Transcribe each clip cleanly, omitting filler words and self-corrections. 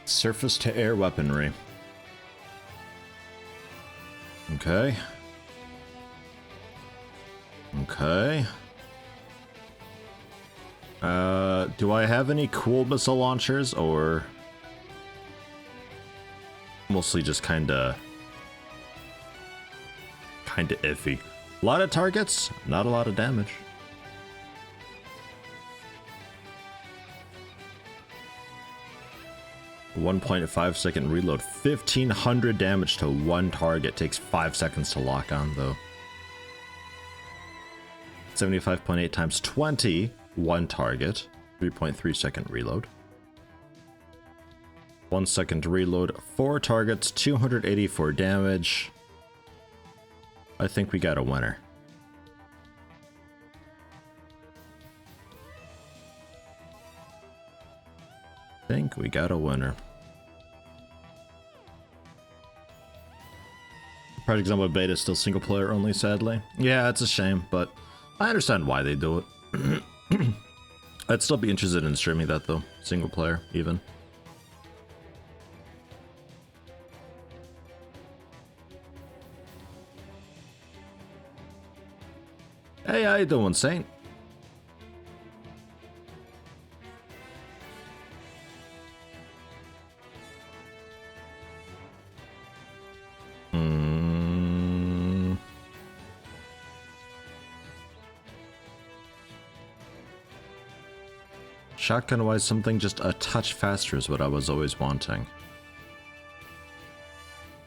Surface-to-air weaponry. Okay. Okay. Do I have any cool missile launchers, or mostly just kinda iffy? A lot of targets, not a lot of damage. .5 reload, 1500 damage to one target. Takes 5 seconds to lock on though. 75.8 times 20, one target, 3.3 second reload. 1 second to reload, 4 targets, 284 damage. I think we got a winner. Think we got a winner. Project Zomboid Beta is still single player only, sadly. Yeah, it's a shame, but I understand why they do it. I'd still be interested in streaming that though, single player even. Hey, how you doing, Saint? Shotgun-wise, something just a touch faster is what I was always wanting.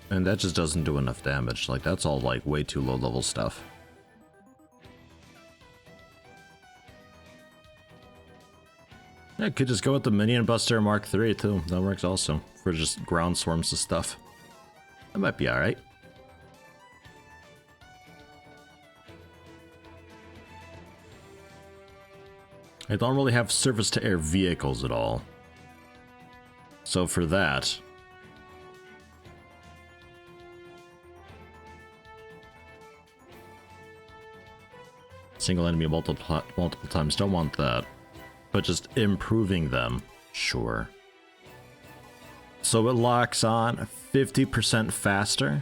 And that just doesn't do enough damage. Like, that's all, like, way too low-level stuff. Yeah, could just go with the Minion Buster Mark III, too. That works also, for just ground swarms of stuff. That might be alright. I don't really have surface-to-air vehicles at all. So for that... single enemy multiple times, don't want that. But just improving them, sure. So it locks on 50% faster.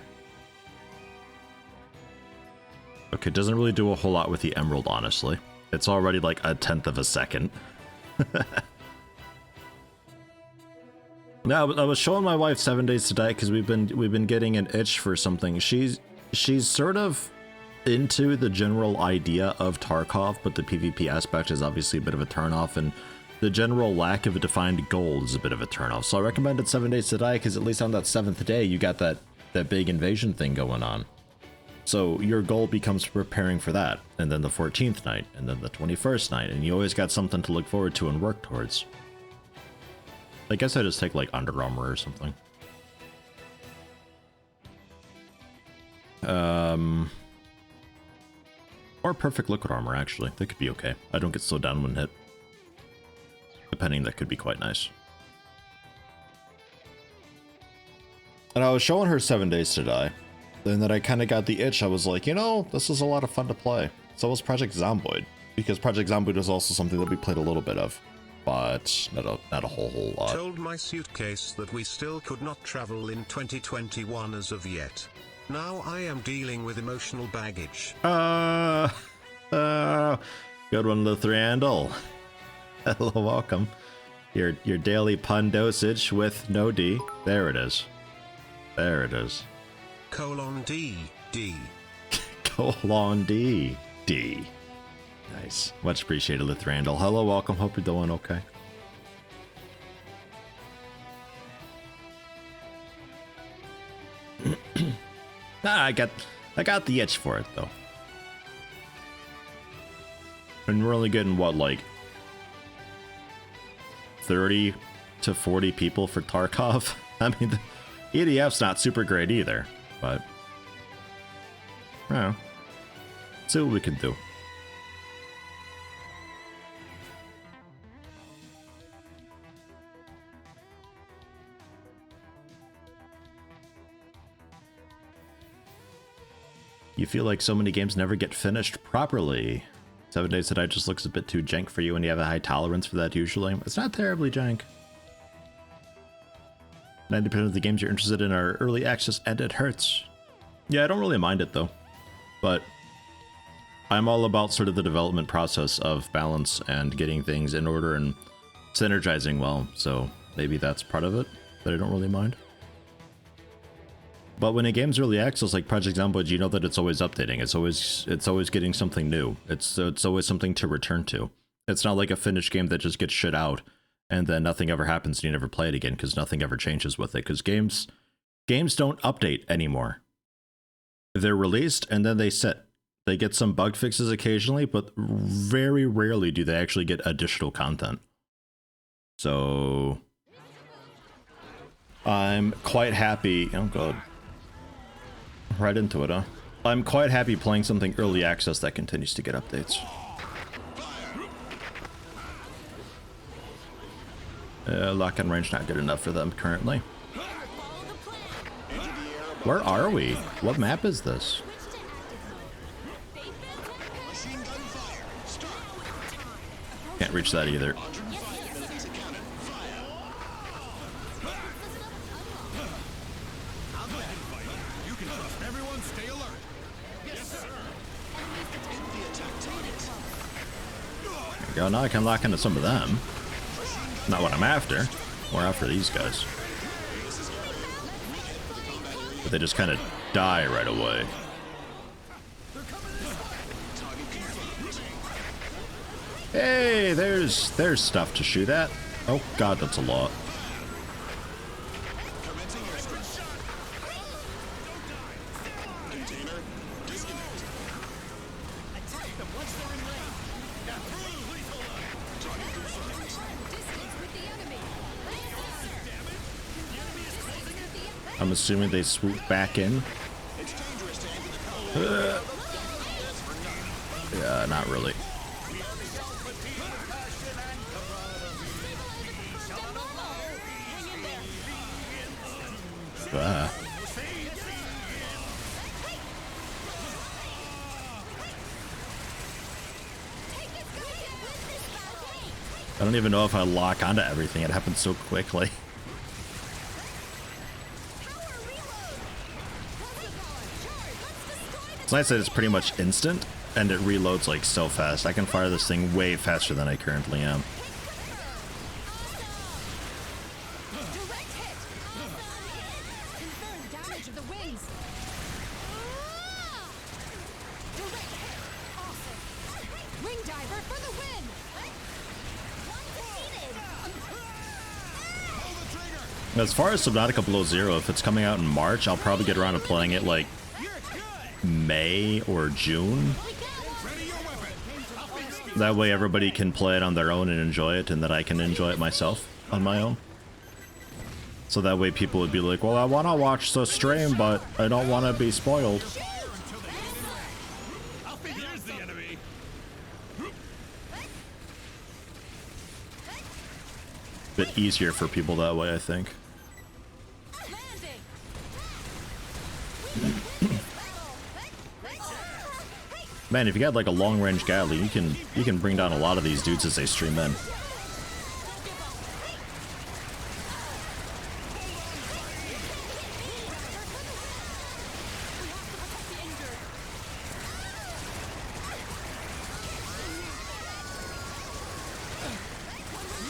Okay, doesn't really do a whole lot with the emerald, honestly. It's already like 1/10 of a second. No, I was showing my wife 7 days to die because we've been getting an itch for something. She's sort of into the general idea of Tarkov, but the PvP aspect is obviously a bit of a turnoff, and the general lack of a defined goal is a bit of a turnoff. So I recommended 7 days to die because at least on that 7th day you got that big invasion thing going on. So your goal becomes preparing for that, and then the 14th night, and then the 21st night, and you always got something to look forward to and work towards. I guess I just take like Under Armour or something. Or Perfect Liquid Armor, actually. That could be okay. I don't get slowed down when hit. Depending, that could be quite nice. And I was showing her 7 days to die. And then I kind of got the itch. I was like, you know, this is a lot of fun to play. So was Project Zomboid. Because Project Zomboid is also something that we played a little bit of. But not a whole lot. Told my suitcase that we still could not travel in 2021 as of yet. Now I am dealing with emotional baggage. Good one, Lithriandel. Hello, welcome. Your daily pun dosage with no D. There it is. There it is. :D, D. :D, D. Nice. Much appreciated, Lithriandel. Hello, welcome. Hope you're doing okay. I got the itch for it though. And we're only getting what, like 30 to 40 people for Tarkov? I mean, the EDF's not super great either, but yeah, see what we can do. You feel like so many games never get finished properly. 7 days to die just looks a bit too jank for you, and you have a high tolerance for that usually. It's not terribly jank. 90% of the games you're interested in are early access, and it hurts. Yeah, I don't really mind it though, but I'm all about sort of the development process of balance and getting things in order and synergizing well, so maybe that's part of it that I don't really mind. But when a game's early access like Project Zomboid, you know that it's always updating. It's always getting something new. It's always something to return to. It's not like a finished game that just gets shit out and then nothing ever happens and you never play it again because nothing ever changes with it. Because games don't update anymore. They're released and then they sit. They get some bug fixes occasionally, but very rarely do they actually get additional content. So I'm quite happy. Oh god. Right into it, huh? I'm quite happy playing something early access that continues to get updates. Lock and range not good enough for them currently. Where are we? What map is this? Can't reach that either. There we go, now I can lock into some of them. Not what I'm after. We're after these guys. But they just kind of die right away. Hey, there's stuff to shoot at. Oh god, that's a lot. I'm assuming they swoop back in. Yeah, not really. I don't even know if I lock onto everything. It happens so quickly. It's nice that it's pretty much instant, and it reloads like so fast. I can fire this thing way faster than I currently am. As far as Subnautica Below Zero, if it's coming out in March, I'll probably get around to playing it like May or June. That way everybody can play it on their own and enjoy it, and that I can enjoy it myself on my own. So that way people would be like, well, I want to watch the stream, but I don't want to be spoiled. Bit easier for people that way, I think. Man, if you got like a long-range galley, you can bring down a lot of these dudes as they stream in.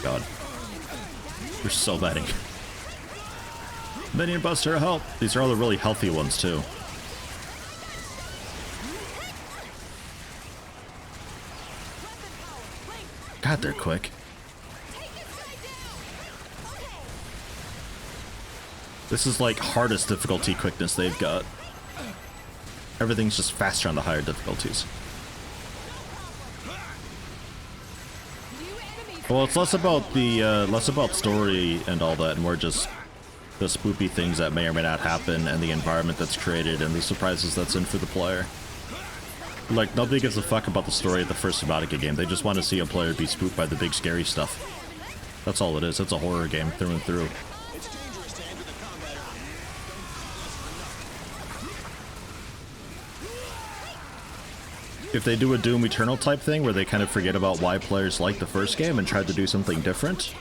God. You're so betting. Minion Buster, help! These are all the really healthy ones, too. God, they're quick. This is like hardest difficulty quickness they've got. Everything's just faster on the higher difficulties. Well, it's less about story and all that, and more just the spoopy things that may or may not happen, and the environment that's created, and the surprises that's in for the player. Like, nobody gives a fuck about the story of the first Subnautica game. They just want to see a player be spooked by the big scary stuff. That's all it is. It's a horror game through and through. If they do a Doom Eternal type thing where they kind of forget about why players like the first game and try to do something different,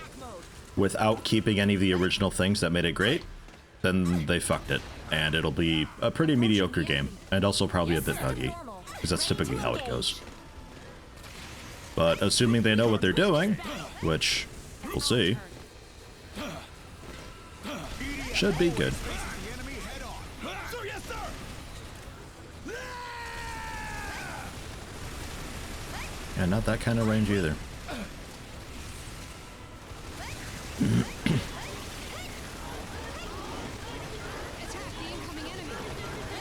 without keeping any of the original things that made it great, then they fucked it. And it'll be a pretty mediocre game, and also probably a bit buggy, because that's typically how it goes. But assuming they know what they're doing, which we'll see, should be good. And not that kind of range either.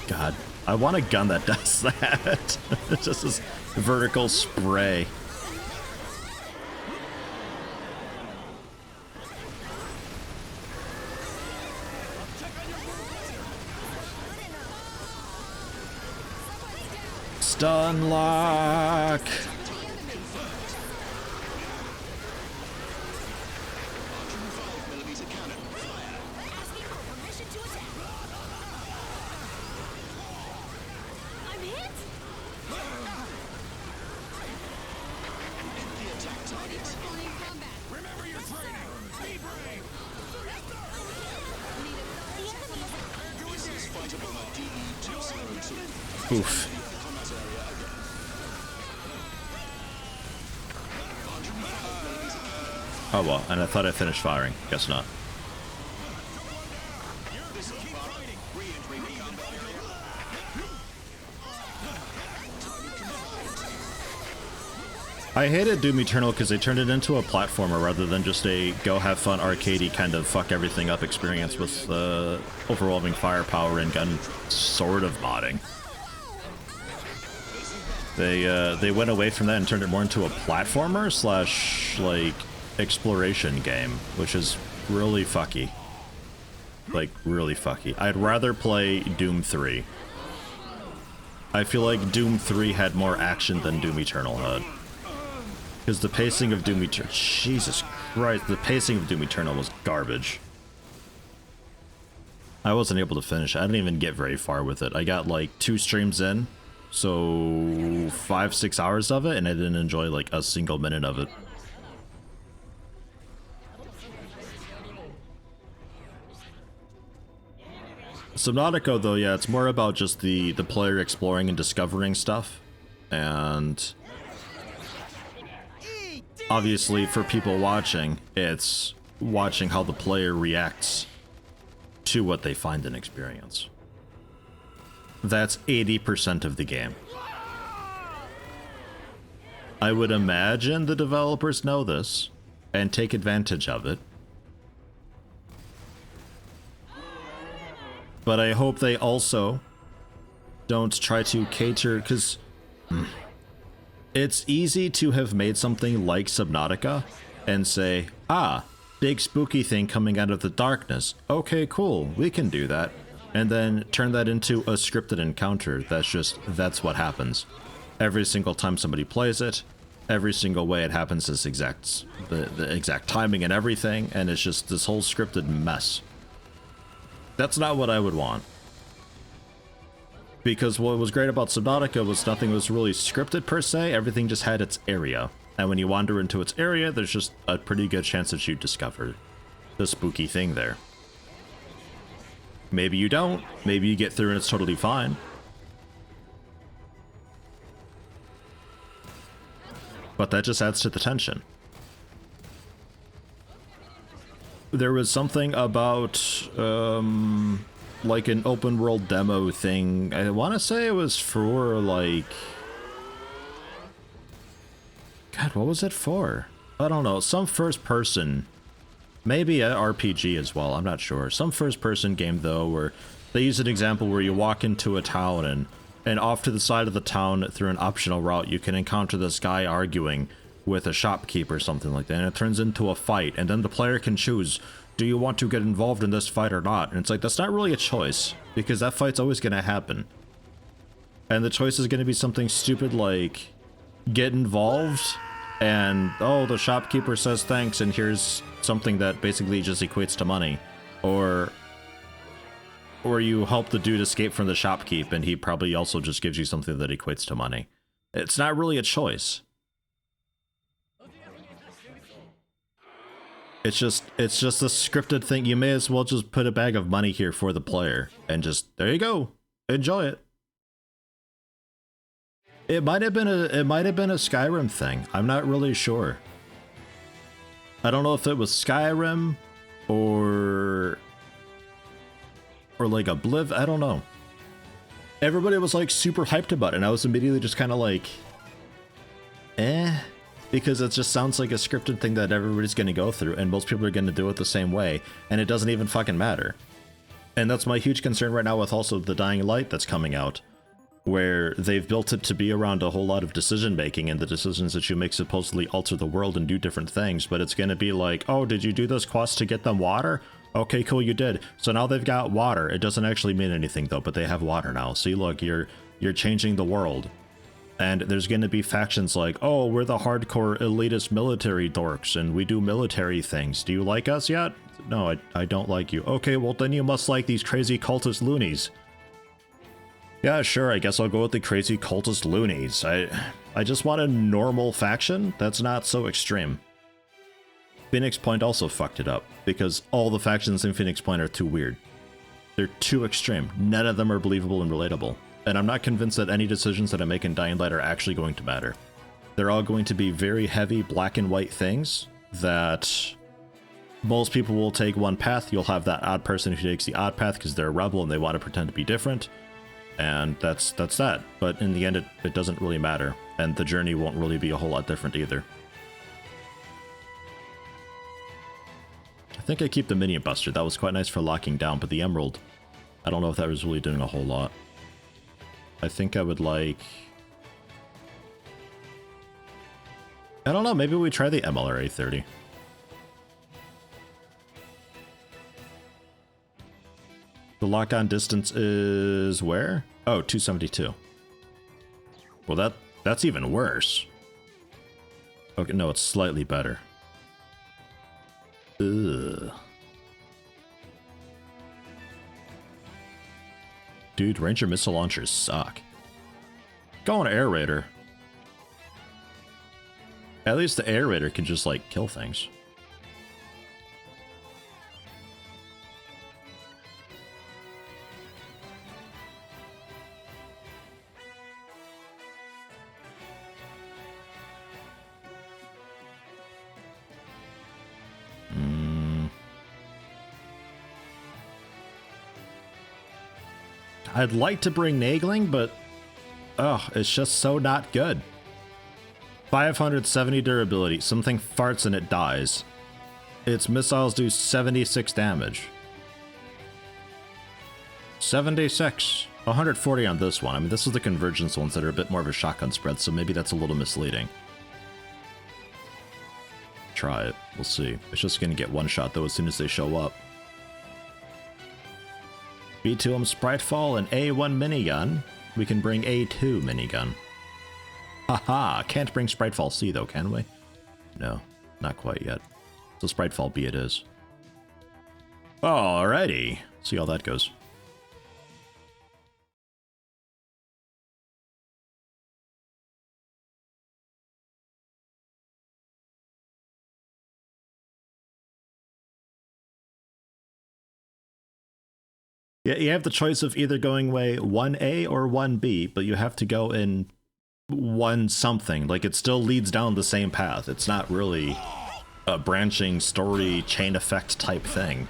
God, I want a gun that does that. It's just this vertical spray. Stun lock. Oof. Oh well, and I thought I finished firing. Guess not. I hated Doom Eternal because they turned it into a platformer rather than just a go have fun arcadey kind of fuck everything up experience with overwhelming firepower and gun sort of modding. They went away from that and turned it more into a platformer slash like exploration game, which is really fucky. Like really fucky. I'd rather play Doom 3. I feel like Doom 3 had more action than Doom Eternal had. Because the pacing of Doom Eternal... Jesus Christ, the pacing of Doom Eternal was garbage. I wasn't able to finish. I didn't even get very far with it. I got like 2 streams in, so 5-6 hours of it, and I didn't enjoy like a single minute of it. Subnautica, though, yeah, it's more about just the player exploring and discovering stuff. And obviously, for people watching, it's watching how the player reacts to what they find and experience. That's 80% of the game. I would imagine the developers know this and take advantage of it. But I hope they also don't try to cater, because it's easy to have made something like Subnautica and say, ah, big spooky thing coming out of the darkness. Okay, cool, we can do that. And then turn that into a scripted encounter. That's what happens. Every single time somebody plays it, every single way it happens is the exact timing and everything, and it's just this whole scripted mess. That's not what I would want. Because what was great about Subnautica was nothing was really scripted per se, everything just had its area. And when you wander into its area, there's just a pretty good chance that you discover the spooky thing there. Maybe you don't, maybe you get through and it's totally fine. But that just adds to the tension. There was something about, like an open world demo thing. I want to say it was for, like... God, what was it for? I don't know. Some first person... Maybe an RPG as well, I'm not sure. Some first person game, though, where they use an example where you walk into a town and off to the side of the town through an optional route, you can encounter this guy arguing with a shopkeeper or something like that, and it turns into a fight, and then the player can choose, do you want to get involved in this fight or not? And it's like, that's not really a choice, because that fight's always going to happen. And the choice is going to be something stupid like, get involved, and, oh, the shopkeeper says thanks, and here's something that basically just equates to money. Or you help the dude escape from the shopkeep, and he probably also just gives you something that equates to money. It's not really a choice. It's just a scripted thing. You may as well just put a bag of money here for the player and just, there you go, enjoy it. It might have been a Skyrim thing. I'm not really sure. I don't know if it was Skyrim or like Obliv. I don't know. Everybody was like super hyped about it, and I was immediately just kind of like, because it just sounds like a scripted thing that everybody's going to go through, and most people are going to do it the same way, and it doesn't even fucking matter. And that's my huge concern right now with also the Dying Light that's coming out, where they've built it to be around a whole lot of decision making, and the decisions that you make supposedly alter the world and do different things, but it's going to be like, oh, did you do this quest to get them water? Okay, cool, you did. So now they've got water. It doesn't actually mean anything though, but they have water now. See, look, you're changing the world. And there's going to be factions like, oh, we're the hardcore elitist military dorks and we do military things. Do you like us yet? No, I don't like you. Okay, well then you must like these crazy cultist loonies. Yeah, sure, I guess I'll go with the crazy cultist loonies. I just want a normal faction that's not so extreme. Phoenix Point also fucked it up, because all the factions in Phoenix Point are too weird. They're too extreme. None of them are believable and relatable. And I'm not convinced that any decisions that I make in Dying Light are actually going to matter. They're all going to be very heavy black and white things that most people will take one path. You'll have that odd person who takes the odd path because they're a rebel and they want to pretend to be different. And that's that. But in the end, it doesn't really matter. And the journey won't really be a whole lot different either. I think I keep the Minion Buster. That was quite nice for locking down, but the Emerald, I don't know if that was really doing a whole lot. I think I would like... I don't know, maybe we try the MLRA 30. The lock-on distance is where? Oh, 272. Well, that's even worse. Okay, no, it's slightly better. Ugh. Dude, Ranger missile launchers suck. Go on Air Raider. At least the Air Raider can just, like, kill things. I'd like to bring Nagling, but it's just so not good. 570 durability. Something farts and it dies. Its missiles do 76 damage. 76. 140 on this one. I mean, this is the Convergence ones that are a bit more of a shotgun spread, so maybe that's a little misleading. Try it. We'll see. It's just gonna get one shot though as soon as they show up. B2M Spritefall and A1 minigun. We can bring A2 minigun. Haha, can't bring Spritefall C though, can we? No, not quite yet. So Spritefall B it is. Alrighty, see how that goes. Yeah, you have the choice of either going way 1A or 1B, but you have to go in one something. Like, it still leads down the same path. It's not really a branching story chain effect type thing.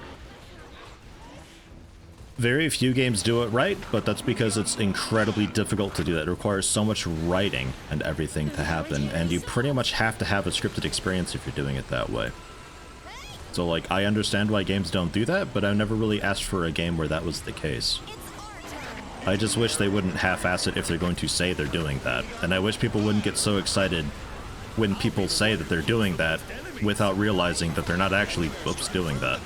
Very few games do it right, but that's because it's incredibly difficult to do that. It requires so much writing and everything to happen, and you pretty much have to have a scripted experience if you're doing it that way. So, like, I understand why games don't do that, but I've never really asked for a game where that was the case. I just wish they wouldn't half-ass it if they're going to say they're doing that. And I wish people wouldn't get so excited when people say that they're doing that without realizing that they're not actually, doing that.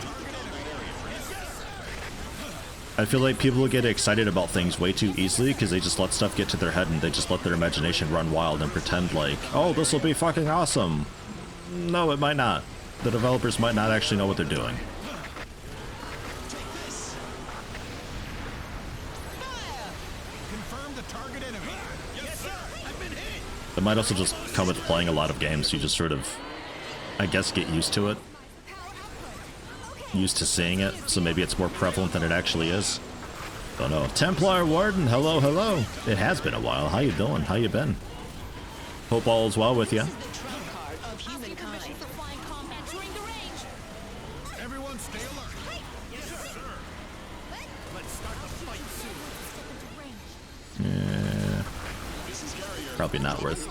I feel like people get excited about things way too easily because they just let stuff get to their head and they just let their imagination run wild and pretend like, oh, this will be fucking awesome. No, it might not. The developers might not actually know what they're doing. It might also just come with playing a lot of games, you just sort of, I guess, get used to it. used to seeing it, so maybe it's more prevalent than it actually is. Don't know. Templar Warden, hello, hello. It has been a while. How you doing? How you been? Hope all is well with you. Everyone stay alert. Yes, sir. Let's start the fight soon. Yeah. Probably not worth.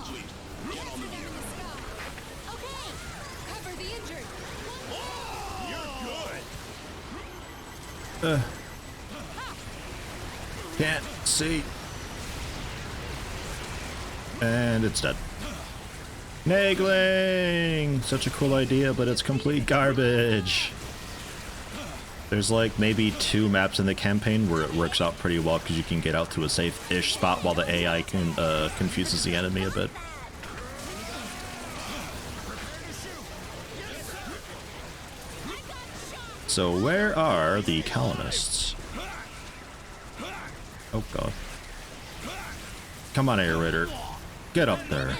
Can't see. And it's dead. Nagling! Such a cool idea, but it's complete garbage. There's like maybe 2 maps in the campaign where it works out pretty well because you can get out to a safe-ish spot while the AI confuses the enemy a bit. So where are the colonists? Oh god. Come on, Aerator. Get up there.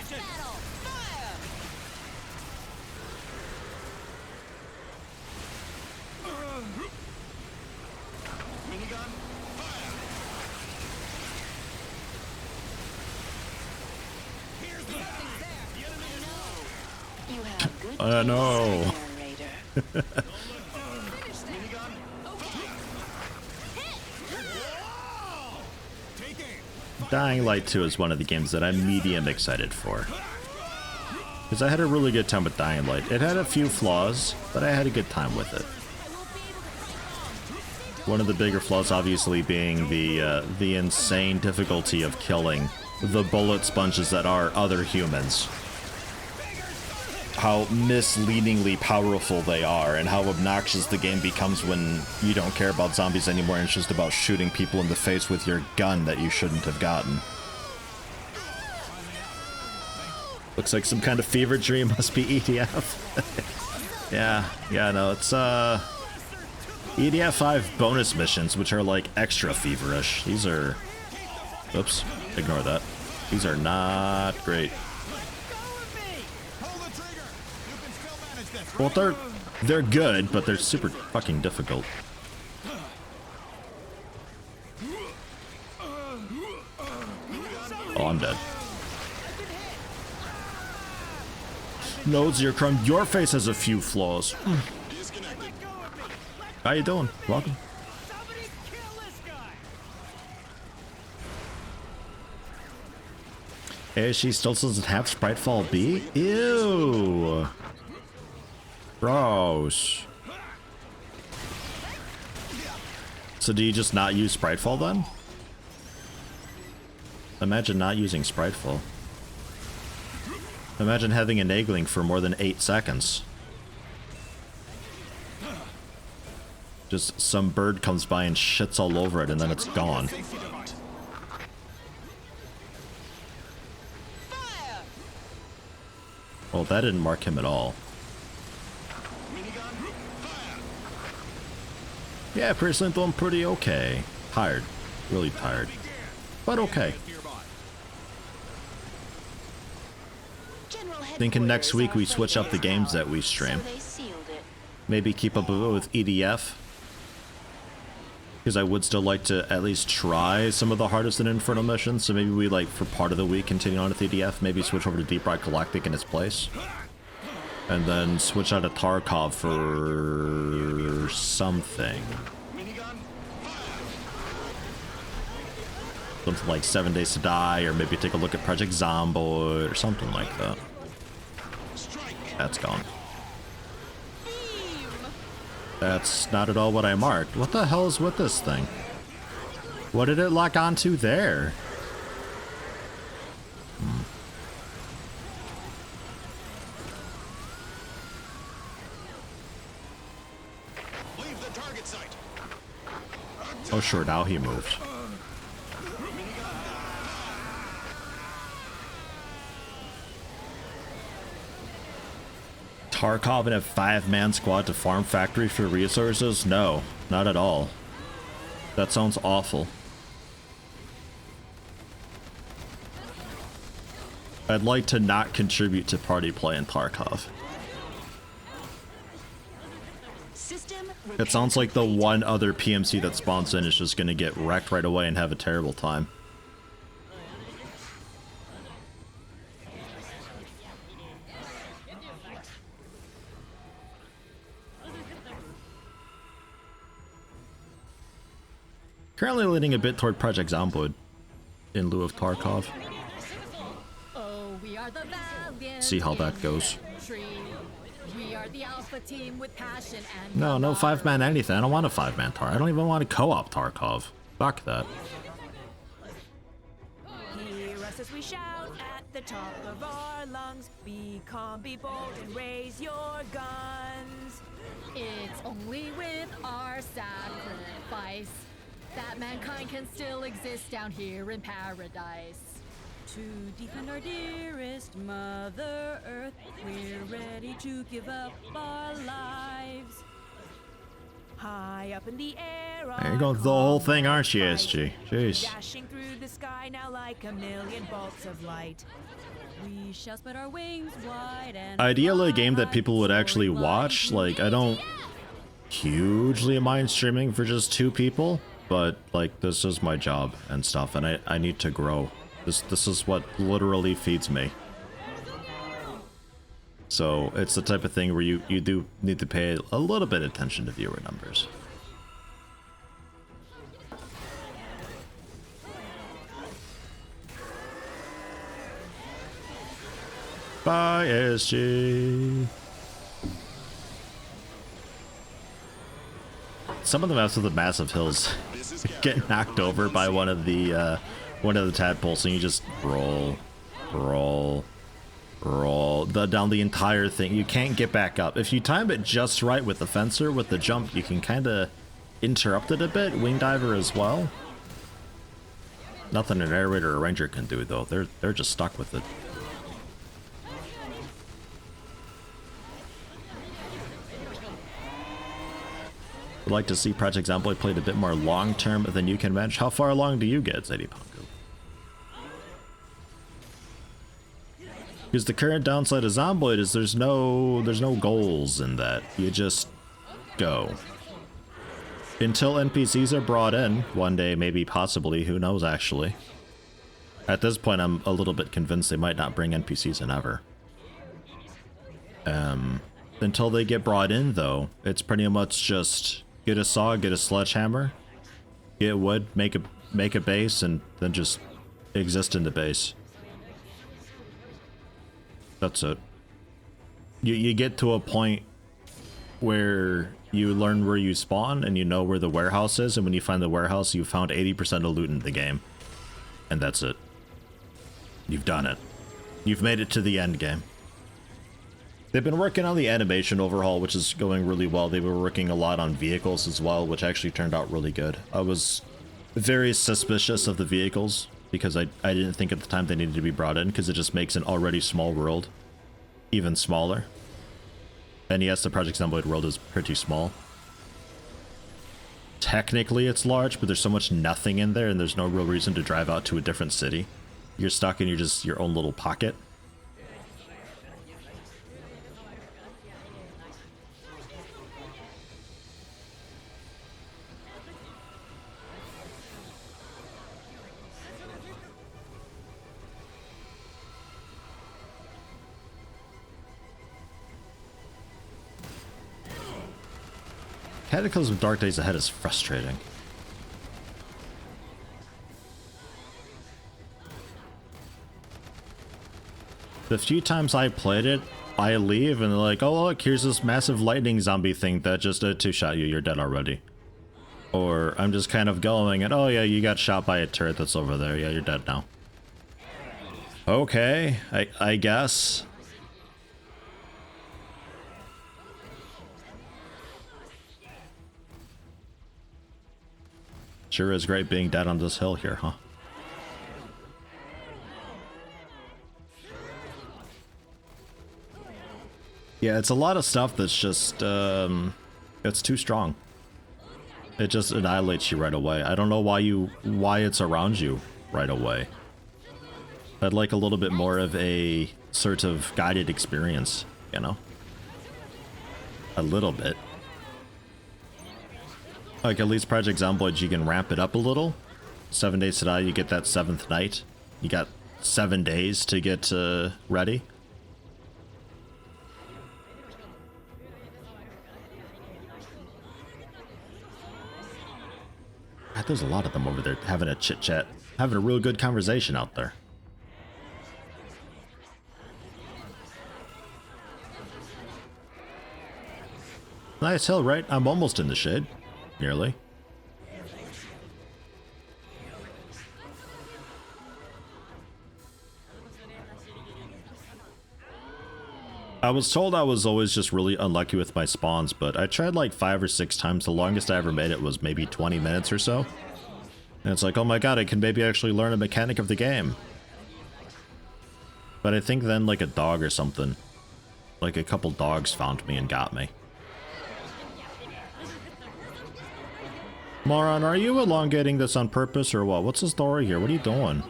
No. Dying Light 2 is one of the games that I'm medium excited for. Because I had a really good time with Dying Light. It had a few flaws, but I had a good time with it. One of the bigger flaws obviously being the insane difficulty of killing the bullet sponges that are other humans. How misleadingly powerful they are, and how obnoxious the game becomes when you don't care about zombies anymore and it's just about shooting people in the face with your gun that you shouldn't have gotten. Looks like some kind of fever dream. Must be EDF. yeah, no, it's EDF 5 bonus missions, which are like extra feverish. These are, oops, ignore that. These are not great. Well, they're good, but they're super fucking difficult. Oh, I'm dead. No, Zercrum, your face has a few flaws. How you doing? Welcome. Hey, she still doesn't have Spritefall B? Ew. Gross. So do you just not use Spritefall then? Imagine not using Spritefall. Imagine having a Nagling for more than 8 seconds. Just some bird comes by and shits all over it and then it's gone. Well, that didn't mark him at all. Yeah, personally, though, I'm pretty okay. Tired. Really tired. But okay. Thinking next week we switch up the games that we stream. Maybe keep up with EDF. Because I would still like to at least try some of the hardest and Inferno missions. So maybe we, like, for part of the week, continue on with EDF. Maybe switch over to Deep Rock Galactic in its place. And then switch out of Tarkov for something. Something like 7 Days to Die, or maybe take a look at Project Zomboid, or something like that. That's gone. That's not at all what I marked. What the hell is with this thing? What did it lock onto there? Oh sure, now he moved. Tarkov and a 5-man squad to farm factory for resources? No, not at all. That sounds awful. I'd like to not contribute to party play in Tarkov. System It sounds like the one other PMC that spawns in is just gonna get wrecked right away and have a terrible time. Currently leaning a bit toward Project Zomboid in lieu of Tarkov. Oh, we are the valiant See how that goes. infantry. We are the alpha team with passion and No 5-man anything. I don't want a 5-man Tar. I don't even want to co-op Tarkov. Fuck that. Hear us as we shout at the top of our lungs. Be calm, be bold, and raise your guns. It's only with our sacrifice that mankind can still exist down here in paradise. To defend our dearest Mother Earth, we're ready to give up our lives. High up in the air, There you go, the whole thing, aren't you, SG? Jeez. Dashing through the sky now like a million bolts of light. We shall spread our wings wide and Ideally, a game that fly, people would actually soaring watch. Like, I the don't hugely mind streaming for just 2 people, but like, this is my job and stuff, and I need to grow. This is what literally feeds me. So it's the type of thing where you do need to pay a little bit of attention to viewer numbers. Bye, SG. Some of the maps with the massive hills get knocked over by one of the tadpoles, and you just roll down the entire thing. You can't get back up. If you time it just right with the fencer, with the jump, you can kind of interrupt it a bit. Wing diver as well. Nothing an air raider or ranger can do though. They're just stuck with it. Would like to see Project Zomboid played a bit more long-term than you can manage. How far along do you get, Zeddy Punku? Because the current downside of Zomboid is there's no goals in that. You just go. Until NPCs are brought in, one day, maybe, possibly, who knows actually. At this point, I'm a little bit convinced they might not bring NPCs in ever. Until they get brought in, though, it's pretty much just get a saw, get a sledgehammer, get wood, make a base, and then just exist in the base. That's it. You get to a point where you learn where you spawn and you know where the warehouse is, and when you find the warehouse, you found 80% of loot in the game. And that's it. You've done it. You've made it to the end game. They've been working on the animation overhaul, which is going really well. They were working a lot on vehicles as well, which actually turned out really good. I was very suspicious of the vehicles because I didn't think at the time they needed to be brought in, because it just makes an already small world even smaller. And yes, the Project Zomboid world is pretty small. Technically it's large, but there's so much nothing in there and there's no real reason to drive out to a different city. You're stuck in your own little pocket. Cataclysm of Dark Days Ahead is frustrating. The few times I played it, I leave and they're like, oh look, here's this massive lightning zombie thing that just two-shot you, you're dead already. Or I'm just kind of going and, oh yeah, you got shot by a turret that's over there, yeah, you're dead now. Okay, I guess. Sure is great being dead on this hill here, huh? Yeah, it's a lot of stuff that's just, it's too strong. It just annihilates you right away. I don't know why it's around you right away. I'd like a little bit more of a sort of guided experience, you know? A little bit. Like at least Project Zomboid, you can ramp it up a little. 7 days to die, you get that 7th night. You got 7 days to get ready. God, there's a lot of them over there having a chit chat, having a real good conversation out there. Nice hill, right? I'm almost in the shade. Nearly. I was told I was always just really unlucky with my spawns, but I tried like 5 or 6 times. The longest I ever made it was maybe 20 minutes or so. And it's like, oh my god, I can maybe actually learn a mechanic of the game. But I think then like a dog or something, like a couple dogs found me and got me. Moron, are you elongating this on purpose or what? What's the story here? What are you doing?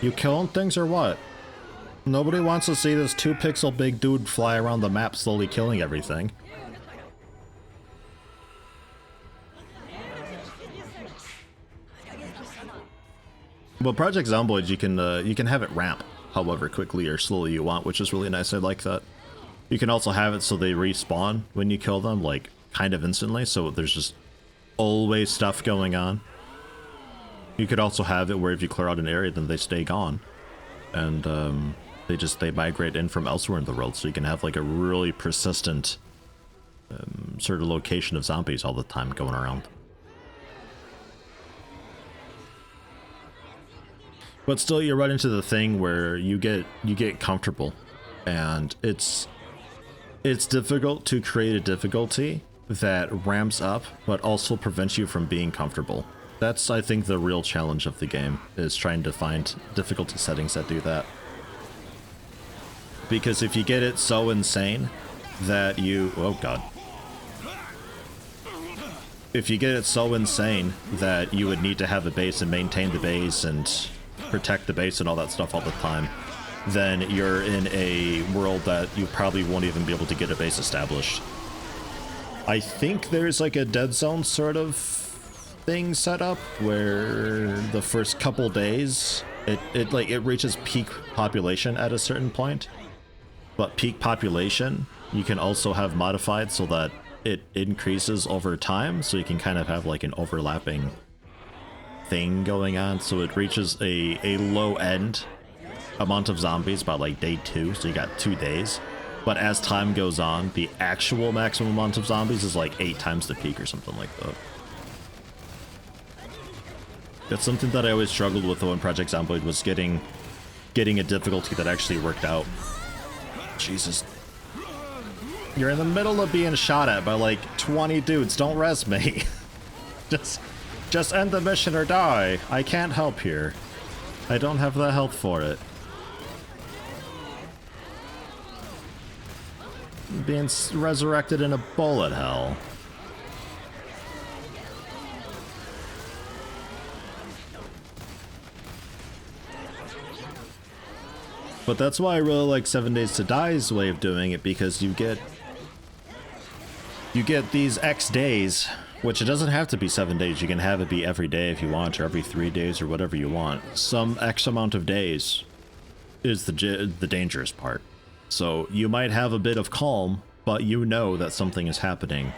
You killing things or what? Nobody wants to see this 2-pixel big dude fly around the map slowly killing everything. Well, Project Zomboid, you can have it ramp however quickly or slowly you want, which is really nice. I like that. You can also have it so they respawn when you kill them, like kind of instantly, so there's just always stuff going on. You could also have it where if you clear out an area, then they stay gone, and they migrate in from elsewhere in the world, so you can have like a really persistent sort of location of zombies all the time going around. But still, you run into the thing where you get comfortable, and it's difficult to create a difficulty that ramps up, but also prevents you from being comfortable. That's, I think, the real challenge of the game, is trying to find difficulty settings that do that. Because if you get it so insane that you... oh god. If you get it so insane that you would need to have a base and maintain the base and protect the base and all that stuff all the time, then you're in a world that you probably won't even be able to get a base established. I think there's like a dead zone sort of thing set up where the first couple days it reaches peak population at a certain point, but peak population you can also have modified so that it increases over time, so you can kind of have like an overlapping thing going on, so it reaches a low end amount of zombies by like day 2, so you got 2 days. But as time goes on, the actual maximum amount of zombies is like 8 times the peak or something like that. That's something that I always struggled with though in Project Zomboid, was getting a difficulty that actually worked out. Jesus. You're in the middle of being shot at by like 20 dudes. Don't res me. Just end the mission or die. I can't help here. I don't have the health for it. Being resurrected in a bullet hell. But that's why I really like 7 Days to Die's way of doing it, because you get these X days, which it doesn't have to be 7 days. You can have it be every day if you want, or every 3 days, or whatever you want. Some X amount of days is the dangerous part. So you might have a bit of calm, but you know that something is happening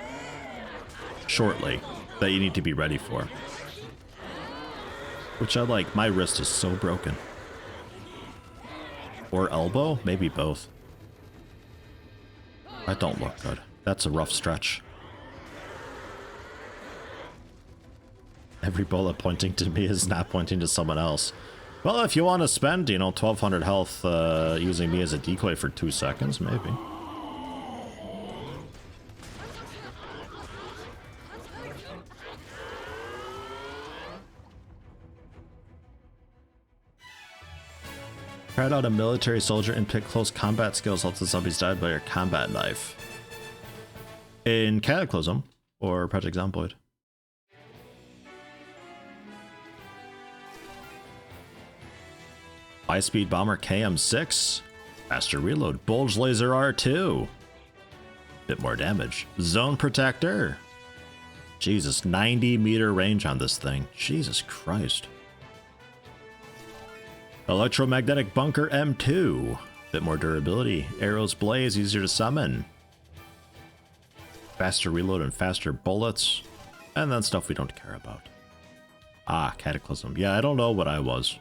shortly that you need to be ready for. Which I like. My wrist is so broken. Or elbow? Maybe both. That don't look good. That's a rough stretch. Every bullet pointing to me is not pointing to someone else. Well, if you want to spend, 1200 health using me as a decoy for 2 seconds, maybe. Tried out a military soldier and pick close combat skills until the zombies died by your combat knife. In Cataclysm, or Project Zomboid. High-speed bomber KM6. Faster reload. Bulge laser R2. Bit more damage. Zone protector. Jesus, 90-meter range on this thing. Jesus Christ. Electromagnetic Bunker M2. Bit more durability. Arrows blaze, easier to summon. Faster reload and faster bullets. And then stuff we don't care about. Ah, Cataclysm. Yeah, I don't know what I was.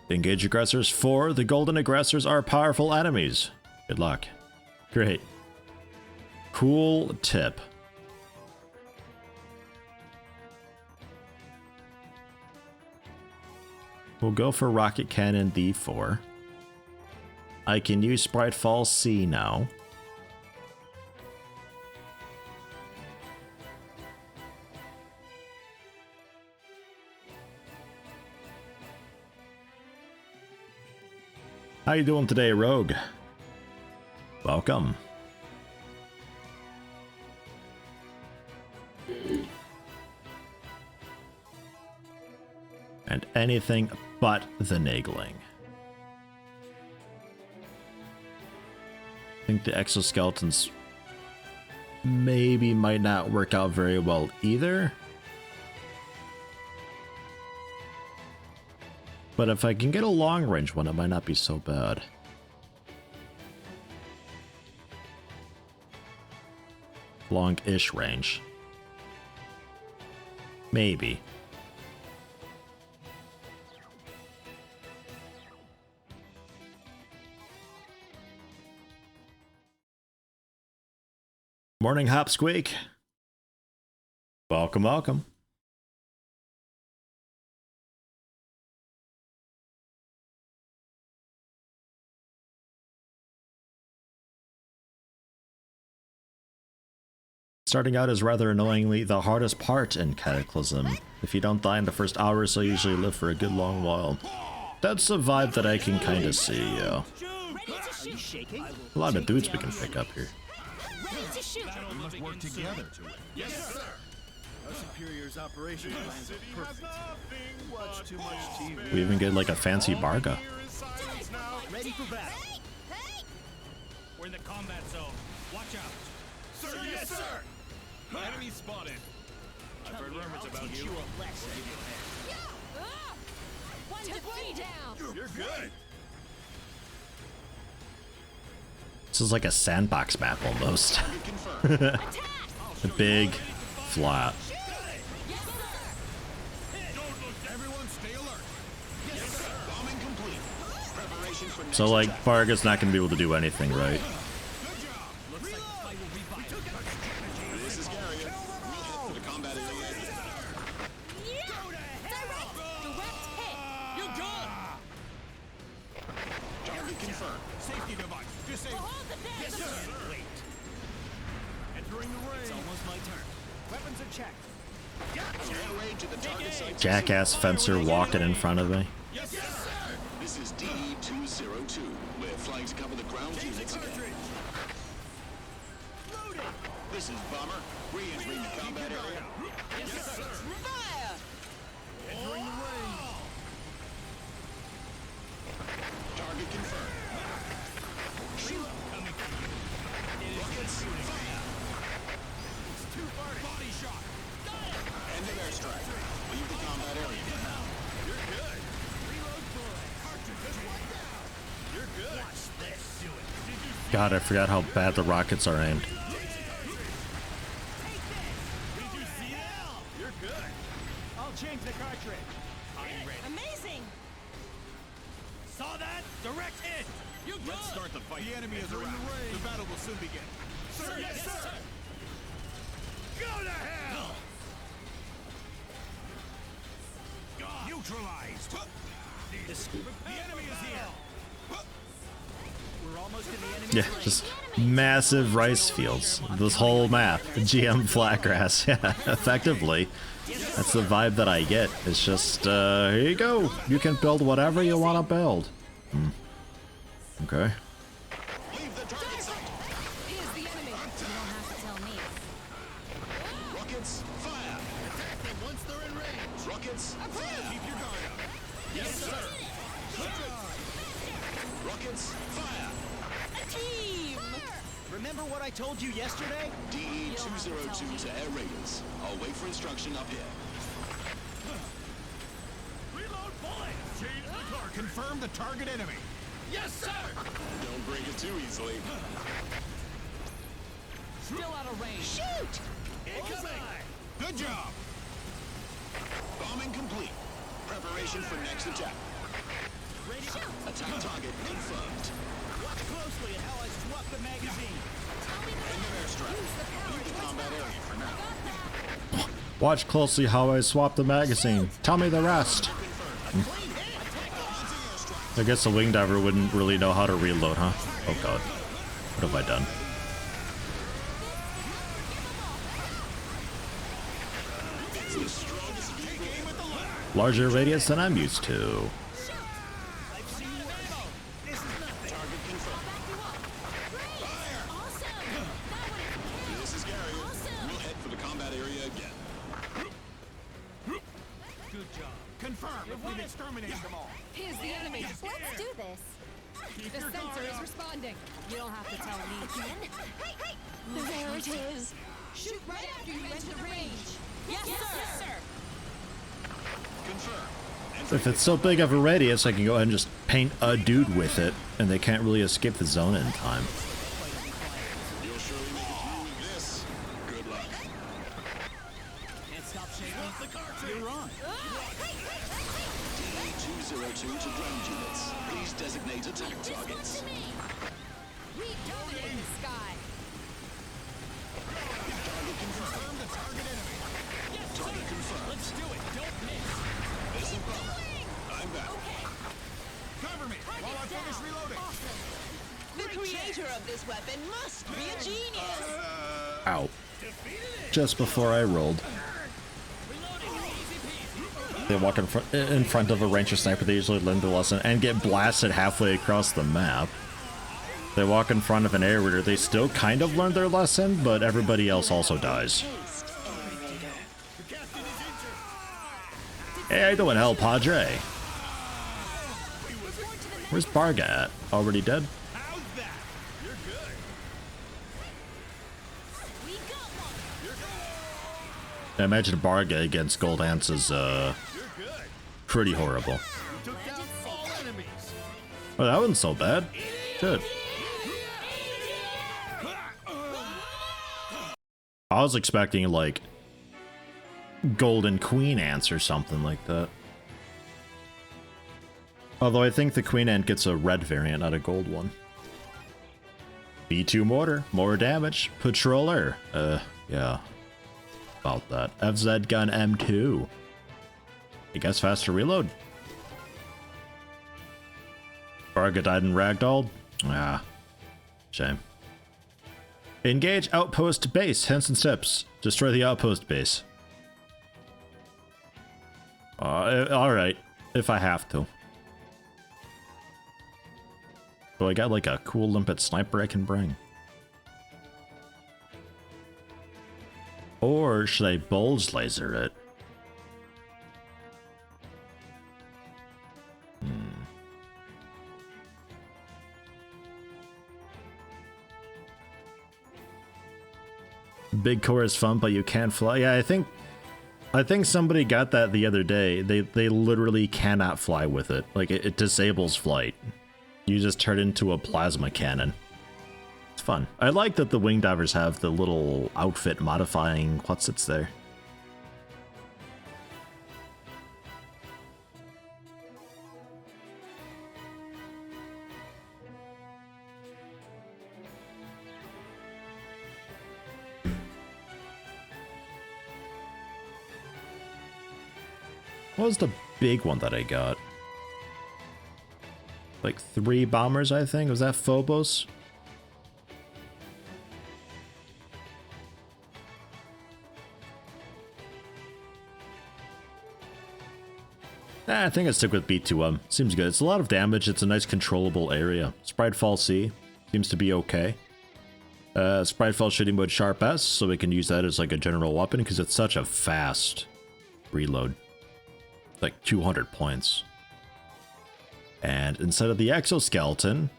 Engage aggressors 4. The golden aggressors are powerful enemies. Good luck. Great. Cool tip. We'll go for Rocket Cannon D4. I can use Sprite Fall C now. How you doing today, Rogue? Welcome. And anything but the nagling. I think the exoskeletons maybe might not work out very well either. But if I can get a long range one, it might not be so bad. Long-ish range. Maybe. Morning, Hopsqueak. Welcome, welcome. Starting out is rather annoyingly the hardest part in Cataclysm. If you don't die in the first hour or so, you usually live for a good long while. That's a vibe that I can kind of see, yeah. A lot of dudes we can pick up here. We must work together to it. Yes, sir. Our superior's operation plans are perfect. Watch too much TV. We even get like a fancy Barga. Ready for battle. We're in the combat zone. Watch out. Sir, yes, sir. Enemy spotted. I've heard rumors about you. One defeat down. You're good. This is like a sandbox map almost. Big, flat. Everyone stay alert. Yes, sir. Bombing complete. Preparation for So like, Barga's not going to be able to do anything, right? good job. Looks like the fight will be violent. This is Gary. We head for the combat area. Direct hit. You good? Target confirmed. Safety device. Disable. Hold the Yes, sir. Wait. Entering the ring. It's almost my turn. Weapons are checked. Scan raid to the target site. Jackass fencer walking in front of me. Yes, sir. This is DE-202. We're flying to cover the ground units again. Cartridge. Loading. This is Bomber. Re-entering the combat area. Yes, sir. Entering the ring. Target confirmed. Coming for you. It is good shooting. It's too far. Body shot. End of airstrike. Leave the combat area. You're good. Reload bullet. Cartridge. You're good. Watch this. Do it. Did you see? God, I forgot how bad the rockets are aimed. Did you see that? You're good. I'll change the cartridge. I'm ready. Amazing! Saw that? Direct hit. You good? Let's start the fight. The enemy is around. The battle will soon begin. Sir, yes, sir. Go to hell. Neutralized. The enemy is here. We're almost in the enemy. Yeah, just massive rice fields. This whole map. GM flatgrass. Yeah, effectively. That's the vibe that I get. It's just, here you go. You can build whatever you want to build. Okay. Leave the target site. Here's the enemy. You don't have to tell me. Rockets, fire. Attack them once they're in range. Rockets, fire. Keep your guard up. Yes, sir. Rockets, fire. A team! Remember what I told you yesterday? DE-202 to Air Raiders. I'll wait for instruction up here. Reload bullet! Change the target. Confirm the target enemy. Yes, sir! Don't break it too easily. Still out of range. Shoot! Incoming! Good job! Bombing complete. Preparation for next attack. Ready? Attack target confirmed. Watch closely at how I swap the magazine. End of airstrike. Leave the combat area for now. Watch closely how I swap the magazine. Tell me the rest. I guess the wing diver wouldn't really know how to reload, huh? Oh god. What have I done? Larger radius than I'm used to. This is Gary. We'll head for the combat area again. Good job. Confirm if we've exterminated them all. Here's the enemy. Let's do this. Keep The your guard sensor is up. responding. You don't have to tell me. Again? There it is. Shoot right after you enter the range. Yes, sir. Confirm. If it's so big of a radius, I can go ahead and just paint a dude with it, and they can't really escape the zone in time. You'll surely make it through with this. Good luck. Can't stop shaking. The cartridge. You're on. DE-202 to ground units. Please designate attack targets. We dominate the sky. Target confirmed. Confirm the target enemy. Target confirmed. Let's do it. Don't miss. Isn't problem. I'm back. Cover me while I finish reloading. The creator of this weapon must be a genius. Ow. Just before I rolled. They walk in front of a ranger sniper, they usually learn the lesson and get blasted halfway across the map. They walk in front of an air raider, they still kind of learn their lesson, but everybody else also dies. Hey, how you doing, El Padre? Where's Barga at? Already dead? How's that? You're good. I imagine Barga against Gold Ants is, You're good. pretty horrible. Took down all enemies. Well, that wasn't so bad. Good. I was expecting, like, Golden Queen Ants or something like that. Although I think the Queen Ant gets a red variant, not a gold one. B2 mortar, more damage. Patroller. Yeah. About that. FZ gun M2. I guess faster reload. Barga died in ragdoll. Ah. Shame. Engage outpost base. Henson steps. Destroy the outpost base. Alright. If I have to. So I got like a cool limpet sniper I can bring. Or should I bulge laser it? Big core is fun, but you can't fly. Yeah, I think somebody got that the other day. They literally cannot fly with it. Like it disables flight. You just turn into a plasma cannon. It's fun. I like that the wing divers have the little outfit modifying what's it's there. What was the big one that I got? Like 3 bombers, I think. Was that Phobos? I think I'd stick with B2M. Seems good. It's a lot of damage. It's a nice controllable area. Sprite Fall C seems to be okay. Sprite Fall Shooting Mode Sharp S, so we can use that as like a general weapon because it's such a fast reload. Like 200 points. And instead of the exoskeleton,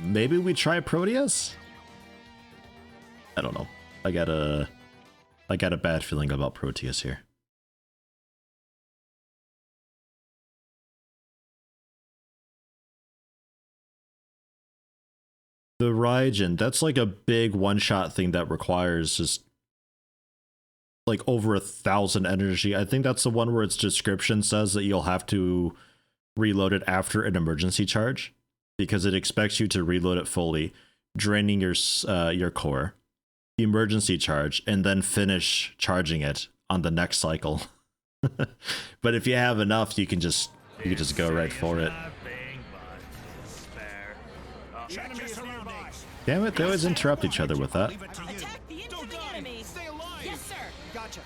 maybe we try Proteus? I don't know. I got a bad feeling about Proteus here. The Raijin, that's like a big one-shot thing that requires just like over 1,000 energy. I think that's the one where its description says that you'll have to reload it after an emergency charge because it expects you to reload it fully, draining your core, emergency charge, and then finish charging it on the next cycle. But if you have enough, you can just go right for it. Damn it, they always interrupt each other with that. Attack the incoming enemy. Stay alive. Yes, sir. Gotcha.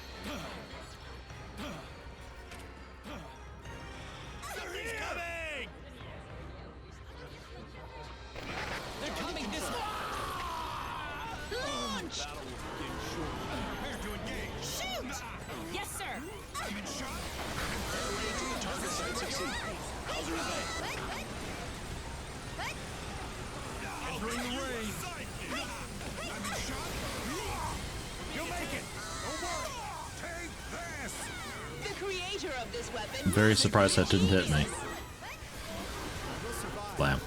Something's coming. They're coming this way. Launch. Battle will begin shortly. Prepare to engage. Shoot. Yes, sir. I'm in shot. Target site succeed. How's the result? Entering the ring. I'm in shot. You'll make it. Don't worry. Take this. The creator of this weapon. I'm very surprised that didn't hit me. Blam.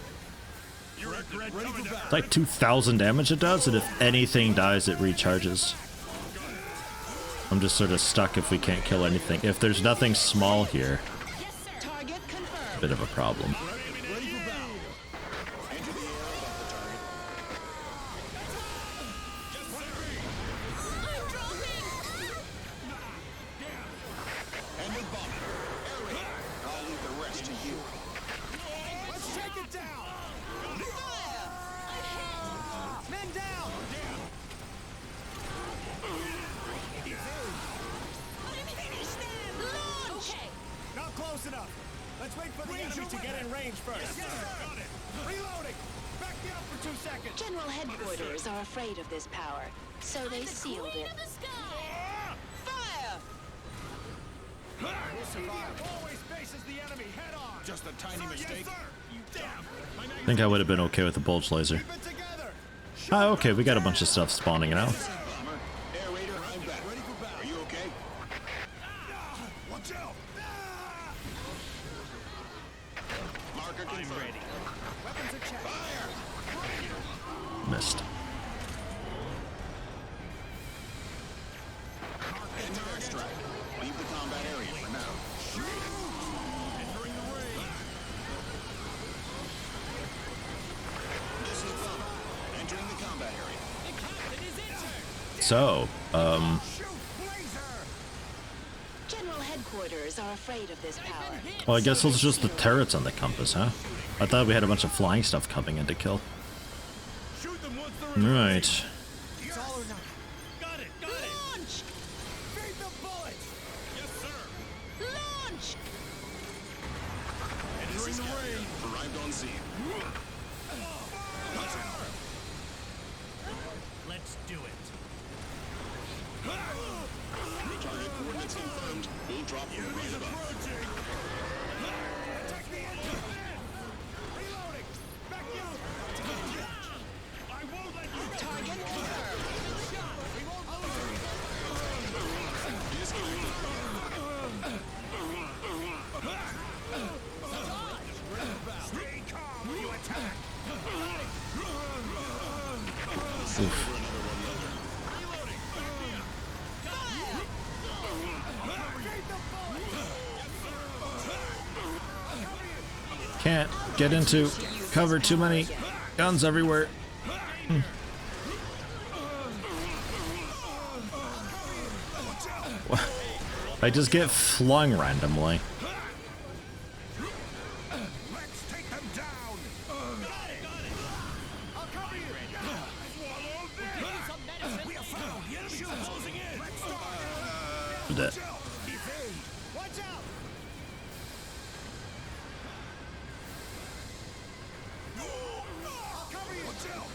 It's like 2,000 damage it does, and if anything dies, it recharges. I'm just sort of stuck if we can't kill anything. If there's nothing small here, Yes, sir. Target confirmed. bit of a problem. I'll leave the rest to you. Let's take it down. Men down. Finish them. Launch. Okay. Not close enough. Let's wait for the enemy to get in range first. Yes, sir. Got it. Reloading. Back me up for 2 seconds. General headquarters are afraid of this power, so they sealed it. Fire. EDF always faces the enemy head on. Just a tiny mistake. Yes, you damn. I think I would have been okay with the bulge laser. Keep it together. Ah, okay, we got a bunch of stuff spawning now. Bomber. Air Raider, I'm back. Ready for battle. Are you okay? Watch out. Marker confirmed. Weapons are checked. Fire. Missed. Enter airstrike. Leave the combat area for now. Entering the ring. This is Bomber. Entering the combat area. The captain is injured. So, Shoot, blazer. General headquarters are afraid of this power. well, I guess those are just the turrets on the compass, huh? I thought we had a bunch of flying stuff coming in to kill. Shoot them once they're in Right. It's all or nothing. Got it. Got it. Launch. Feed the bullets. Yes, sir. Launch. Entering the ring. Arrived on scene. Let's do it. Target coordinates confirmed. We'll drop them right above. Approaching. Attack the engine. Reloading. Back you. I won't let you go. Target confirmed. We won't lose. Disconnected. Stay calm when you attack. Oof. Can't get into cover, too many guns everywhere. I just get flung randomly. Let's take them down. Got it. I'll cover you. Swallow this. We have found the enemy closing in. Let's start. Dead. Evade. Watch out. I'll cover you. Watch out.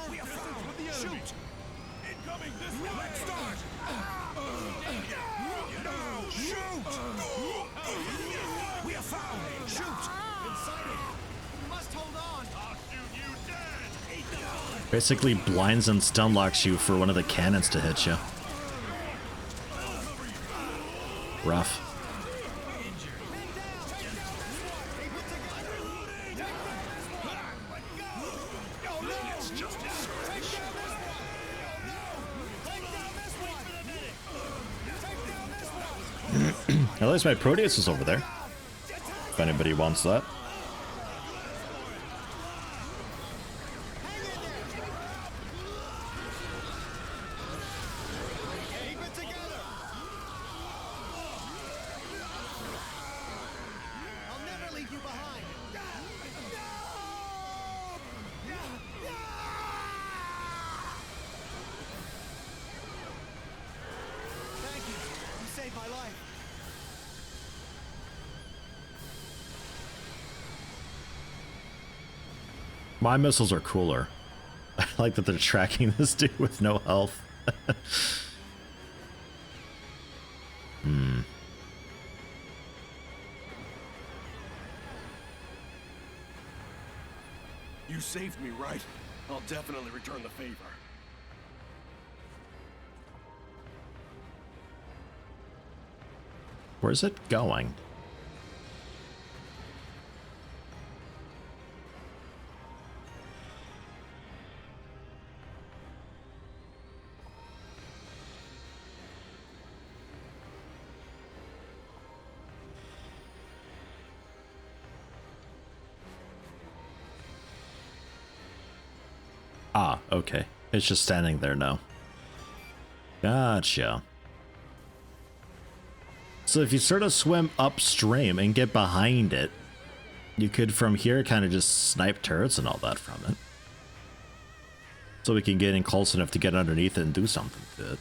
We have found the enemy. Shoot. Incoming this way. Let's start. No. Shoot. We are found! Shoot! Inside! Must hold on! I'll shoot you dead! Eat the bullet! Basically blinds and stun locks you for one of the cannons to hit you. Rough. At least my Proteus is over there. If anybody wants that. My missiles are cooler. I like that they're tracking this dude with no health. You saved me, right? I'll definitely return the favor. Where's it going? Ah, okay. It's just standing there now. Gotcha. So if you sort of swim upstream and get behind it, you could from here kind of just snipe turrets and all that from it. So we can get in close enough to get underneath it and do something to it.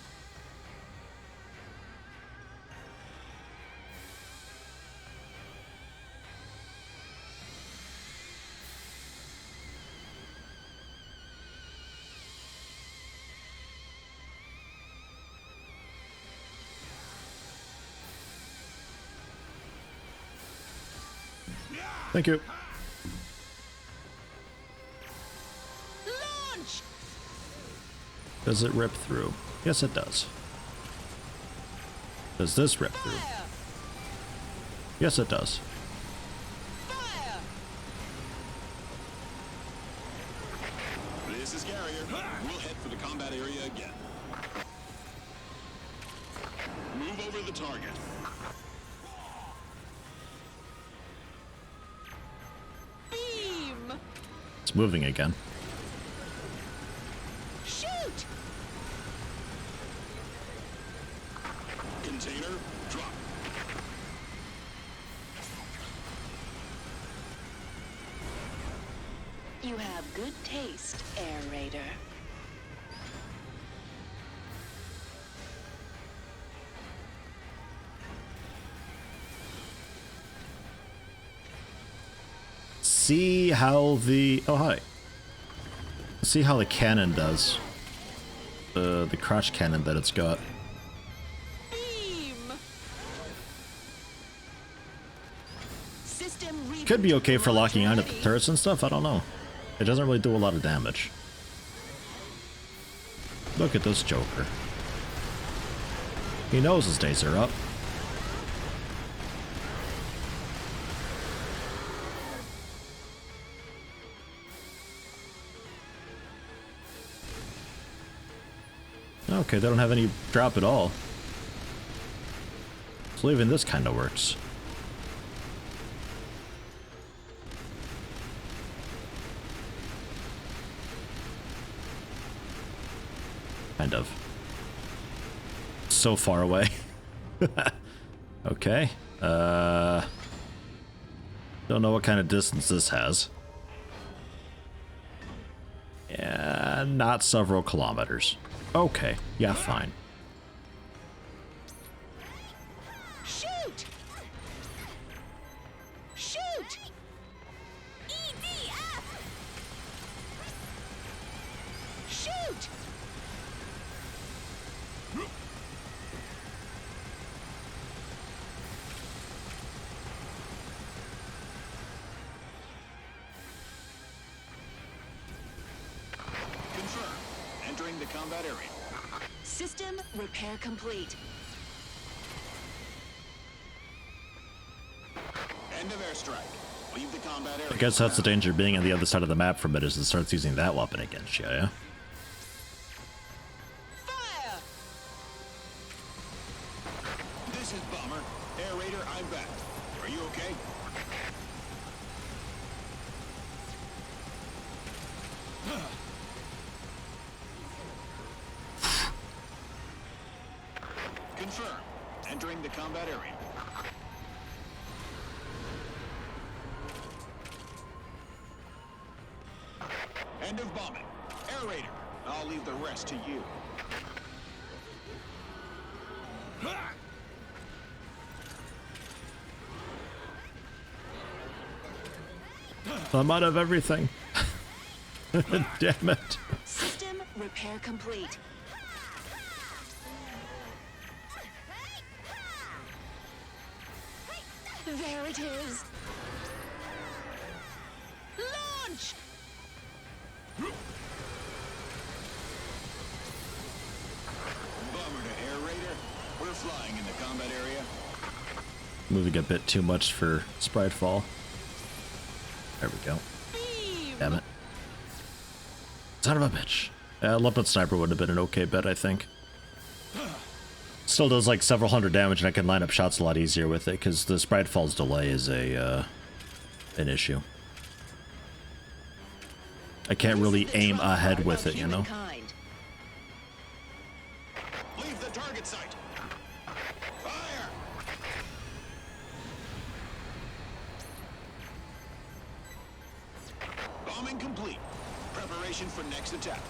Thank you. Launch! Does it rip through? Yes, it does. Does this rip through? Fire! Yes, it does. Fire! This is Carrier. We'll head for the combat area again. Move over the target. Beam! It's moving again. Shoot! Container, drop. You have good taste, Air Raider. See how the... Oh, hi. See how the cannon does. The crotch cannon that it's got. Beam! System Could be okay for locking onto the ready. turrets and stuff, I don't know. It doesn't really do a lot of damage. Look at this Joker. He knows his days are up. Okay, they don't have any drop at all. So even this kind of works. Kind of. So far away. Okay. Don't know what kind of distance this has. Yeah, not several kilometers. Okay, yeah, fine. Shoot! Shoot! EDF! Shoot! combat area. System repair complete. End of airstrike. Leave the combat area. I guess that's the danger of being on the other side of the map from it, is it starts using that weapon against you, yeah? Fire! This is Bomber. Air Raider, I'm back. Are you okay? Confirm. Entering the combat area. End of bombing. Air Raider. I'll leave the rest to you. I'm out of everything. Damn it. System repair complete. There it is. Launch! Bomber to Air Raider. We're flying in the combat area. Moving a bit too much for sprite fall. There we go. Beam! Damn it. Son of a bitch. Yeah, Leopard Sniper would have been an okay bet, I think. Still does like several hundred damage, and I can line up shots a lot easier with it, because the sprite fall's delay is an issue. I can't really aim ahead with it, you know? Leave the target site. Fire! Bombing complete. Preparation for next attack.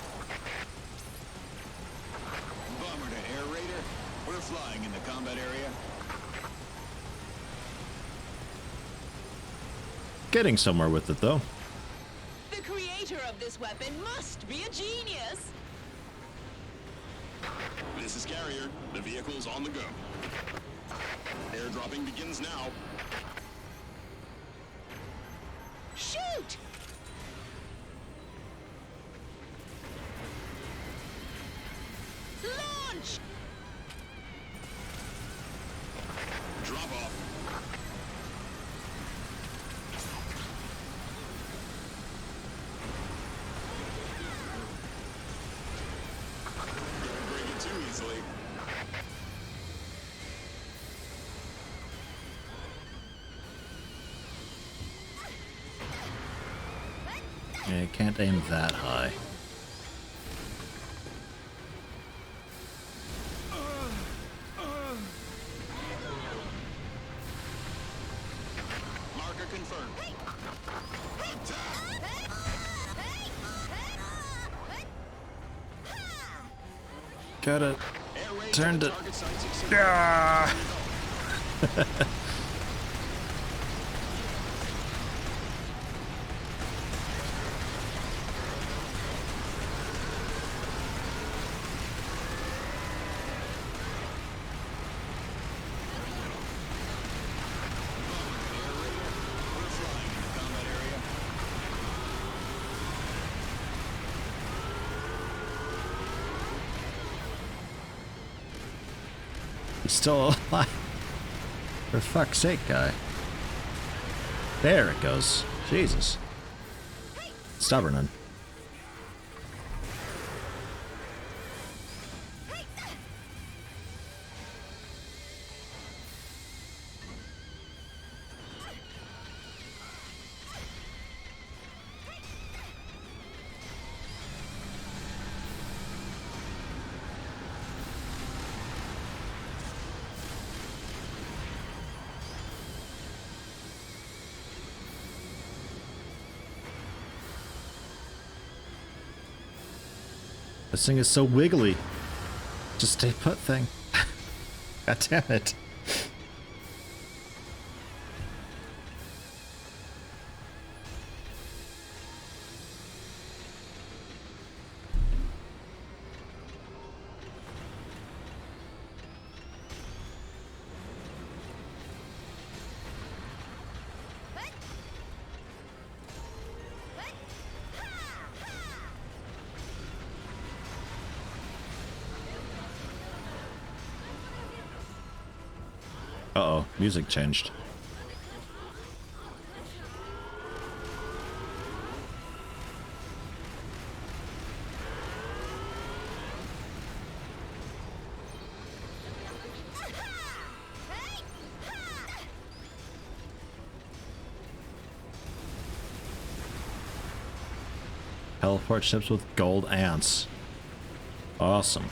Bomber to Air Raider. We're flying in the combat area. Getting somewhere with it, though. The creator of this weapon must be a genius! This is Carrier. The vehicle's on the go. Airdropping begins now. Shoot! Launch! Drop off. Don't break it too easily. Yeah, you can't aim that high. Marker confirmed. Got it. Air raid Turned to it. target site succeeded. Ah! We're flying in the combat area. He's still alive. For fuck's sake, guy. There it goes. Jesus. Stubborn. This thing is so wiggly. Just stay put thing. God damn it. Uh-oh, music changed. Teleport ships with gold ants. Awesome.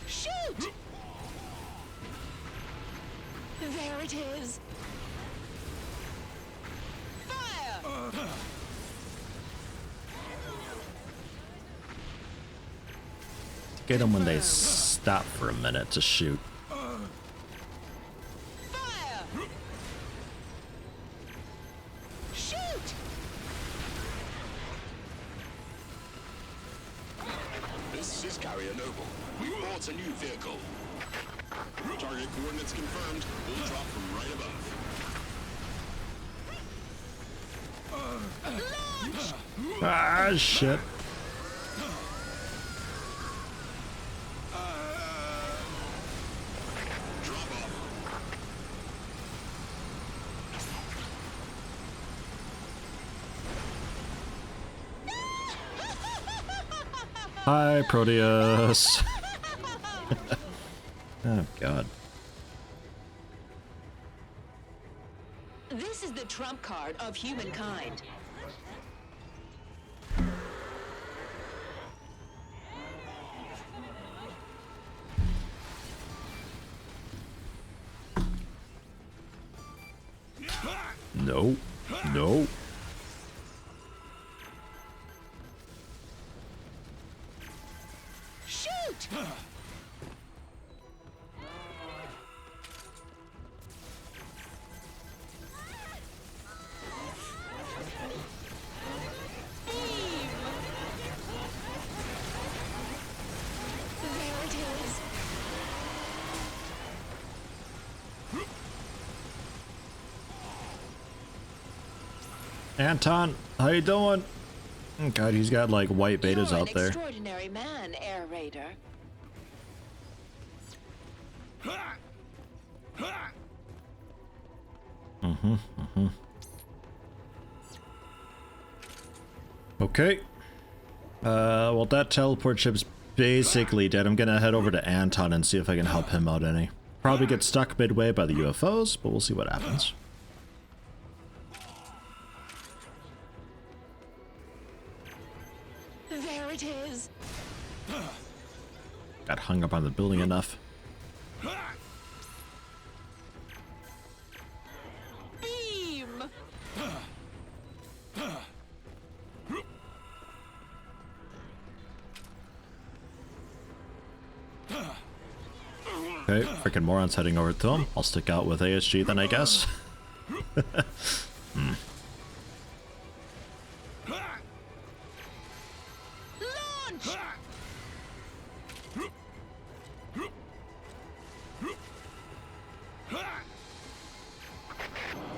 Shoot! There it is. Fire! Get them when they stop for a minute to shoot. Fire! Shoot! This is Carrier Noble. We bought a new vehicle. Target coordinates confirmed. We'll drop from right above. Ah, shit. Drop off. Hi, Proteus. Oh, God. This is the trump card of humankind. No. No. Shoot! There it is. Anton, how you doing? Oh, God, he's got like white betas You're out an there. extraordinary man, Air Raider. Okay. Well, that teleport ship's basically dead. I'm gonna head over to Anton and see if I can help him out any. Probably get stuck midway by the UFOs, but we'll see what happens. There it is. Got hung up on the building enough. Beam! Okay, freaking morons heading over to him. I'll stick out with ASG then, I guess. Launch!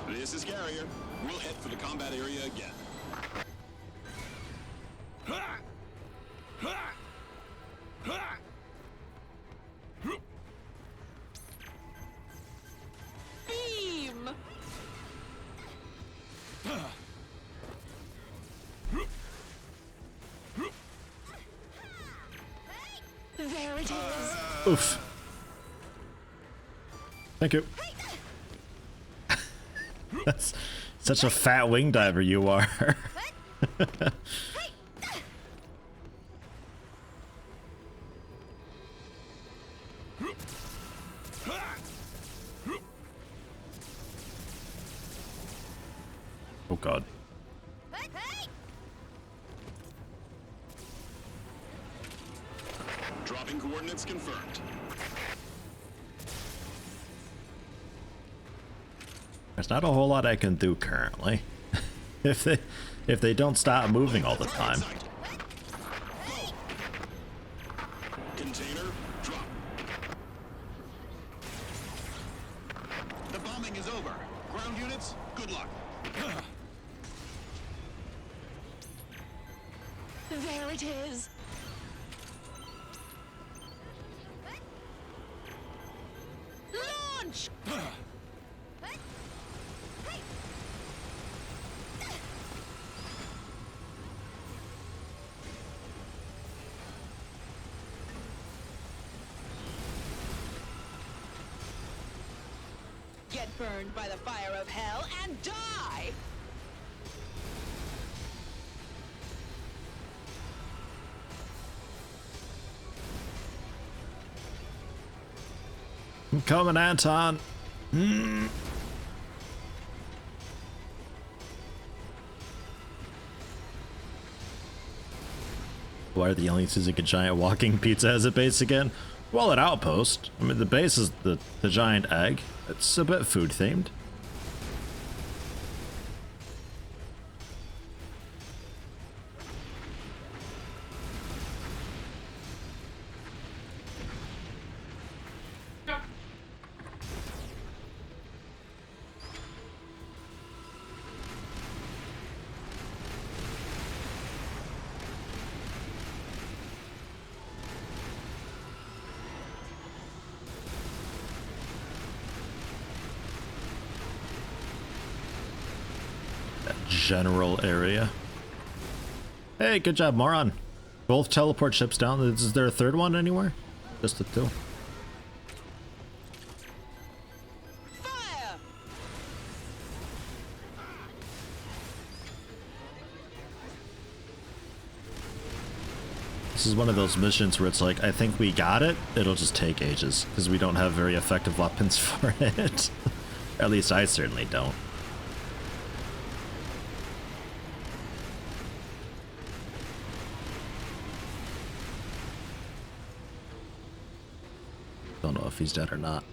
This is Carrier. We'll head for the combat area again. Beam! There it is. Oof. Thank you. That's such a fat wing diver you are. Oh, God. Dropping coordinates confirmed. There's not a whole lot I can do currently. if they don't stop moving all the time. Sight. Go. Container, drop. The bombing is over. Ground units, good luck. There it is. Launch! Get burned by the fire of hell and die! I'm coming, Anton. Why are the aliens using a giant walking pizza as a base again? Well, an outpost. I mean, the base is the giant egg. It's a bit food themed. General area. Hey, good job, moron. Both teleport ships down. Is there a third one anywhere? Just the two. Fire! This is one of those missions where it's like, I think we got it. It'll just take ages because we don't have very effective weapons for it. At least I certainly don't. Don't know if he's dead or not.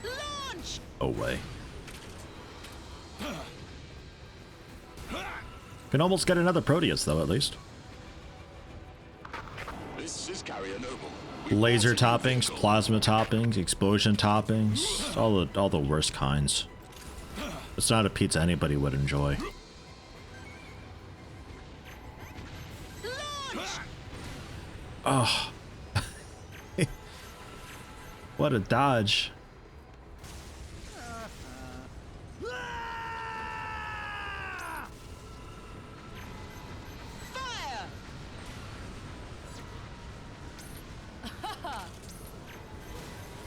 Launch! Away. Can almost get another Proteus though, at least. This is Carrier Noble. Laser toppings, plasma toppings, explosion toppings, all the worst kinds. It's not a pizza anybody would enjoy. Oh. What a dodge. Fire!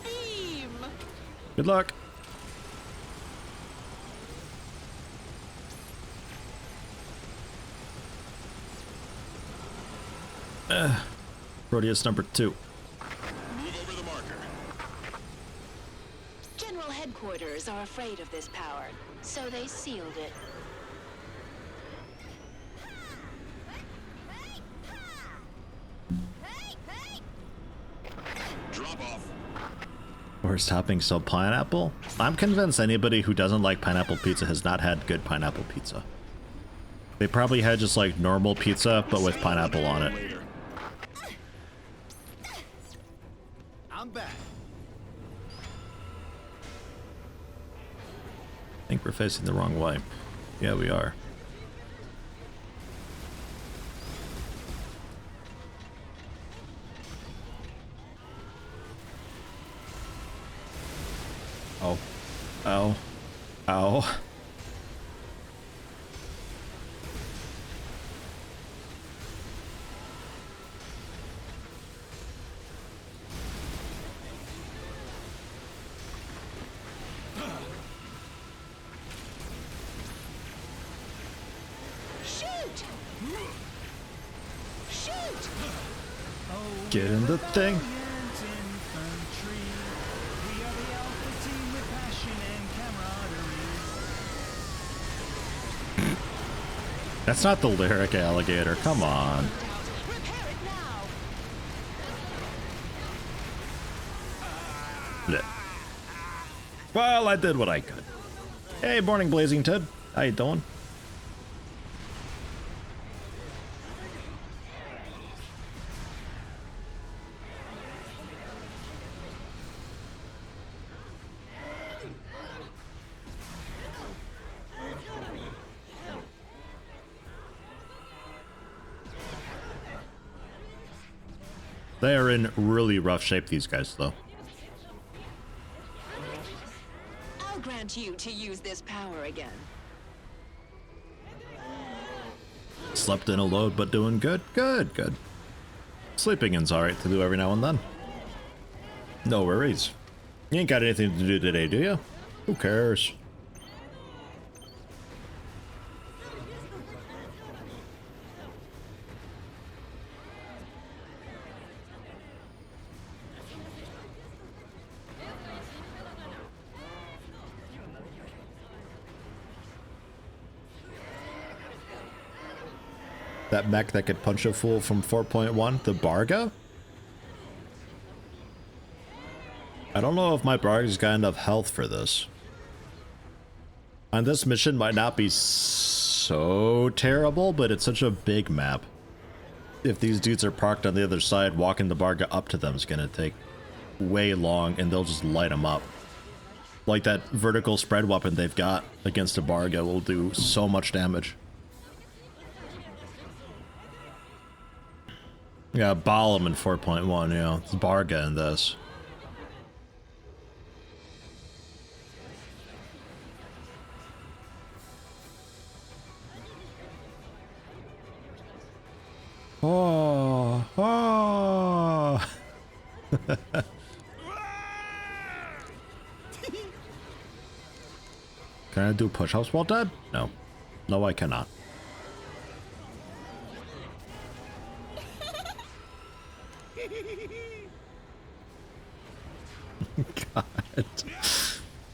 Beam! Good luck. Proteus number 2. Move over the marker. General headquarters are afraid of this power, so they sealed it. Drop off. Worst topping, so pineapple? I'm convinced anybody who doesn't like pineapple pizza has not had good pineapple pizza. They probably had just like normal pizza, but with pineapple on it. Later. I'm back. I think we're facing the wrong way. Yeah, we are. Oh. Ow. Ow. Shoot! Shoot! Get in the thing. That's not the lyric, alligator. Come on. Blech. Well, I did what I could. Hey, morning, Blazing Ted. How you doing? They are in really rough shape, these guys, though. I'll grant you to use this power again. Slept in a load, but doing good. Good, good. Sleeping in's alright to do every now and then. No worries. You ain't got anything to do today, do you? Who cares? That mech that could punch a fool from 4.1, the Barga? I don't know if my Barga's got enough health for this. And this mission might not be so terrible, but it's such a big map. If these dudes are parked on the other side, walking the Barga up to them is gonna take way long, and they'll just light them up. Like that vertical spread weapon they've got against a Barga will do so much damage. Yeah, Balam in 4.1, yeah. It's Barga in this. Oh, oh. Can I do push-ups while dead? No. No, I cannot. God.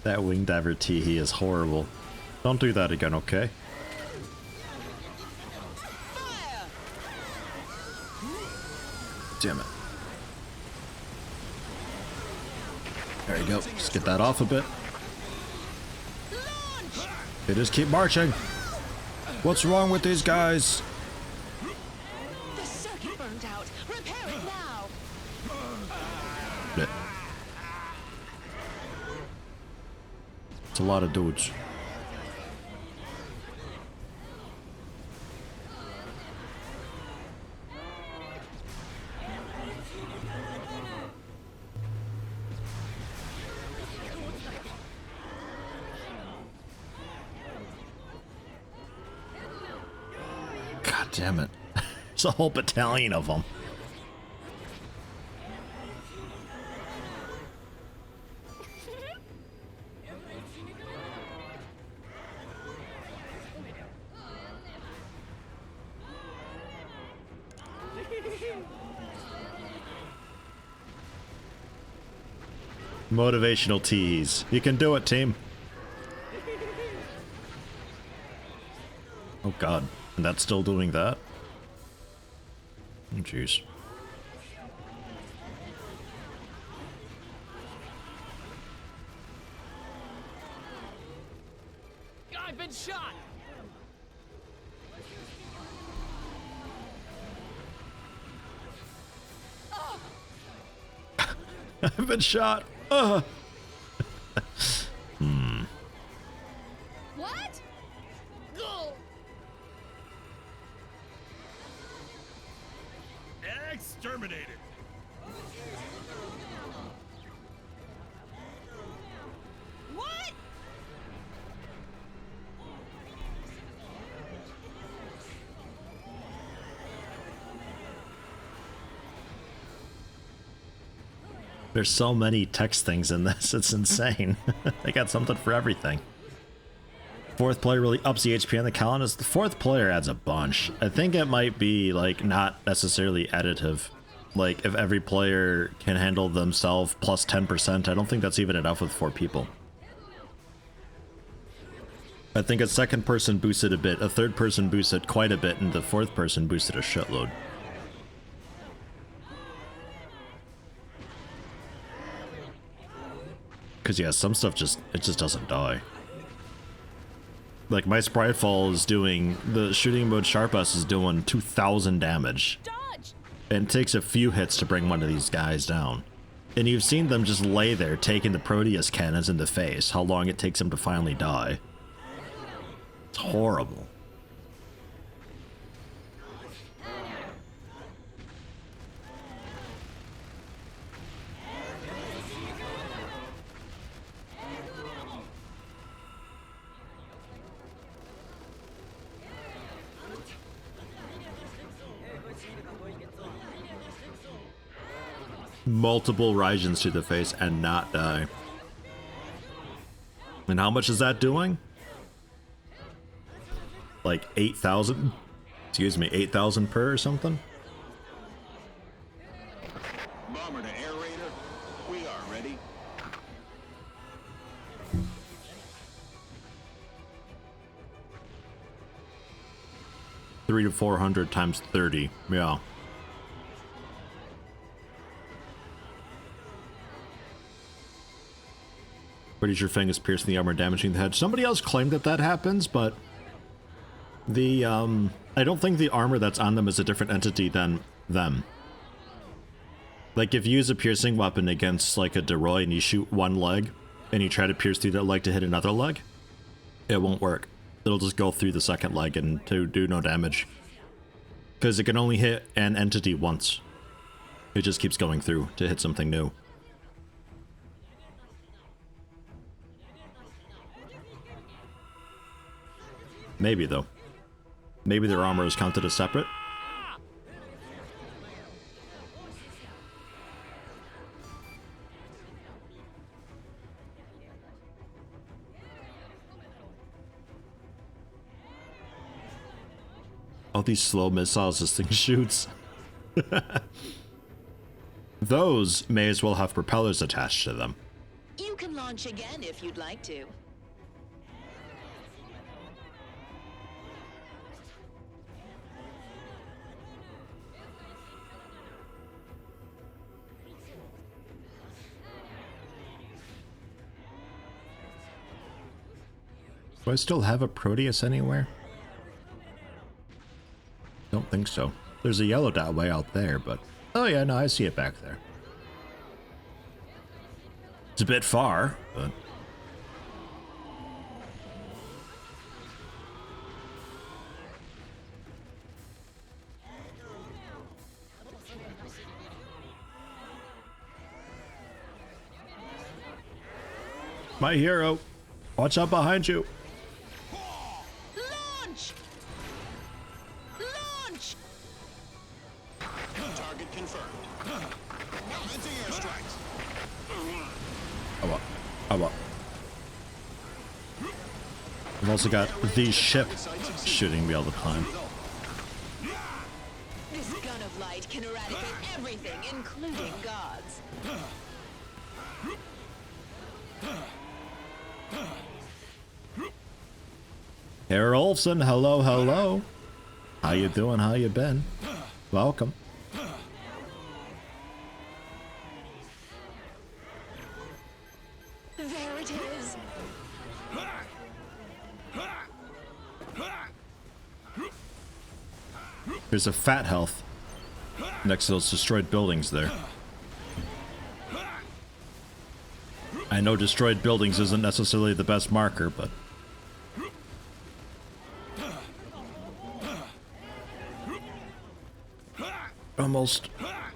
That wing diver tee is horrible. Don't do that again, okay? Damn it. There you go. Just get that off a bit. They just keep marching. What's wrong with these guys? The circuit burned out. Repair it now. Blech. It's a lot of dudes. God damn it. It's a whole battalion of them. Motivational tease. You can do it, team. Oh god. And that's still doing that? Oh jeez. I've been shot. I've been shot. What? Go. Exterminated. What? There's so many text things in this, it's insane. They got something for everything. Fourth player really ups the HP on the colonist. The fourth player adds a bunch. I think it might be like not necessarily additive. Like if every player can handle themselves plus 10%, I don't think that's even enough with 4 people. I think a second person boosted a bit, a third person boosted quite a bit, and the fourth person boosted a shitload. Because yeah, some stuff just doesn't die. Like my Spritefall is doing, the shooting mode Sharp S is doing 2,000 damage. Dodge! And it takes a few hits to bring one of these guys down. And you've seen them just lay there taking the Proteus cannons in the face, how long it takes them to finally die. It's horrible. Multiple Raijins to the face and not die. And how much is that doing? Like 8,000? Excuse me, 8,000 per or something? Bomber to air raider. We are ready. $300 to $400 times 30. Yeah. Pretty sure Fang is piercing the armor, damaging the head. Somebody else claimed that that happens, but the I don't think the armor that's on them is a different entity than them. Like if you use a piercing weapon against like a Deroy and you shoot one leg and you try to pierce through that leg to hit another leg, it won't work. It'll just go through the second leg and to do no damage. Because it can only hit an entity once. It just keeps going through to hit something new. Maybe, though. Maybe their armor is counted as separate. All these slow missiles this thing shoots. Those may as well have propellers attached to them. You can launch again if you'd like to. Do I still have a Proteus anywhere? Don't think so. There's a yellow dot way out there, but... Oh yeah, no, I see it back there. It's a bit far, but... My hero! Watch out behind you! Launch! Launch! Target confirmed. Commencing airstrikes. Oh well. Oh well. We've also got the ship shooting me all the time. This gun of light can eradicate everything, including gods. Herr Olsen, hello, hello. How you doing? How you been? Welcome. There it is. There's a fat health next to those destroyed buildings there. I know destroyed buildings isn't necessarily the best marker, but... Almost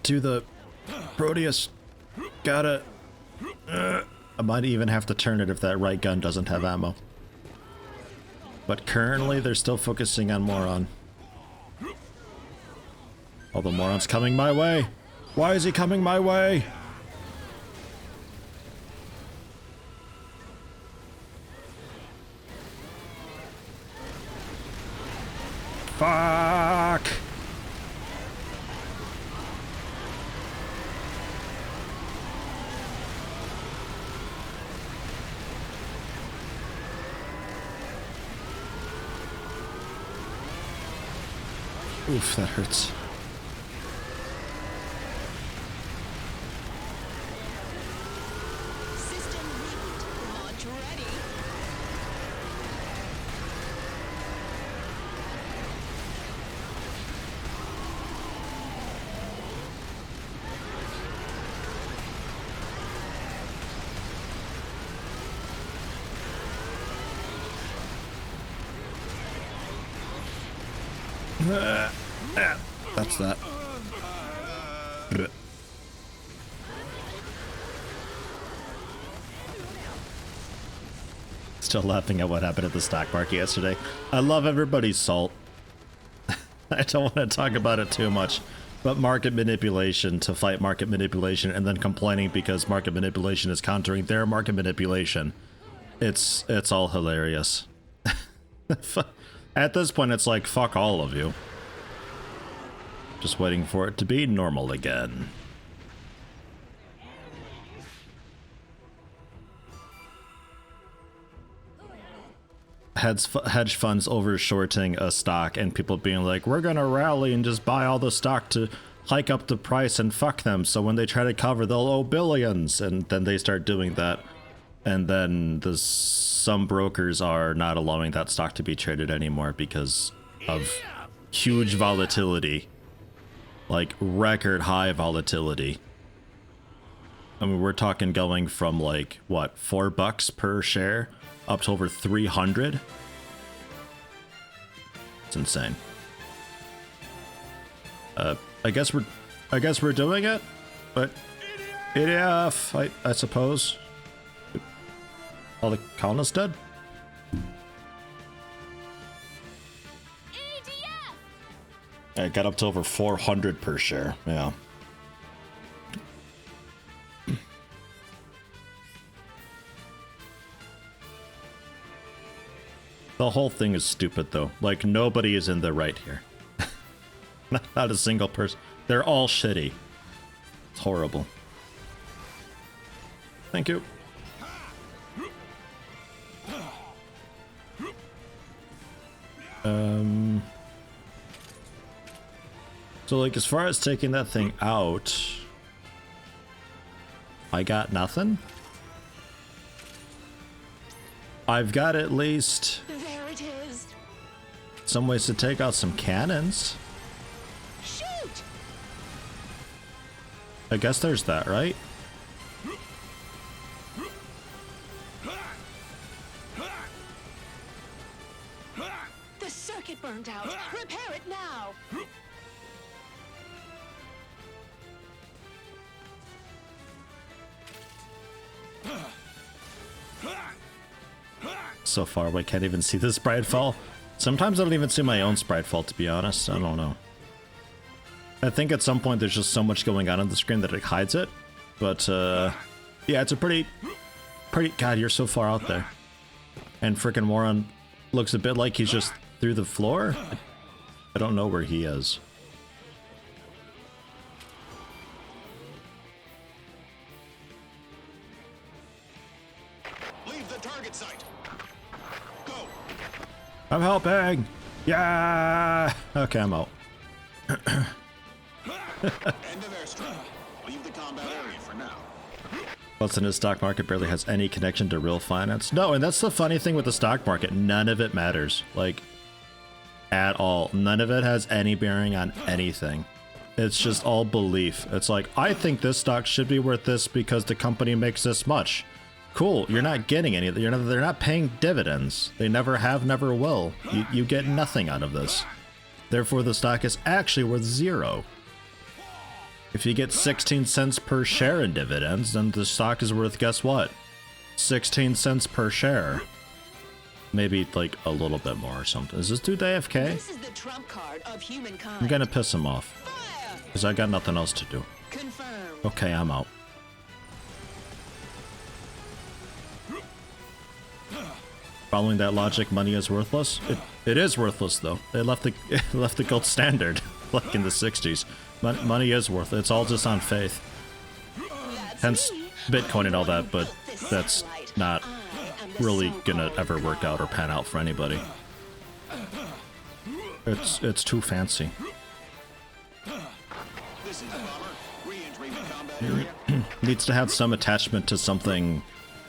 to the Proteus. Gotta... I might even have to turn it if that right gun doesn't have ammo. But currently they're still focusing on Moron. Oh, the Moron's coming my way! Why is he coming my way? Fuck! Oof, that hurts. System reboot. That's that. Still laughing at what happened at the stock market yesterday. I love everybody's salt. I don't want to talk about it too much, but market manipulation to fight market manipulation and then complaining because market manipulation is countering their market manipulation. It's all hilarious. At this point, it's like, fuck all of you. Just waiting for it to be normal again. Hedge funds over-shorting a stock and people being like, we're gonna rally and just buy all the stock to hike up the price and fuck them, so when they try to cover, they'll owe billions. And then they start doing that. And then some brokers are not allowing that stock to be traded anymore because of huge volatility. Like record high volatility. I mean, we're talking going from like, what, $4 per share up to over 300? It's insane. I guess we're doing it, but EDF, I suppose. All the colonists dead? EDF! It got up to over 400 per share, yeah. The whole thing is stupid though. Like, nobody is in the right here. Not a single person. They're all shitty. It's horrible. Thank you. So like, as far as taking that thing out, I got nothing. I've got at least There it is. some ways to take out some cannons. Shoot! I guess there's that, right? The circuit burned out. Repair it now. So far away, can't even see the sprite fall. Sometimes I don't even see my own sprite fall, to be honest. I don't know. I think at some point there's just so much going on the screen that it hides it. But, yeah, it's a pretty... God, you're so far out there. And frickin' Moron looks a bit like he's just through the floor. I don't know where he is. Leave the target site. Go. I'm helping! Yeah! Okay, I'm out. End of airstrike. Leave the combat area for now. What's in the stock market barely has any connection to real finance. No, and that's the funny thing with the stock market. None of it matters. Like, at all. None of it has any bearing on anything. It's just all belief. It's like, I think this stock should be worth this because the company makes this much. Cool, you're not getting any. They're not paying dividends. They never have, never will. You get nothing out of this. Therefore, the stock is actually worth zero. If you get 16 cents per share in dividends, then the stock is worth, guess what? 16 cents per share. Maybe like a little bit more or something. Is this dude AFK? This is the trump card of humankind. I'm gonna piss him off. Fire! Because I got nothing else to do. Confirmed. Okay, I'm out. Following that logic, money is worthless? It is worthless, though. It left the gold standard, like in the 60s. Money is worth it. It's all just on faith. Hence, Bitcoin and all that, but that's not really gonna ever work out or pan out for anybody. It's too fancy. This is the bomber. Re-entry the combat area. Needs to have some attachment to something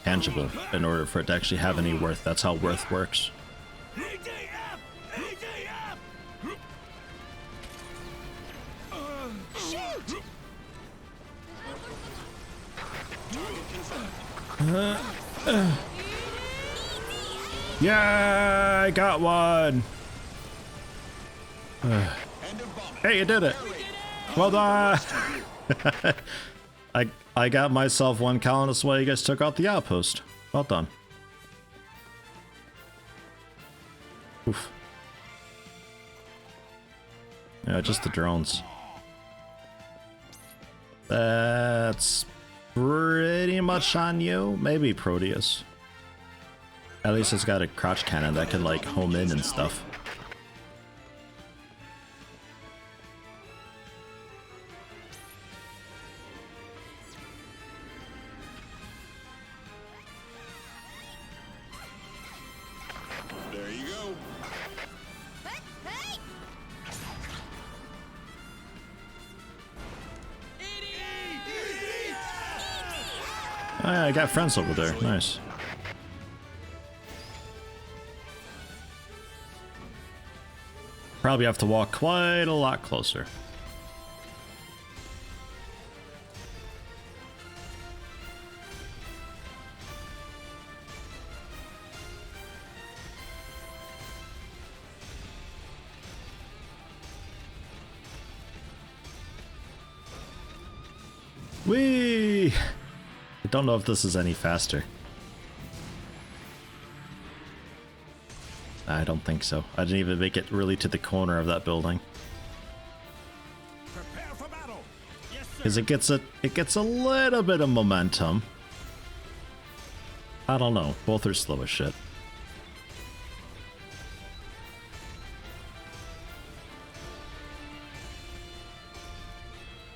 tangible in order for it to actually have any worth. That's how worth works. EDF! EDF! Shoot! Yeah, I got one. Hey, you did it! Well done! I got myself one colonist while you guys took out the outpost. Well done. Oof. Yeah, just the drones. That's pretty much on you. Maybe Proteus. At least it's got a crouch cannon that can like home in and stuff. There you go. Oh, yeah, I got friends over there. Nice. Probably have to walk quite a lot closer. Whee! I don't know if this is any faster. I don't think so. I didn't even make it really to the corner of that building. Prepare for battle. Yes, sir. Because it gets a little bit of momentum. I don't know. Both are slow as shit.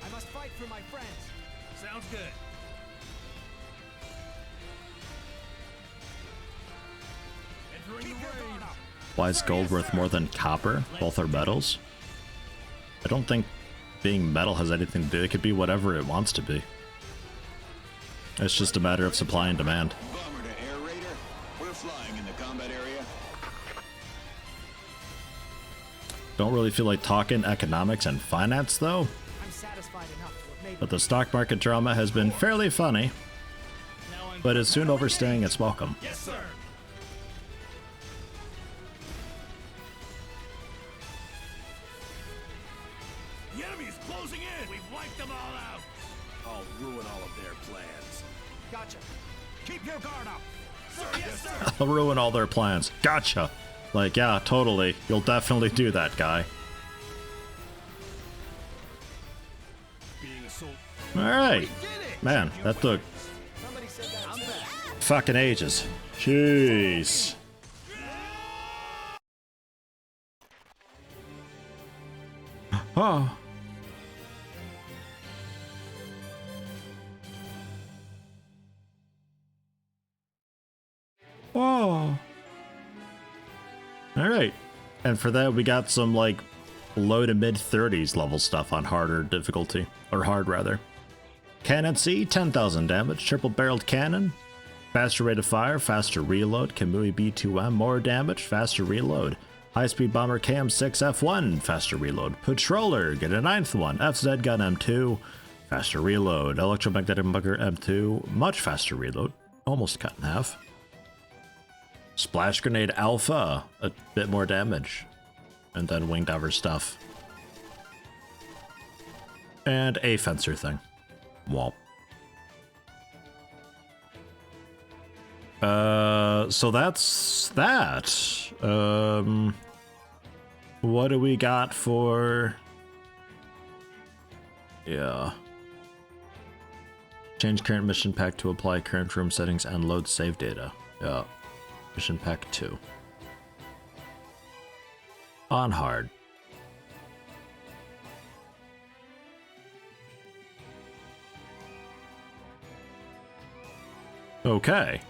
I must fight for my friends. Sounds good. Entering the raid. Why is gold worth more than copper? Both are metals. I don't think being metal has anything to do. It could be whatever it wants to be. It's just a matter of supply and demand. Bomber to air raider. We're flying in the combat area. Don't really feel like talking economics and finance though. I'm satisfied enough to have made But the stock market drama has been fairly funny, Now I'm but is soon overstaying its welcome. Yes, sir. The enemy is closing in. We've wiped them all out. I'll ruin all of their plans. Gotcha. Keep your guard up. Sir, yes, sir. I'll ruin all their plans. Gotcha. Like, yeah, totally. You'll definitely do that, guy. Being a soldier. Alright. Man, that took fucking ages. Jeez. Oh. Oh. Alright. And for that, we got some, like, low to mid 30s level stuff on harder difficulty. Or hard, rather. Cannon C, 10,000 damage. Triple barreled cannon. Faster rate of fire, faster reload. Kamui B2M, more damage, faster reload. High-speed bomber KM6 F1, faster reload. Patroller, get a 9th one. FZ gun M2, faster reload. Electromagnetic bunker M2, much faster reload. Almost cut in half. Splash grenade Alpha, a bit more damage. And then wing diver stuff. And a fencer thing. Wall. So that's that. What do we got for... Yeah. Change current mission pack to apply current room settings and load save data. Yeah. Mission pack 2. On hard. Okay.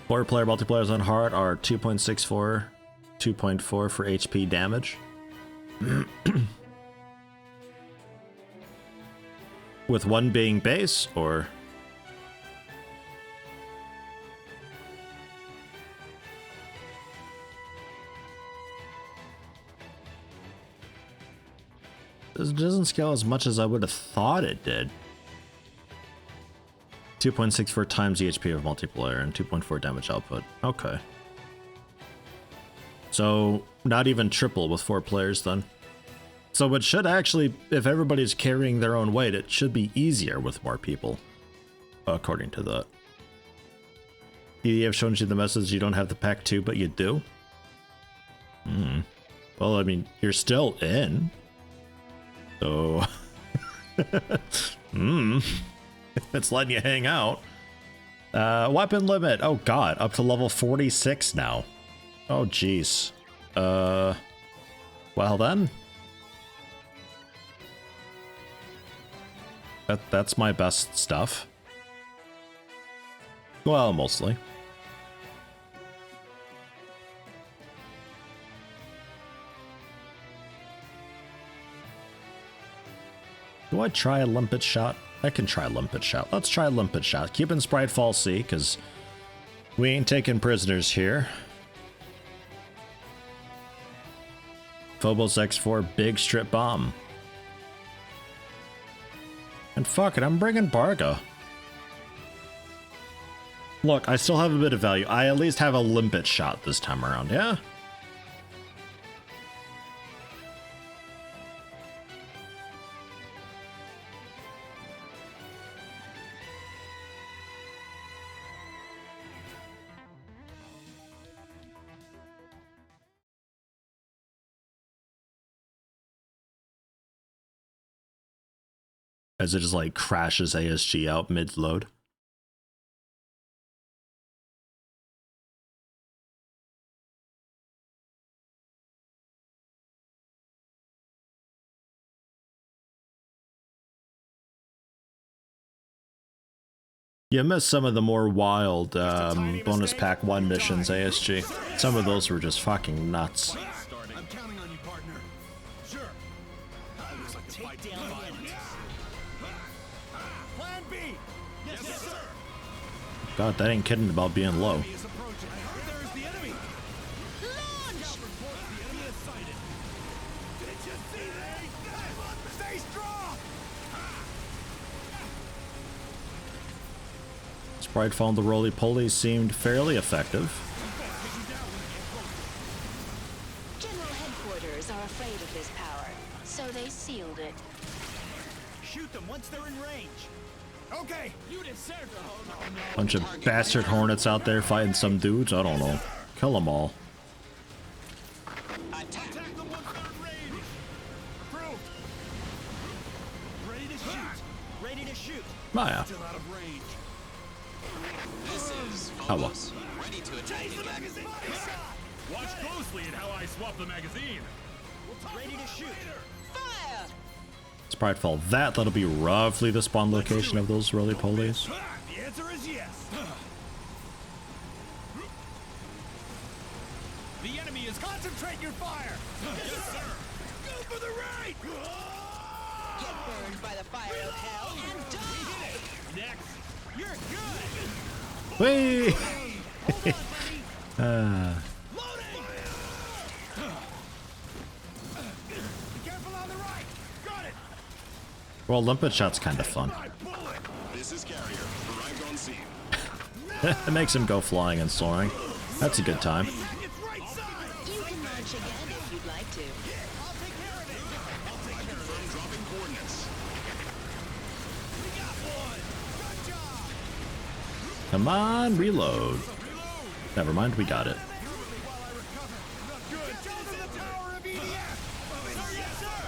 4-player multiplayers on hard are 2.64, 2.4 for HP damage. With one being base, or... This doesn't scale as much as I would have thought it did. 2.64 times the HP of multiplayer and 2.4 damage output. Okay. So not even triple with 4 players then. So it should actually, if everybody's carrying their own weight, it should be easier with more people, according to that. EDF shows you the message you don't have the pack 2, but you do? Well, I mean, you're still in. So... It's letting you hang out. Weapon limit. Oh god, up to level 46 now. Oh jeez. Well then. That's my best stuff. Well, mostly. Do I try a limpet shot? I can try a limpet shot. Let's try a limpet shot. Keeping Spritefall C, because we ain't taking prisoners here. Phobos X4 Big Strip Bomb. And fuck it, I'm bringing Barga. Look, I still have a bit of value. I at least have a limpet shot this time around, yeah? As it just like crashes ASG out mid-load. You missed some of the more wild bonus pack 1 missions, ASG. Some of those were just fucking nuts. I'm counting on you, partner. Sure. Looks like the fight down violence. Plan B. Yes, sir. God, that ain't kidding about being low. Enemy is approaching. I heard there is the enemy. Scout reports the enemy is sighted. Did you see that? Stay strong. Spritefall and the roly-poly seemed fairly effective. General headquarters are afraid of this power, so they sealed it. Shoot them once they're in range. Okay. You deserve to hold on. Bunch of bastard hornets out there fighting some dudes. I don't know. Kill them all. Attack them once they're in range. Approved. Ready to shoot. Ready to shoot. Oh, yeah. Still out of range. This is Oh, well. Phobos, ready to attack Change the again. magazine. Watch closely at how I swap the magazine. Ready to shoot. Fire! Spritefall. That'll be roughly the spawn location of those roly-polies. The answer is yes. The enemy is concentrate your fire. Yes, sir. Go for the right. Get burned by the fire of hell and die! Next. You're good. Whee! Hold on, buddy. Loading. Be careful on the right. Got it. Well, limpet shot's kind of fun. My bullet. This is Carrier, arrived on scene. It makes him go flying and soaring. That's a good time. It's right side. You can launch again if you'd like to. I'll take care of it. I'll take care of it. Confirm dropping coordinates. We got one. Good job. Come on, reload. Reload. Never mind, we got it. While I recover. Good. Tell them the power of EDF. Sir, yes, sir.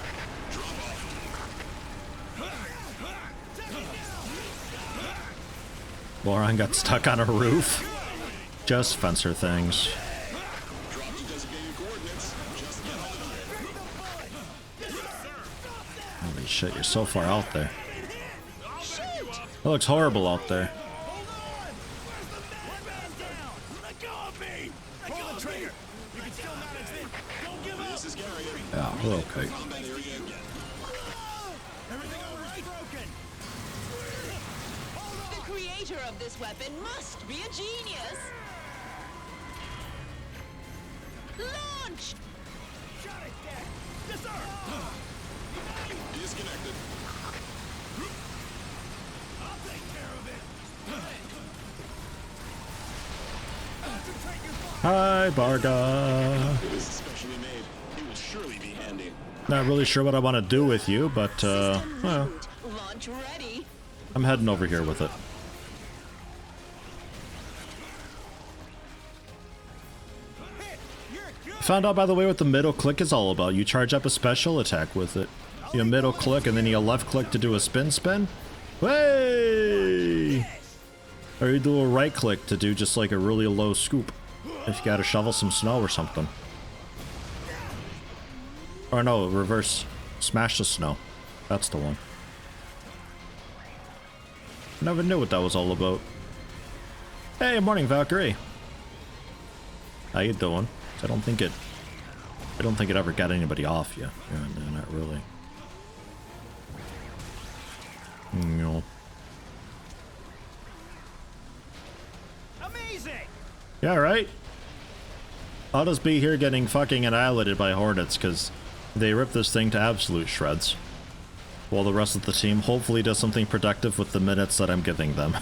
Drop off. Take it down. Boron got stuck on a roof. Just fencer things. Drop to designated coordinates. Just get on. Holy shit, you're so far out there. It looks horrible out there. Let go of me. Pull the trigger. You can still manage this. Don't give up. This is Carrier. Yeah, we're okay. Combat area again. Everything over is broken. The creator of this weapon must be a genius! Launch! Shot it dead. Yes, sir. Disconnected. I'll take care of it. Concentrate your fire. Hi, Barga. It is specially made. It will surely be handy. Not really sure what I want to do with you, but well, Launch ready. I'm heading over here with it. Found out, by the way, what the middle click is all about. You charge up a special attack with it. You middle click and then you left click to do a spin. Way! Or you do a right click to do just like a really low scoop. If you gotta shovel some snow or something. Or no, reverse. Smash the snow. That's the one. Never knew what that was all about. Hey, morning, Valkyrie. How you doing? I don't think it ever got anybody off yet. Yeah, no, not really. No. Amazing! Yeah, right? I'll just be here getting fucking annihilated by hornets because they rip this thing to absolute shreds. While the rest of the team hopefully does something productive with the minutes that I'm giving them.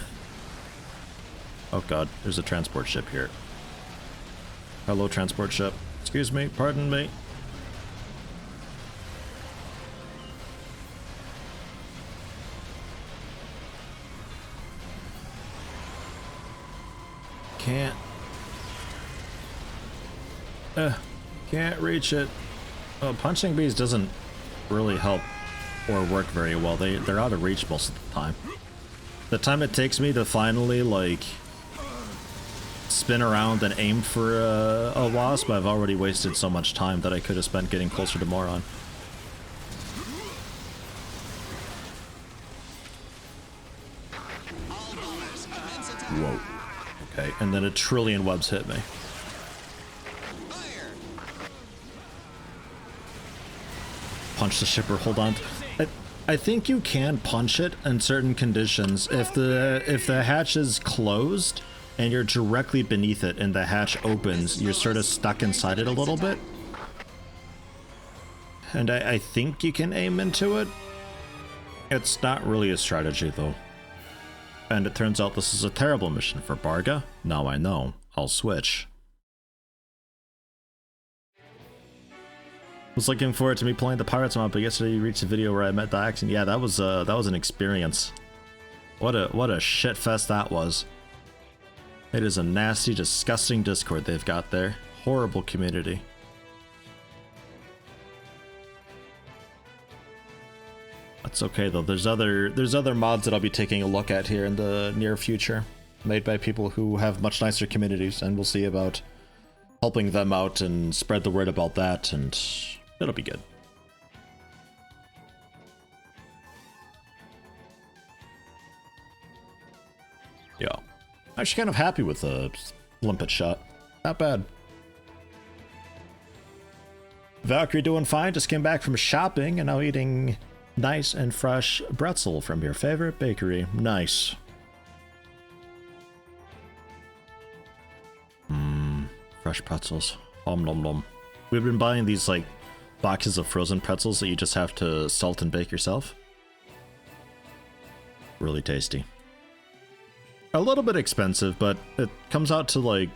Oh god, there's a transport ship here. Hello, transport ship. Excuse me, pardon me. Can't reach it. Punching bees doesn't really help or work very well. They're out of reach most of the time. The time it takes me to finally like spin around and aim for a wasp, I've already wasted so much time that I could have spent getting closer to Moron. Whoa. Okay, and then a trillion webs hit me. Punch the shipper, hold on. I think you can punch it in certain conditions. If the hatch is closed and you're directly beneath it and the hatch opens, you're sort of stuck inside it a little bit. And I think you can aim into it. It's not really a strategy though. And it turns out this is a terrible mission for Barga. Now I know. I'll switch. Was looking forward to me playing the Pirates mod, but yesterday you reached a video where I met the accent. Yeah, that was an experience. What a shit fest that was. It is a nasty, disgusting Discord they've got there. Horrible community. That's okay though. There's other mods that I'll be taking a look at here in the near future, made by people who have much nicer communities, and we'll see about helping them out and spread the word about that, and it'll be good. Yeah. I'm actually kind of happy with the limpet shot. Not bad. Valkyrie doing fine. Just came back from shopping and now eating nice and fresh pretzel from your favorite bakery. Nice. Fresh pretzels. Nom nom. We've been buying these like boxes of frozen pretzels that you just have to salt and bake yourself. Really tasty. A little bit expensive, but it comes out to like,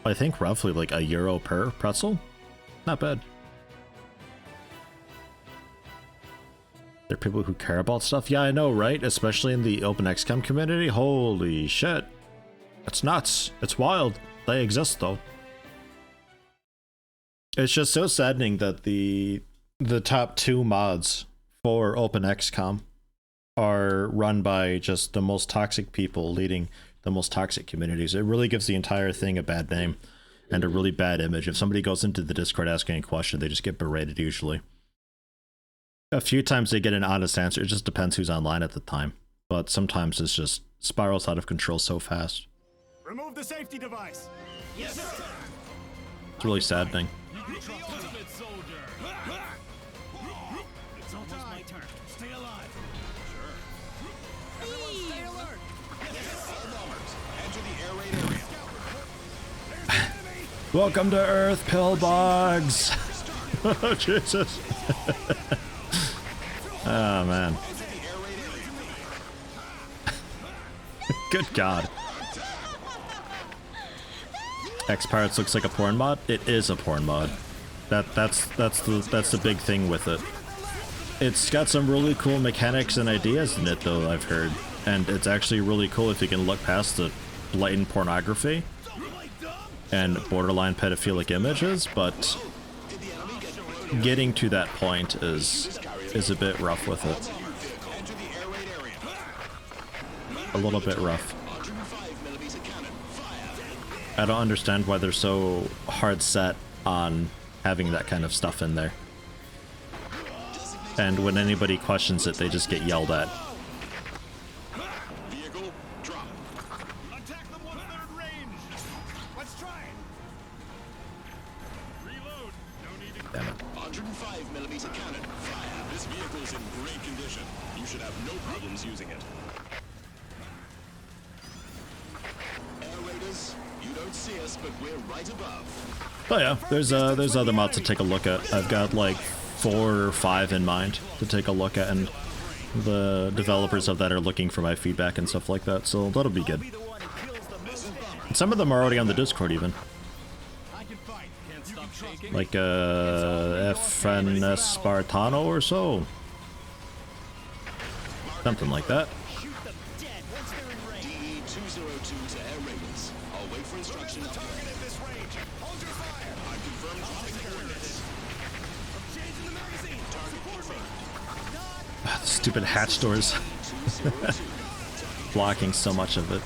I think roughly like €1 per pretzel. Not bad. There are people who care about stuff. Yeah, I know, right? Especially in the OpenXCom community. Holy shit. It's nuts. It's wild. They exist though. It's just so saddening that the top 2 mods for OpenXCom are run by just the most toxic people leading the most toxic communities. It really gives the entire thing a bad name and a really bad image. If somebody goes into the Discord asking a question, they just get berated usually. A few times they get an honest answer. It just depends who's online at the time. But sometimes it's just spirals out of control so fast. Remove the safety device. Yes, sir. It's really saddening. The ultimate soldier. It's almost my turn. Stay alive. Sure. Everyone stay alert. All bombers, enter the air raid area. Welcome to Earth, pillbogs. Oh, Jesus. Oh, man. Good God. X-Pirates looks like a porn mod. It is a porn mod. That's the big thing with it. It's got some really cool mechanics and ideas in it, though, I've heard. And it's actually really cool if you can look past the blatant pornography and borderline pedophilic images, but getting to that point is a bit rough with it. A little bit rough. I don't understand why they're so hard set on having that kind of stuff in there. And when anybody questions it, they just get yelled at. Vehicle, drop. Attack them once they're in range. Let's try it. Reload. No need to. Damn it. 105mm cannon, fire. This vehicle's in great condition. You should have no problems using it. Air Raiders, you don't see us, but we're right above. Oh yeah, there's other mods to take a look at. I've got like 4 or 5 in mind to take a look at, and the developers of that are looking for my feedback and stuff like that, so that'll be good. And some of them are already on the Discord even. Like FNS Spartano or so. Something like that. DE-202 to Air Raiders. I'll wait for instructions. Target at this range. Hold your fire. I've confirmed target coordinates. Changing the magazine. Support me. The stupid hatch doors. Blocking so much of it.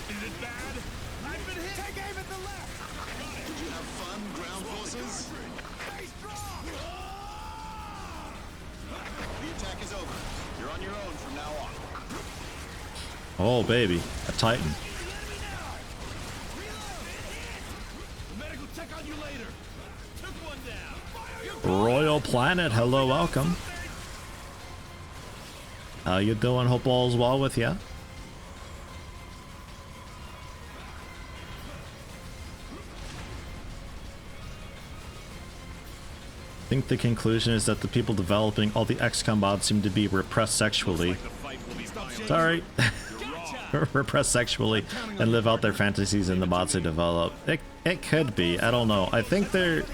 Is it bad? I've been hit. Take aim at the left. Did you have fun, ground forces? Stay strong. The attack is over. You're on your own from now on. Oh baby, a Titan. Medical check on you later. Took one down. Royal Planet, hello, welcome. How you doing? Hope all's well with ya. I think the conclusion is that the people developing all the XCOM mods seem to be repressed sexually. Sorry. Repressed sexually and live out their fantasies in the mods they develop. It could be. I don't know. I think they're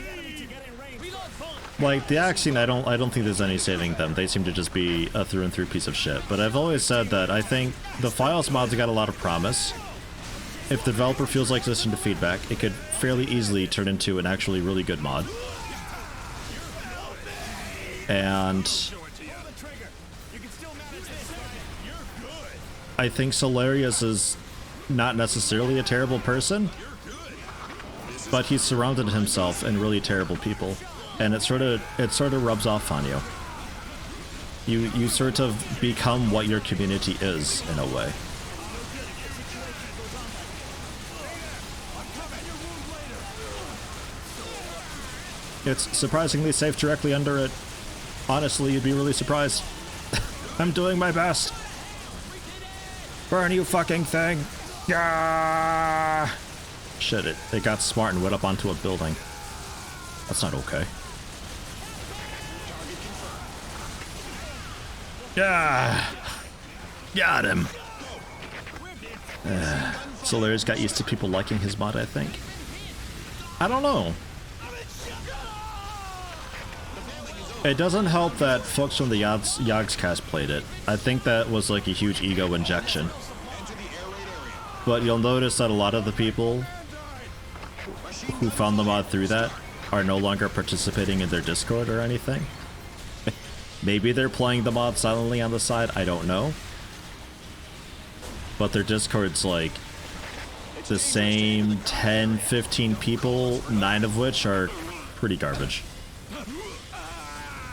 like the Axion. I don't think there's any saving them. They seem to just be a through and through piece of shit. But I've always said that I think the Files mods got a lot of promise. If the developer feels like listening to feedback, it could fairly easily turn into an actually really good mod. And I think Solarius is not necessarily a terrible person, but he's surrounded himself in really terrible people, and it sort of rubs off on you. You sort of become what your community is in a way. It's surprisingly safe directly under it. Honestly, you'd be really surprised. I'm doing my best. Burn, you fucking thing! Yeah! Shit, it got smart and went up onto a building. That's not okay. Yeah! Got him! Solarius got used to people liking his mod, I think. I don't know. It doesn't help that folks from the Yogscast played it. I think that was like a huge ego injection. But you'll notice that a lot of the people who found the mod through that are no longer participating in their Discord or anything. Maybe they're playing the mod silently on the side, I don't know. But their Discord's like the same 10, 15 people, 9 of which are pretty garbage.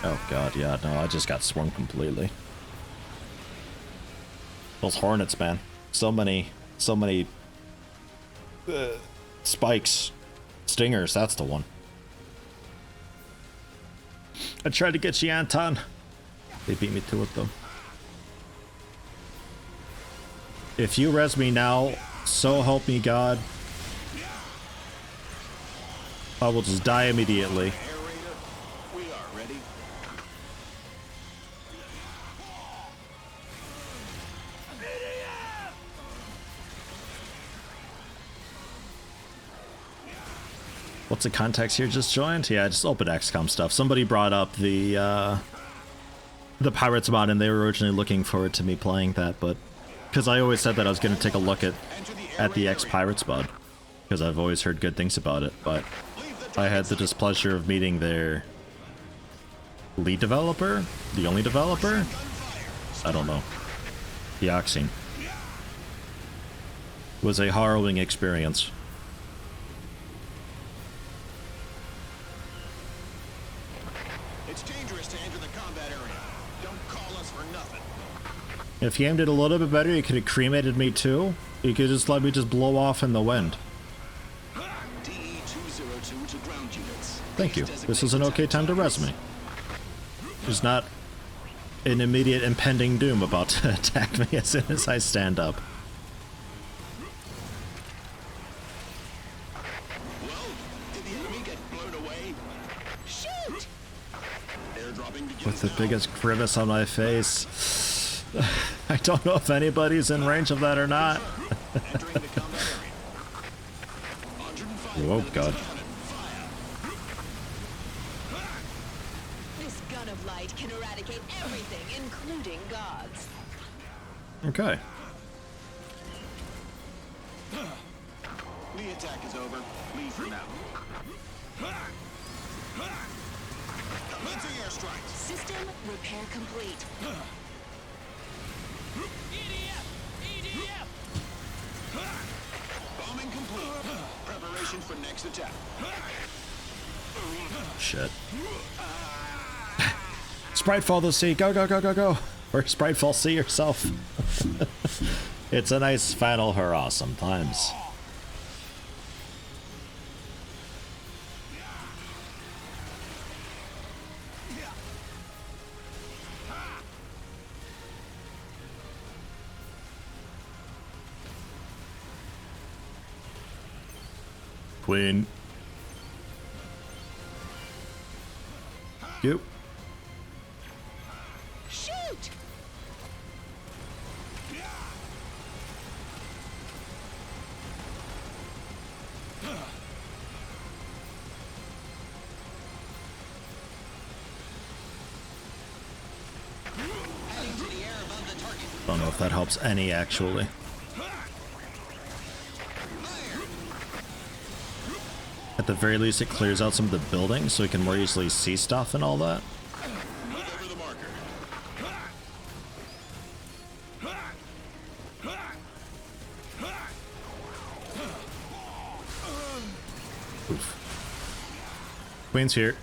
Oh god, yeah, no, I just got swarmed completely. Those hornets, man. So many spikes. Stingers, that's the one. I tried to get you, Anton. They beat me to it, though. If you res me now, so help me God, I will just die immediately. What's the context here? Just joined? Yeah, just open XCOM stuff. Somebody brought up the Pirates mod, and they were originally looking forward to me playing that, but because I always said that I was going to take a look at the X-Pirates mod, because I've always heard good things about it, but I had the displeasure of meeting their lead developer, the only developer? I don't know. Dioxine. Was a harrowing experience. It's dangerous to enter the combat area. Don't call us for nothing. If you aimed it a little bit better, you could have cremated me too. You could just let me just blow off in the wind. DE-202 to ground units. Thank you. This is an okay time to res me. There's not an immediate impending doom about to attack me as soon as I stand up. Well, did the enemy get blown away? Shoot! Airdropping begins With the now. biggest grimace on my face. I don't know if anybody's in range of that or not. Entering the combat area. 105 Oh god. This gun of light can eradicate everything, including gods. Okay. The attack is over. Leave for now. Commencing airstrikes. System repair complete. EDF! EDF! Bombing complete. Preparation for next attack. Shit. Spritefall the sea. Go, go, go, go, go. Or Spritefall see yourself. It's a nice final hurrah sometimes. Queen. You. Shoot! Heading to the air above the target. Don't know if that helps any actually. At the very least, it clears out some of the buildings so we can more easily see stuff and all that. Move over the marker. Oof. Queen's here.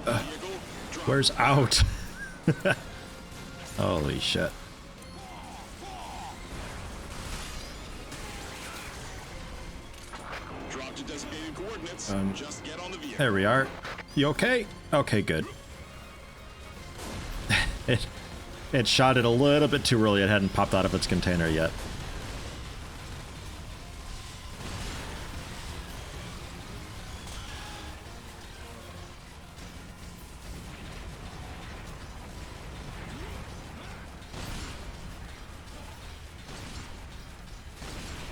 Vehicle. Drop. Where's out? Holy shit. Drop to designated coordinates. Just get on the vehicle. There we are. You okay? Okay, good. It shot it a little bit too early. It hadn't popped out of its container yet.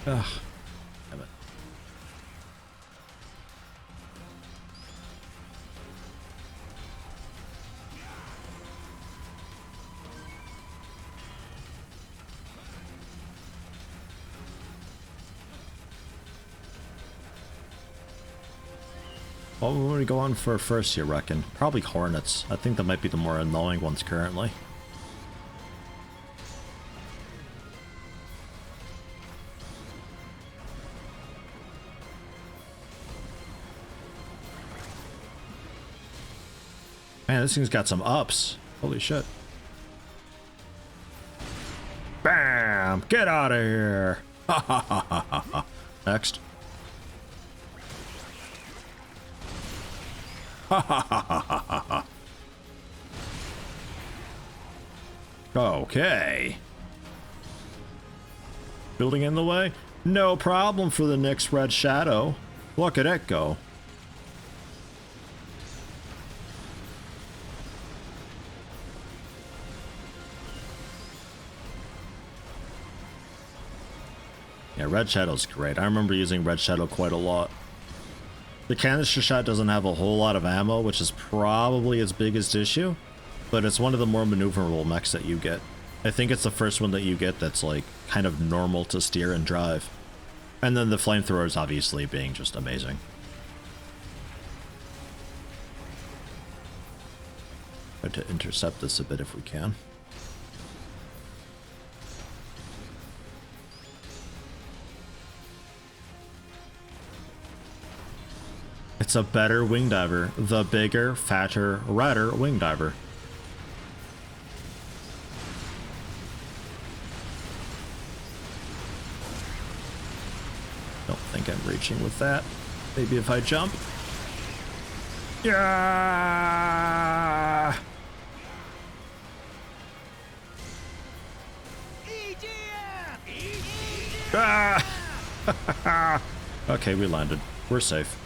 Ugh. Damn it. What would we go on for first, you reckon? Probably Hornets. I think that might be the more annoying ones currently. Man, this thing's got some ups. Holy shit. Bam! Get out of here! Ha ha ha ha ha ha. Next. Ha ha ha ha ha ha ha. Okay. Building in the way? No problem for the next Red Shadow. Look at it go. Yeah, Red Shadow's great. I remember using Red Shadow quite a lot. The canister shot doesn't have a whole lot of ammo, which is probably its biggest issue, but it's one of the more maneuverable mechs that you get. I think it's the first one that you get that's like kind of normal to steer and drive. And then the flamethrowers obviously being just amazing. Try to intercept this a bit if we can. It's a better wing diver. The bigger, fatter, redder wing diver. Don't think I'm reaching with that. Maybe if I jump. Yeah! EDF! Ah! Okay, we landed. We're safe.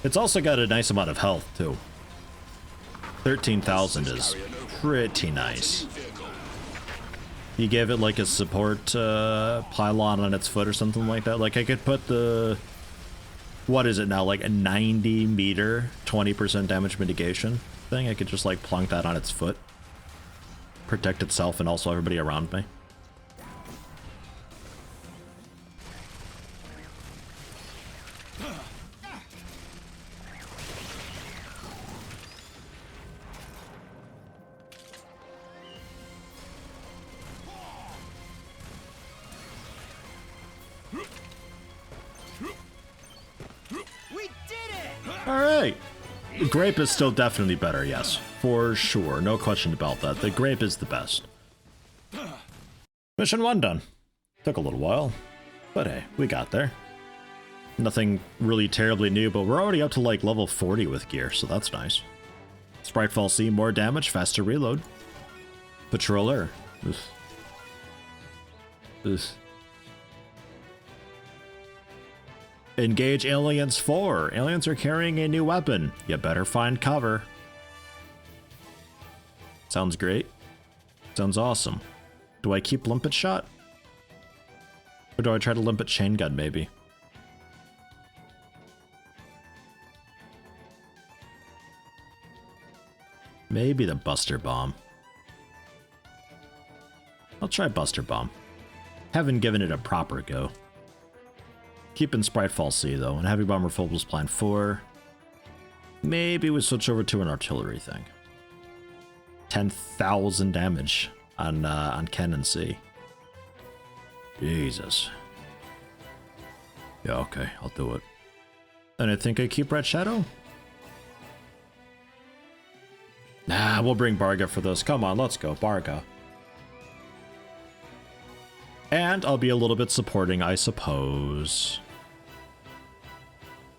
It's also got a nice amount of health, too. 13,000 is pretty nice. You gave it like a support pylon on its foot or something like that. Like I could put the... What is it now? Like a 90 meter, 20% damage mitigation thing. I could just like plunk that on its foot. Protect itself and also everybody around me. Alright. The grape is still definitely better, yes. For sure. No question about that. The grape is the best. Mission 1 done. Took a little while. But hey, we got there. Nothing really terribly new, but we're already up to like level 40 with gear, so that's nice. Spritefall C, more damage, faster reload. Patroller. Ugh. Ugh. Engage aliens 4. Aliens are carrying a new weapon. You better find cover. Sounds great. Sounds awesome. Do I keep limpet shot? Or do I try to limpet chain gun maybe? Maybe the Buster Bomb. I'll try Buster Bomb. Haven't given it a proper go. Keeping Spritefall C though, and Heavy Bomber Phobos Plan 4. Maybe we switch over to an artillery thing. 10,000 damage on Cannon C. Jesus. Yeah, okay, I'll do it. And I think I keep Red Shadow? Nah, we'll bring Barga for this. Come on, let's go, Barga. And I'll be a little bit supporting, I suppose.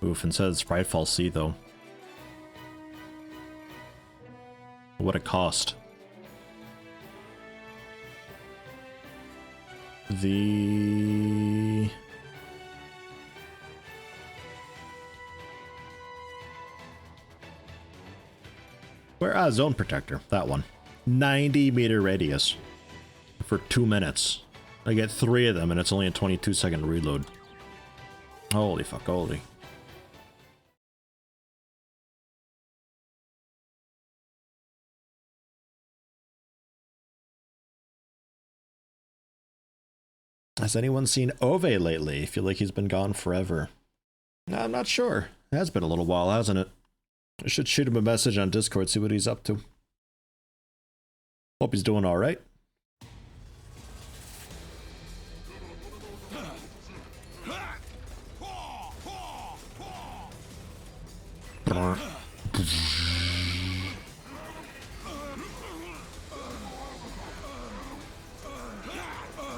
Oof, and says Spritefall C, though. What a cost. The... Where? Zone Protector. That one. 90 meter radius. For 2 minutes. I get 3 of them and it's only a 22-second reload. Holy fuck, holy. Has anyone seen Ove lately? I feel like he's been gone forever. I'm not sure. It has been a little while, hasn't it? I should shoot him a message on Discord, see what he's up to. Hope he's doing alright.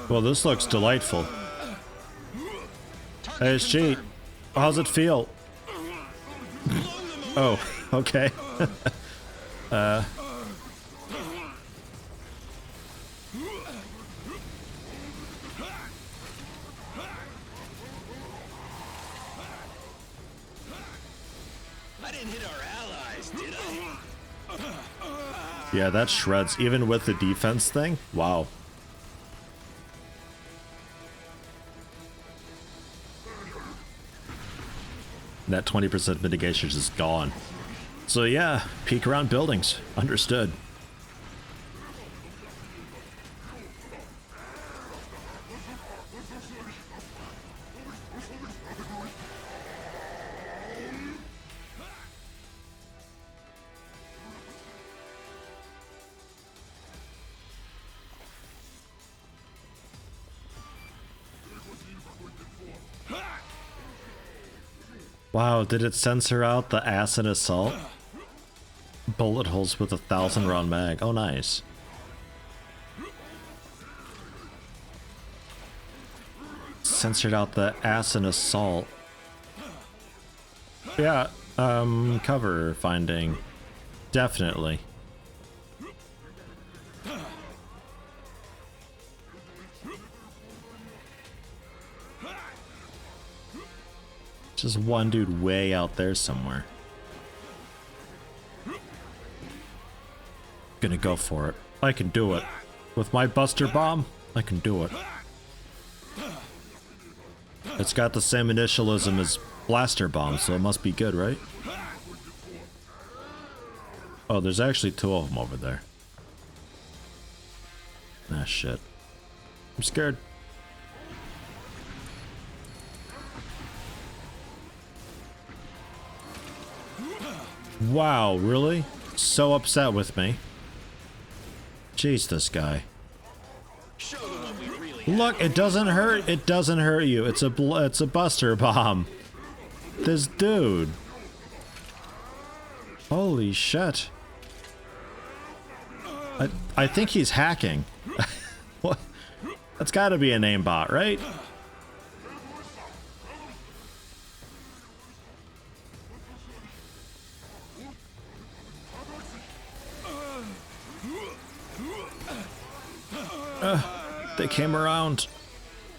Well, this looks delightful. Hey, it's Cheat. How's it feel? Oh, okay. I didn't hit our allies, did I? Yeah, that shreds. Even with the defense thing? Wow. That 20% mitigation is just gone. So yeah, peek around buildings. Understood. Wow, did it censor out the acid assault? Bullet holes with a 1,000-round mag. Oh, nice. Censored out the acid assault. Yeah, cover finding. Definitely. Just one dude way out there somewhere. Gonna go for it. I can do it. With my Buster Bomb, I can do it. It's got the same initialism as Blaster Bomb, so it must be good, right? Oh, there's actually 2 of them over there. Ah, shit. I'm scared. Wow, really? So upset with me. Jeez, this guy. Look, it doesn't hurt. It doesn't hurt you. It's a Buster Bomb. This dude. Holy shit. I think he's hacking. What? That's got to be an aimbot, right? They came around.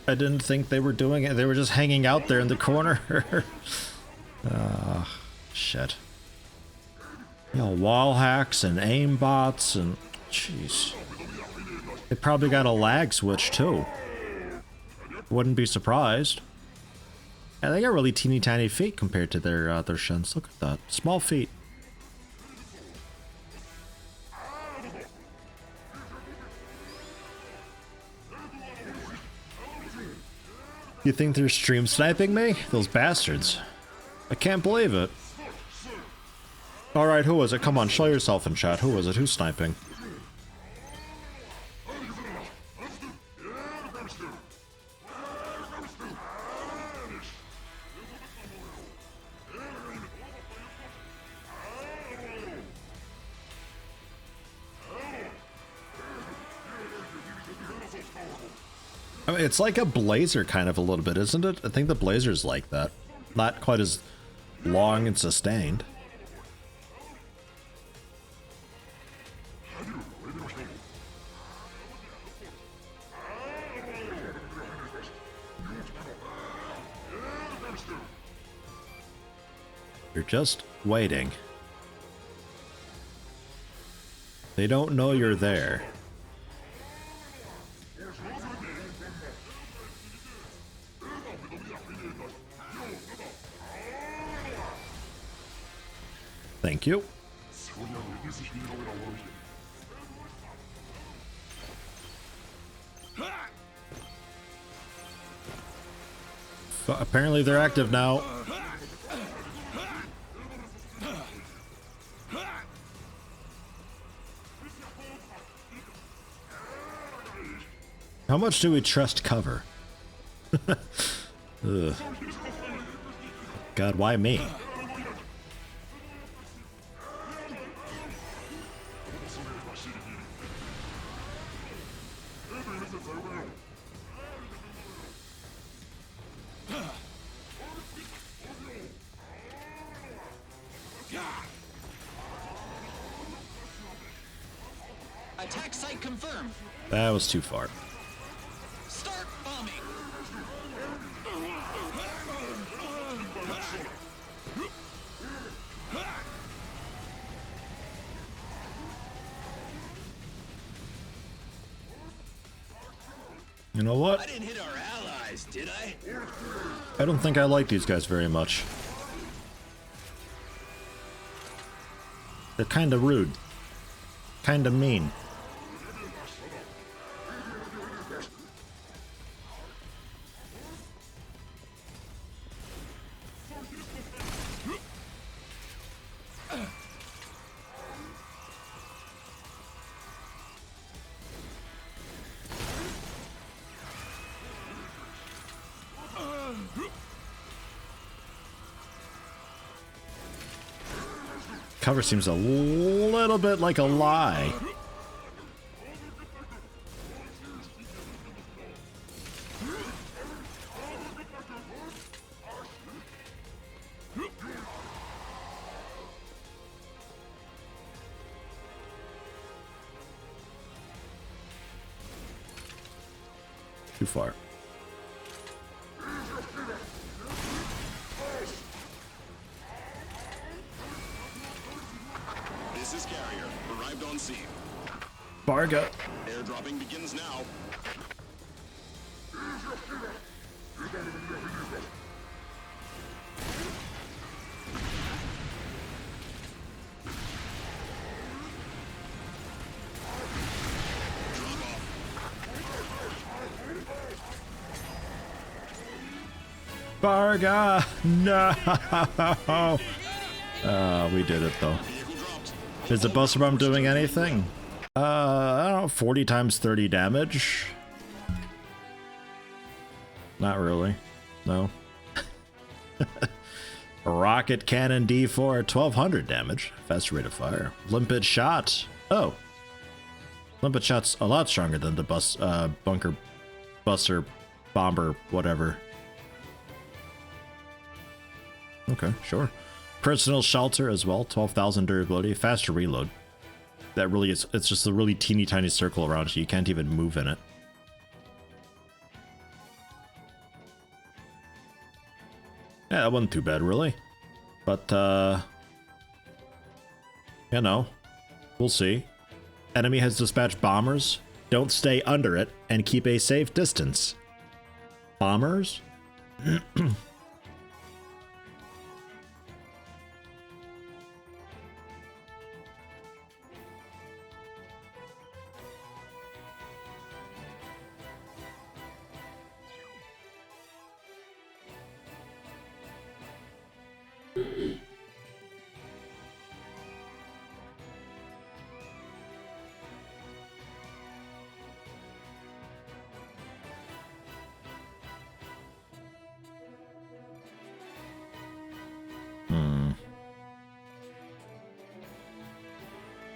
I didn't think they were doing it. They were just hanging out there in the corner. Shit. You know, wall hacks and aimbots and... Jeez. They probably got a lag switch too. Wouldn't be surprised. Yeah, they got really teeny tiny feet compared to their shins. Look at that. Small feet. You think they're stream sniping me? Those bastards. I can't believe it. Alright, who was it? Come on, show yourself in chat. Who was it? Who's sniping? I mean, it's like a blazer kind of a little bit, isn't it? I think the blazer's like that. Not quite as long and sustained. You're just waiting. They don't know you're there. Thank you. Apparently they're active now. How much do we trust cover? Ugh. God, why me? Attack site confirmed. That was too far. Start bombing. You know what? I didn't hit our allies, did I? I don't think I like these guys very much. They're kind of rude. Kind of mean. Cover seems a little bit like a lie. Too far. This is Carrier. Arrived on scene. Barga. Airdropping begins now. Barga! No! We did it though. Is the Buster Bomb doing anything? I don't know, 40 times 30 damage? Not really. No. Rocket Cannon D4, 1200 damage. Fast rate of fire. Limpet Shot. Oh. Limpet Shot's a lot stronger than the Bunker Buster Bomber, whatever. Okay, sure. Personal Shelter as well, 12,000 durability, faster reload. That really is, it's just a really teeny tiny circle around you. You can't even move in it. Yeah, that wasn't too bad, really. But, you know, we'll see. Enemy has dispatched bombers. Don't stay under it and keep a safe distance. Bombers?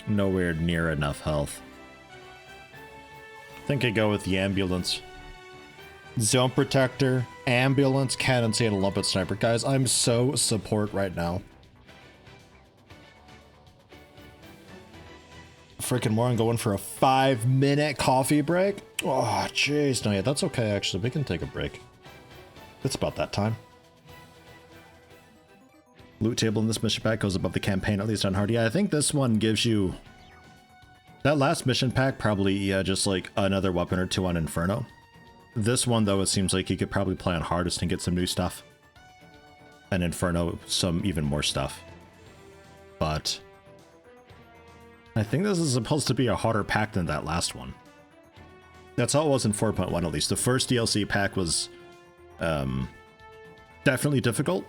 Nowhere near enough health. I think I go with the ambulance. Zone Protector, ambulance, cannon, and a Lumpet Sniper. Guys, I'm so support right now. Freaking more, I'm going for a 5-minute coffee break. Oh, jeez. No, yeah, that's okay, actually. We can take a break. It's about that time. Loot table in this mission pack goes above the campaign, at least on hard. Yeah, I think this one gives you... That last mission pack probably, yeah, just like another weapon or two on Inferno. This one, though, it seems like you could probably play on hardest and get some new stuff. And Inferno, some even more stuff. But... I think this is supposed to be a harder pack than that last one. That's how it was in 4.1, at least. The first DLC pack was... definitely difficult.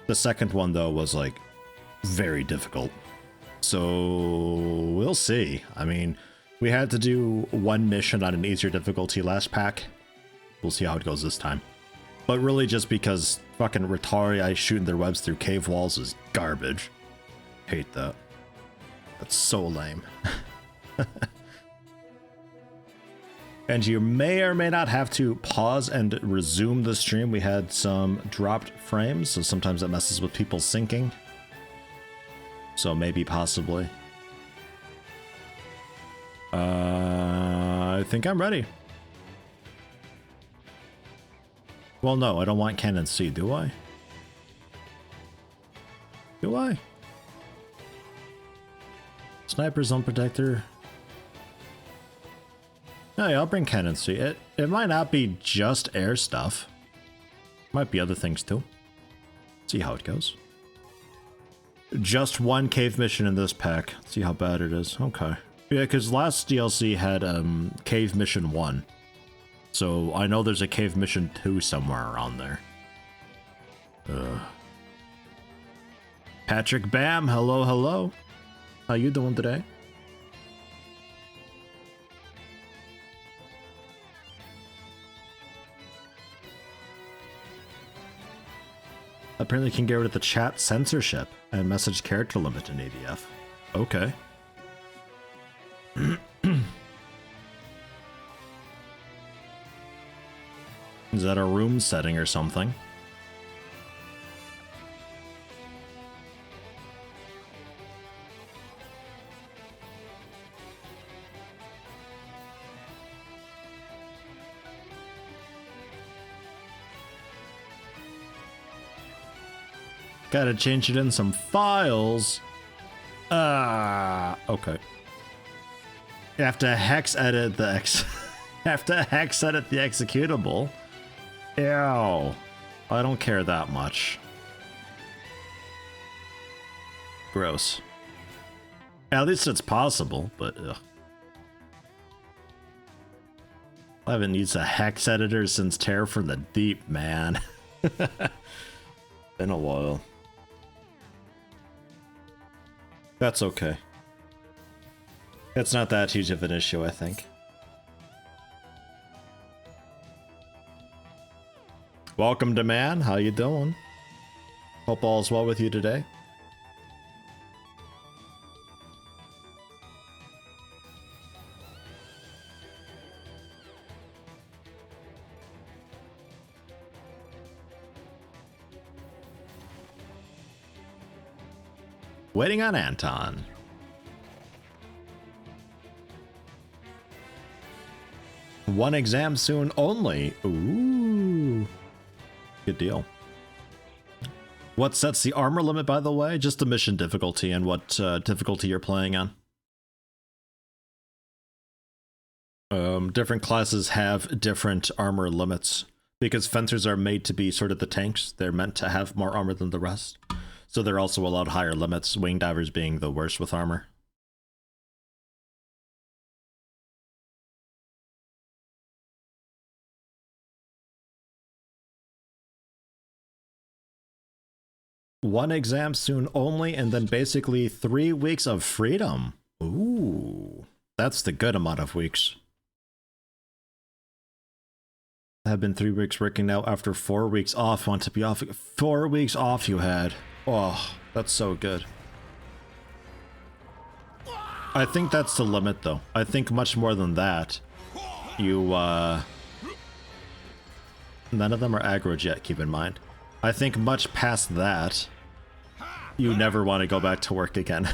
The second one, though, was, like, very difficult. So, we'll see. I mean, we had to do one mission on an easier difficulty last pack. We'll see how it goes this time. But really just because fucking Retarii shooting their webs through cave walls is garbage. Hate that. That's so lame. And you may or may not have to pause and resume the stream. We had some dropped frames, so sometimes that messes with people syncing. So maybe, possibly. I think I'm ready. Well, no, I don't want Cannon C, do I? Do I? Sniper, Zone Protector. Oh yeah, I'll bring Cannon C. It might not be just air stuff. Might be other things too. See how it goes. Just one cave mission in this pack. Let's see how bad it is. Okay. Yeah, because last DLC had cave mission 1. So I know there's a cave mission 2 somewhere around there. Patrick Bam, hello, hello. How you doing today? Apparently you can get rid of the chat censorship and message character limit in EDF. Okay. Is that a room setting or something? Gotta change it in some files. Okay. You have to hex edit the have to hex edit the executable. Ew. I don't care that much. Gross. At least it's possible, but ugh. I haven't used a hex editor since Terror from the Deep, man. Been a while. That's okay. It's not that huge of an issue, I think. Welcome to Man, how you doing? Hope all is well with you today. Waiting on Anton. One exam soon only. Ooh. Good deal. What sets the armor limit, by the way? Just the mission difficulty and what difficulty you're playing on. Different classes have different armor limits because fencers are made to be sort of the tanks. They're meant to have more armor than the rest. So they're also allowed higher limits, wing divers being the worst with armor. One exam soon only, and then basically 3 weeks of freedom. Ooh, that's the good amount of weeks. Have been 3 weeks working now after 4 weeks off. Want to be off. 4 weeks off you had. Oh, that's so good. I think that's the limit, though. I think much more than that. You, none of them are aggroed yet, keep in mind. I think much past that, you never want to go back to work again.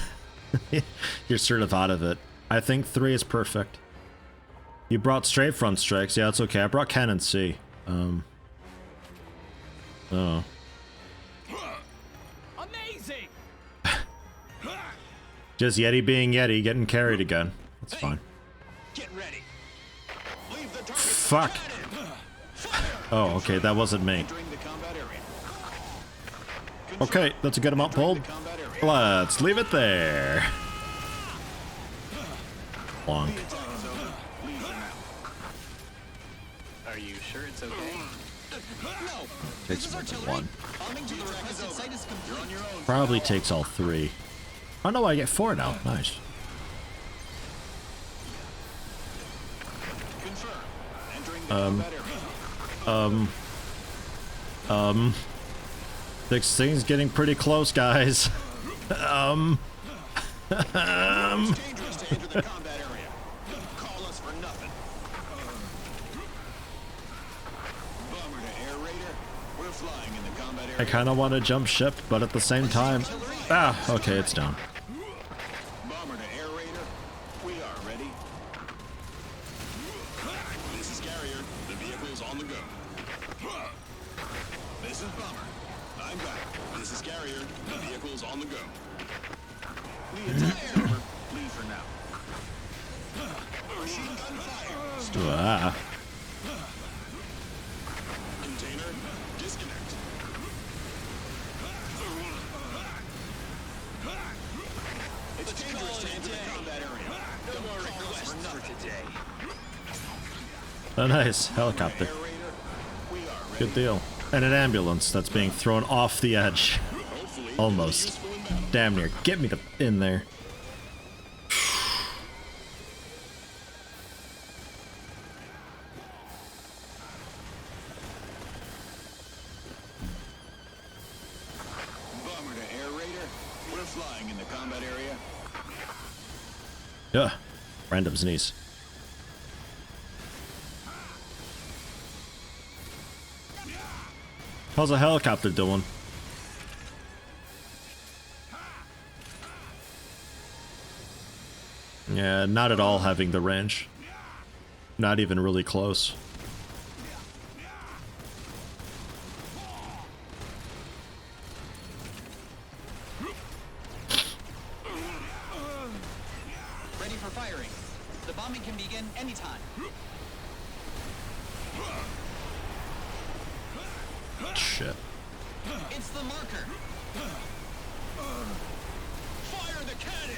You're sort of out of it. I think 3 is perfect. You brought straight front strikes. Yeah, it's okay. I brought Cannon C. Oh. Amazing. Just Yeti being Yeti, getting carried again. That's fine. Get ready. Leave the target. Fuck. Oh, okay, that wasn't me. Entering the combat area. Okay, that's a good amount pulled. Let's leave it there. Plonk. Are you sure it's okay? No. Takes more than 1. You're on your own. Probably takes all 3. Oh no, I get 4 now. Nice. Confirm. Entering the combat area. This thing's getting pretty close, guys. It's dangerous to enter the combat area. Call us for nothing. Bomber to air raider. We're flying in the combat area. I kind of want to jump ship, but at the same time... Ah, okay, it's down. Bomber to air raider. We are ready. This is carrier. The vehicle's on the go. This is bomber. I'm back. This is carrier. The vehicle's on the go. We attack bomber. Leave for now. Machine gun fire. Ah. Container disconnect. Oh, nice. Helicopter. Air Raider, we are ready. Good deal. And an ambulance that's being thrown off the edge. Hopefully, Almost. useful in battle. Damn near. Get me in there. Bomber to Air Raider. We're flying in the combat area. Ugh. Random sneeze. How's a helicopter doing? Yeah, not at all having the range. Not even really close. Ready for firing. The bombing can begin anytime. Shit. It's the marker. Fire the cannon!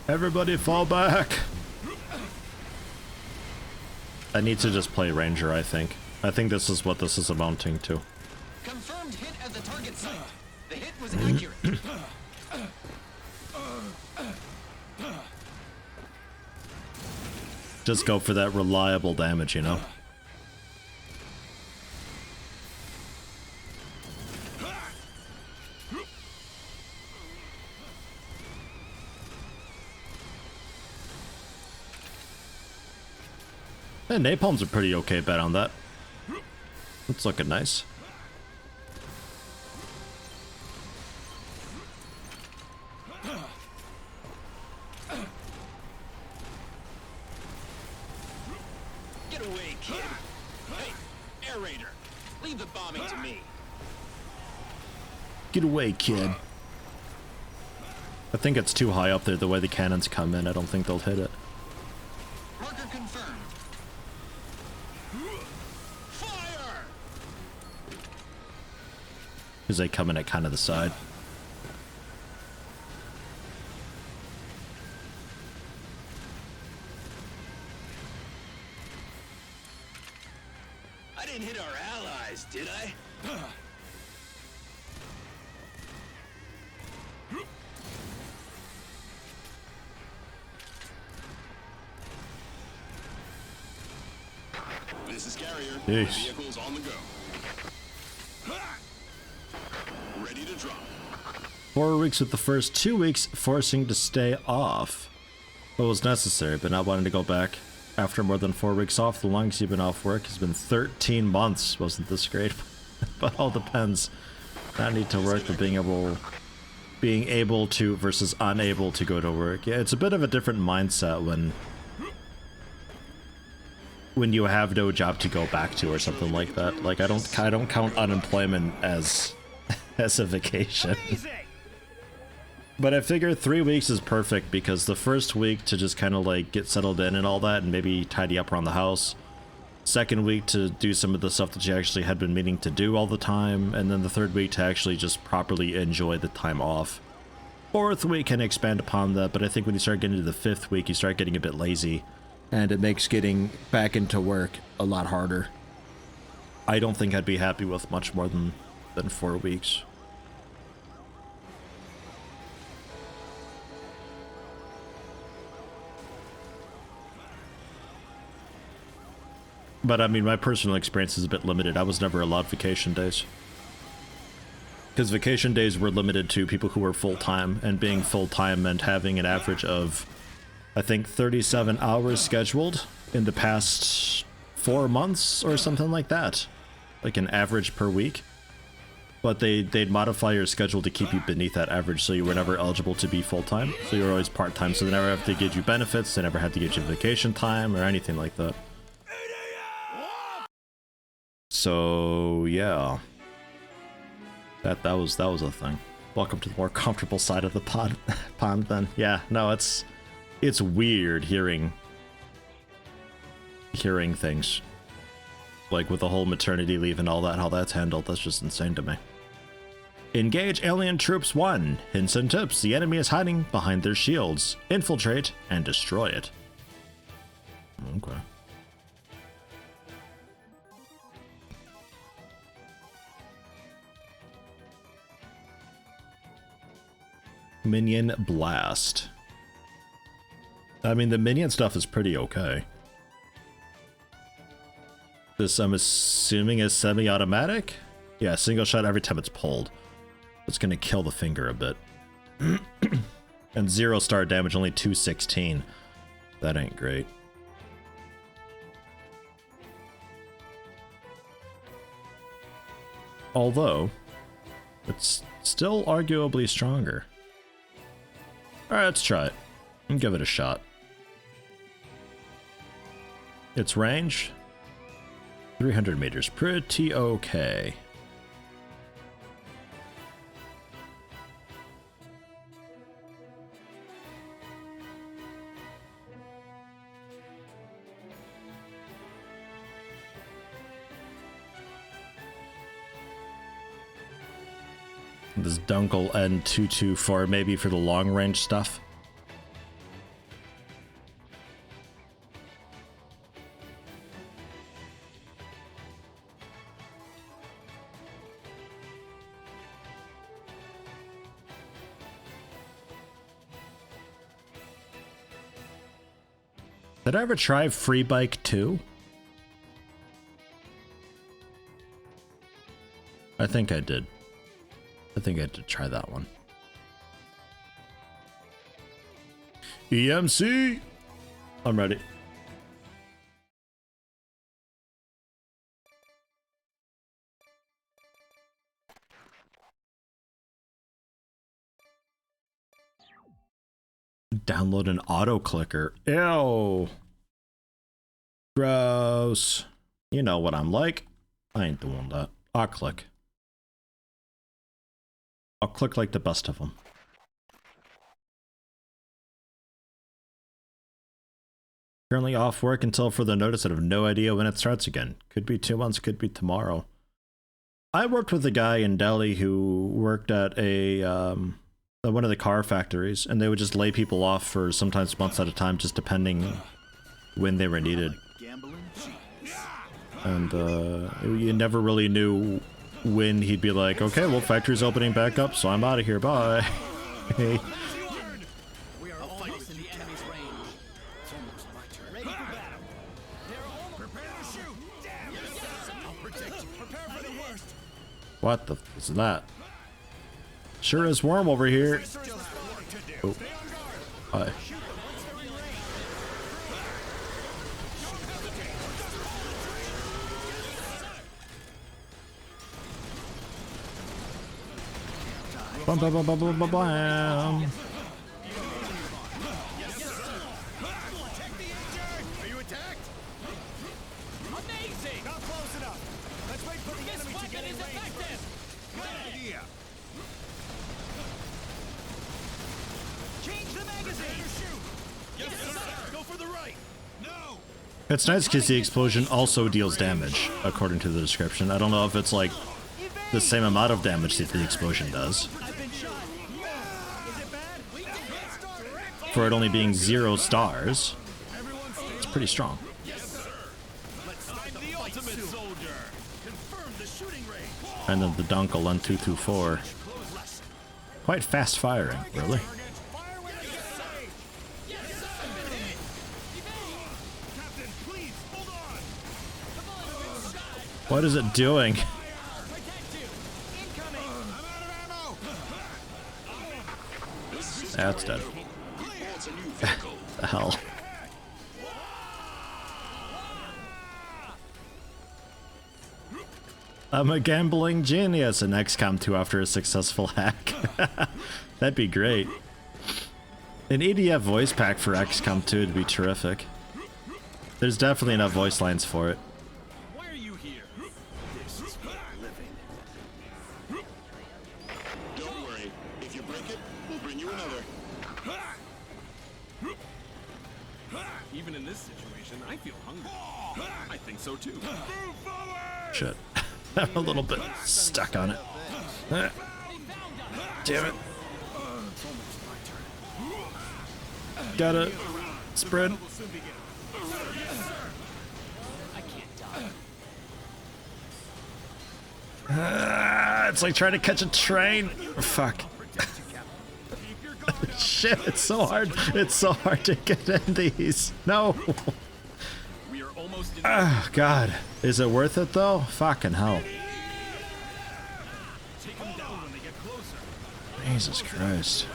Everybody fall back! I need to just play Ranger, I think. I think this is what this is amounting to. Confirmed hit at the target site. The hit was accurate. Just go for that reliable damage, you know? And napalm's a pretty okay bet on that. It's looking nice. Get away, kid! Hey, Air Raider, leave the bombing to me. Get away, kid. I think it's too high up there the way the cannons come in. I don't think they'll hit it. Marker confirmed. Fire! Because they come in at kind of the side. I didn't hit our allies, did I? This is Carrier. Yeesh. Vehicles on the go. Ready to drop. 4 weeks with the first 2 weeks forcing to stay off. What was necessary, but not wanting to go back. After more than 4 weeks off, the longest you've been off work has been 13 months. Wasn't this great? But all depends. Not need to work, but being able to versus unable to go to work. Yeah, it's a bit of a different mindset when you have no job to go back to or something like that. Like I don't count unemployment as a vacation. But I figure 3 weeks is perfect because the first week to just kind of like get settled in and all that and maybe tidy up around the house. Second week to do some of the stuff that you actually had been meaning to do all the time. And then the third week to actually just properly enjoy the time off. Fourth week can expand upon that, but I think when you start getting to the fifth week, you start getting a bit lazy. And it makes getting back into work a lot harder. I don't think I'd be happy with much more than 4 weeks. But I mean, my personal experience is a bit limited. I was never allowed vacation days. Because vacation days were limited to people who were full-time, and being full-time meant having an average of, I think, 37 hours scheduled in the past 4 months or something like that. Like an average per week. But they'd modify your schedule to keep you beneath that average, so you were never eligible to be full-time. So you were always part-time, so they never have to give you benefits, they never had to give you vacation time or anything like that. So yeah, that was a thing. Welcome to the more comfortable side of the pond then. Yeah, no, it's weird hearing things like with the whole maternity leave and all that, how that's handled. That's just insane to me. Engage alien troops 1. Hints and tips. The enemy is hiding behind their shields. Infiltrate and destroy it. Okay. Minion blast. I mean, the minion stuff is pretty okay. This, I'm assuming, is semi-automatic? Yeah, single shot every time it's pulled. It's gonna kill the finger a bit. And 0 star damage, only 216. That ain't great. Although, it's still arguably stronger. Alright, let's try it. And give it a shot. Its range? 300 meters. Pretty okay. This Dunkel N224 maybe for the long range stuff. Did I ever try Free Bike 2? I think I did. I think I had to try that one. EMC! I'm ready. Download an auto clicker. Ew. Gross. You know what I'm like. I ain't doing that. I'll click. I'll click like the best of them. Currently off work until further notice and have no idea when it starts again. Could be 2 months, could be tomorrow. I worked with a guy in Delhi who worked at a one of the car factories, and they would just lay people off for sometimes months at a time, just depending when they were needed. And you never really knew when he'd be like, okay, well, factory's opening back up, so I'm out of here, bye. Hey. We are almost in the enemy's range. It's almost my turn. Ready for battle. Prepare to shoot. Damn. Yes, sir. I'll protect you. Prepare for the worst. What the f is that? Sure is warm over here. Oh. Hi. Bum, bum, bum, bum, bum, bum, bum. It's nice because the explosion also deals damage, according to the description. I don't know if it's like the same amount of damage that the explosion does. For it only being 0 stars, it's pretty strong. And then the Dunkel N224. Quite fast firing, really. What is it doing? That's dead. The hell? I'm a gambling genius in XCOM 2 after a successful hack. That'd be great. An EDF voice pack for XCOM 2 would be terrific. There's definitely enough voice lines for it. Even in this situation, I feel hungry. I think so too. Shit. I'm a little bit stuck on it. damn it. Gotta spread. It's like trying to catch a train. Fuck. Shit, it's so hard. It's so hard to get in these. No. Oh, God. Is it worth it, though? Fucking hell. Jesus Christ.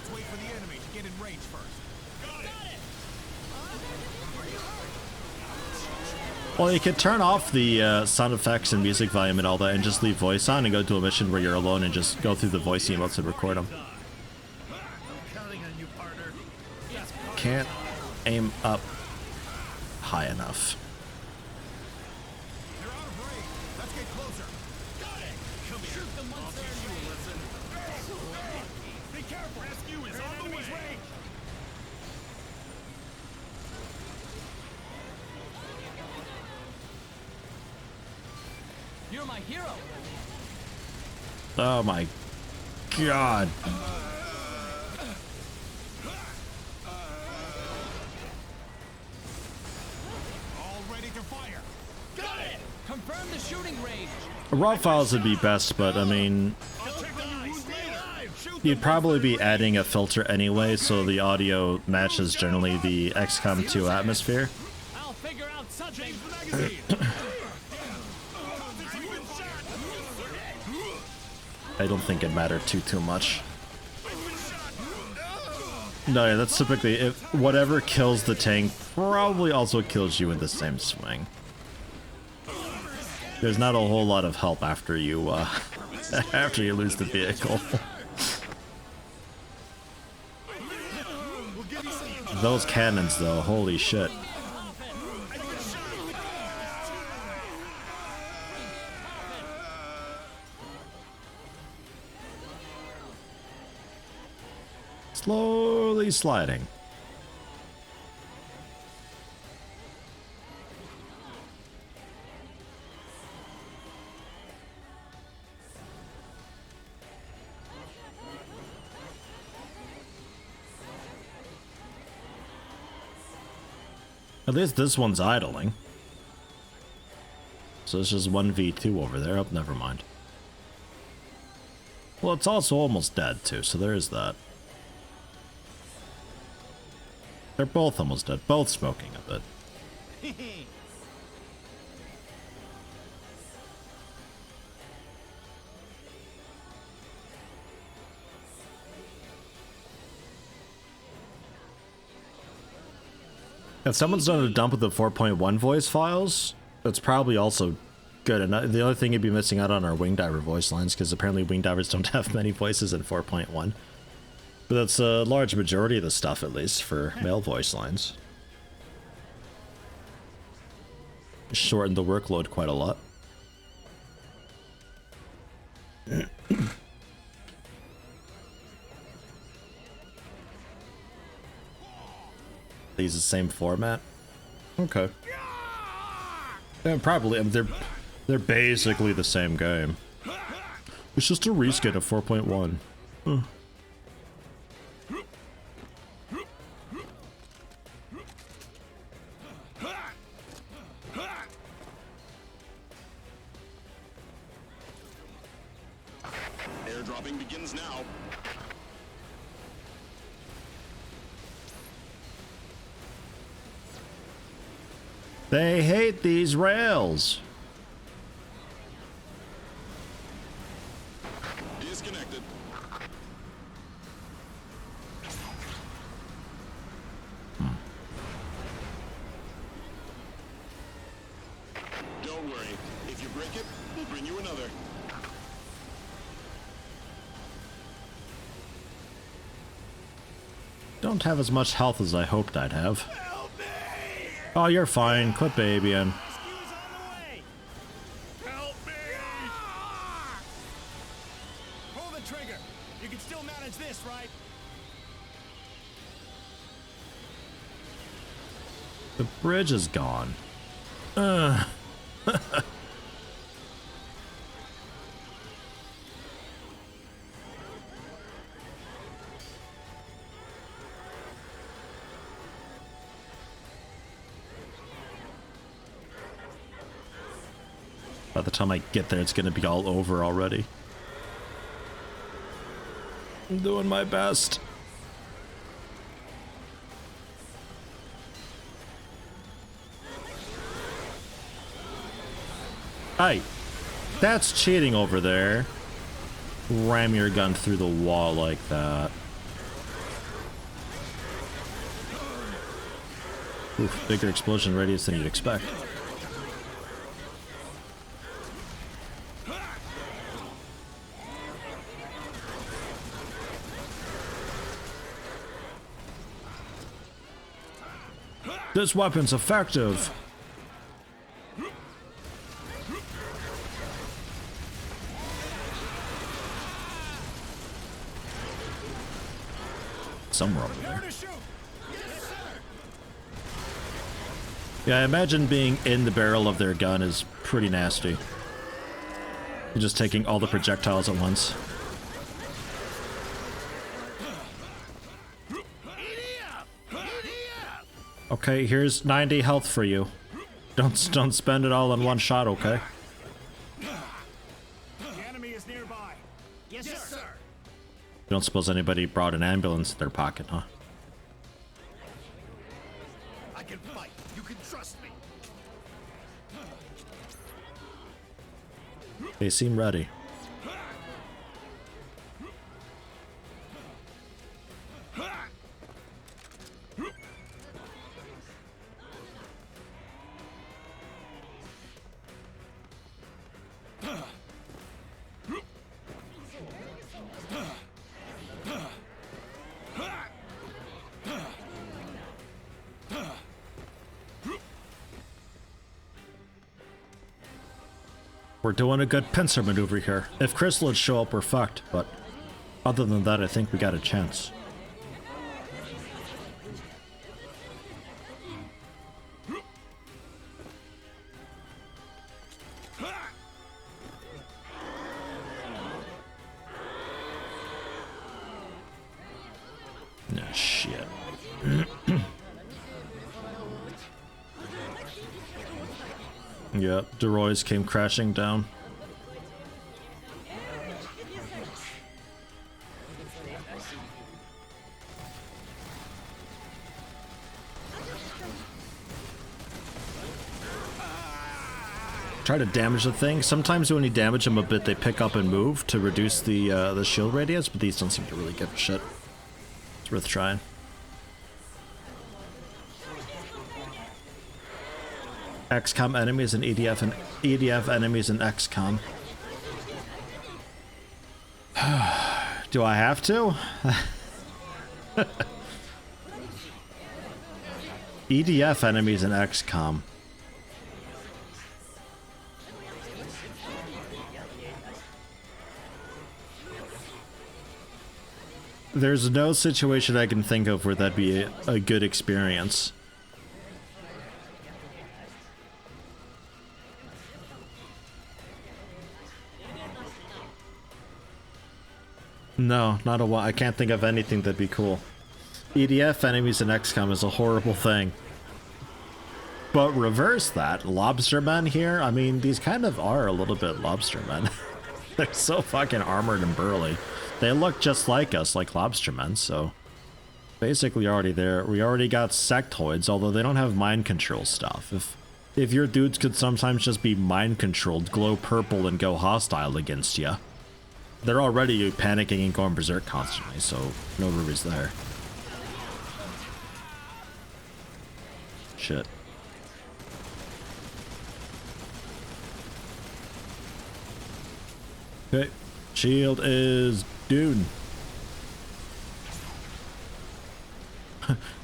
Well, you could turn off the sound effects and music volume and all that and just leave voice on and go to a mission where you're alone and just go through the voice emotes and record them. Can't aim up high enough. You're my hero. Oh my God. All ready to fire. Got it. Confirm the shooting range. Raw files would be best, but I mean, you'd probably be adding a filter anyway, so the audio matches generally the XCOM 2 atmosphere. I'll figure out something. I don't think it mattered too much. No, yeah, that's typically if whatever kills the tank probably also kills you in the same swing. There's not a whole lot of help after you after you lose the vehicle. Those cannons though, holy shit. Slowly sliding. At least this one's idling. So it's just 1v2 over there. Oh, never mind. Well, it's also almost dead too, so there is that. They're both almost dead, both smoking a bit. If someone's done a dump of the 4.1 voice files, that's probably also good. And the only thing you'd be missing out on are wing diver voice lines, because apparently wing divers don't have many voices in 4.1. But that's a large majority of the stuff, at least, for male voice lines. Shortened the workload quite a lot. They use the same format? Okay. Yeah, probably. I mean, they're basically the same game. It's just a reskin of 4.1. Airdropping begins now. They hate these rails. Disconnected. Don't worry. If you break it, we'll bring you another. Don't have as much health as I hoped I'd have. Oh, you're fine. Quit babying. Help me! Pull the trigger. You can still manage this, right? The bridge is gone. By the time I get there, it's gonna be all over already. I'm doing my best. Hey, that's cheating over there. Ram your gun through the wall like that. Oof, bigger explosion radius than you'd expect. This weapon's effective. Somewhere over there. Yeah, I imagine being in the barrel of their gun is pretty nasty. You're just taking all the projectiles at once. Okay, here's 90 health for you. Don't spend it all in one shot, okay? The enemy is nearby. Yes, sir. You don't suppose anybody brought an ambulance in their pocket, huh? I can fight. You can trust me. They seem ready. We're doing a good pincer maneuver here. If chrysalids show up, we're fucked, but other than that, I think we got a chance. Nah, shit. Yep, DeRoy's came crashing down. Try to damage the thing. Sometimes when you damage them a bit, they pick up and move to reduce the shield radius, but these don't seem to really give a shit. It's worth trying. XCOM enemies and EDF enemies and XCOM. Do I have to? EDF enemies and XCOM. There's no situation I can think of where that'd be a good experience. No, not a lot. I can't think of anything that'd be cool. EDF enemies in XCOM is a horrible thing. But reverse that, lobstermen here, I mean, these kind of are a little bit lobstermen. They're so fucking armored and burly. They look just like us, like lobstermen, so... Basically already there. We already got sectoids, although they don't have mind control stuff. If your dudes could sometimes just be mind controlled, glow purple, and go hostile against you. They're already panicking and going berserk constantly, so no worries there. Shit. Okay, shield is dune.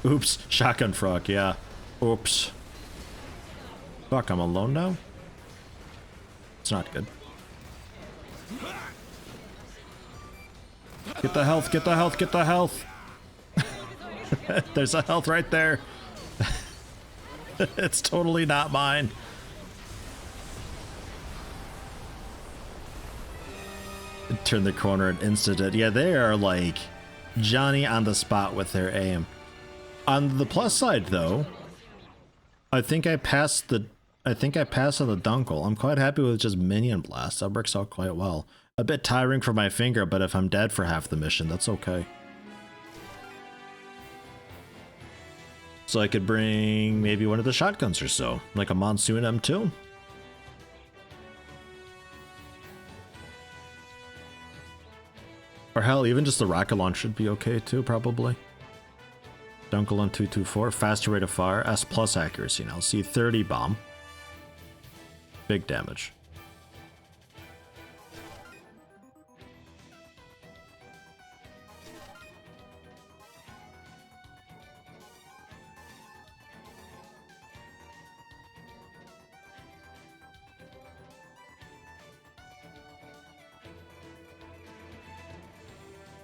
Oops, shotgun frog, yeah. Oops. Fuck, I'm alone now? It's not good. Get the health, get the health, get the health! There's a health right there. It's totally not mine. Turn the corner and instant. Yeah, they are like Johnny on the spot with their aim. On the plus side, though, I think I passed the I think I passed on the Dunkel. I'm quite happy with just minion blast. That works out quite well. A bit tiring for my finger, but if I'm dead for half the mission, that's okay. So I could bring maybe one of the shotguns or so, like a Monsoon M2. Or hell, even just the rocket launch should be okay too, probably. Dunkel on 224, faster rate of fire, S plus accuracy now. See 30 bomb. Big damage.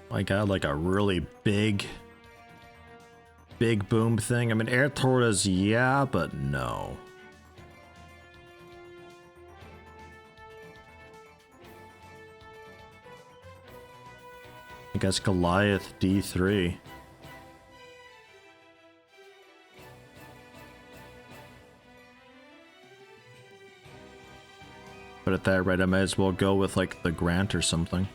I got like a really big boom thing. I mean, air tortoise, yeah, but no. I guess Goliath D3. But at that rate, I might as well go with like the Grant or something.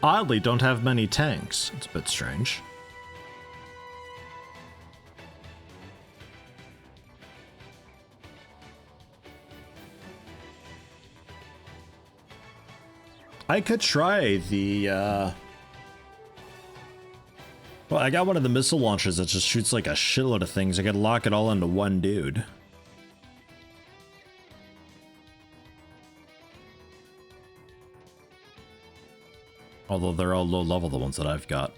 Oddly, don't have many tanks. It's a bit strange. I could try the, well, I got one of the missile launchers that just shoots like a shitload of things. I could lock it all into one dude. Although they're all low level, the ones that I've got.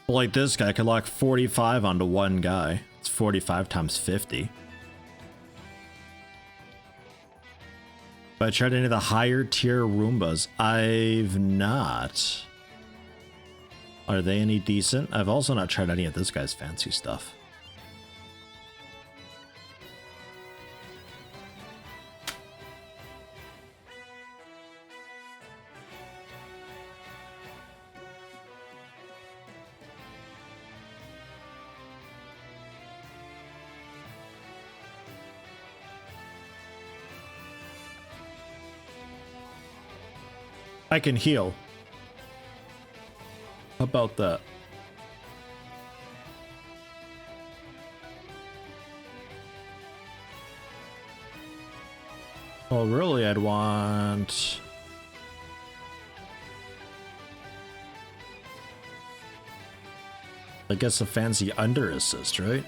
But like this guy, I could lock 45 onto one guy. It's 45 times 50. But I tried any of the higher tier Roombas. I've not. Are they any decent? I've also not tried any of this guy's fancy stuff. I can heal. How about that? Oh, really? I'd want... I guess a fancy under assist, right?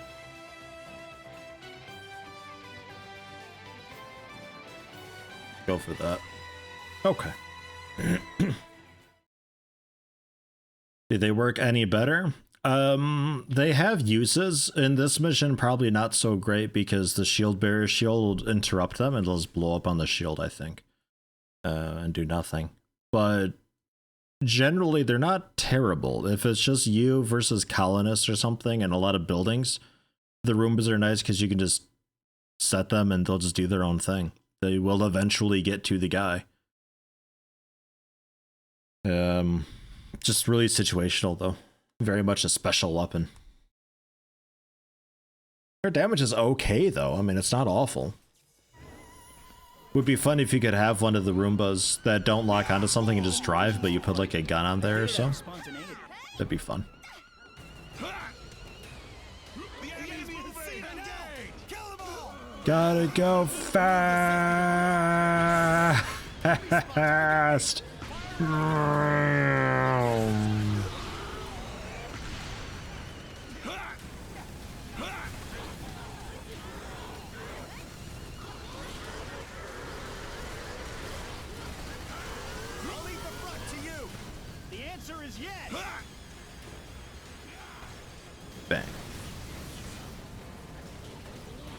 Go for that. Okay. Did they work any better? They have uses. In this mission, probably not so great because the shield bearer shield will interrupt them and it'll just blow up on the shield, I think. And do nothing. But generally, they're not terrible. If it's just you versus colonists or something and a lot of buildings, the Roombas are nice because you can just set them and they'll just do their own thing. They will eventually get to the guy. Just really situational though. Very much a special weapon. Their damage is okay though. I mean, it's not awful. Would be fun if you could have one of the Roombas that don't lock onto something and just drive, but you put like a gun on there or so. That'd be fun. Gotta go fast. Bang.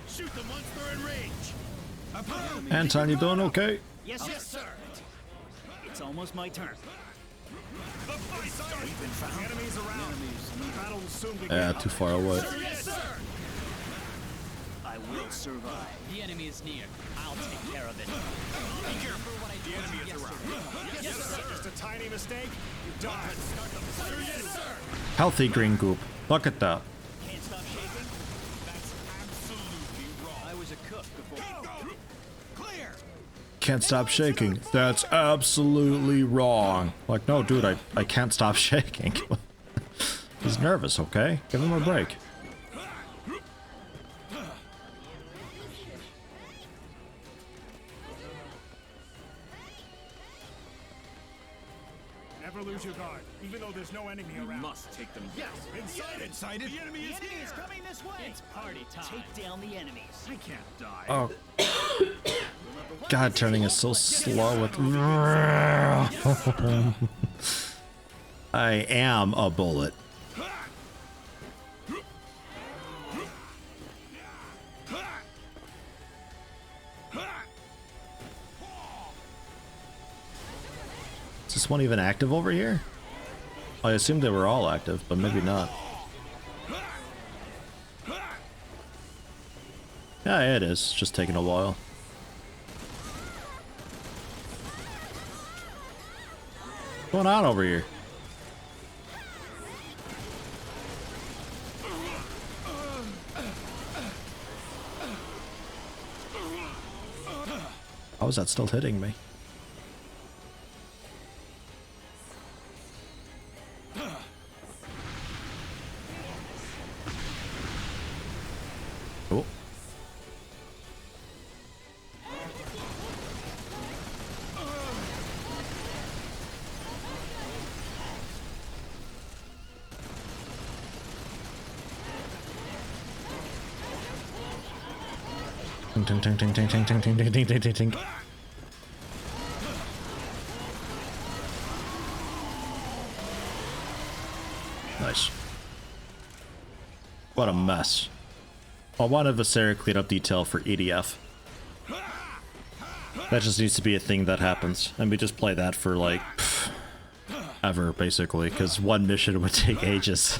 Shoot the monster in range. Anton, you doing okay? Yes, yes, sir. It's almost my turn. The fight starts. We've been found. Enemies around. Battle will soon begin. Yeah, too far away. Yes, sir. will survive. The enemy is near. I'll take care of it. Be careful. The enemy is around. Yes, sir. Just a tiny mistake. You die. Sir, yes, sir. Healthy green goop. Look at that. Can't stop shaking. That's absolutely wrong. I was a cook before. Clear. Can't stop shaking. That's absolutely wrong. Like, no, dude, I can't stop shaking. He's nervous, okay? Give him a break. Never lose your guard, even though there's no enemy around. Must take them. Yes, inside it. The enemy is here. coming this way. It's party time. Take down the enemies. I can't die. Oh. God, turning is so slow with... I am a bullet. Is this one even active over here? I assumed they were all active, but maybe not. Yeah, it is. It's just taking a while. What's going on over here? How is that still hitting me? Oh. Ting ting ting ting ting ting ting ting ting ting ting ting. Nice. What a mess. I want a Viscera cleanup detail for EDF. That just needs to be a thing that happens, and we just play that for like ever, basically, because one mission would take ages.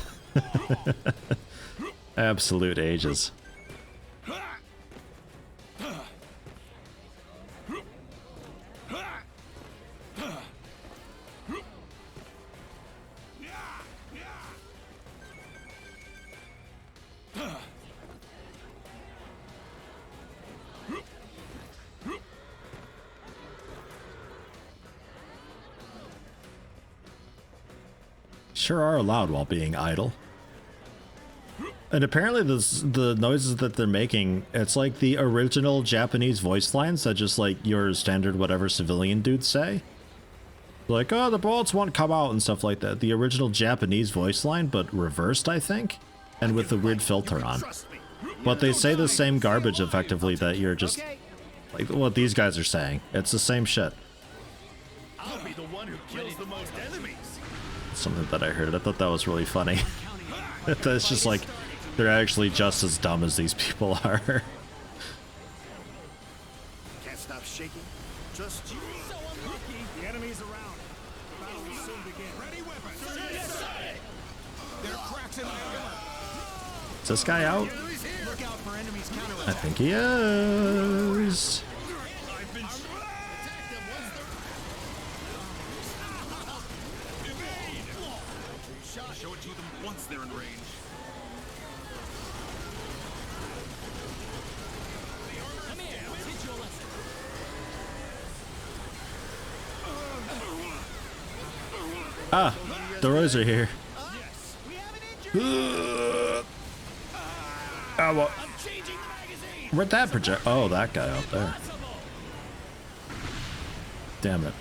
Absolute ages. Sure are allowed while being idle. And apparently the noises that they're making, it's like the original Japanese voice lines that just like your standard whatever civilian dudes say. Like, oh, the bullets won't come out and stuff like that. The original Japanese voice line, but reversed, I think, and with the weird filter on. But they say the same garbage effectively that you're just like what these guys are saying. It's the same shit. I'll be the one who kills the most enemies. Something that I heard. I thought that was really funny. It's just like they're actually just as dumb as these people are. Can't stop shaking. Just you. So unlucky. The enemy's around. The battle will soon begin. Ready weapons. Sir, yes, sir. There are cracks in my armor. Is this guy out? Look out for enemies counterattack. I think he is. I've been show it to them once they're in range. Come here. Teach you a lesson. Ah, the Roys are here. Yes. We have an injury. Ah, well, I'm changing the magazine. where'd that project? Oh, that guy up there. Damn it.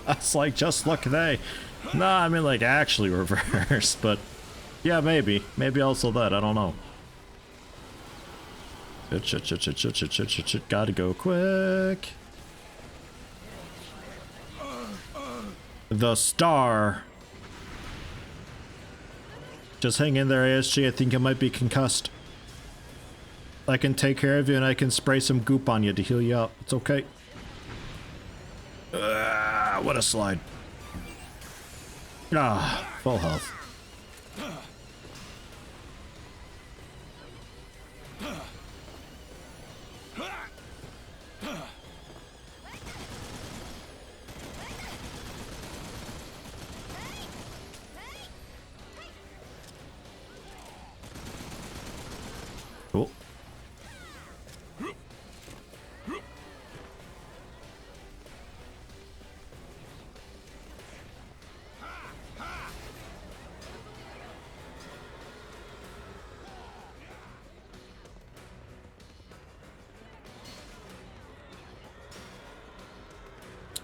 It's like, just look, they. Nah, I mean, like, actually reverse, but yeah, maybe. Maybe also that, I don't know. Shit. Gotta go quick. The star. Just hang in there, ASG. I think I might be concussed. I can take care of you and I can spray some goop on you to heal you up. It's okay. What a slide. Ah, full health.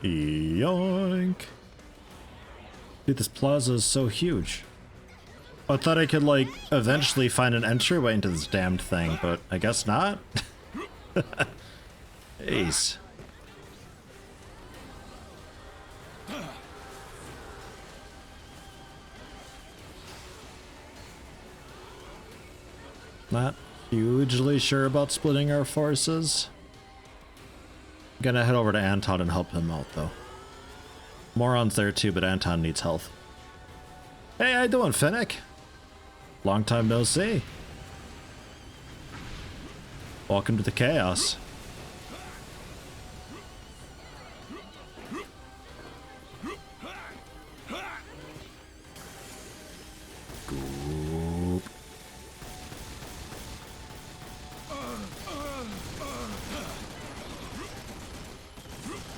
Yoink. Dude, this plaza is so huge. I thought I could, like, eventually find an entryway into this damned thing, but I guess not. Jeez. Not hugely sure about splitting our forces. Gonna head over to Anton and help him out, though. Moron's there too, but Anton needs health. Hey, how you doing, Finnick? Long time no see. Welcome to the chaos. Goop.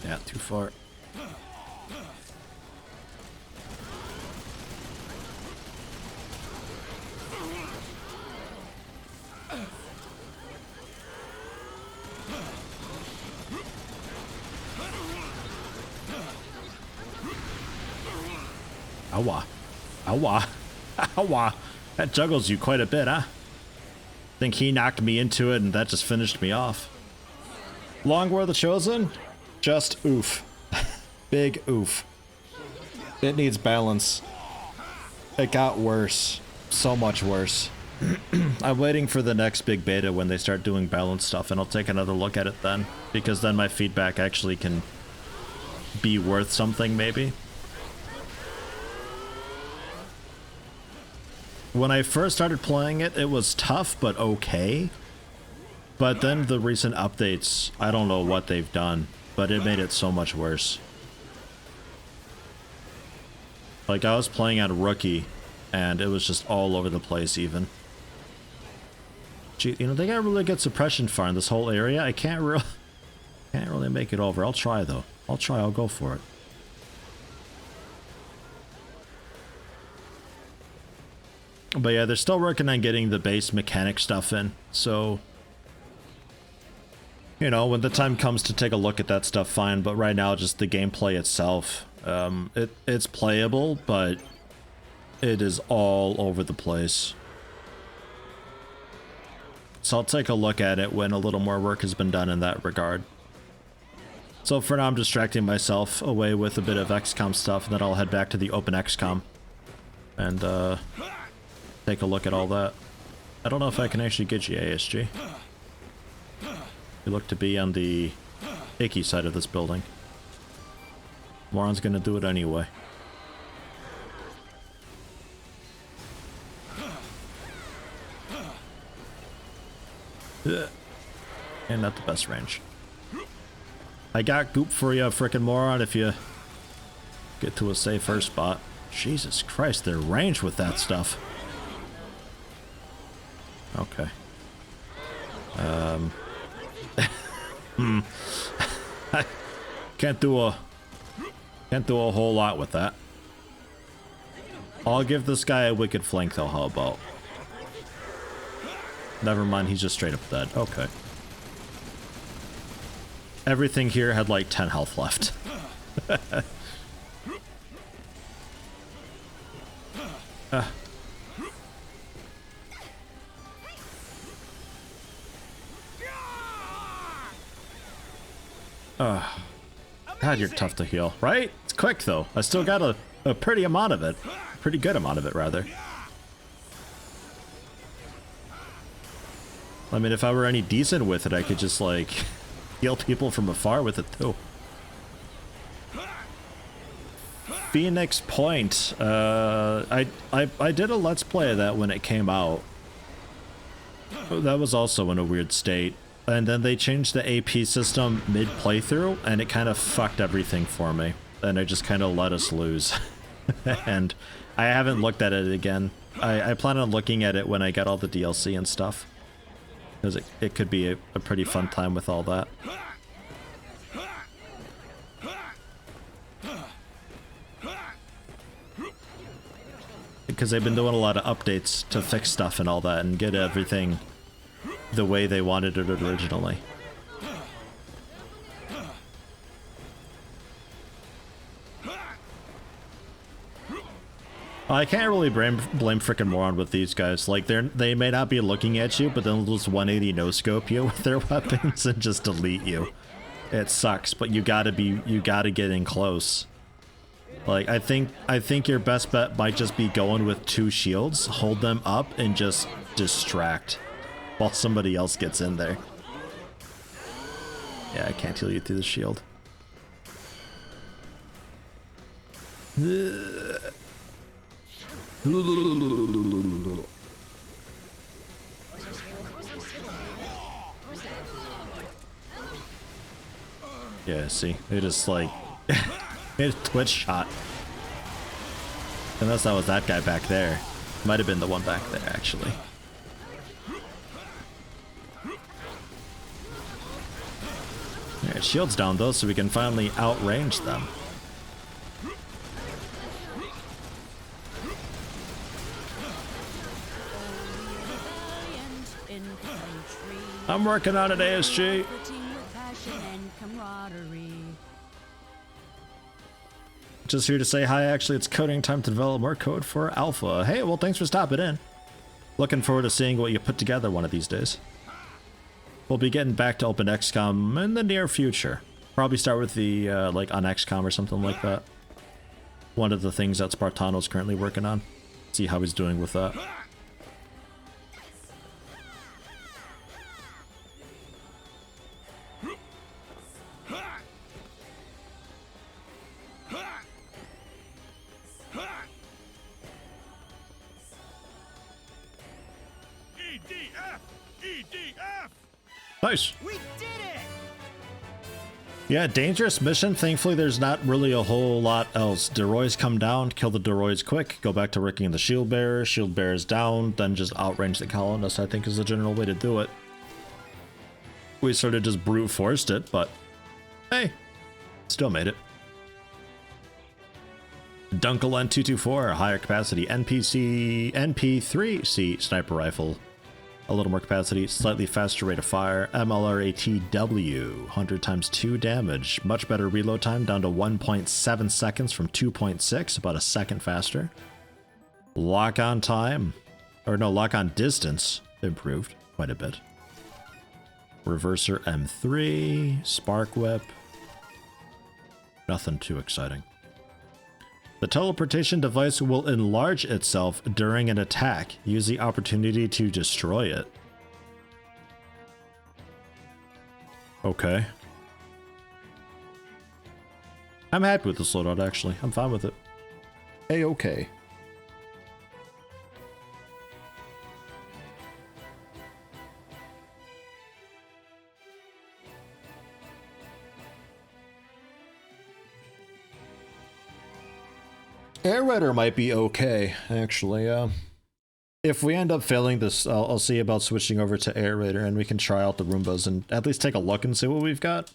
Yeah, too far. Owa. Owa. Owa. That juggles you quite a bit, huh? Think he knocked me into it and that just finished me off. Long War of the Chosen? Just oof. Big oof. It needs balance. It got worse. So much worse. I'm waiting for the next big beta when they start doing balance stuff, and I'll take another look at it then. Because then my feedback actually can be worth something, maybe. When I first started playing it, it was tough, but okay. But then the recent updates, I don't know what they've done, but it made it so much worse. Like, I was playing on Rookie, and it was just all over the place even. Gee, you know, they got really good suppression fire in this whole area. I can't really make it over. I'll try, though. I'll go for it. But yeah, they're still working on getting the base mechanic stuff in, so... You know, when the time comes to take a look at that stuff, fine, but right now, just the gameplay itself, it's playable, but it is all over the place. So I'll take a look at it when a little more work has been done in that regard. So for now, I'm distracting myself away with a bit of XCOM stuff, and then I'll head back to the open XCOM. And, take a look at all that. I don't know if I can actually get you, ASG. You look to be on the icky side of this building. Moron's gonna do it anyway. And not the best range. I got goop for you, frickin' moron, if you get to a safer spot. Jesus Christ, they're ranged with that stuff. Okay. Can't do a whole lot with that. I'll give this guy a wicked flank though, how about? Never mind, he's just straight up dead. Okay. Everything here had like 10 health left. God, you're tough to heal, right? It's quick though. I still got a pretty amount of it. Pretty good amount of it, rather. I mean, if I were any decent with it, I could just, like, heal people from afar with it, too. Phoenix Point. I did a Let's Play of that when it came out. That was also in a weird state. And then they changed the AP system mid-playthrough, and it kind of fucked everything for me. And it just kind of let us lose. And I haven't looked at it again. I plan on looking at it when I get all the DLC and stuff. Because it could be a pretty fun time with all that. Because they've been doing a lot of updates to fix stuff and all that and get everything the way they wanted it originally. I can't really blame frickin' Moron with these guys. Like, they may not be looking at you, but then they'll just 180 no-scope you with their weapons and just delete you. It sucks, but you gotta get in close. Like, I think your best bet might just be going with 2 shields, hold them up, and just distract while somebody else gets in there. Yeah, I can't heal you through the shield. Yeah, see, they just like hit a twitch shot. Unless that was that guy back there. Might have been the one back there, actually. Alright, shield's down though, so we can finally outrange them. I'm working on it, ASG. Just here to say hi. Actually, it's coding time to develop more code for Alpha. Hey, well, thanks for stopping in. Looking forward to seeing what you put together one of these days. We'll be getting back to Open XCOM in the near future. Probably start with the, like, on XCOM or something like that. One of the things that Spartano's currently working on. See how he's doing with that. Nice. We did it! Yeah, dangerous mission. Thankfully, there's not really a whole lot else. Deroys come down, kill the Deroys quick, go back to working the shield bearer. Shield bearer's down, then just outrange the colonist, I think is the general way to do it. We sort of just brute forced it, but hey, still made it. Dunkel N224, higher capacity NP3C sniper rifle. A little more capacity, slightly faster rate of fire, MLRATW, 100 times 2 damage, much better reload time, down to 1.7 seconds from 2.6, about a second faster. Lock on time, or no, lock on distance, improved quite a bit. Reverser M3, Spark Whip, nothing too exciting. The teleportation device will enlarge itself during an attack. Use the opportunity to destroy it. Okay. I'm happy with this loadout, actually. I'm fine with it. A-okay. Air Raider might be okay, actually. If we end up failing this, I'll see about switching over to Air Raider, and we can try out the Roombas and at least take a look and see what we've got.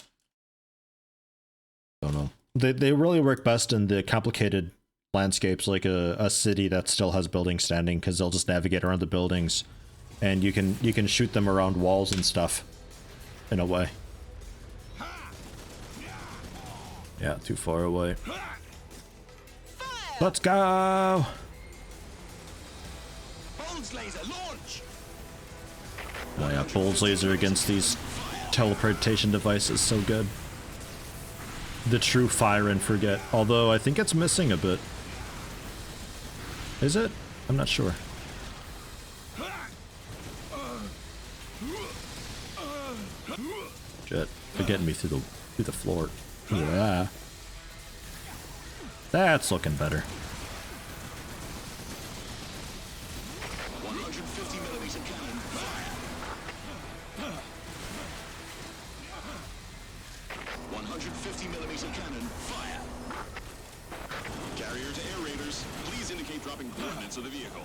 Don't know. They really work best in the complicated landscapes, like a city that still has buildings standing, because they'll just navigate around the buildings, and you can shoot them around walls and stuff, in a way. Yeah, too far away. Let's go! Bulge laser launch! Oh yeah, Bulge laser against these teleportation devices, so good. The true fire and forget, although I think it's missing a bit. Is it? I'm not sure. Shit, they're getting me through the floor. Yeah. That's looking better. 150 millimeter cannon fire. 150 millimeter cannon fire. Carrier to air raiders, please indicate dropping coordinates of the vehicle.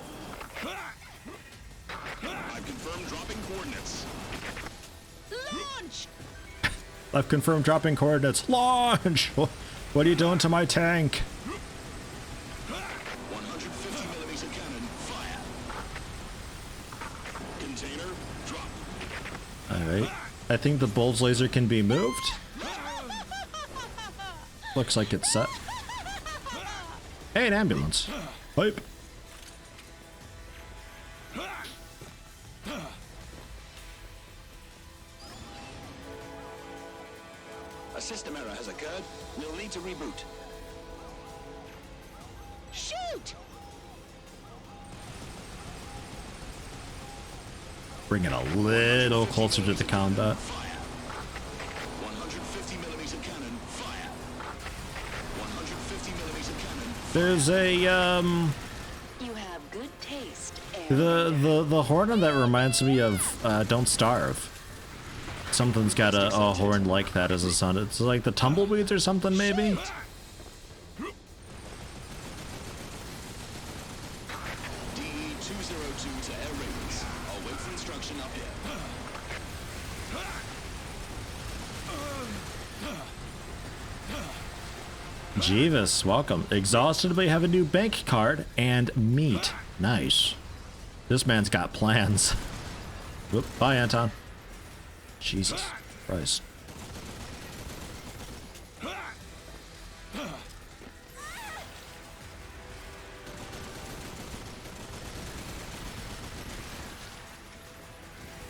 I've confirmed dropping coordinates. Launch! I've confirmed dropping coordinates. Launch! What are you doing to my tank? 150 millimeter cannon fire. Container drop. Alright. I think the Bulge laser can be moved. Looks like it's set. Hey, an ambulance. Hype. has occurred. We'll need to reboot. Shoot! Bring it a little closer to the combat. Fire. 150 millimeter cannon. Fire. 150 millimeter cannon. There's a You have good taste. the horn that reminds me of Don't Starve. Something's got a horn like that as a sound. It's like the tumbleweeds or something, maybe. DE-202 to air rings. I'll wait for instruction up here. Jeeves, welcome. Exhausted, but have a new bank card and meat. Nice. This man's got plans. Whoop, bye, Anton. Jesus Christ.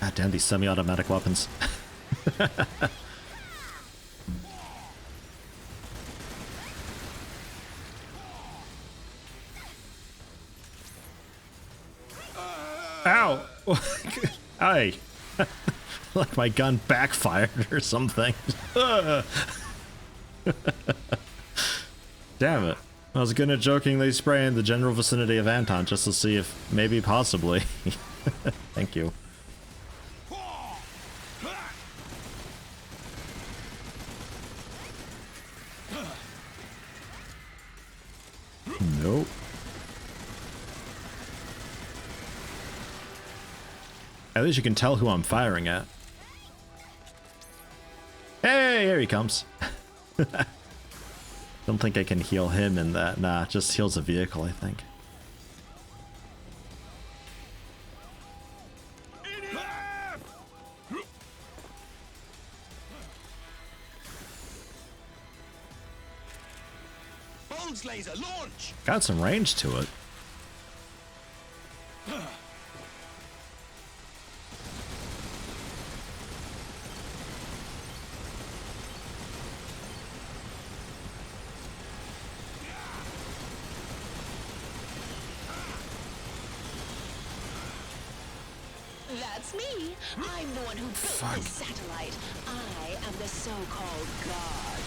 God damn these semi-automatic weapons. Ow! Aye. Like my gun backfired or something. Damn it. I was gonna jokingly spray in the general vicinity of Anton just to see if maybe possibly. Thank you. Nope. At least you can tell who I'm firing at. Hey, here he comes. Don't think I can heal him in that. Nah, just heals the vehicle, I think. Bulge laser, launch! Got some range to it. That's me. I'm the one who built this satellite. I am the so-called god.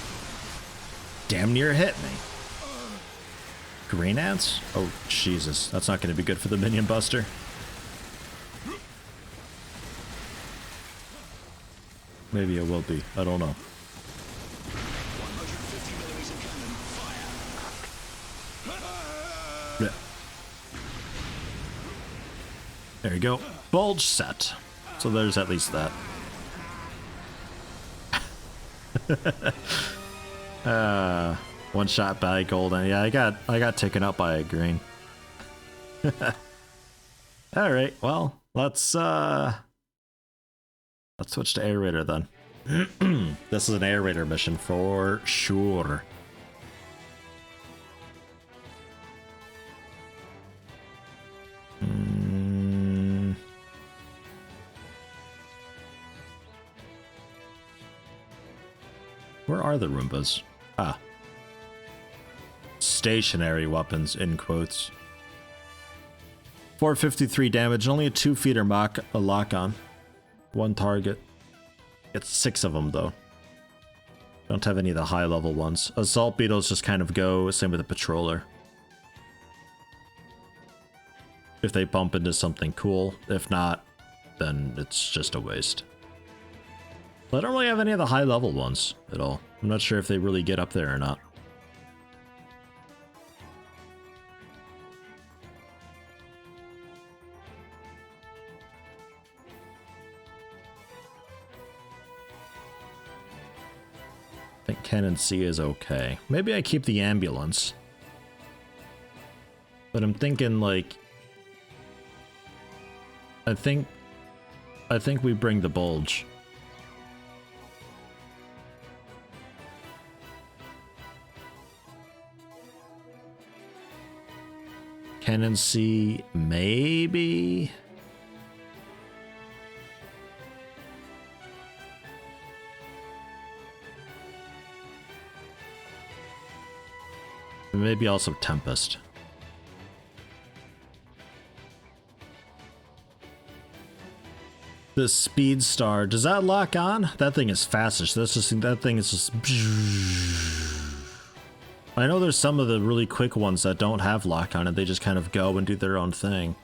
Damn near hit me. Green ants? Oh, Jesus. That's not going to be good for the minion buster. Maybe it will be. I don't know. 150 millimeter cannon. Fire. Yeah. There you go. Bulge set. So there's at least that. One shot by golden. Yeah, I got taken out by a green. All right. Well, let's switch to air raider then. This is an air raider mission for sure. Where are the Roombas? Ah. Stationary weapons, in quotes. 453 damage, only a 2-feeder lock on. One target. It's 6 of them, though. Don't have any of the high-level ones. Assault beetles just kind of go, same with the patroller. If they bump into something cool. If not, then it's just a waste. But I don't really have any of the high-level ones at all. I'm not sure if they really get up there or not. I think Cannon C is okay. Maybe I keep the ambulance. But I'm thinking, like... I think we bring the Bulge. Cannon C, maybe? maybe also Tempest. The Speed Star, does that lock on? That thing is fastest. That thing is just. I know there's some of the really quick ones that don't have lock on it. They just kind of go and do their own thing.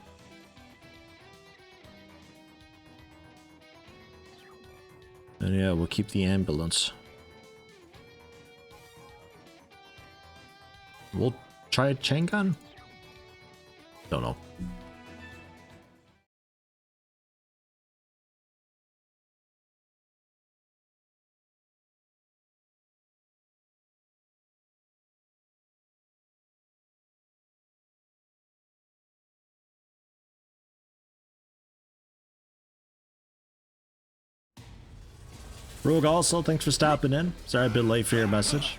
And yeah, we'll keep the ambulance. We'll try a chain gun? Don't know. Rogue also, thanks for stopping in. Sorry I've been late for your message.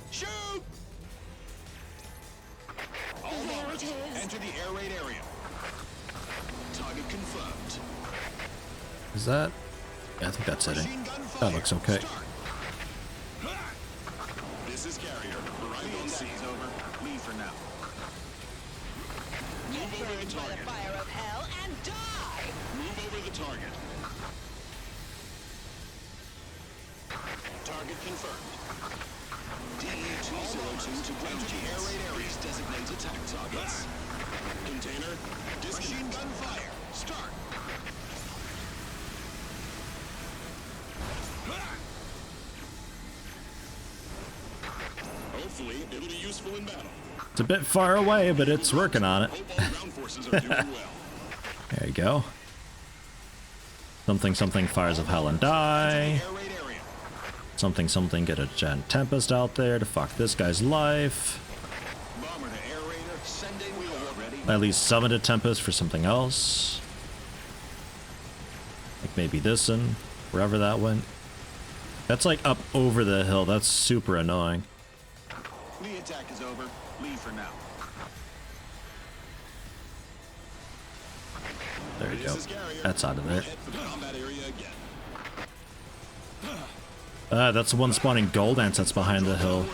Shoot! All bombers, enter the air raid area. Target confirmed. Is that? Yeah, I think that's it. That looks okay. This is Carrier. Arrival on scene. Over. Leave for now. Get burned by the fire of hell and die! Move over the target. Target confirmed. DE-202 to ground to air raid areas. Designate attack targets. Container, machine gun fire. Start. Hopefully, it'll be useful in battle. It's a bit far away, but it's working on it. Ground forces are doing well. There you go. Something something fires of hell and die. Something something get a Gen Tempest out there to fuck this guy's life. Bomber to air raider, sending wheel ready. At least summon a Tempest for something else. Like maybe this one, wherever that went. That's like up over the hill. That's super annoying. The attack is over. Leave for now. There you go. That's out of there. That's the one spawning gold ants that's behind the hill.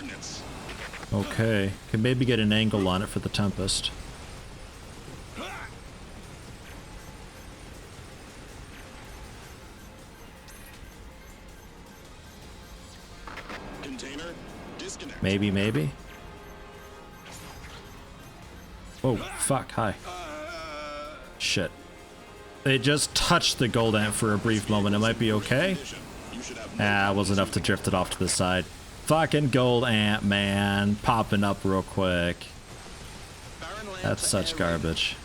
Okay. Can maybe get an angle on it for the Tempest. Container, disconnect. Maybe. Oh, fuck. Hi. Shit. They just touched the gold ant for a brief moment. It might be okay. Ah, it was enough to drift it off to the side. Fucking gold ant, man. Popping up real quick. That's such garbage.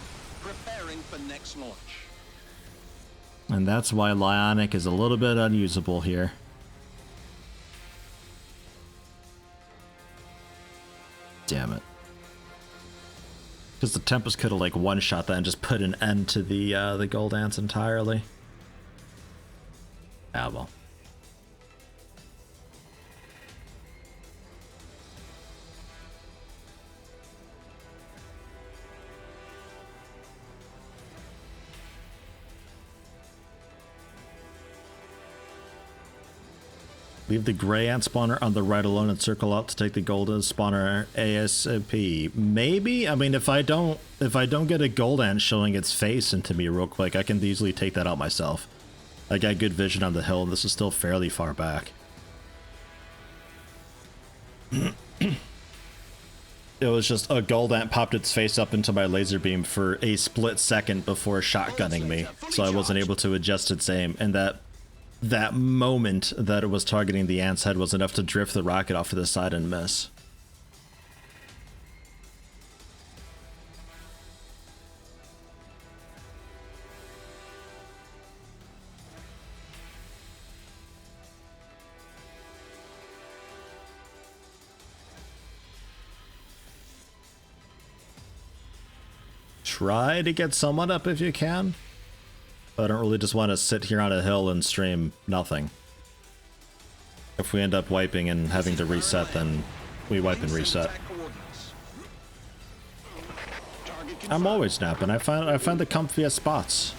Preparing for next launch. And that's why Lionic is a little bit unusable here. Damn it. Because the Tempest could have like one-shot that and just put an end to the gold ants entirely. Ah, well. Leave the gray ant spawner on the right alone and circle out to take the golden spawner ASAP. Maybe? I mean, if I don't get a gold ant showing its face into me real quick, I can easily take that out myself. I got good vision on the hill, and this is still fairly far back. It was just a gold ant popped its face up into my laser beam for a split second before shotgunning me, so I wasn't able to adjust its aim, and that moment that it was targeting the ant's head was enough to drift the rocket off to the side and miss. Try to get someone up if you can. I don't really just want to sit here on a hill and stream nothing. If we end up wiping and having to reset, then we wipe and reset. I'm always snapping. I find the comfiest spots.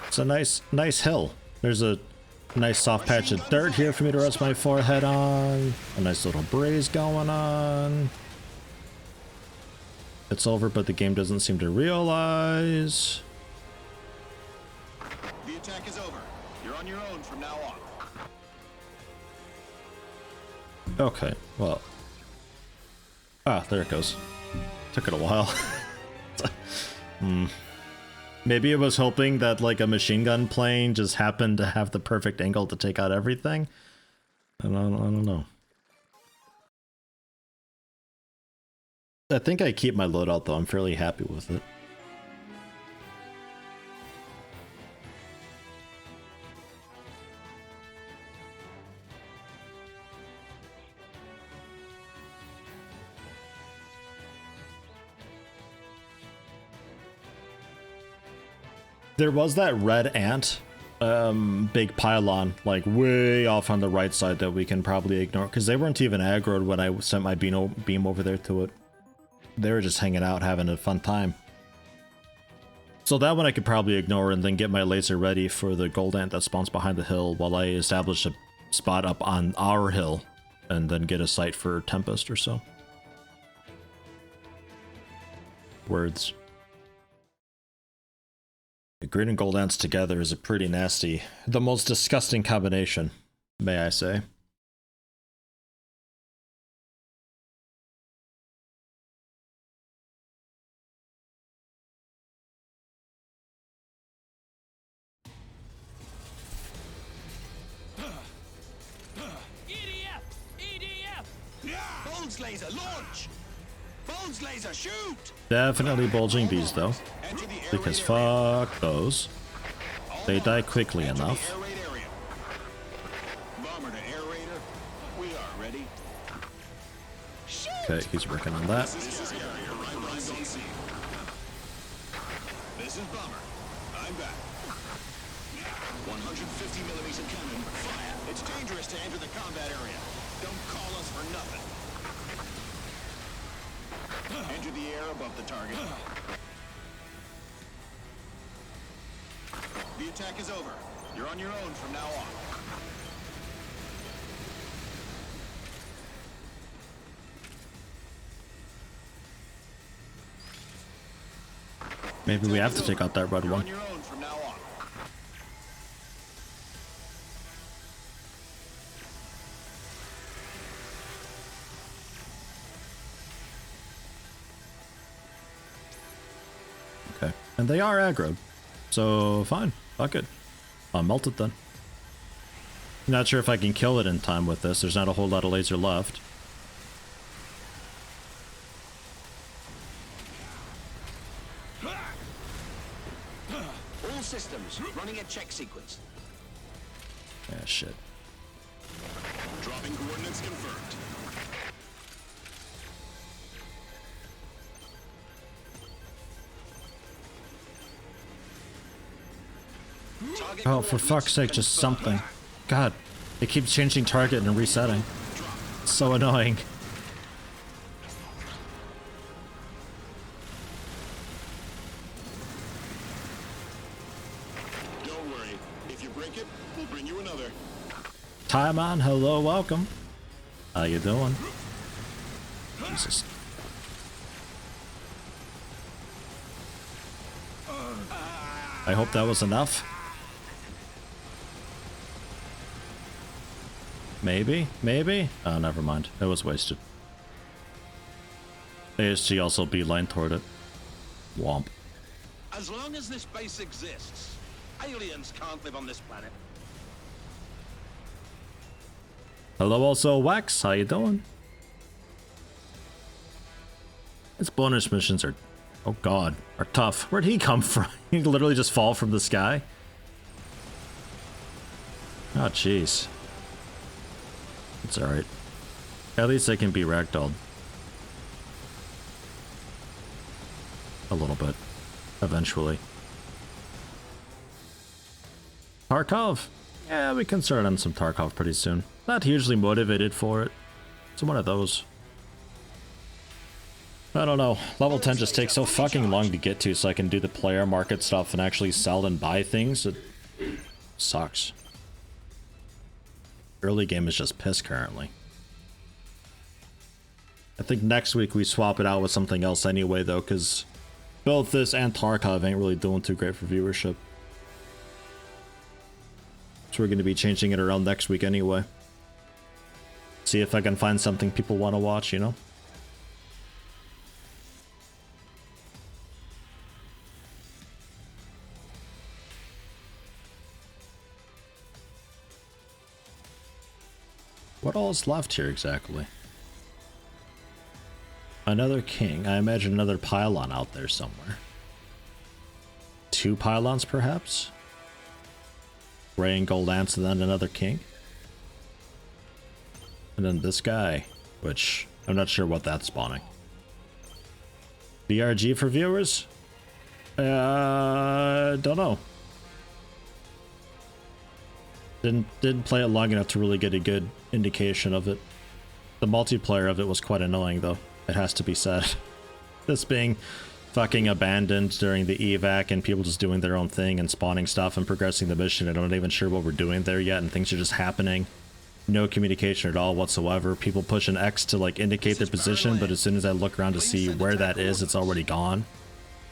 It's a nice hill. There's a Nice soft patch of dirt here for me to rest my forehead on. A nice little breeze going on. It's over, but the game doesn't seem to realize. The attack is over. You're on your own from now on. Okay, well. Ah, there it goes. Took it a while. Maybe it was hoping that like a machine gun plane just happened to have the perfect angle to take out everything. I don't know. I think I keep my loadout though. I'm fairly happy with it. There was that red ant, big pylon, like way off on the right side that we can probably ignore, because they weren't even aggroed when I sent my beam over there to it. They were just hanging out, having a fun time. So that one I could probably ignore and then get my laser ready for the gold ant that spawns behind the hill while I establish a spot up on our hill and then get a site for Tempest or so. Words. Green and gold ants together is a pretty nasty, the most disgusting combination, may I say. EDF! EDF! Bulge laser, launch! Bulge laser, shoot! Definitely bulging bees though, because fuck those. They die quickly enough. Bomber to air raider. We are ready. Okay, he's working on that. This is carrier, right on scene. This is bomber. I'm back. 150mm cannon, fire. It's dangerous to enter the combat area. Don't call us for nothing. Enter the air above the target. The attack is over. You're on your own from now on. Maybe we have to take out that red You're one. on your own from now on. Okay, and they are aggroed, so fine, fuck it. I'll melt it then. Not sure if I can kill it in time with this. There's not a whole lot of laser left. All systems running a check sequence. Yeah, shit. Dropping coordinates confirmed. Target Oh, for fuck's sake, just something. God, it keeps changing target and resetting. It's so annoying. Don't worry. If you break it, we'll bring you another. Time on, hello, welcome. How you doing? Jesus. I hope that was enough. Maybe? Maybe? Oh, never mind. It was wasted. ASG also beeline toward it. Womp. As long as this base exists, aliens can't live on this planet. Hello also, Wax. How you doing? His bonus missions are, oh god, are tough. Where'd he come from? He literally just fall from the sky? Oh, jeez. It's alright. At least I can be ragdolled. A little bit. Eventually. Tarkov? Yeah, we can start on some Tarkov pretty soon. Not hugely motivated for it. It's one of those. I don't know. Level 10 just takes so fucking long to get to so I can do the player market stuff and actually sell and buy things. It sucks. early game is just piss currently. I think next week we swap it out with something else anyway, though, because both this and Tarkov ain't really doing too great for viewership. So we're going to be changing it around next week anyway. See if I can find something people want to watch, you know? What all is left here exactly? Another king. I imagine another pylon out there somewhere. 2 pylons perhaps? Gray and gold ants and then another king. And then this guy, which I'm not sure what that's spawning. BRG for viewers? Don't know. Didn't play it long enough to really get a good indication of it. The multiplayer of it was quite annoying though, it has to be said. This being fucking abandoned during the evac and people just doing their own thing and spawning stuff and progressing the mission and I'm not even sure what we're doing there yet and things are just happening. No communication at all whatsoever. People push an X to like indicate their position, but as soon as I look around to see where that is, it's already gone.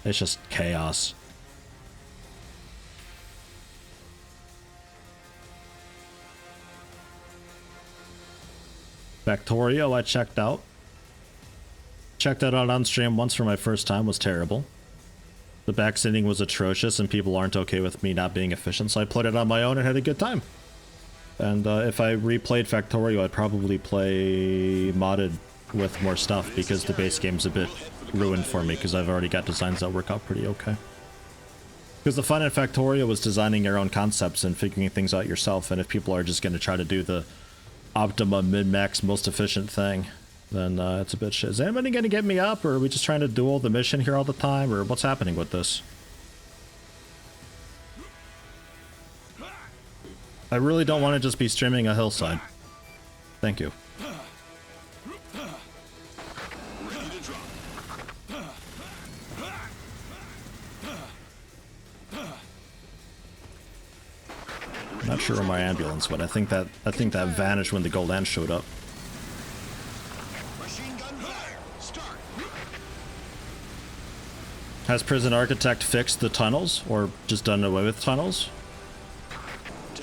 It's just chaos. Factorio I checked out. Checked that out on stream once for my first time, was terrible. The backsending was atrocious and people aren't okay with me not being efficient, so I played it on my own and had a good time. And if I replayed Factorio, I'd probably play modded with more stuff because the base game's a bit ruined for me because I've already got designs that work out pretty okay. Because the fun in Factorio was designing your own concepts and figuring things out yourself, and if people are just going to try to do the optimum, min-max, most efficient thing, then it's a bit shit. Is anybody going to get me up, or are we just trying to duel the mission here all the time, or what's happening with this? I really don't want to just be streaming a hillside. Thank you. I'm not sure where my ambulance went. I think that vanished when the gold ant showed up. Has Prison Architect fixed the tunnels, or just done away with tunnels?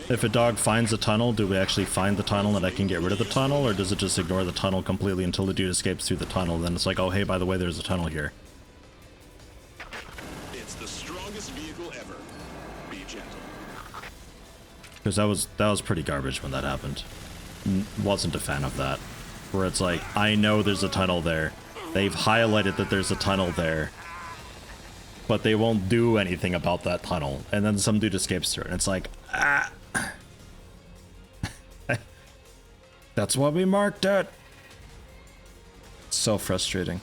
If a dog finds a tunnel, do we actually find the tunnel and I can get rid of the tunnel, or does it just ignore the tunnel completely until the dude escapes through the tunnel? Then it's like, oh hey, by the way, there's a tunnel here. It's the strongest vehicle ever. Be gentle. Because that was pretty garbage when that happened. Wasn't a fan of that. Where it's like, I know there's a tunnel there. They've highlighted that there's a tunnel there, but they won't do anything about that tunnel. And then some dude escapes through it, and it's like, ah. That's why we marked it. So frustrating.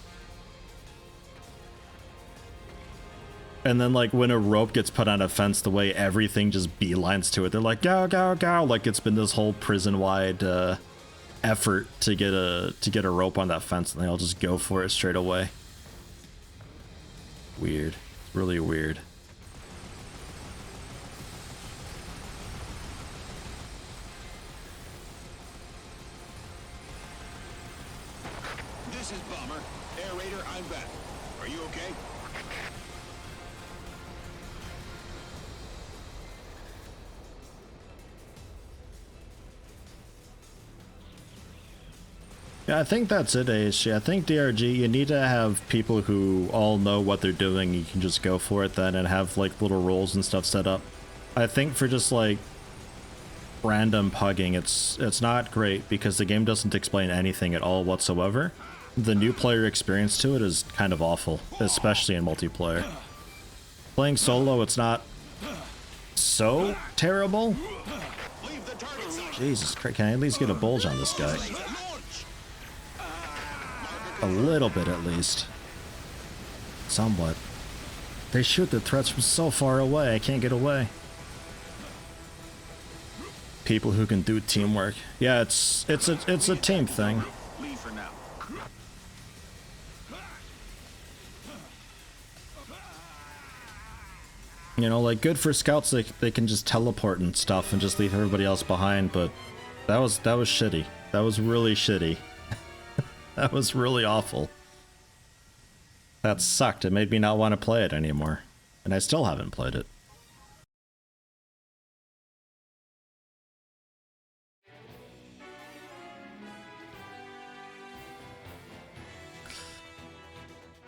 And then like when a rope gets put on a fence, the way everything just beelines to it, they're like, go, go, go. Like it's been this whole prison-wide effort to get a rope on that fence, and they all just go for it straight away. Weird. It's really weird. This is Bomber. Air Raider, I'm back. Are you okay? Yeah, I think that's it, Aish. I think DRG, you need to have people who all know what they're doing. You can just go for it then and have like little roles and stuff set up. I think for just like random pugging, it's not great because the game doesn't explain anything at all whatsoever. The new player experience to it is kind of awful, especially in multiplayer. Playing solo, it's not so terrible. Jesus Christ, can I at least get a bulge on this guy? A little bit at least. Somewhat. They shoot the threats from so far away, I can't get away. People who can do teamwork. Yeah, it's a team thing. You know, like good for scouts, they can just teleport and stuff and just leave everybody else behind, but That was shitty. That was really shitty. That was really awful. That sucked. It made me not want to play it anymore. And I still haven't played it.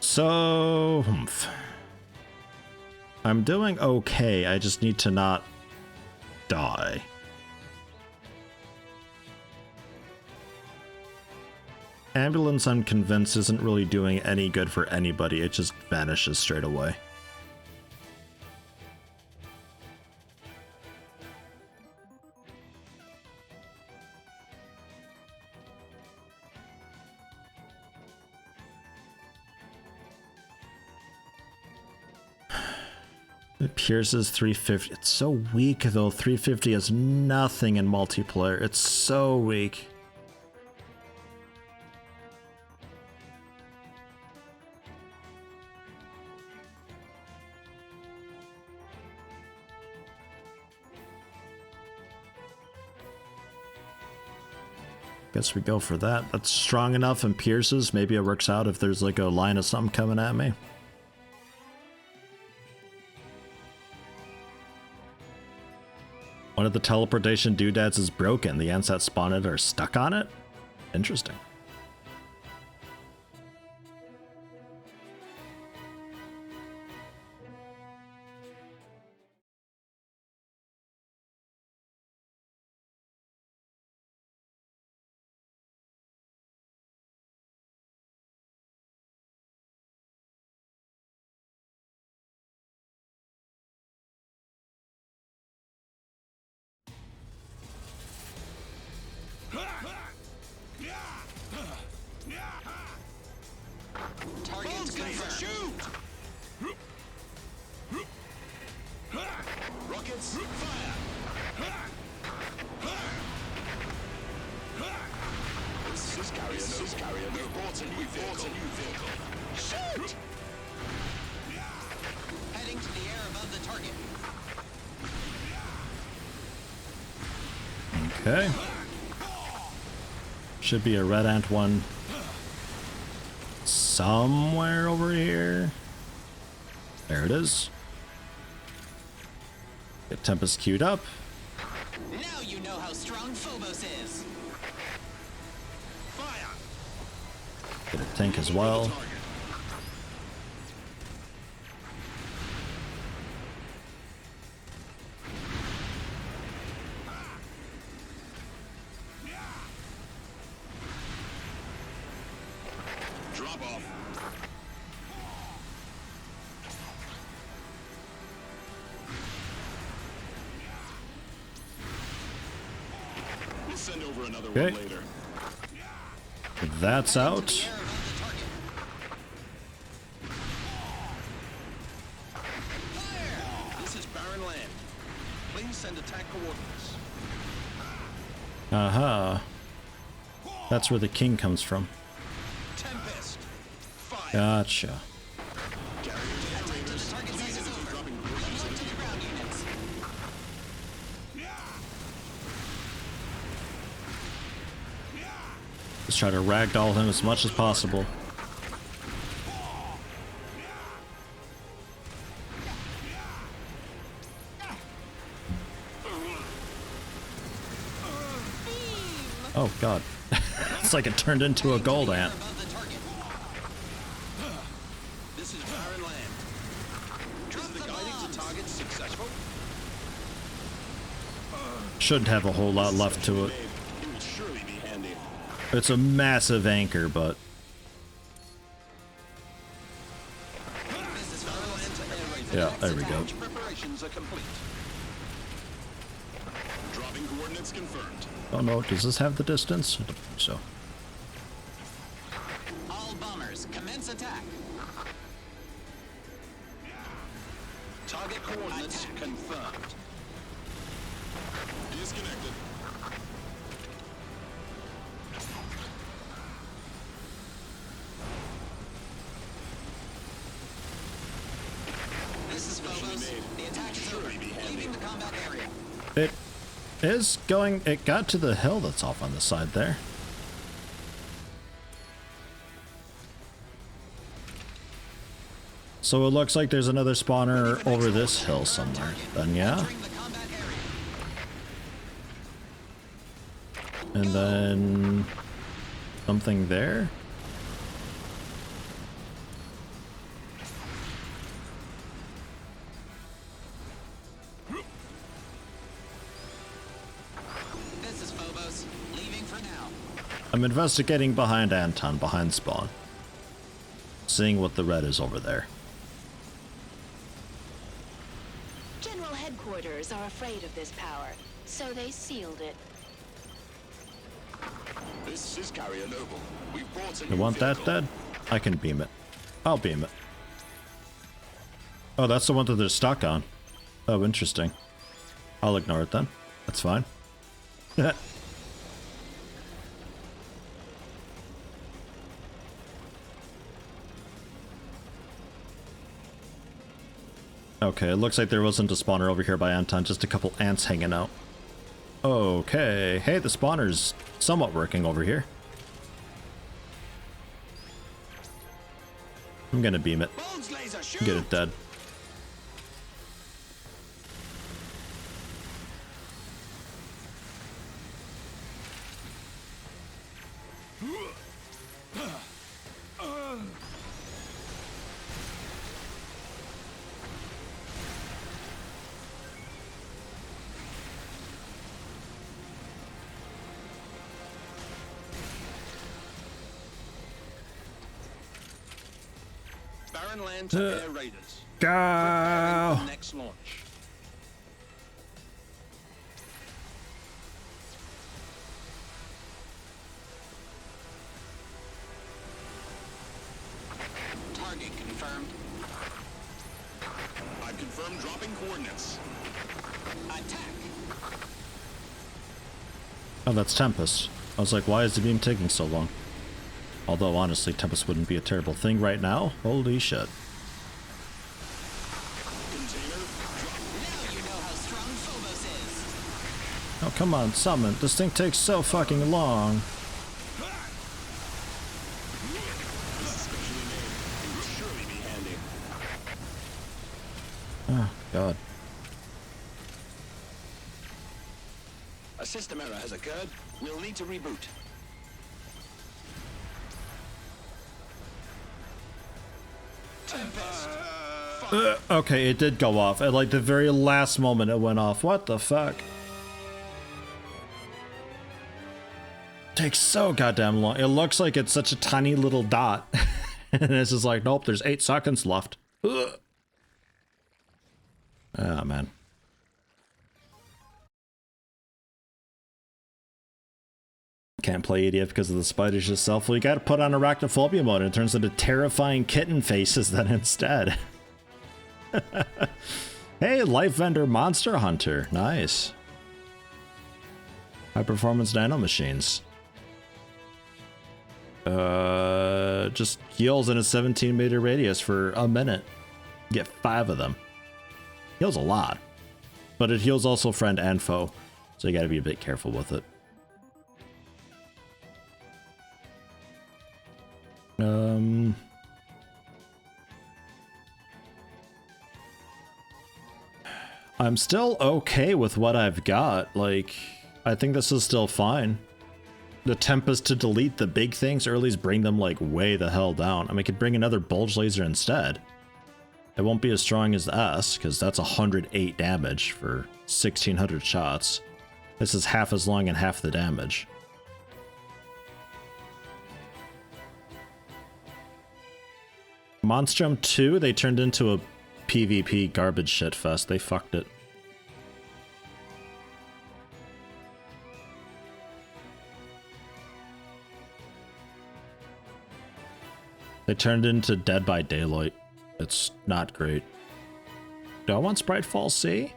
So, I'm doing okay. I just need to not die. Ambulance, I'm convinced, isn't really doing any good for anybody. It just vanishes straight away. It pierces 350. It's so weak though. 350 has nothing in multiplayer. It's so weak. Guess we go for that. That's strong enough and pierces. Maybe it works out if there's like a line of something coming at me. One of the teleportation doodads is broken. The ants that spawn it are stuck on it? Interesting. Targets confirmed. Shoot! Rockets, fire! This is carrier. We've bought a new vehicle. Shoot! Heading to the air above the target. Okay. Should be a red ant one somewhere over here. There it is. Get Tempest queued up. Now you know how strong Phobos is. Fire! Get a tank as well. Drop off. We'll send over another Okay. one later. That's out. Air above the target. Fire! This is barren land. Please send attack coordinates. Aha. That's where the king comes from. Tempest. Fire. Gotcha. Let's try to ragdoll him as much as possible. Oh god. It's like it turned into a gold ant. This is barren land. Is the guiding to target successful? Shouldn't have a whole lot left to it. It will surely be handy. It's a massive anchor, but This is barren land to air raid. yeah, there we go. Launch preparations are complete. Dropping coordinates confirmed. Oh no, does this have the distance? I don't think so. All bombers, commence attack. Target coordinates confirmed. Disconnected. This is Phobos. The attack is over. Leaving the combat area. It is going... It got to the hill that's off on the side there. So it looks like there's another spawner over this hill somewhere. Then yeah. And then... something there? This is Phobos. Leaving for now. I'm investigating behind Anton, behind spawn. Seeing what the red is over there. General headquarters are afraid of this power, so they sealed it. This is Carrier Noble. We've brought a You new want that vehicle. dead? I can beam it. I'll beam it. Oh, that's the one that they're stuck on. Oh, interesting. I'll ignore it then. That's fine. Okay, it looks like there wasn't a spawner over here by Anton, just a couple ants hanging out. Okay, hey, the spawner's somewhat working over here. I'm gonna beam it. Bulge laser, shoot! Get it dead. Barren land to air raiders. Go! Preparing for next launch. Target confirmed. I've confirmed dropping coordinates. Attack! Oh, that's Tempest. I was like, why is the beam taking so long? Although, honestly, Tempest wouldn't be a terrible thing right now. Holy shit. Container drop. Now you know how strong Phobos is. Oh, come on, summon. This thing takes so fucking long. This is specially made. It will surely be handy. Oh, God. A system error has occurred. We'll need to reboot. Tempest. Okay, it did go off. At like the very last moment it went off. What the fuck? Takes so goddamn long. It looks like it's such a tiny little dot. And it's just like, nope, there's 8 seconds left. Ugh. Oh, man. Can't play EDF because of the spiders yourself. Well, you gotta put on arachnophobia mode and it turns into terrifying kitten faces then instead. Hey, Life Vendor Monster Hunter. Nice. High performance nano machines. Just heals in a 17-meter radius for a minute. Get 5 of them. Heals a lot. But it heals also friend and foe. So you gotta be a bit careful with it. I'm still okay with what I've got. Like, I think this is still fine. The Tempest to delete the big things early's bring them like way the hell down. I mean, I could bring another Bulge Laser instead. It won't be as strong as the S, because that's 108 damage for 1600 shots. This is half as long and half the damage. Monstrum 2, they turned into a PvP garbage shit fest. They fucked it. They turned into Dead by Daylight. It's not great. Do I want Spritefall C?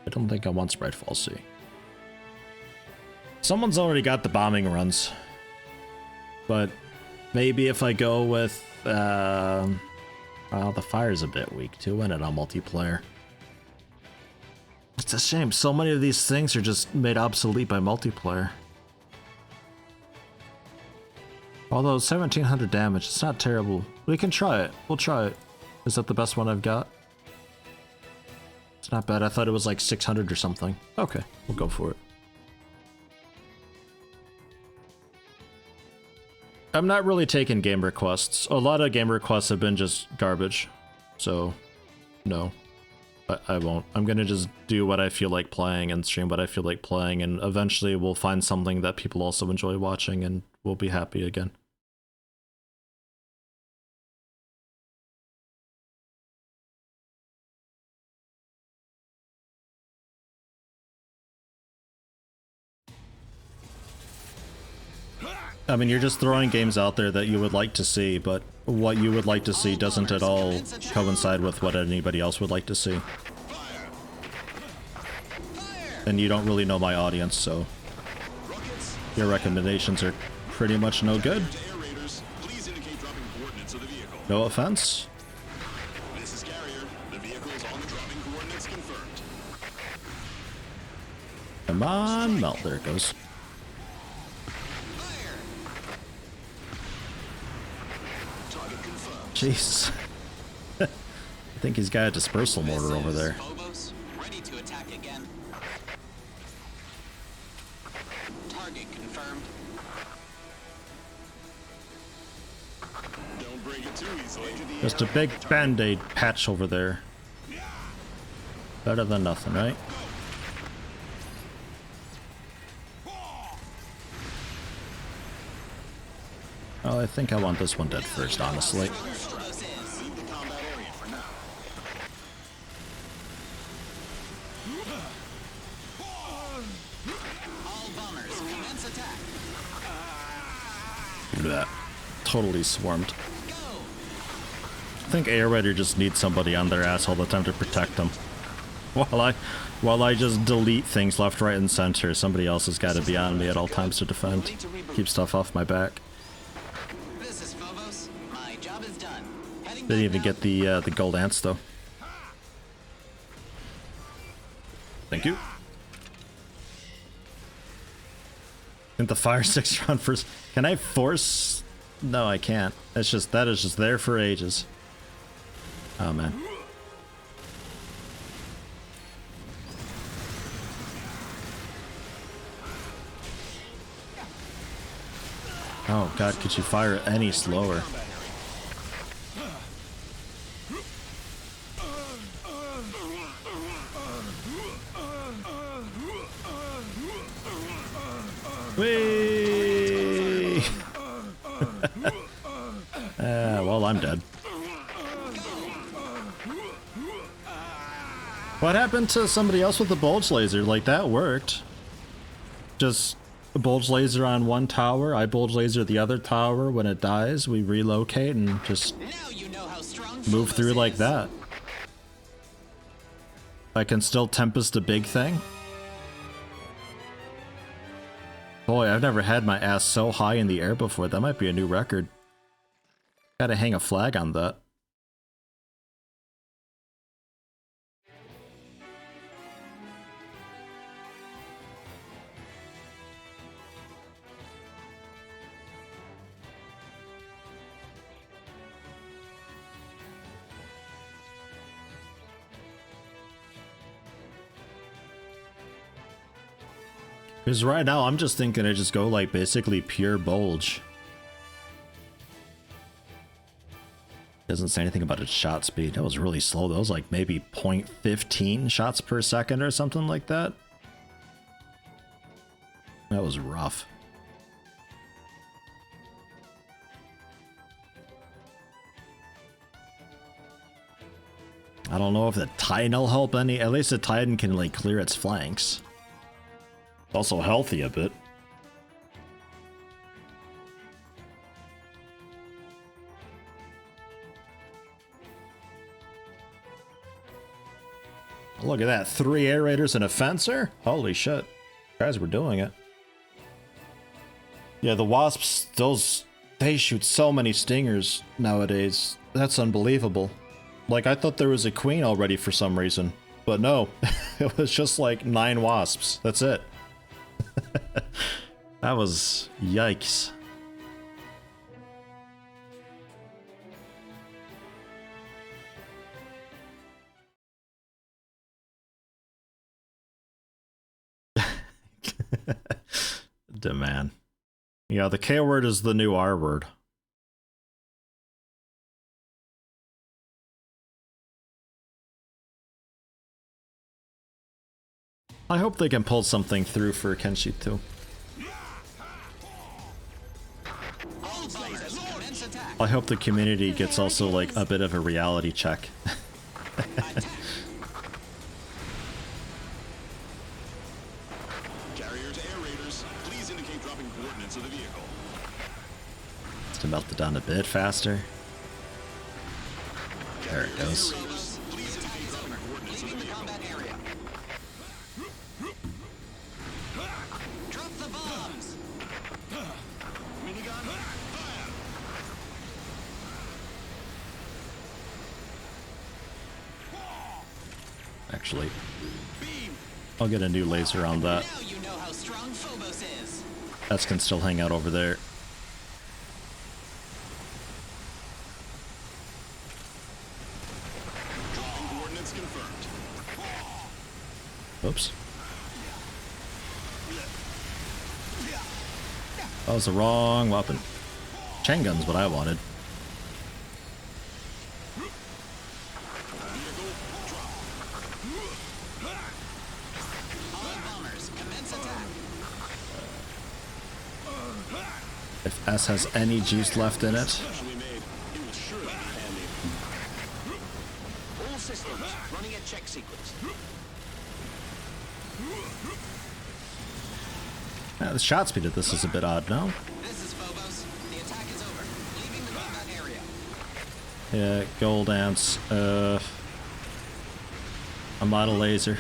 I don't think I want Spritefall C. Someone's already got the bombing runs. But maybe if I go with... well, the fire's a bit weak too, isn't it, on multiplayer? It's a shame. So many of these things are just made obsolete by multiplayer. Although 1700 damage, it's not terrible. We can try it. We'll try it. Is that the best one I've got? It's not bad. I thought it was like 600 or something. Okay, we'll go for it. I'm not really taking game requests. A lot of game requests have been just garbage. So, no. I won't. I'm gonna just do what I feel like playing and stream what I feel like playing, and eventually we'll find something that people also enjoy watching and we'll be happy again. I mean, you're just throwing games out there that you would like to see, but what you would like to see doesn't at all coincide with what anybody else would like to see. And you don't really know my audience, so your recommendations are pretty much no good. No offense. This is Carrier. The vehicle is on the dropping coordinates confirmed. Come on, melt. There it goes. Target confirmed. Jeez. I think he's got a dispersal mortar over there. Phobos, ready to attack again. Target confirmed. Don't break it too easily. Just a big band-aid patch over there. Better than nothing, right? Oh, I think I want this one dead first, honestly. Leave the combat area for now. All bombers, commence attack. Blech. Totally swarmed. I think Air Raider just needs somebody on their ass all the time to protect them. While I just delete things left, right, and center, somebody else has got to be on me at all times to defend. Keep stuff off my back. This is Phobos. My job is done. Heading Didn't back even now. get the gold ants though. Thank you. And the fire 6 round first. Can I force? No, I can't. It's just that is just there for ages. Oh man. Oh god, could you fire it any slower? Whee! Well, I'm dead. What happened to somebody else with the bulge laser? Like, that worked. Just a bulge laser on one tower, I bulge laser the other tower. When it dies, we relocate and just Now you know how strong move through Phobos like is. that. I can still Tempest a big thing. Boy, I've never had my ass so high in the air before. That might be a new record. Gotta hang a flag on that. Because right now, I'm just thinking I just go like basically pure bulge. Doesn't say anything about its shot speed. That was really slow. That was like maybe 0.15 shots per second or something like that. That was rough. I don't know if the Titan will help any. At least the Titan can like clear its flanks. It's also healthy a bit. Look at that, 3 air raiders and a fencer? Holy shit. Guys, we're doing it. Yeah, the wasps, they shoot so many stingers nowadays. That's unbelievable. Like, I thought there was a queen already for some reason, but no. It was just like 9 wasps. That's it. That was yikes. Demand. Yeah, the K word is the new R word. I hope they can pull something through for Kenshi too. I hope the community gets also like a bit of a reality check. Carrier to air raiders, please indicate dropping coordinates of the vehicle. Just to melt it down a bit faster. There it goes. Please indicate dropping coordinates of the vehicle. Drop the bombs. Minigun, fire! Actually, I'll get a new laser on that. Now you know how strong Phobos is. That can still hang out over there. Dropping coordinates confirmed. Oops. That was the wrong weapon. Chain gun's what I wanted. If S has any juice left in it. Specially made. It will surely be handy. All systems running a check sequence. The shot speed of this is a bit odd, no? This is Phobos. The attack is over. Leaving the combat area. Yeah, gold ants. I'm out of laser.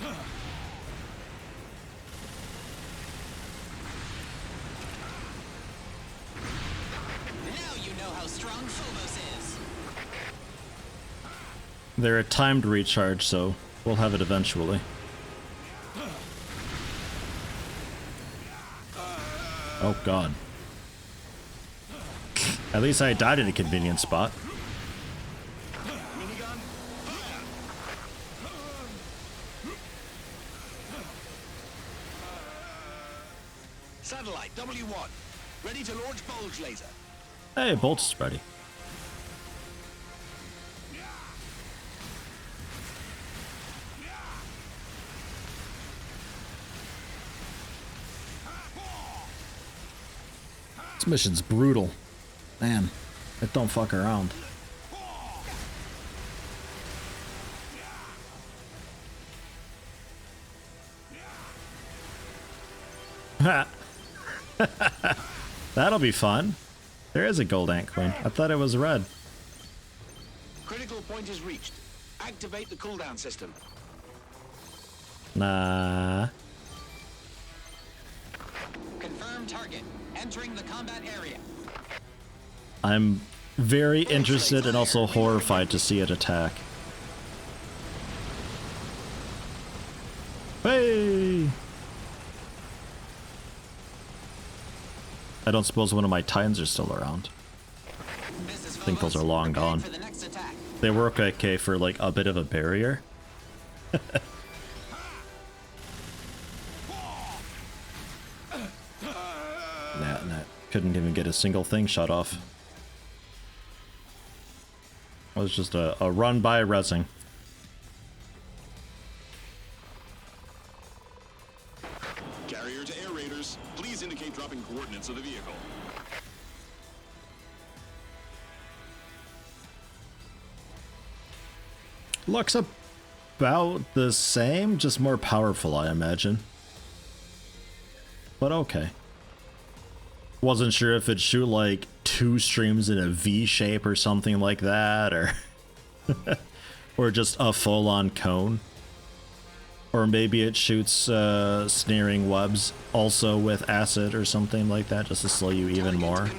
Now you know how strong Phobos is. They're a timed recharge, so we'll have it eventually. Oh god. At least I died in a convenient spot. Minigun, fire! Satellite W1. Ready to launch bulge laser. Hey, bolt's ready. This mission's brutal. Man, it don't fuck around. That'll be fun. There is a gold ant queen. I thought it was red. Critical point is reached. Activate the cooldown system. Nah. Confirm target. Entering the combat area. I'm very interested and also horrified to see it attack. Hey! I don't suppose one of my Titans are still around. I think those are long gone. They work okay for like a bit of a barrier. Nah, couldn't even get a single thing shut off. It was just a run by resing. Carrier to air raiders, please indicate dropping coordinates of the vehicle. Looks about the same, just more powerful, I imagine. But okay. Wasn't sure if it'd shoot like 2 streams in a V shape or something like that, or or just a full-on cone. Or maybe it shoots snaring webs also with acid or something like that, just to slow you even more.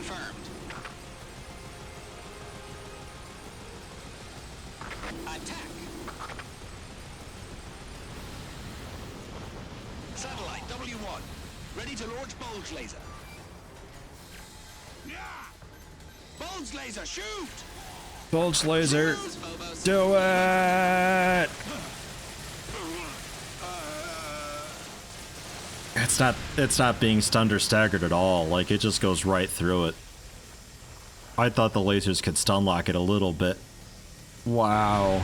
Bulge laser. Bulge laser, shoot! Bulge laser. Shoot, Phobos. Do it! It's not being stunned or staggered at all. Like, it just goes right through it. I thought the lasers could stun lock it a little bit. Wow.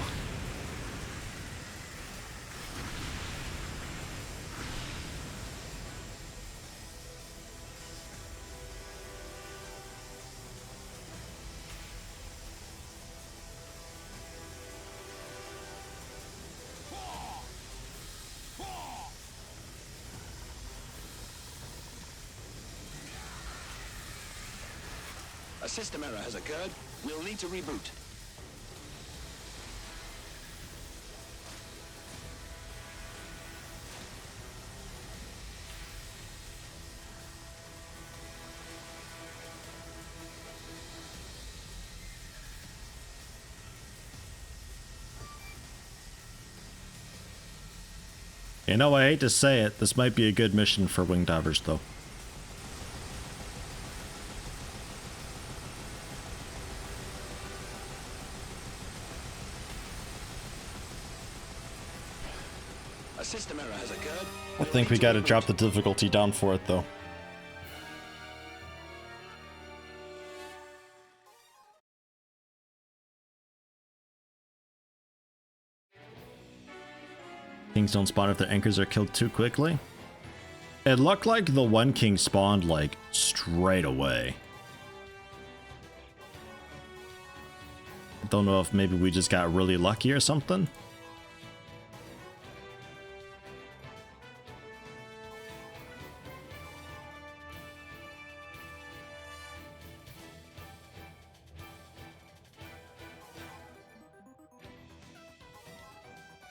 A system error has occurred. We'll need to reboot. You know, I hate to say it, this might be a good mission for wing divers, though. A system error has occurred. I think we gotta drop the difficulty down for it, though. Kings don't spawn if their anchors are killed too quickly. It looked like the one king spawned, like, straight away. Don't know if maybe we just got really lucky or something.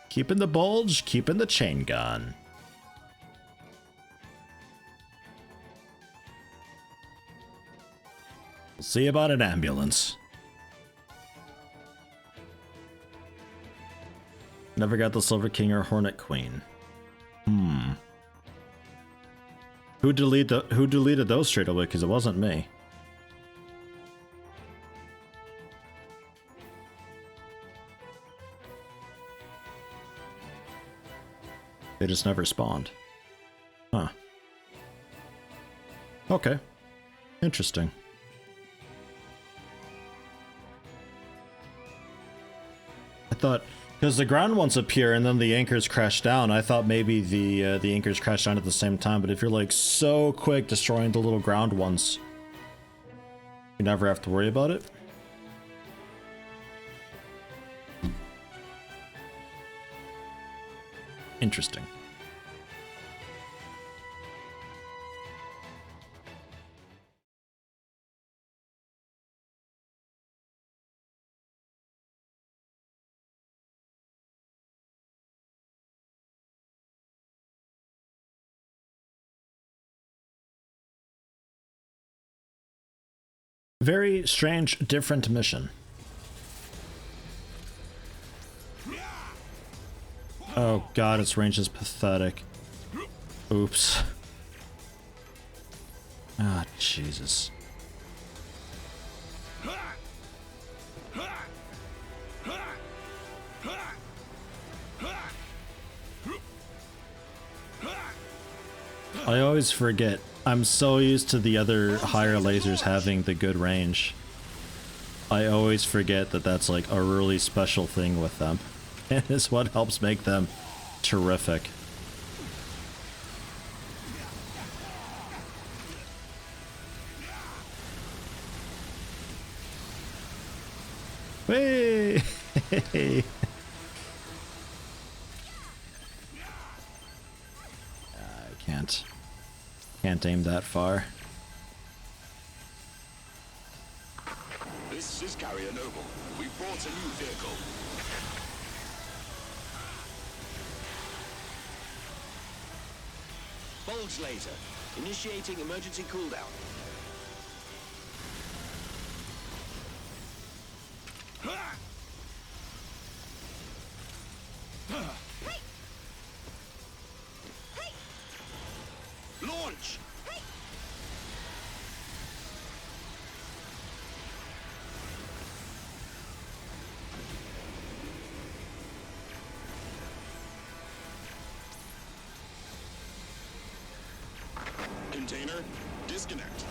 Keeping the bulge, keeping the chain gun. We'll see about an ambulance. Never got the Silver King or Hornet Queen. Who deleted those straight away? Because it wasn't me. They just never spawned. Huh. Okay. Interesting. I thought, because the ground ones appear and then the anchors crash down, I thought maybe the anchors crashed down at the same time, but if you're like so quick destroying the little ground ones, you never have to worry about it. Interesting. Very strange, different mission. Oh god, its range is pathetic. Oops. Ah, Jesus. I always forget. I'm so used to the other higher lasers having the good range. I always forget that that's like a really special thing with them. And it's what helps make them terrific. Hey! I can't aim that far. This is Carrier Noble. We brought a new vehicle. Bulge laser. Initiating emergency cooldown. Launch! Container, disconnect.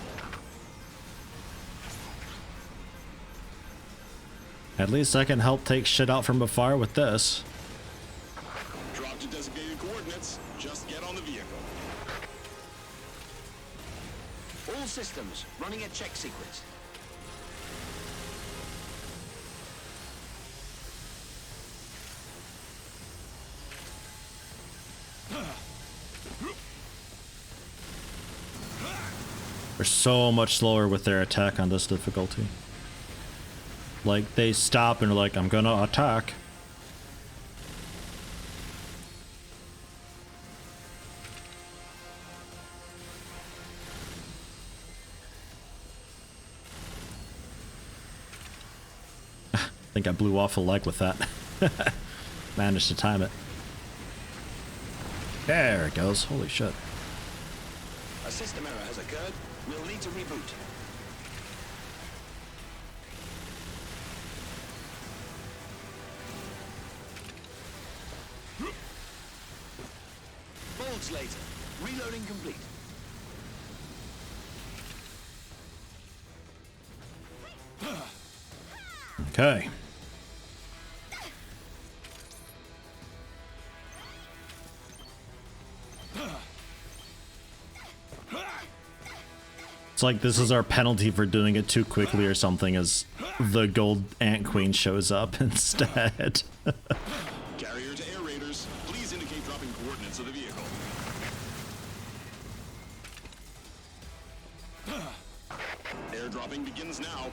At least I can help take shit out from afar with this. Drop to designated coordinates. Just get on the vehicle. All systems running a check sequence. They're so much slower with their attack on this difficulty. Like, they stop and are like, I'm gonna attack. I think I blew off a leg with that. Managed to time it. There it goes. Holy shit. A system error has occurred. We'll need to reboot. Bolts later. Reloading complete. Okay. It's like this is our penalty for doing it too quickly or something, as the gold ant queen shows up instead. Carrier to air raiders, please indicate dropping coordinates of the vehicle. Airdropping begins now.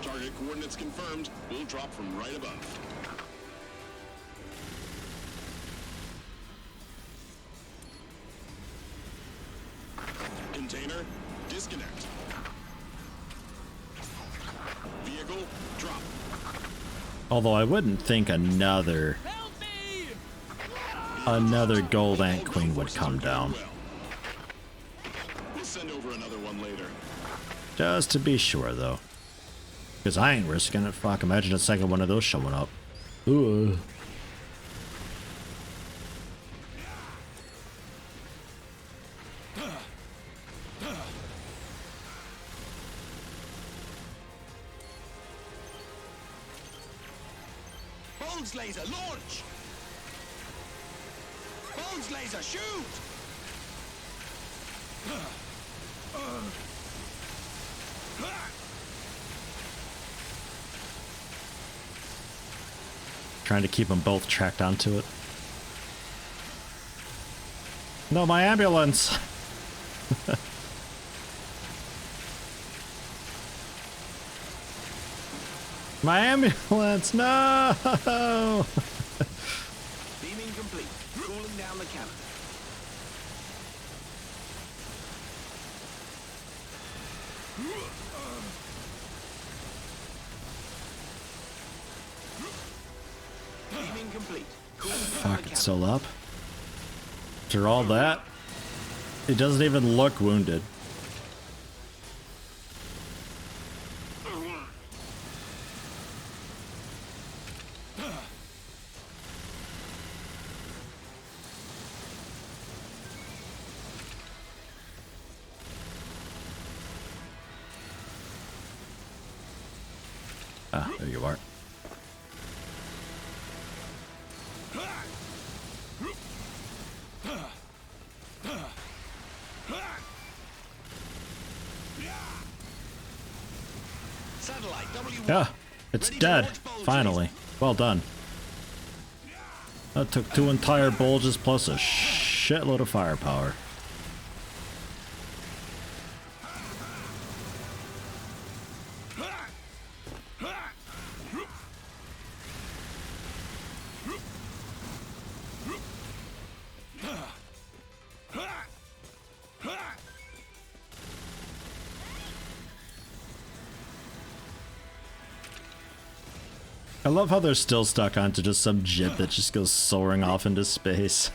Target coordinates confirmed. We'll drop from right above. Container, disconnect. Vehicle, drop. Although I wouldn't think another gold ant queen would come down. We'll send over another one later. Just to be sure, though. Because I ain't risking it. Fuck, imagine a second one of those showing up. Ooh. Bolts laser, launch! Bolts laser, shoot! Trying to keep them both tracked onto it. No, my ambulance! My ambulance, no! Beaming complete. Cooling down the cannon. Beaming complete. Cooling down Fuck, the it's cannon. still up. After all that, it doesn't even look wounded. Ah, there you are. Satellite W1. Yeah, it's Ready to dead. launch bulge Finally. Well done. That took 2 entire bulges plus a shitload of firepower. I love how they're still stuck onto just some jib that just goes soaring off into space.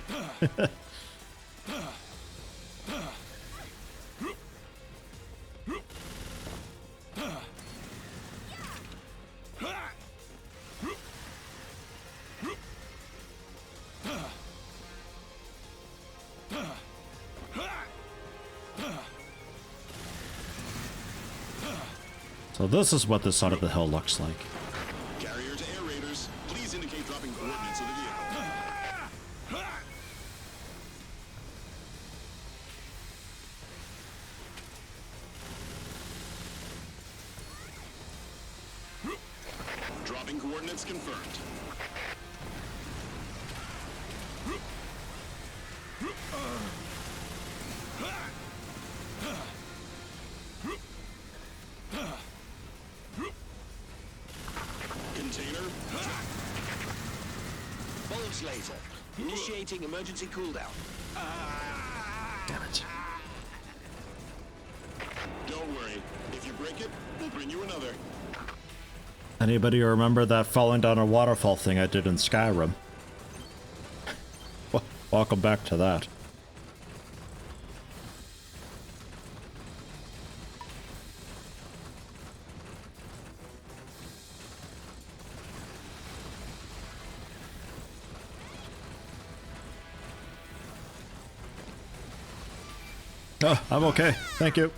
So this is what this side of the hill looks like. Carrier to air raiders, please indicate dropping coordinates of the vehicle. Dropping coordinates confirmed. Container. Bulge laser. Initiating emergency cooldown. Damn it. Don't worry. If you break it, we'll bring you another. Anybody remember that falling down a waterfall thing I did in Skyrim? Welcome back to that. Oh, I'm okay. Thank you.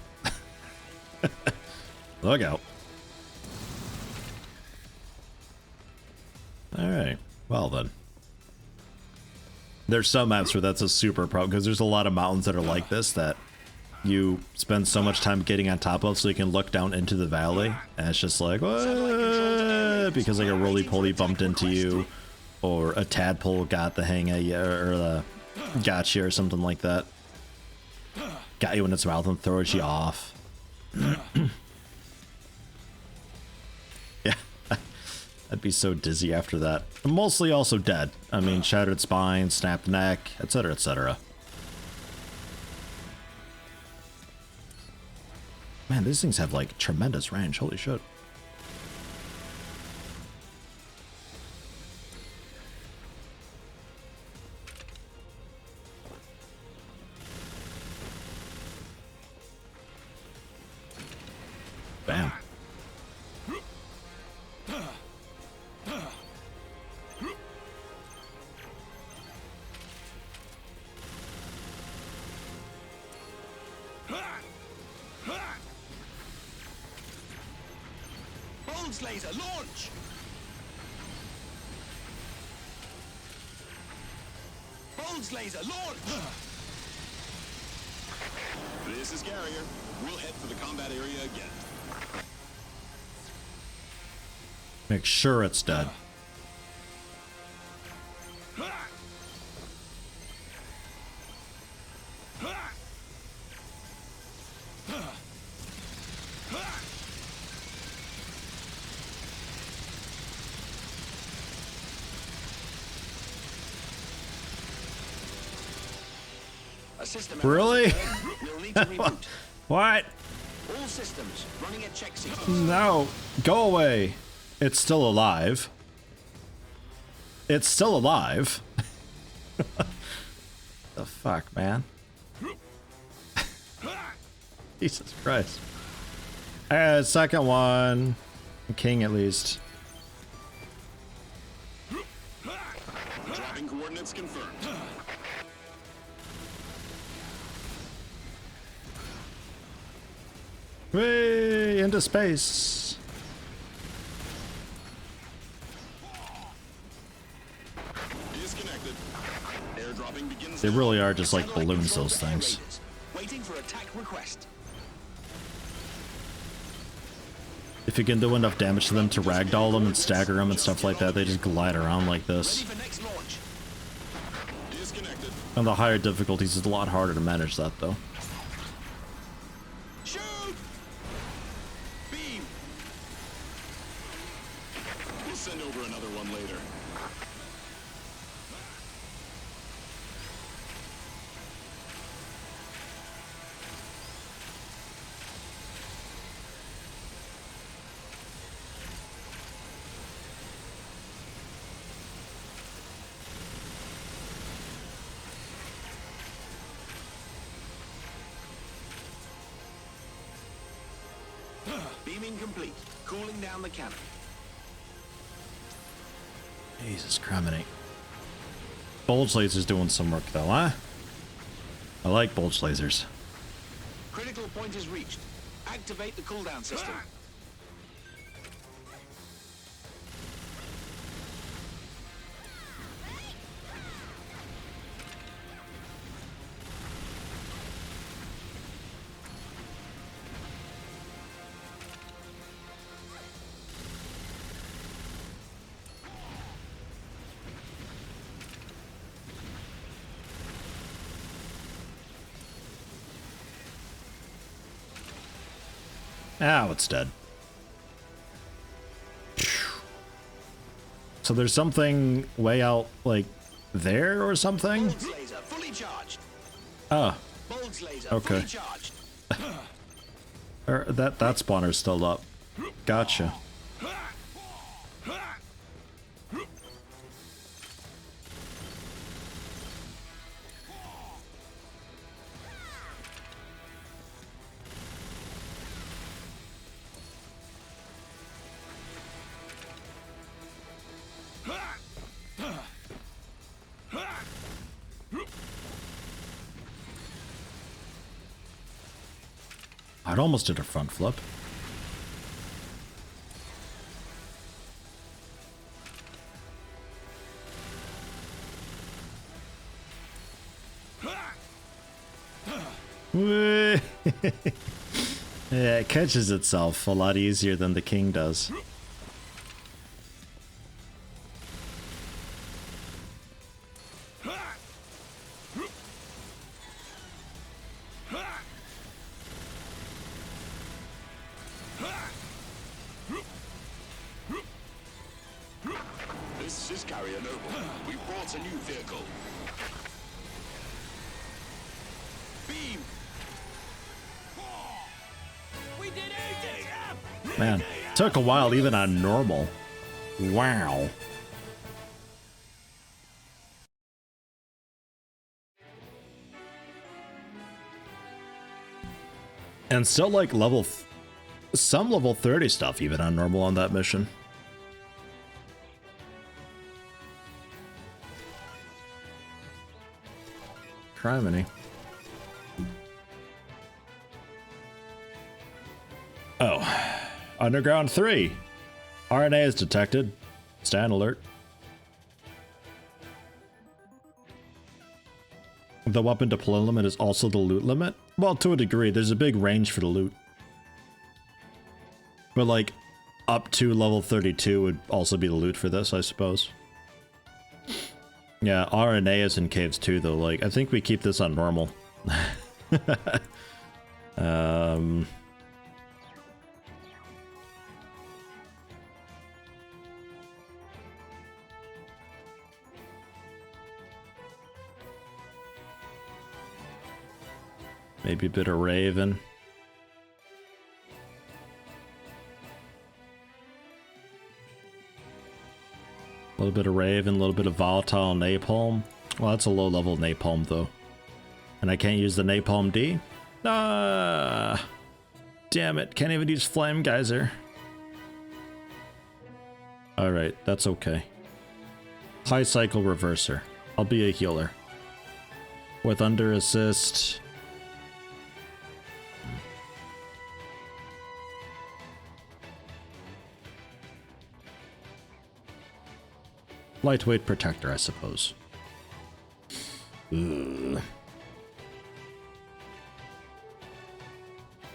Look out. Alright. Well then. There's some maps where that's a super problem, because there's a lot of mountains that are like this that you spend so much time getting on top of so you can look down into the valley, and it's just like, what? Because like a roly-poly bumped into you, or a tadpole got the hang of you, or got you, or something like that. Got you in its mouth and throws you off. Yeah. I'd be so dizzy after that. I'm mostly also dead. I mean, shattered spine, snapped neck, etc., etc. Man, these things have like tremendous range. Holy shit. Bam. Bulge laser launch. Bulge laser launch. This is Carrier. We'll head for the combat area again. Make sure it's dead. A system Really? We'll need to reboot. What? All systems running at check sequence. No. Go away. It's still alive. It's still alive. The fuck, man? Jesus Christ. Second one. King, at least. Dropping coordinates confirmed. Way into space. Disconnected. Airdropping begins. They really are just like balloons, those things. Waiting for attack request. If you can do enough damage to them to ragdoll them and stagger them and stuff like that, they just glide around like this. Ready for next launch. Disconnected. On the higher difficulties, it's a lot harder to manage that, though. Shoot! Beam! We'll send over another one later. Beaming complete. Cooling down the cannon. Jesus criminy. Bulge lasers doing some work, though, huh? I like bulge lasers. Critical point is reached. Activate the cooldown system. Ow, it's dead. So there's something way out, like, there or something? Bolts laser fully charged. Ah, Bolts laser okay. fully charged. That spawner's still up. Gotcha. I'd almost did a front flip. Yeah, it catches itself a lot easier than the king does. This is Carrier Noble. We brought a new vehicle. Beam. We did EDF! Man, took a while even on normal. Wow. And still like some level 30 stuff even on normal on that mission. Criminy. Oh. Underground 3. RNA is detected. Stand alert. The weapon deploy limit is also the loot limit? Well, to a degree, there's a big range for the loot. But like, up to level 32 would also be the loot for this, I suppose. Yeah, RNA is in caves too, though. Like, I think we keep this on normal. Maybe a bit of Raven. A little bit of Raven, a little bit of volatile napalm. Well, that's a low level napalm though. And I can't use the napalm D? Ah, damn it, can't even use flame geyser. Alright, that's okay. High cycle reverser. I'll be a healer. With under assist. Lightweight protector, I suppose. Ugh.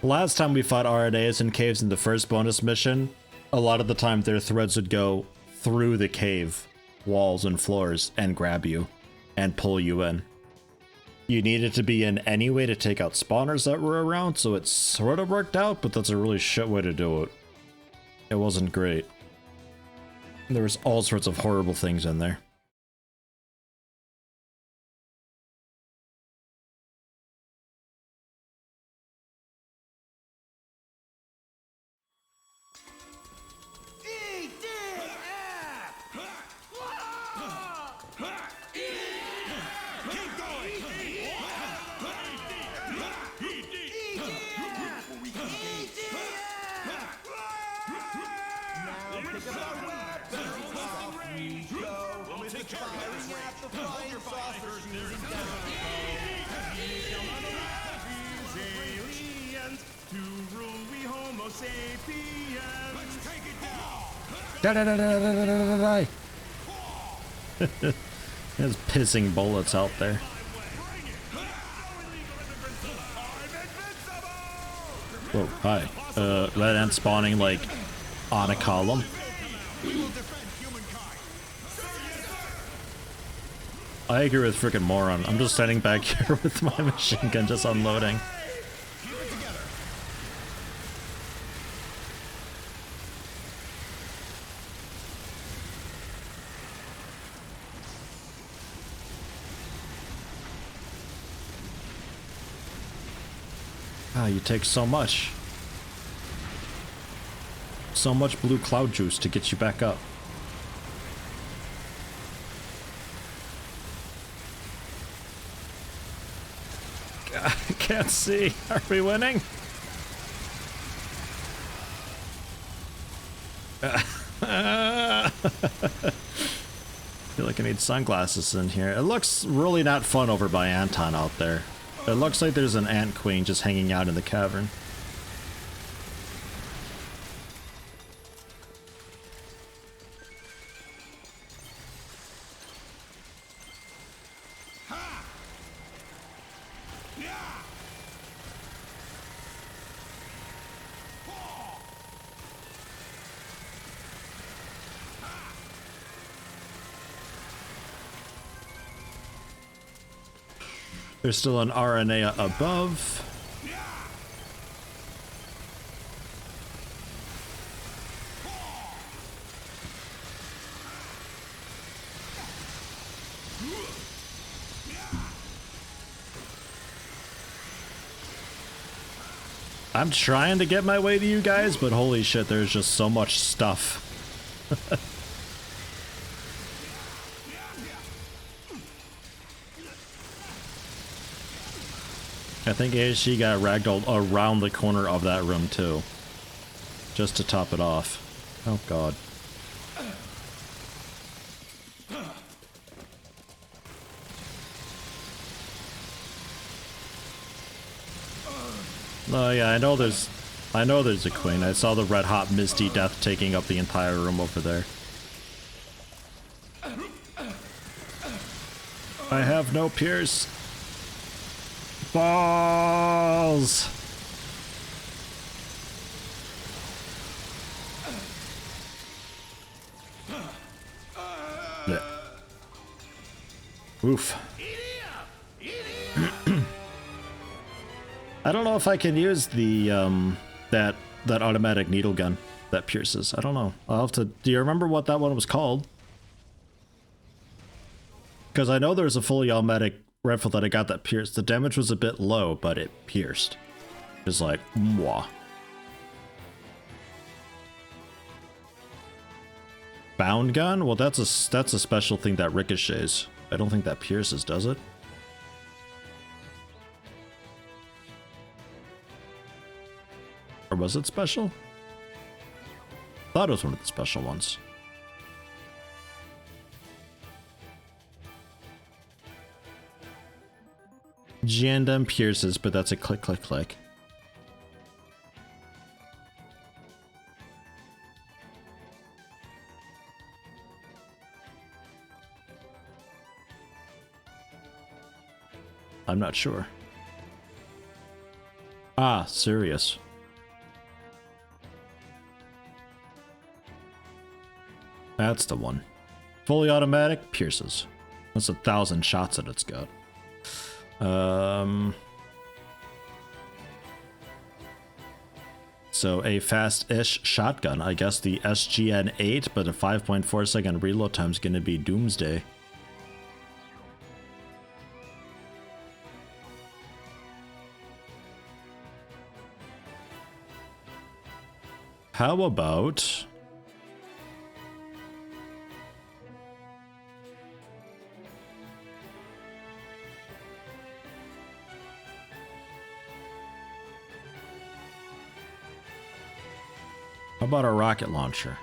Last time we fought RNAs in caves in the first bonus mission, a lot of the time their threads would go through the cave walls and floors and grab you and pull you in. You needed to be in anyway to take out spawners that were around, so it sort of worked out, but that's a really shit way to do it. It wasn't great. There was all sorts of horrible things in there. There's pissing bullets out there. Whoa, hi. Red ant spawning like on a column. I agree with frickin' moron. I'm just standing back here with my machine gun just unloading. Ah, you take so much. So much blue cloud juice to get you back up. I can't see. Are we winning? I feel like I need sunglasses in here. It looks really not fun over by Anton out there. It looks like there's an ant queen just hanging out in the cavern. There's still an RNA above. I'm trying to get my way to you guys, but holy shit, there's just so much stuff. I think ASG got ragdolled around the corner of that room too. Just to top it off. Oh god. Oh yeah, I know there's a queen. I saw the red hot Misty Death taking up the entire room over there. I have no Pierce. Balls! Yeah. Oof. I don't know if I can use the that automatic needle gun that pierces. I don't know. I'll have to. Do you remember what that one was called? Because I know there's a fully automatic rifle that I got that pierced. The damage was a bit low, but it pierced. It's like, mwah. Bound gun? Well, that's a special thing that ricochets. I don't think that pierces, does it? Or was it special? Thought it was one of the special ones. Jandam pierces, but that's a click, click, click. I'm not sure. Ah, serious. That's the one. Fully automatic, pierces. That's 1,000 shots that it's got. So a fast-ish shotgun. I guess the SGN-8, but a 5.4 second reload time is going to be doomsday. How about... How about a rocket launcher?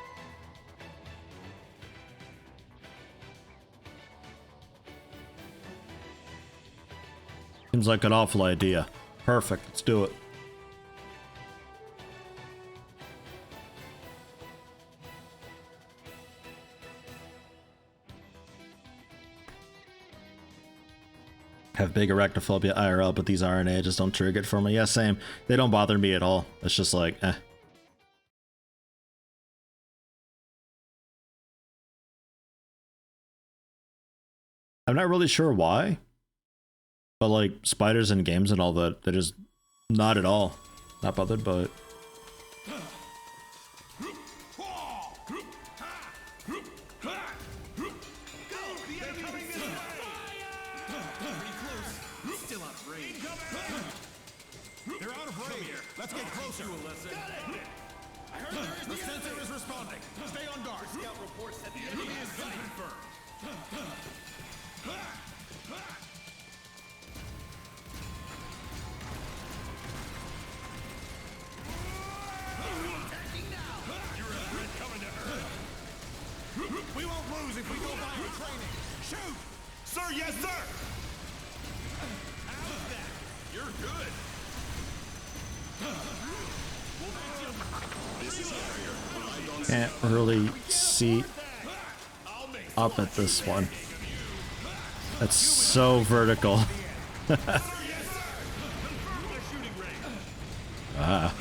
Seems like an awful idea. Perfect, let's do it. Have big arachnophobia IRL, but these RNA just don't trigger it for me. Yeah, same. They don't bother me at all. It's just like, eh. I'm not really sure why, but like spiders in games and all that, they're just not at all. Not bothered by it. Let's get closer. I heard there is the sensor is responding. Stay on guard. Scout reports that the enemy is confirmed. We won't lose if we go by our training. Shoot! Sir, yes, sir! How's that? You're good. This is Carrier. Arrived on Can't really see up at this one. That's so vertical. Ah.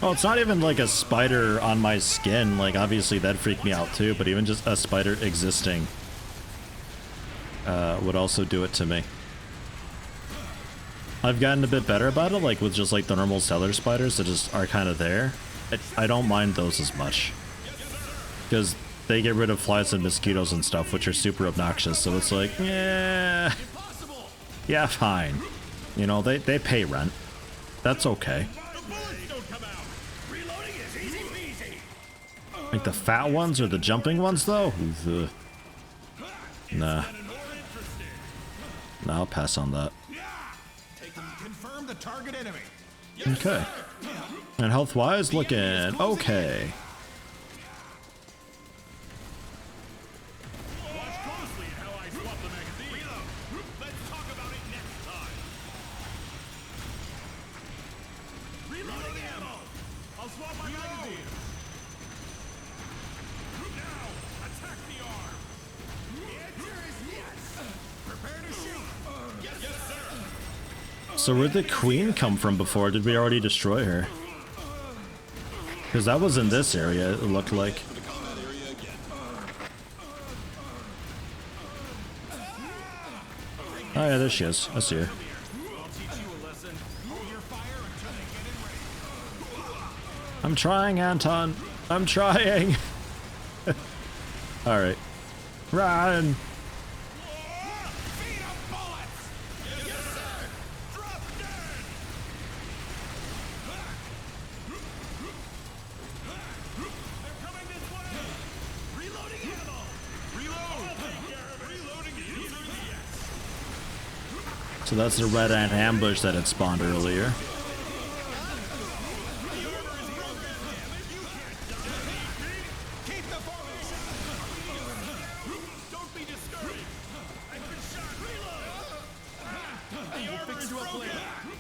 Well, it's not even like a spider on my skin. Like, obviously that freaked me out too, but even just a spider existing would also do it to me. I've gotten a bit better about it, like with just like the normal cellar spiders that just are kind of there. I don't mind those as much, because they get rid of flies and mosquitoes and stuff, which are super obnoxious. So it's like, yeah, fine. You know, they pay rent. That's okay. Like the fat ones or the jumping ones, though? Ugh. Nah. Nah, I'll pass on that. Confirm the target enemy. Okay. And health-wise, looking okay. Watch closely at how I swap the magazine. Let's talk about it next time. Reloading ammo. I'll swap my magazine. Now, attack the arm. The answer is yes. Prepare to shoot. Yes, sir. So where'd the queen come from before? Did we already destroy her? Because that was in this area, it looked like. Oh yeah, there she is. I see her. I'm trying, Anton. I'm trying. Alright. Run! So that's the red ant ambush that had spawned earlier.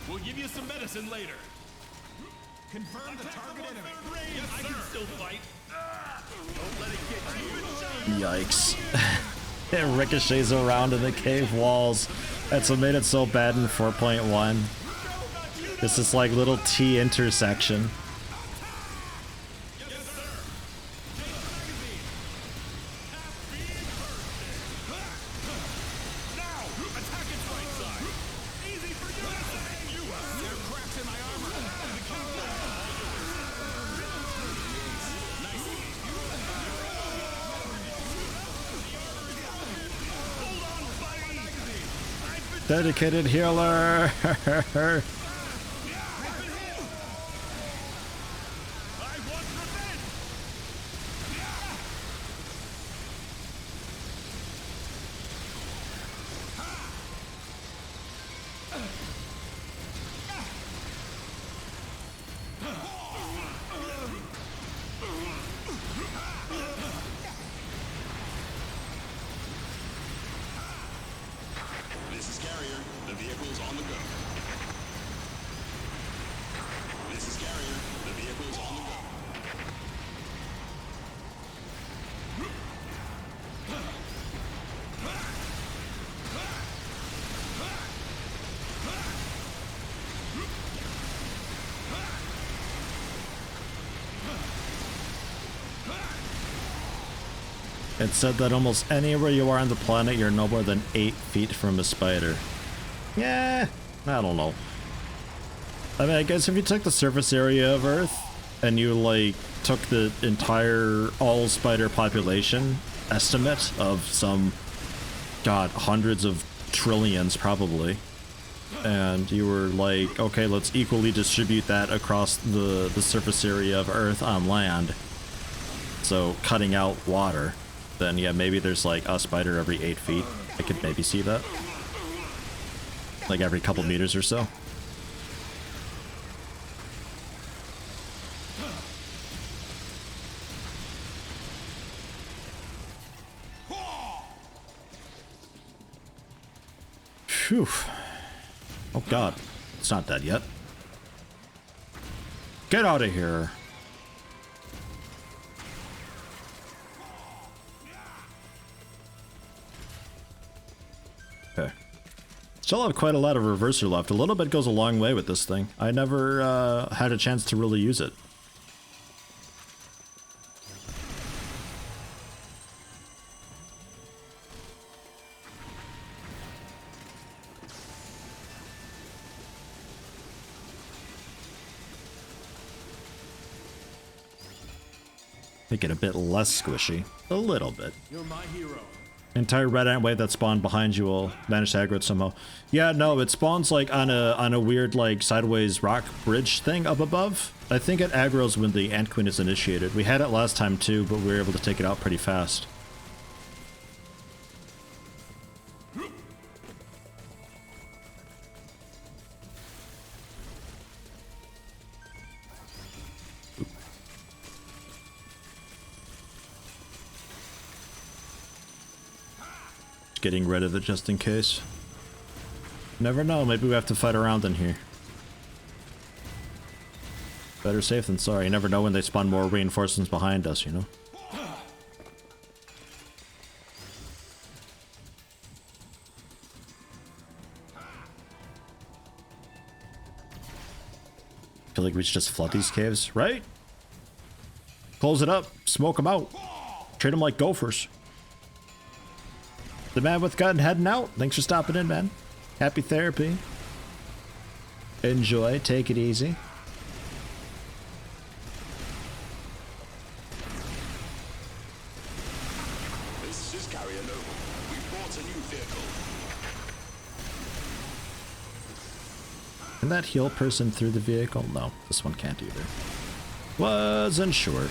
We'll give you some medicine later. Confirm the target enemy. Yes, I can still fight. Don't let it get you. Yikes. It ricochets around in the cave walls. That's what made it so bad in 4.1. This is like little T intersection. Dedicated healer. This is Carrier. The vehicle's on the go. This is Carrier. The vehicle's on the go. It said that almost anywhere you are on the planet, you're no more than 8 feet from a spider. Yeah, I don't know. I mean, I guess if you took the surface area of Earth and you like took the entire all spider population estimate of some, god, hundreds of trillions probably, and you were like, okay, let's equally distribute that across the surface area of Earth on land, so cutting out water, then yeah, maybe there's like a spider every 8 feet. I could maybe see that. Like every couple meters or so. Phew. Oh god, it's not dead yet. Get out of here. Okay. Still have quite a lot of reverser left. A little bit goes a long way with this thing. I never had a chance to really use it. Make it a bit less squishy. A little bit. You're my hero. Entire red ant wave that spawned behind you will manage to aggro it somehow. Yeah, no, it spawns like on a weird like sideways rock bridge thing up above. I think it aggroes when the ant queen is initiated. We had it last time too, but we were able to take it out pretty fast. Getting rid of it just in case. Never know, maybe we have to fight around in here. Better safe than sorry. You never know when they spawn more reinforcements behind us, you know? Feel like we should just flood these caves, right? Close it up, smoke them out, treat them like gophers. The man with gun heading out. Thanks for stopping in, man. Happy therapy. Enjoy. Take it easy. This is Carrier Noble. We bought a new vehicle. Can that heal person through the vehicle? No, this one can't either. Wasn't sure.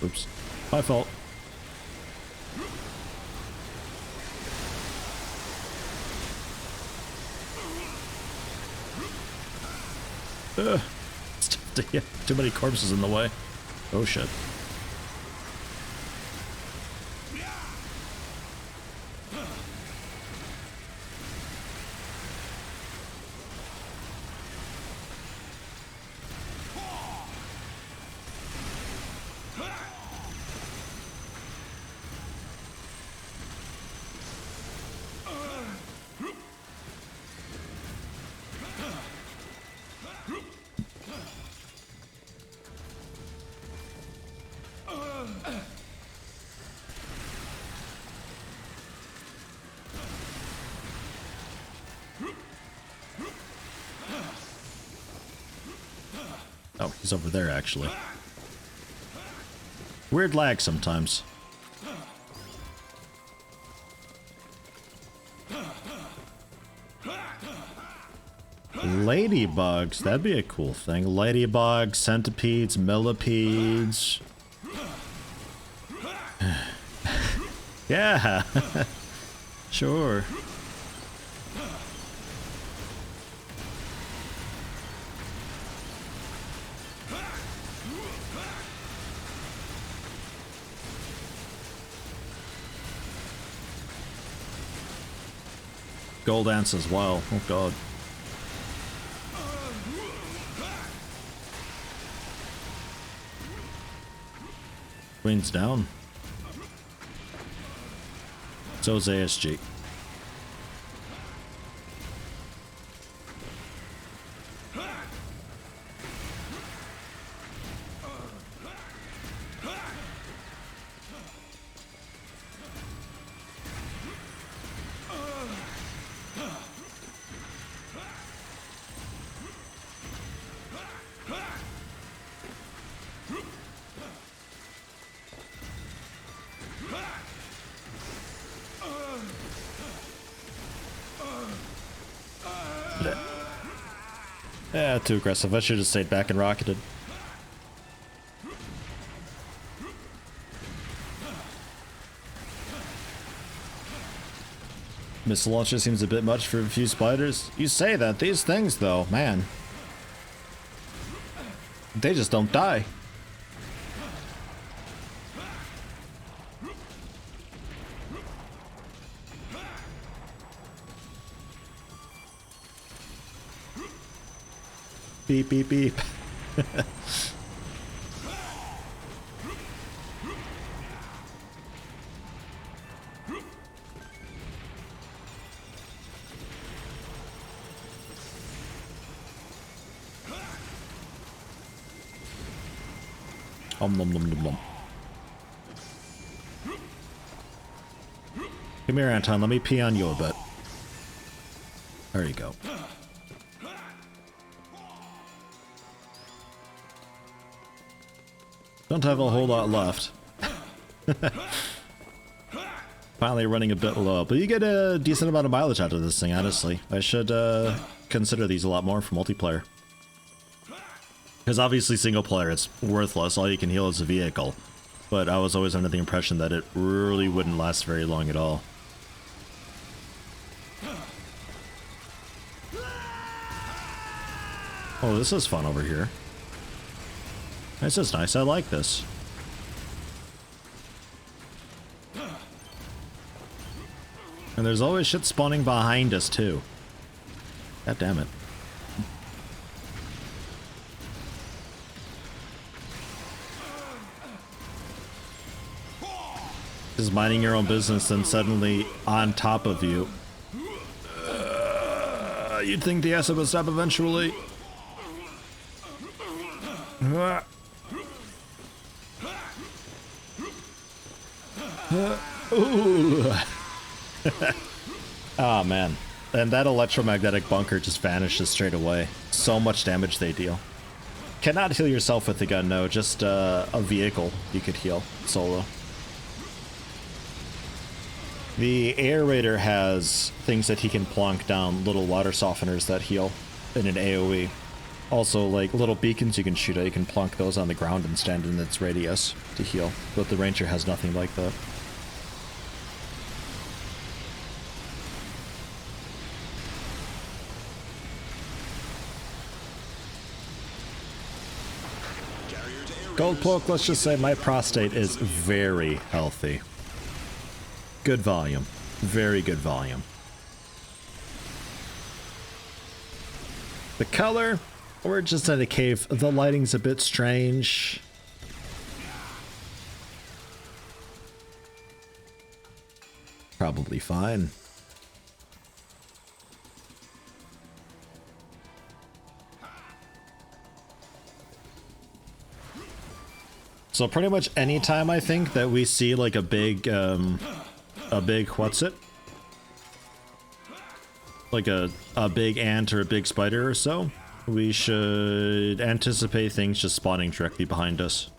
Oops. My fault. Too many corpses in the way. Oh shit. Oh, he's over there, actually. Weird lag sometimes. Ladybugs, that'd be a cool thing. Ladybugs, centipedes, millipedes. Yeah, sure. Gold ants as well. Oh god. Queen's down. So is ASG. Yeah, too aggressive. I should have stayed back and rocketed. Missile launcher seems a bit much for a few spiders. You say that. These things, though, man. They just don't die. Beep, beep, beep. Nom nom nom nom nom. Come here, Anton. Let me pee on you a bit. There you go. Don't have a whole lot left. Finally running a bit low, but you get a decent amount of mileage out of this thing, honestly. I should consider these a lot more for multiplayer. Because obviously single player, it's worthless. All you can heal is a vehicle. But I was always under the impression that it really wouldn't last very long at all. Oh, this is fun over here. This is nice. I like this. And there's always shit spawning behind us, too. God damn it. Just minding your own business and suddenly on top of you. You'd think the acid would stop eventually. Oh man. And that electromagnetic bunker just vanishes straight away. So much damage they deal. Cannot heal yourself with the gun, no. Just a vehicle you could heal solo. The aerator has things that he can plonk down, little water softeners that heal in an AoE. Also, like little beacons you can shoot at, you can plonk those on the ground and stand in its radius to heal. But the Ranger has nothing like that. Gold cloak, let's just say my prostate is very healthy. Good volume. Very good volume. The color, we're just at a cave. The lighting's a bit strange. Probably fine. So pretty much any time I think that we see like a big what's it? Like a big ant or a big spider or so, we should anticipate things just spawning directly behind us.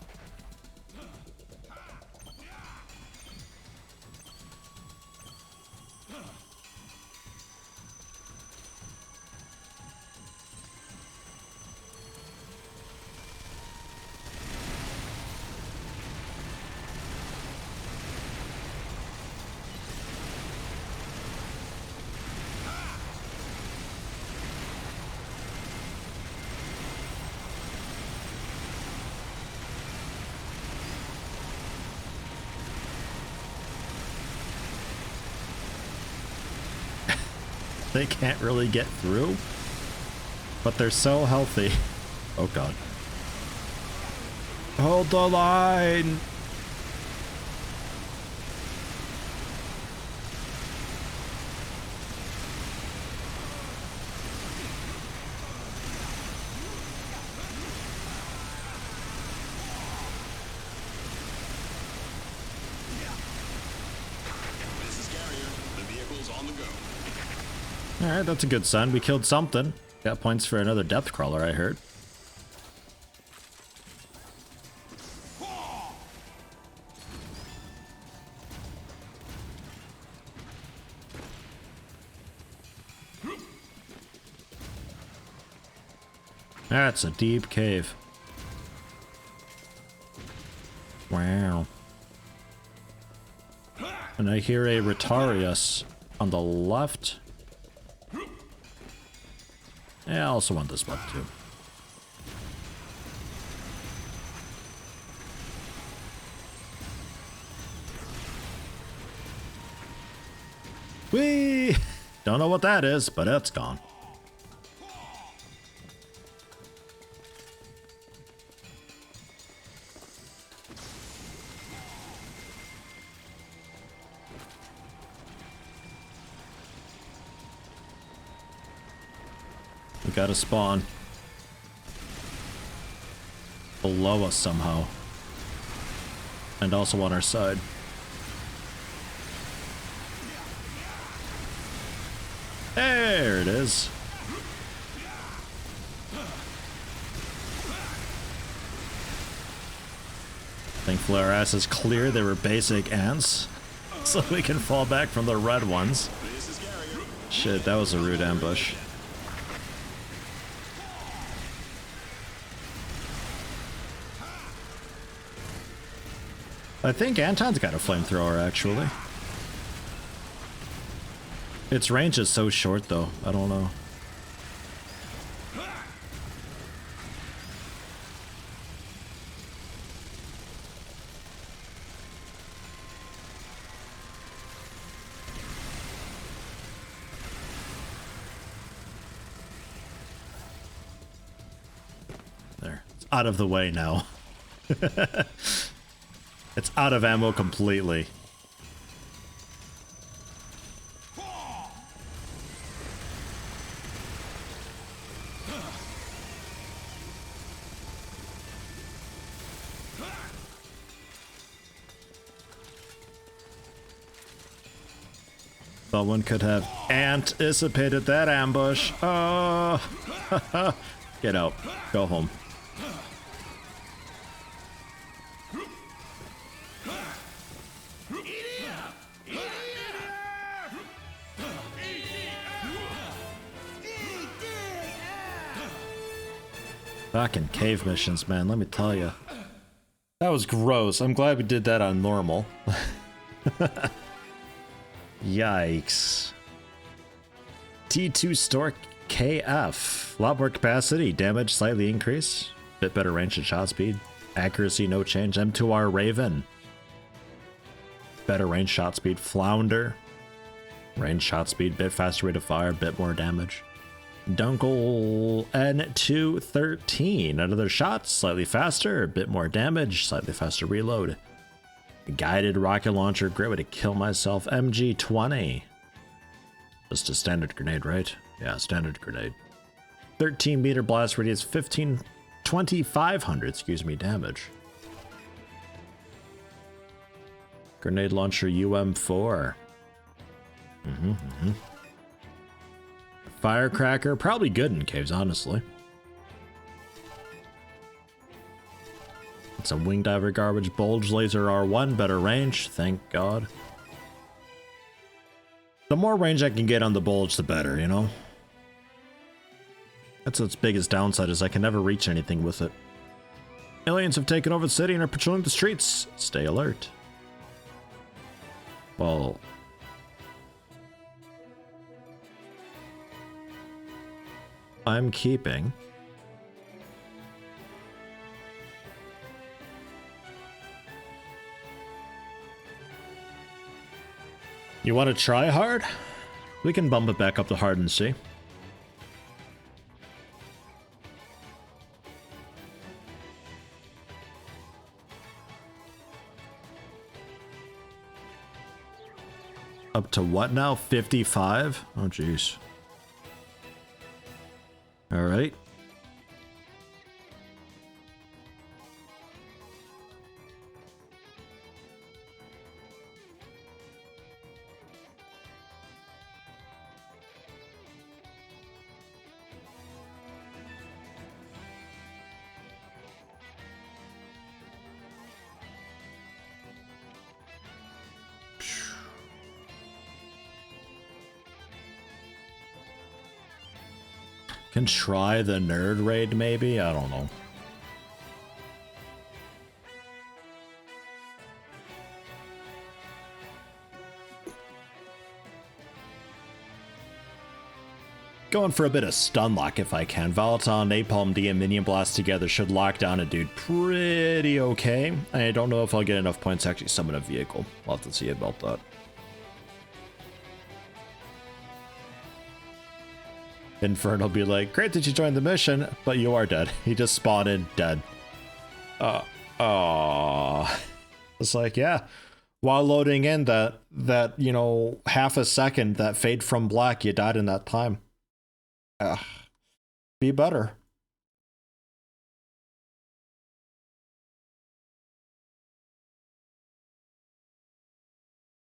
They can't really get through, but they're so healthy. Oh god. Hold the line! This is Carrier. The vehicle's on the go. Alright, that's a good sign. We killed something. Got points for another depth crawler, I heard. That's a deep cave. Wow. And I hear a Retarius on the left. Yeah, I also want this one too. Whee! Don't know what that is, but it's gone. We gotta spawn below us somehow. And also on our side. There it is. Thankfully our ass is clear. They were basic ants. So we can fall back from the red ones. Shit, that was a rude ambush. I think Anton's got a flamethrower, actually. Its range is so short, though. I don't know. There. It's out of the way now. It's out of ammo completely. Someone could have anticipated that ambush. Oh, get out. Go home. Fucking cave missions, man, let me tell you. That was gross. I'm glad we did that on normal. Yikes. T2 Stork KF. Lot more capacity. Damage slightly increased. Bit better range and shot speed. Accuracy no change. M2R Raven. Better range shot speed. Flounder. Range shot speed. Bit faster rate of fire. Bit more damage. Dunkel N213. Another shot. Slightly faster. A bit more damage. Slightly faster reload. Guided rocket launcher, great way to kill myself. MG20. Just a standard grenade, right? Yeah, standard grenade. 13 meter blast radius, 2500, excuse me, damage. Grenade launcher UM4. Firecracker, probably good in caves, honestly. Some wing diver garbage. Bulge laser R1, better range, thank God. The more range I can get on the bulge, the better, you know? That's its biggest downside, is I can never reach anything with it. Aliens have taken over the city and are patrolling the streets. Stay alert. Well... I'm keeping... You want to try hard? We can bump it back up to hard and see. Up to what now? 55? Oh, jeez. All right. Can try the nerd raid maybe? I don't know. Going for a bit of stun lock if I can. Volatile, Napalm D, and Minion Blast together should lock down a dude pretty okay. I don't know if I'll get enough points to actually summon a vehicle. We'll have to see about that. Infern will be like, great that you joined the mission, but you are dead. He just spawned in dead. It's like, yeah. While loading in that, you know, half a second, that fade from black, you died in that time. Be better.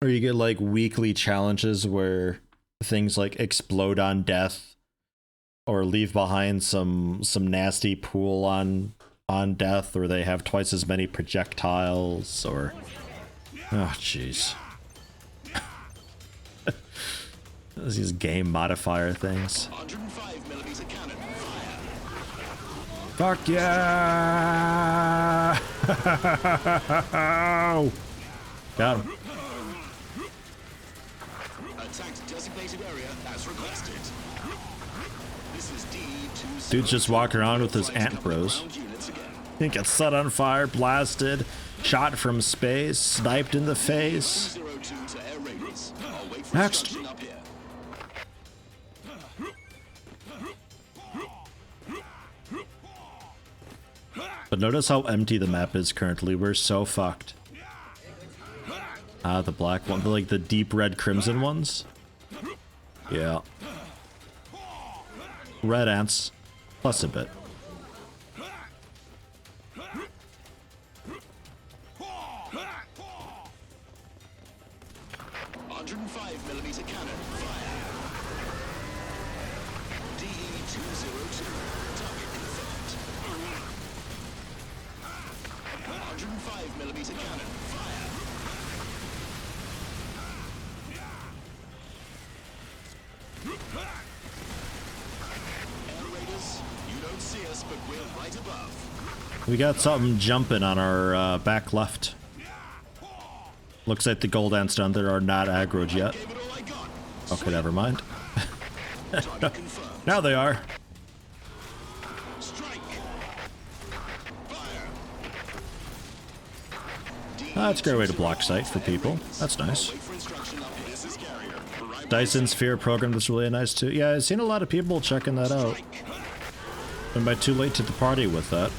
Or you get like weekly challenges where things like explode on death or leave behind some nasty pool on death, or they have twice as many projectiles, or oh jeez. These game modifier things. 105mm cannon, fire. Fuck yeah! Got him. Attacked designated area as requested. This is D2. Dude's just walking around with his ant bros. He gets set on fire, blasted, shot from space, sniped in the face. Next. But notice how empty the map is currently. We're so fucked. Ah, the black one, like the deep red crimson ones. Yeah. Red ants, plus a bit. We got something jumping on our back left. Looks like the gold ants down there are not aggroed yet. Okay, never mind. Now they are. That's a great way to block sight for people. That's nice. Dyson Sphere program is really nice too. Yeah, I've seen a lot of people checking that out. Am I too late to the party with that?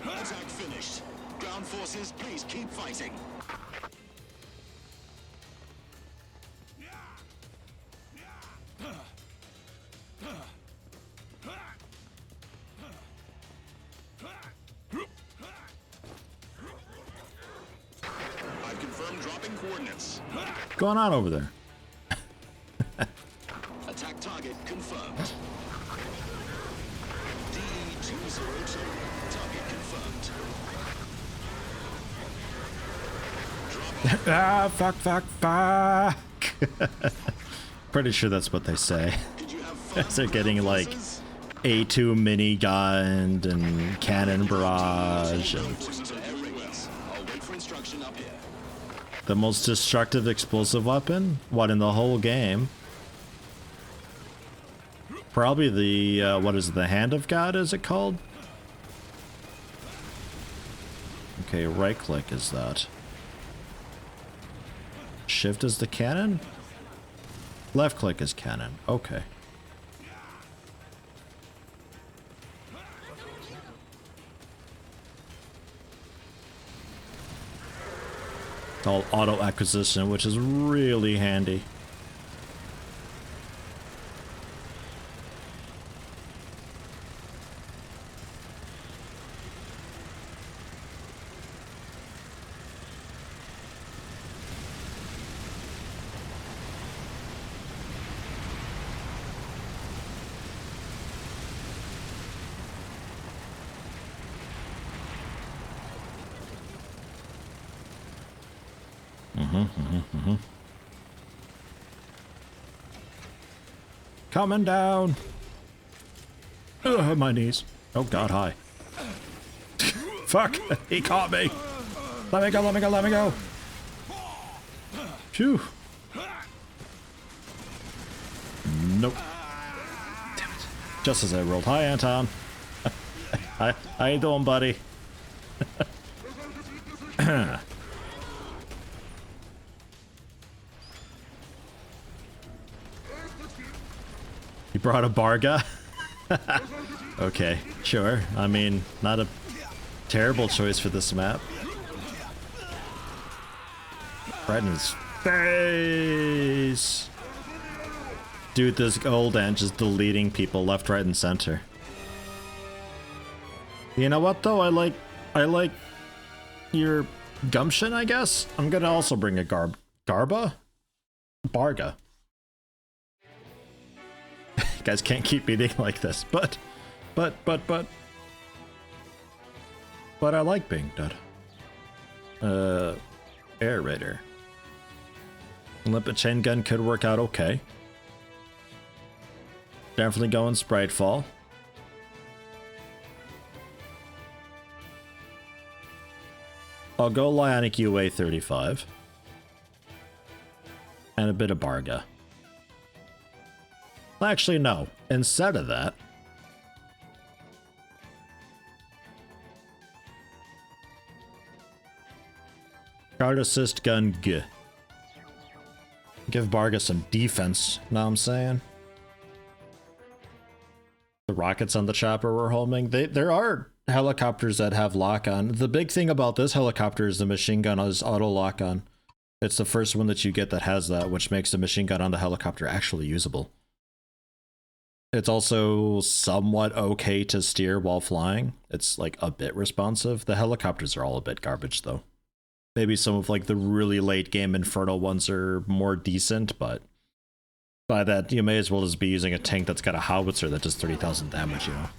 Attack finished. Ground forces, please keep fighting. I've confirmed dropping coordinates. What's going on over there? Attack target confirmed. DE-202. Target confirmed. Ah, fuck. Pretty sure that's what they say. They're getting like A2 minigun and cannon barrage and the most destructive explosive weapon? What, in the whole game? Probably the, what is it, the Hand of God, is it called? Okay, right click is that. Shift is the cannon? Left click is cannon, okay. It's all auto acquisition, which is really handy. Coming down. Ugh, my knees. Oh god, hi. Fuck, he caught me. Let me go, let me go, let me go. Phew. Nope. Damn it. Just as I rolled. Hi, Anton. Hi, how you doing, buddy? You brought a Barga? Okay, sure. I mean, not a terrible choice for this map. Right in his face! Dude, this old ant just deleting people left, right, and center. You know what though? I like your gumption, I guess? I'm gonna also bring a Barga? You guys can't keep beating like this, but I like being dead. Air Raider. Limpet chain gun could work out okay. Definitely going Spritefall. I'll go Lionic UA 35. And a bit of Barga. Actually, no. Instead of that, guard assist gun G. Give Barga some defense, know what I'm saying? The rockets on the chopper we're homing. There are helicopters that have lock-on. The big thing about this helicopter is the machine gun is auto lock-on. It's the first one that you get that has that, which makes the machine gun on the helicopter actually usable. It's also somewhat okay to steer while flying. It's like a bit responsive. The helicopters are all a bit garbage though. Maybe some of like the really late game Inferno ones are more decent, but by that you may as well just be using a tank that's got a howitzer that does 30,000 damage, you know?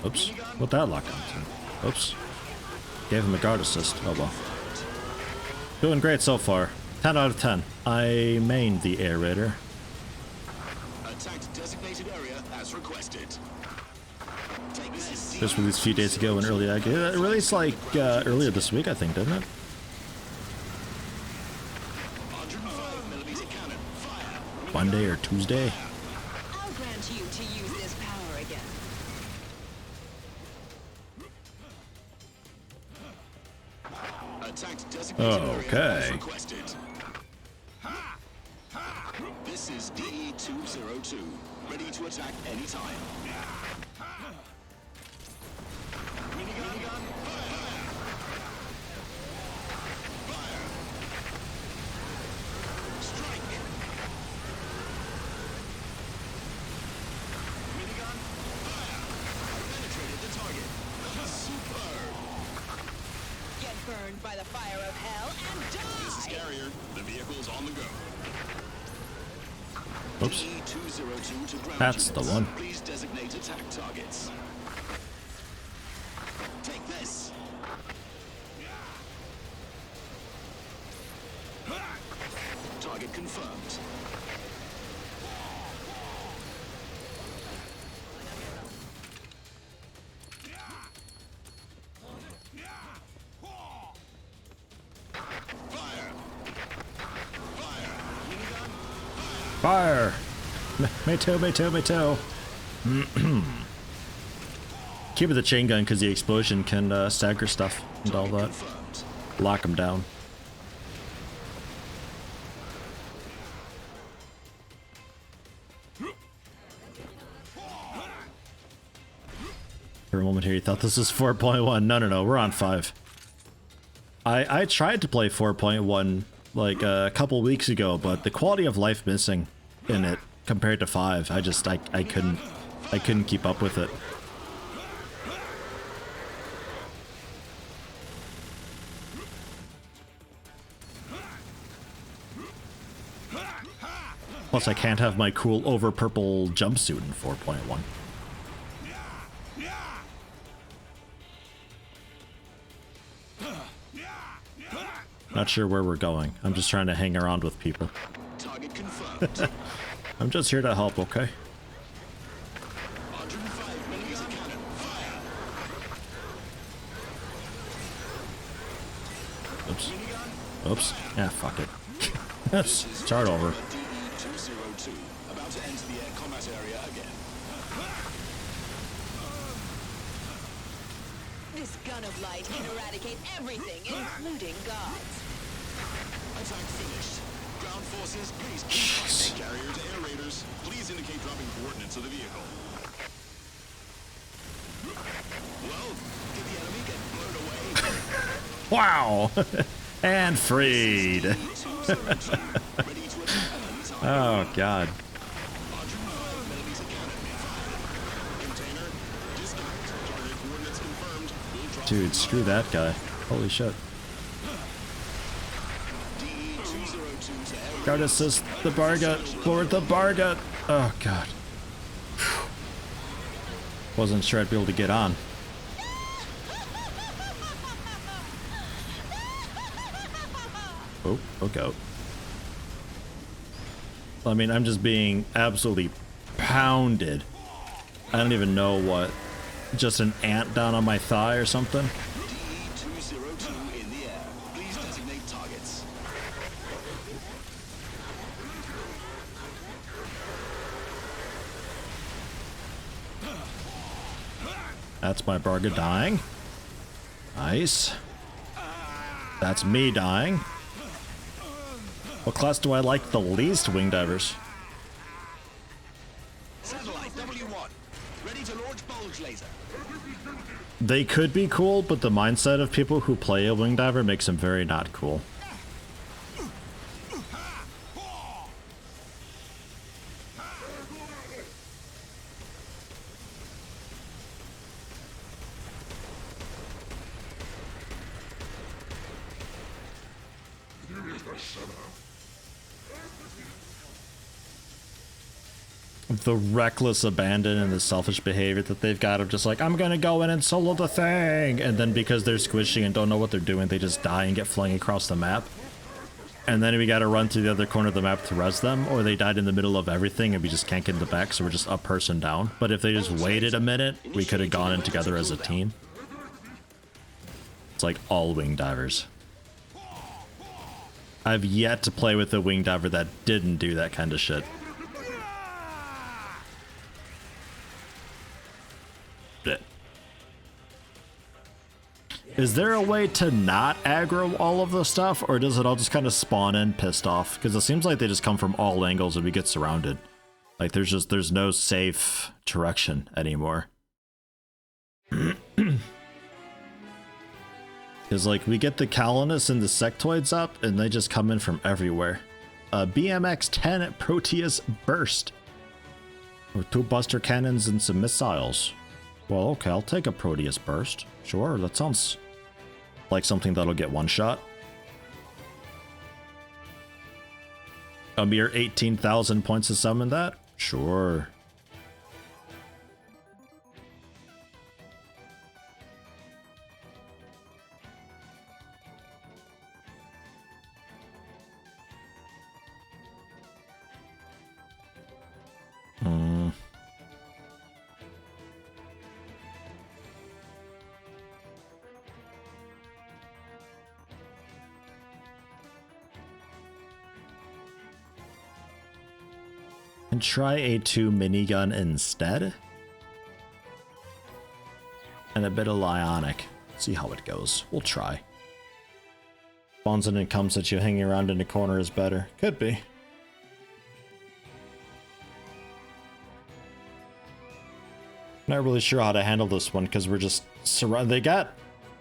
Oops, what that lock on to? Oops. Gave him a guard assist. Oh well. Doing great so far. 10 out of 10. I mained the Air Raider. Attacked designated area as requested. This released a few days ago in early access. It released like earlier this week, I think, didn't it? 105mm cannon. Fire. Monday or Tuesday? I'll grant you to use this power again. Attacked designated area as Okay. requested. This is DE-202. Ready to attack anytime. Minigun, fire! Fire! Strike! Minigun, fire! Penetrated the target. Superb! Get burned by the fire of hell and die! This is Carrier. The vehicle's on the go. Oops. DE-202 to ground That's the units. one. Please designate attack targets. Take this. Target confirmed. Fire! Fire! Minigun, Fire! Me too, me too, me too. Keep it the chain gun because the explosion can stagger stuff and all that. confirmed. Lock them down. For a moment here, you thought this was 4.1. No, we're on 5. I tried to play 4.1 like a couple weeks ago, but the quality of life missing in it compared to 5, I couldn't keep up with it. Plus, I can't have my cool over purple jumpsuit in 4.1. Not sure where we're going. I'm just trying to hang around with people. Target confirmed. I'm just here to help, okay? 105 millimeter cannon. Fire. Oops. Oops. Yeah, fuck it. Let's start over. DE-202. About to enter the air combat area again. This gun of light can eradicate everything, including gods. Attack finished. Ground forces, please keep fighting. Carrier to air raiders, please indicate dropping coordinates of the vehicle. Well, did the enemy get blown away? Wow! And freed! Ready to attack anytime. Oh, God. 105 millimeter cannon. Fire. Container, disconnect. Target coordinates confirmed. We'll drop Dude, screw that guy. Holy shit. DE-202 to air Guard assist the Barga. Board the Barga. Oh, God. Wasn't sure I'd be able to get on. Oh, look out. I mean, I'm just being absolutely pounded. I don't even know what. Just an ant down on my thigh or something? DE-202 in the air. Please designate targets. That's my Barga dying. Nice. That's me dying. What class do I like the least, wing divers? Satellite W1. Ready to launch bulge laser. They could be cool, but the mindset of people who play a wing diver makes them very not cool. The reckless abandon and the selfish behavior that they've got of just like, I'm gonna go in and solo the thing, and then because they're squishy and don't know what they're doing, they just die and get flung across the map. And then we gotta run to the other corner of the map to res them, or they died in the middle of everything and we just can't get in the back, so we're just a person down. But if they just waited a minute, we could have gone in together as a team. It's like all wing divers. I've yet to play with a wing diver that didn't do that kind of shit. Is there a way to not aggro all of the stuff, or does it all just kind of spawn in pissed off? Because it seems like they just come from all angles and we get surrounded. Like there's no safe direction anymore. Because like we get the colonists and the sectoids up and they just come in from everywhere. BMX-10 Proteus Burst. With 2 buster cannons and some missiles. Well, okay, I'll take a Proteus Burst. Sure, that sounds like something that'll get one shot. A mere 18,000 points to summon that? Sure. And try a 2 minigun instead. And a bit of Lionic. See how it goes. We'll try. Spawns in and comes at you hanging around in the corner is better. Could be. Not really sure how to handle this one because we're just surrounded. They got...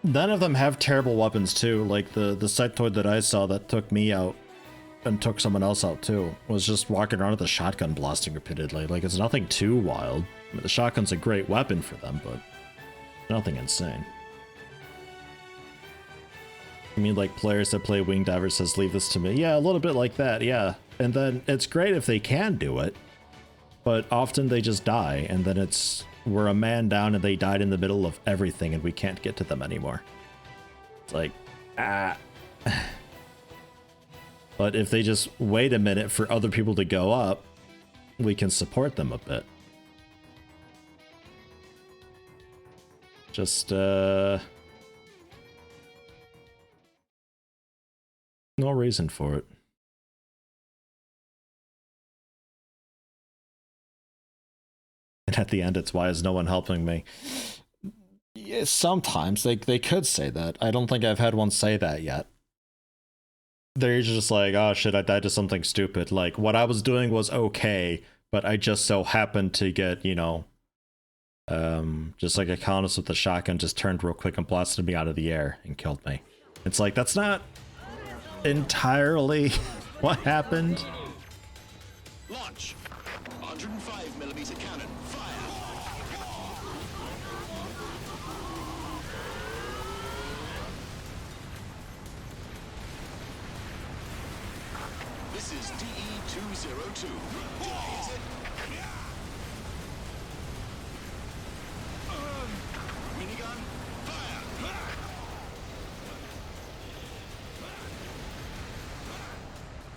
None of them have terrible weapons too. Like the sectoid that I saw that took me out and took someone else out too was just walking around with a shotgun blasting repeatedly. Like it's nothing too wild. I mean, the shotgun's a great weapon for them, but nothing insane. I mean, like players that play Wing Diver says, leave this to me. Yeah, a little bit like that, yeah. And then it's great if they can do it, but often they just die, and then it's, we're a man down and they died in the middle of everything and we can't get to them anymore. It's like, But if they just wait a minute for other people to go up, we can support them a bit. Just, no reason for it. And at the end, it's why is no one helping me? Yeah, sometimes they could say that. I don't think I've had one say that yet. They're just like, oh shit, I died to something stupid. Like, what I was doing was okay, but I just so happened to get, you know, just like a colonist with a shotgun just turned real quick and blasted me out of the air and killed me. It's like, that's not entirely what happened. Launch. 105mm cannon. Fire. This is DE-202. Did I hit it? Minigun. Fire.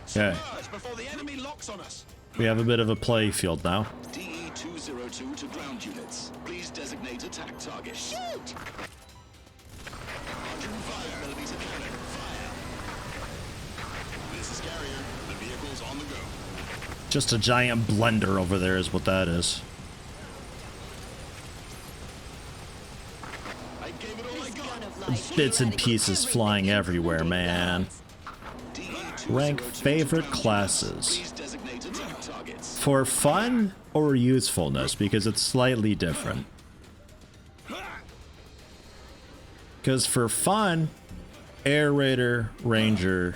Okay. Surge before the enemy locks on us. We have a bit of a play field now. DE-202 to ground units. Please designate attack target. Shoot! 105mm cannon. Fire. This is Carrier. The vehicle's on the go. Just a giant blender over there is what that is. I gave it all I got. Bits and pieces flying everywhere, man. Rank favorite classes. Please designate attack targets. For fun or usefulness, because it's slightly different. Because for fun, Air Raider, Ranger,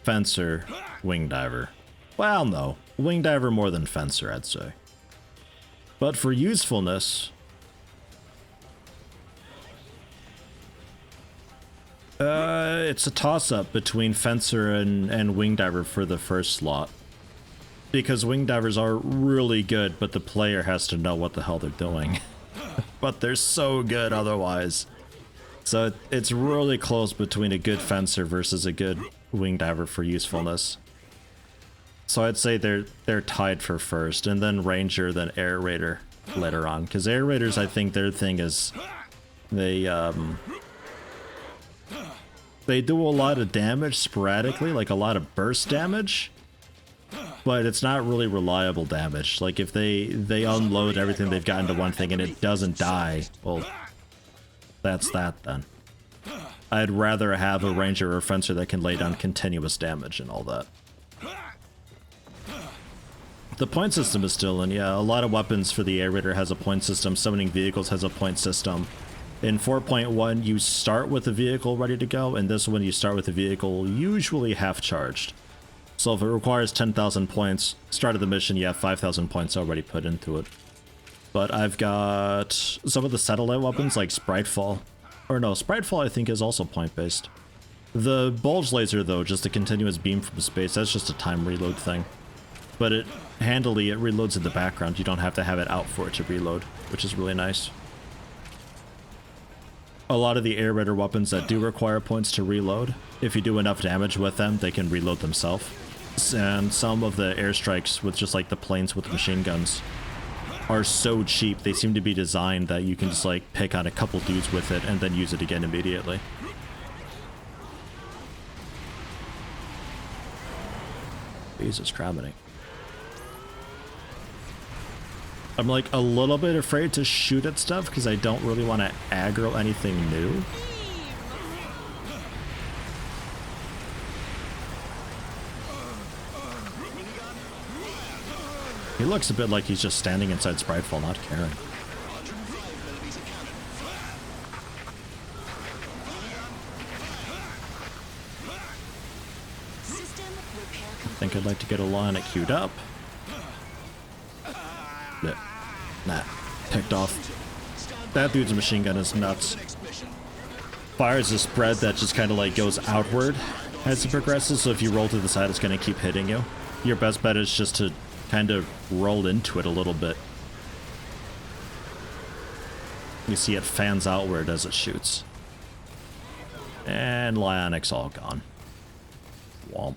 Fencer, Wing Diver. Well, no. Wing Diver more than Fencer, I'd say. But for usefulness, it's a toss-up between Fencer and Wing Diver for the first slot. Because Wing Divers are really good, but the player has to know what the hell they're doing. But they're so good otherwise. So it's really close between a good Fencer versus a good Wing Diver for usefulness. So I'd say they're tied for first, and then Ranger, then Air Raider later on. Because Air Raiders, I think their thing is they do a lot of damage sporadically, like a lot of burst damage, but it's not really reliable damage. Like if they unload everything they've got into one thing and it doesn't die, well, that's that then. I'd rather have a Ranger or Fencer that can lay down continuous damage and all that. The point system is still in, yeah, a lot of weapons for the Air Raider has a point system, summoning vehicles has a point system. In 4.1, you start with the vehicle ready to go, and this one you start with the vehicle usually half charged. So if it requires 10,000 points, start of the mission, you have 5,000 points already put into it. But I've got some of the satellite weapons like Spritefall. Or no, Spritefall I think is also point-based. The Bulge Laser though, just a continuous beam from space, that's just a time reload thing. But it reloads in the background, you don't have to have it out for it to reload, which is really nice. A lot of the Air Raider weapons that do require points to reload, if you do enough damage with them, they can reload themselves. And some of the airstrikes with just like the planes with machine guns are so cheap, they seem to be designed that you can just like pick on a couple dudes with it and then use it again immediately. Jesus criminy. I'm like a little bit afraid to shoot at stuff because I don't really want to aggro anything new. He looks a bit like he's just standing inside Spritefall, not caring. I think I'd like to get a line queued up. Nah, picked off. That dude's machine gun is nuts. Fires a spread that just kind of like goes outward as it progresses, so if you roll to the side, it's going to keep hitting you. Your best bet is just to kind of roll into it a little bit. You see it fans outward as it shoots. And Lionic's all gone. Womp.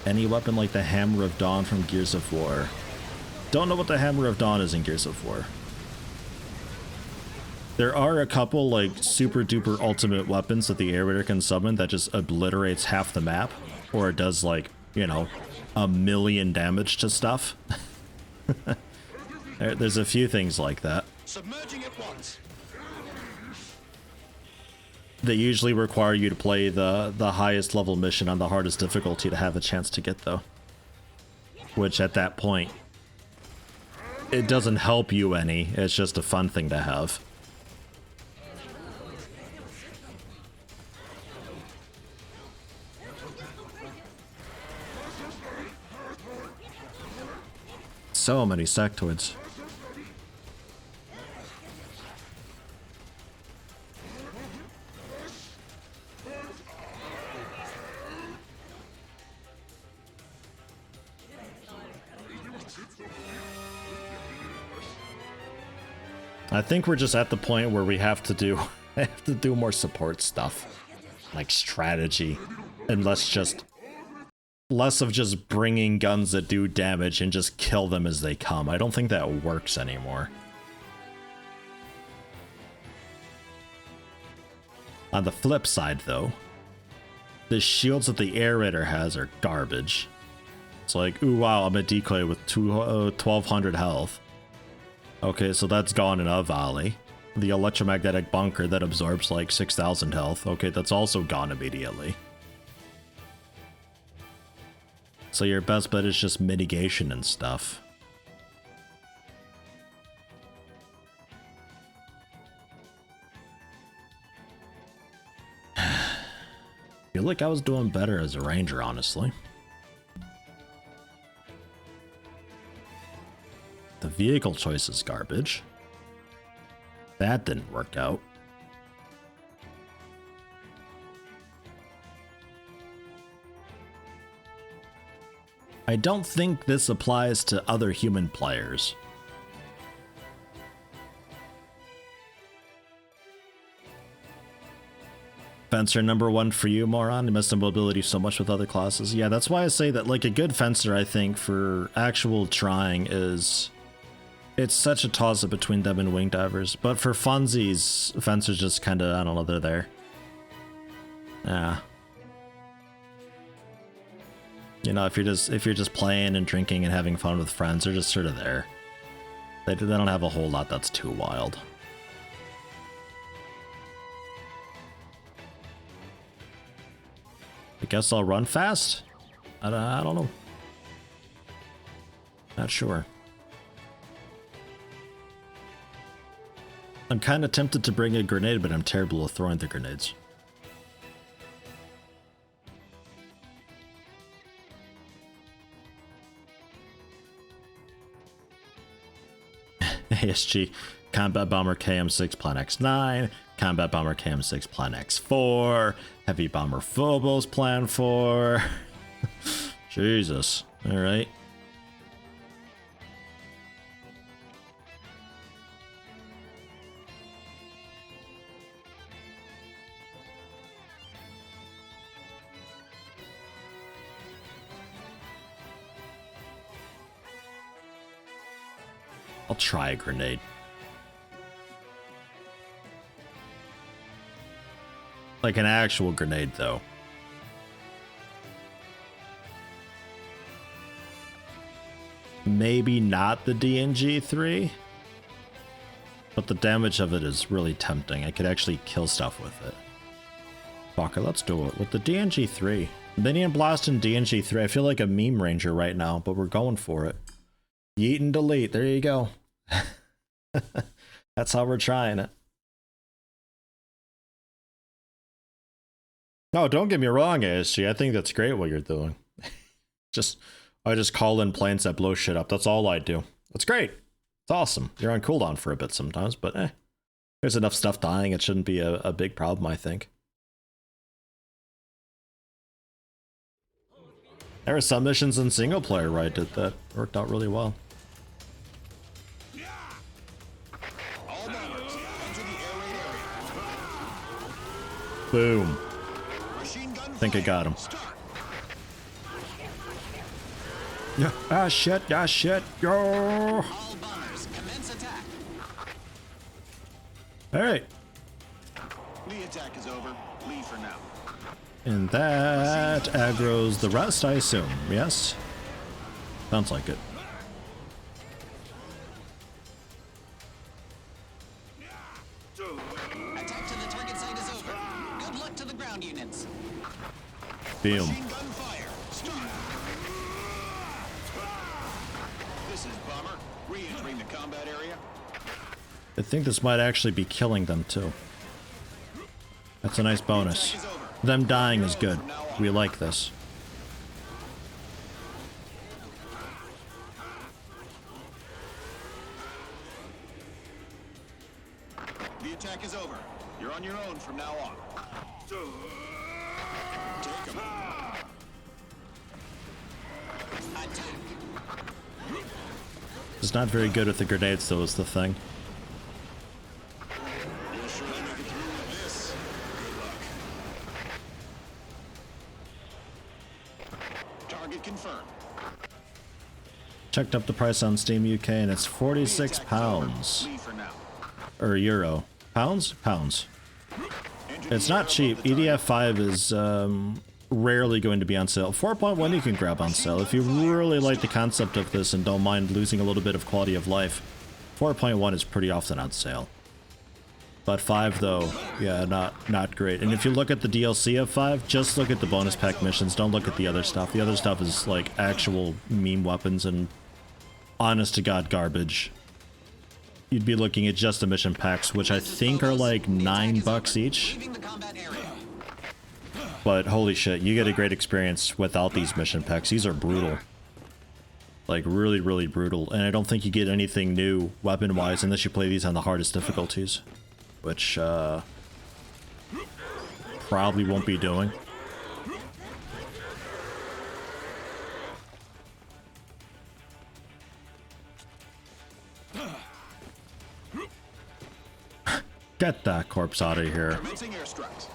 Any weapon like the Hammer of Dawn from Gears of War. Don't know what the Hammer of Dawn is in Gears of War. There are a couple like super duper ultimate weapons that the aerator can summon that just obliterates half the map, or it does like, you know, 1,000,000 damage to stuff. There's a few things like that. Submerging at once. They usually require you to play the highest level mission on the hardest difficulty to have a chance to get though. Which at that point, it doesn't help you any, it's just a fun thing to have. So many sectoids. I think we're just at the point where we have to do more support stuff, like strategy, and less of just bringing guns that do damage and just kill them as they come. I don't think that works anymore. On the flip side, though, the shields that the aerator has are garbage. It's like, ooh, wow, I'm a decoy with 1200 health. Okay, so that's gone in a volley. The electromagnetic bunker that absorbs like 6,000 health. Okay, that's also gone immediately. So your best bet is just mitigation and stuff. Feel like I was doing better as a ranger, honestly. The vehicle choice is garbage. That didn't work out. I don't think this applies to other human players. Fencer #1 for you, moron. You missed mobility so much with other classes. Yeah, that's why I say that like a good fencer, I think, for actual trying is... It's such a toss-up between them and wing divers. But for funsies, fencers just kind of, I don't know, they're there. Yeah. You know, if you're just playing and drinking and having fun with friends, they're just sort of there. They don't have a whole lot that's too wild. I guess I'll run fast? I don't know. Not sure. I'm kind of tempted to bring a grenade, but I'm terrible at throwing the grenades. ASG, Combat Bomber KM6 Plan X9, Combat Bomber KM6 Plan X4, Heavy Bomber Phobos Plan 4. Jesus. Alright. I'll try a grenade. Like an actual grenade, though. Maybe not the DNG-3, but the damage of it is really tempting. I could actually kill stuff with it. Fucker, let's do it. With the DNG-3. Minion Blast and DNG-3, I feel like a meme ranger right now, but we're going for it. Yeet and delete, there you go. That's how we're trying it. No, don't get me wrong, ASG. I think that's great what you're doing. I just call in planes that blow shit up. That's all I do. That's great. It's awesome. You're on cooldown for a bit sometimes, but there's enough stuff dying. It shouldn't be a big problem, I think. There were some missions in single player where I did that. Worked out really well. Boom. Think I got him. Yeah. Ah shit, ah shit. Yo. All bombers, commence attack. Alright. The attack is over. Leave for now. And that aggro's the rest, I assume. Yes? Sounds like it. Attack to the target site is over. Good luck to the ground units. Boom. Machine gun fire. Start. This is Bomber. Re-entering the combat area. I think this might actually be killing them too. That's a nice bonus. Them dying is good. We like this. The attack is over. You're on your own from now on. Take 'em. Attack. It's not very good with the grenades though, is the thing. You'll surely make it through with this. Good luck. Target confirmed. Checked up the price on Steam UK and it's 46 pounds. Leave for now. Or euro. Pounds? Pounds. It's not cheap. EDF 5 is rarely going to be on sale. 4.1 you can grab on sale. If you really like the concept of this and don't mind losing a little bit of quality of life, 4.1 is pretty often on sale. But 5 though, yeah, not great. And if you look at the DLC of 5, just look at the bonus pack missions. Don't look at the other stuff. The other stuff is like actual meme weapons and honest to God garbage. You'd be looking at just the mission packs, which I think are like $9 each. Leaving the combat area. But holy shit, you get a great experience without these mission packs. These are brutal. Like really, really brutal. And I don't think you get anything new weapon-wise unless you play these on the hardest difficulties. Which, probably won't be doing. Get that corpse out of here. Commencing airstrikes.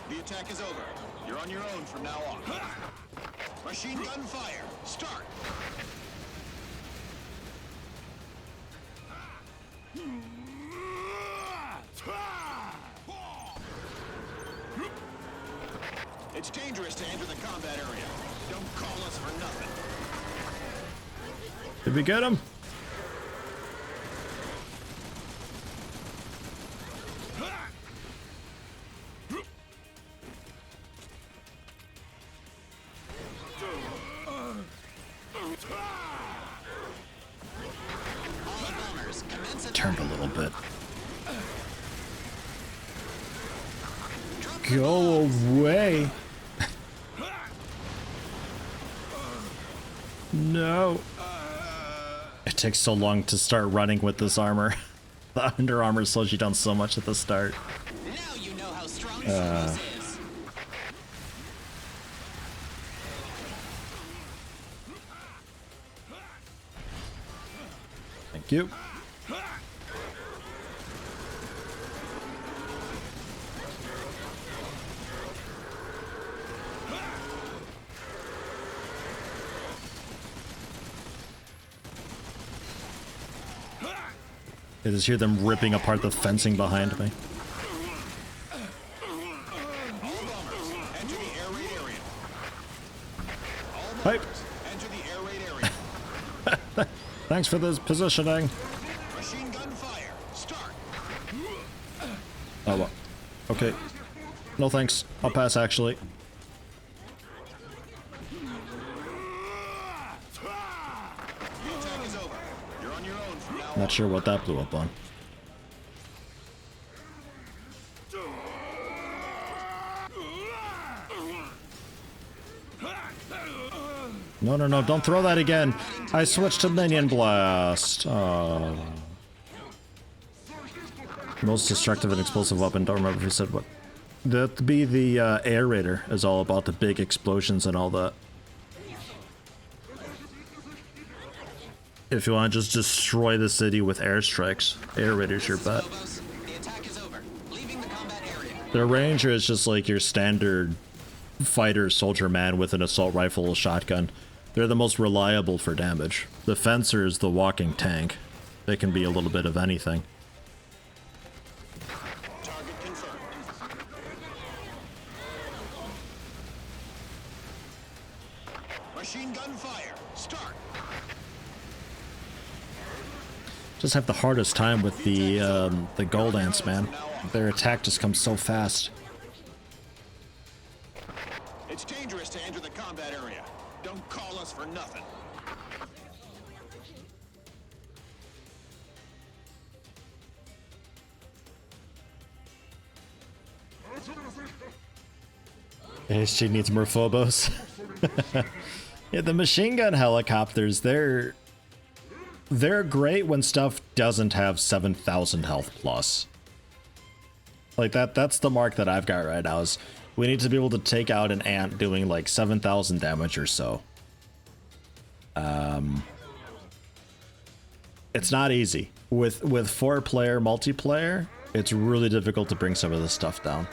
The attack is over. You're on your own from now on. Machine gun fire. Start. It's dangerous to enter the combat area. Don't call us for nothing. Did we get him? Turned a little bit. Go away. No. It takes so long to start running with this armor. The under armor slows you down so much at the start. Now you know how strong Soros is. Thank you. I just hear them ripping apart the fencing behind me. Pipe. Thanks for this positioning. Machine gun fire. Start. Oh, well. Okay. No thanks. I'll pass, actually. Not sure what that blew up on. No, no, no, don't throw that again. I switched to Minion Blast. Oh. Most destructive and explosive weapon. Don't remember if he said what. That'd be the air raider is all about the big explosions and all that. If you want to just destroy the city with airstrikes, air raiders your butt. The attack is over. Leaving the combat area. The ranger is just like your standard fighter soldier man with an assault rifle or shotgun. They're the most reliable for damage. The fencer is the walking tank. They can be a little bit of anything. Target confirmed. Machine gun fire. Start. Just have the hardest time with the gold ants, man. Their attack just comes so fast. It's dangerous to enter the combat area. Don't call us for nothing. She needs more phobos. Yeah, the machine gun helicopters, they're great when stuff doesn't have 7,000 health plus. Like that's the mark that I've got right now is we need to be able to take out an ant doing like 7,000 damage or so. It's not easy. With 4-player multiplayer, it's really difficult to bring some of this stuff down.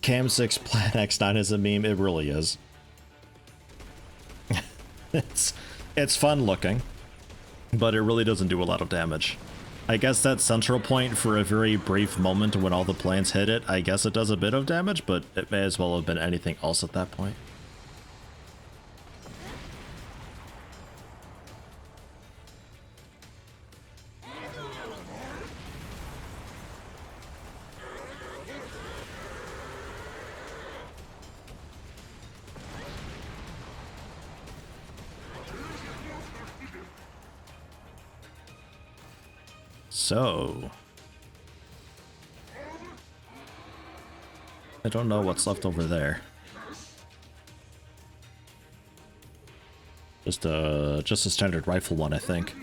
Cam 6 Plan X9 is a meme, it really is. It's fun looking, but it really doesn't do a lot of damage. I guess that central point for a very brief moment when all the planes hit it, I guess it does a bit of damage, but it may as well have been anything else at that point. So, I don't know what's left over there. Just a standard rifle one, I think.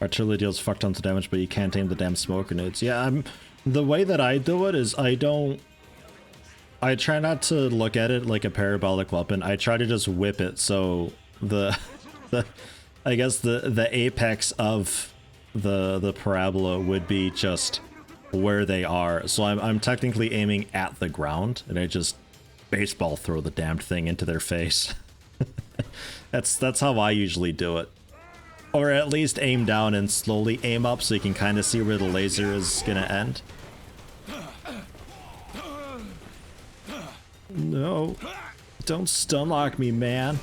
Artillery deals fuck tons of damage, but you can't aim the damn smoke grenades. Yeah, the way that I do it is I try not to look at it like a parabolic weapon. I try to just whip it so I guess the apex of the parabola would be just where they are. So I'm technically aiming at the ground and I just baseball throw the damned thing into their face. That's how I usually do it. Or at least aim down and slowly aim up so you can kind of see where the laser is gonna end. No, don't stun lock me, man.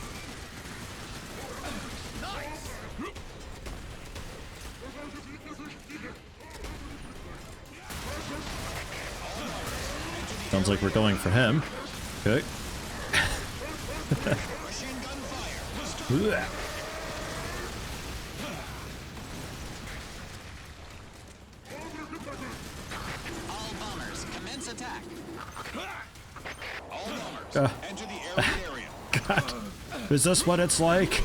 Sounds like we're going for him. Okay. All bombers, commence attack. All bombers, enter the area. God, is this what it's like?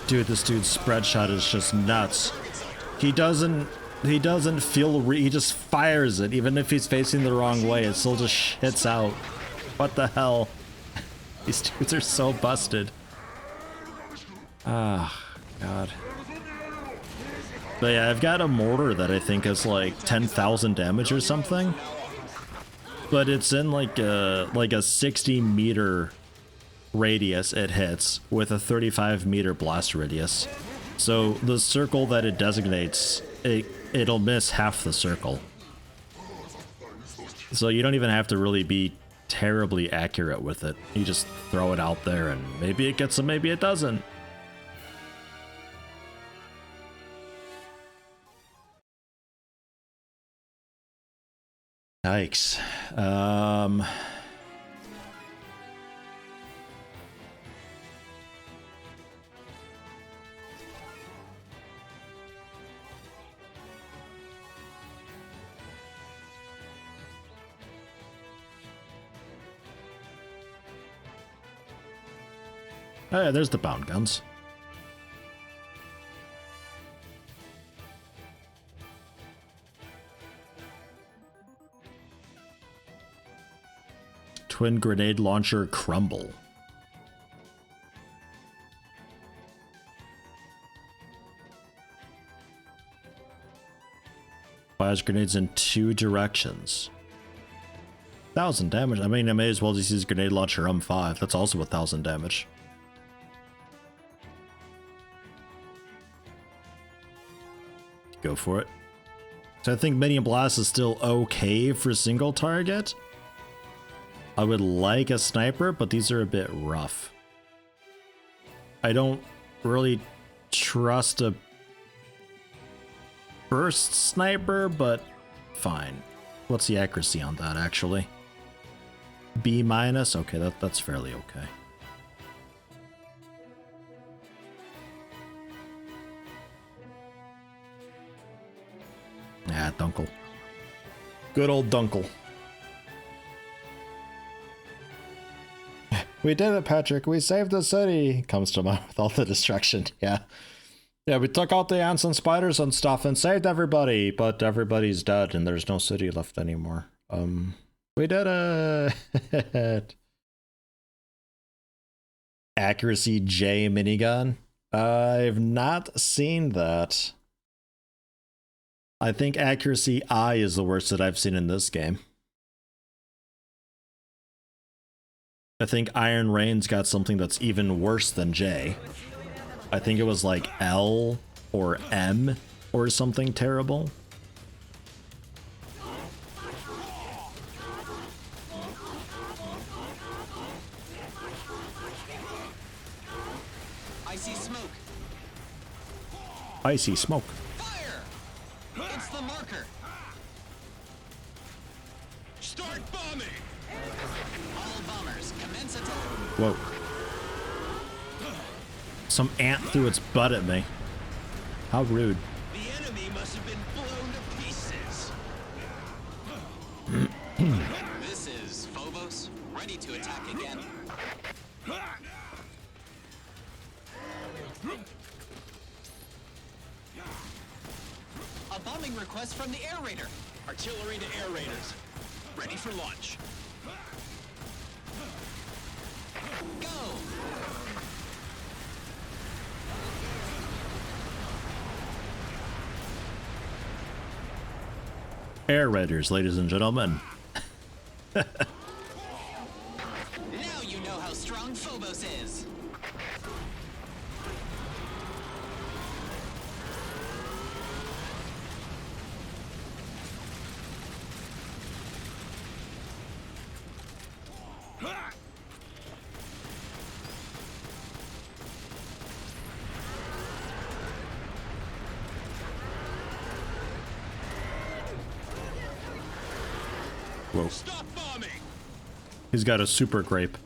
Dude, this dude's spread shot is just nuts. He doesn't feel he just fires it, even if he's facing the wrong way, it still just shits out. What the hell? These dudes are so busted. Ah, God. But yeah, I've got a mortar that I think is like 10,000 damage or something. But it's in like a 60-meter radius it hits with a 35-meter blast radius. So the circle that it designates, it'll miss half the circle. So you don't even have to really be terribly accurate with it. You just throw it out there and maybe it gets them, maybe it doesn't. Yikes. Oh yeah, there's the bound guns. Twin grenade launcher crumble. Fires grenades in 2 directions. 1,000 damage. I mean, I may as well just use grenade launcher M5. That's also 1,000 damage. Go for it. So I think Minion Blast is still okay for single target. I would like a sniper, but these are a bit rough. I don't really trust a burst sniper, but fine. What's the accuracy on that, actually? B-. Okay, that's fairly okay. Ah, Dunkel. Good old Dunkel. We did it, Patrick. We saved the city. Comes to mind with all the destruction. Yeah. Yeah, we took out the ants and spiders and stuff and saved everybody, but everybody's dead and there's no city left anymore. We did it. Accuracy J minigun. I've not seen that. I think accuracy I is the worst that I've seen in this game. I think Iron Rain's got something that's even worse than J. I think it was like L or M or something terrible. I see smoke. I see smoke. Fire! It's the marker. Start bombing! All bombers, commence attack. Whoa. Some ant threw its butt at me. How rude. The enemy must have been blown to pieces. This is Phobos, ready to attack again. A bombing request from the air raider. Artillery to air raiders. Ready for launch. Go! Air Raiders, ladies and gentlemen. Now you know how strong Phobos is. Whoa. Stop bombing! He's got a super grape.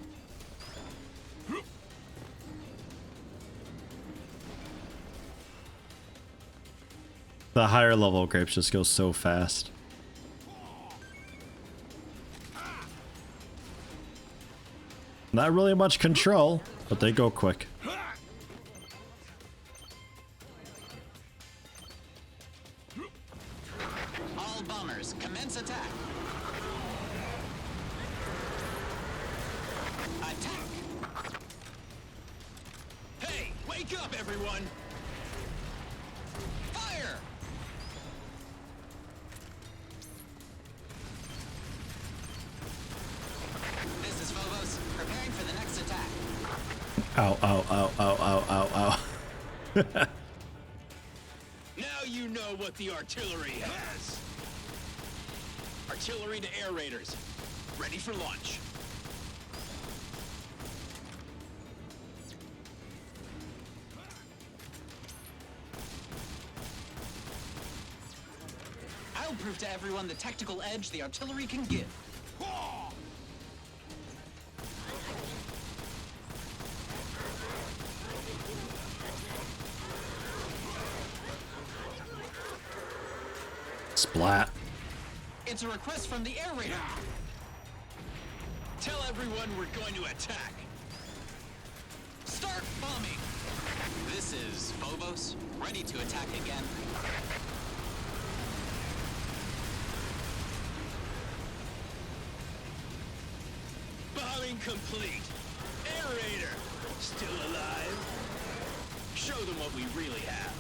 The higher level grapes just go so fast. Not really much control, but they go quick. All bombers, commence attack. Attack! Hey, wake up, everyone! Fire! This is Phobos, preparing for the next attack. Ow, ow, ow, ow, ow, ow, ow. Now you know what the artillery has. Artillery to air raiders. Ready for launch. I'll prove to everyone the tactical edge the artillery can give. Splat. It's a request from the air raider. Tell everyone we're going to attack. Start bombing. This is Phobos, ready to attack again. Reloading complete. Air Raider, still alive? Show them what we really have.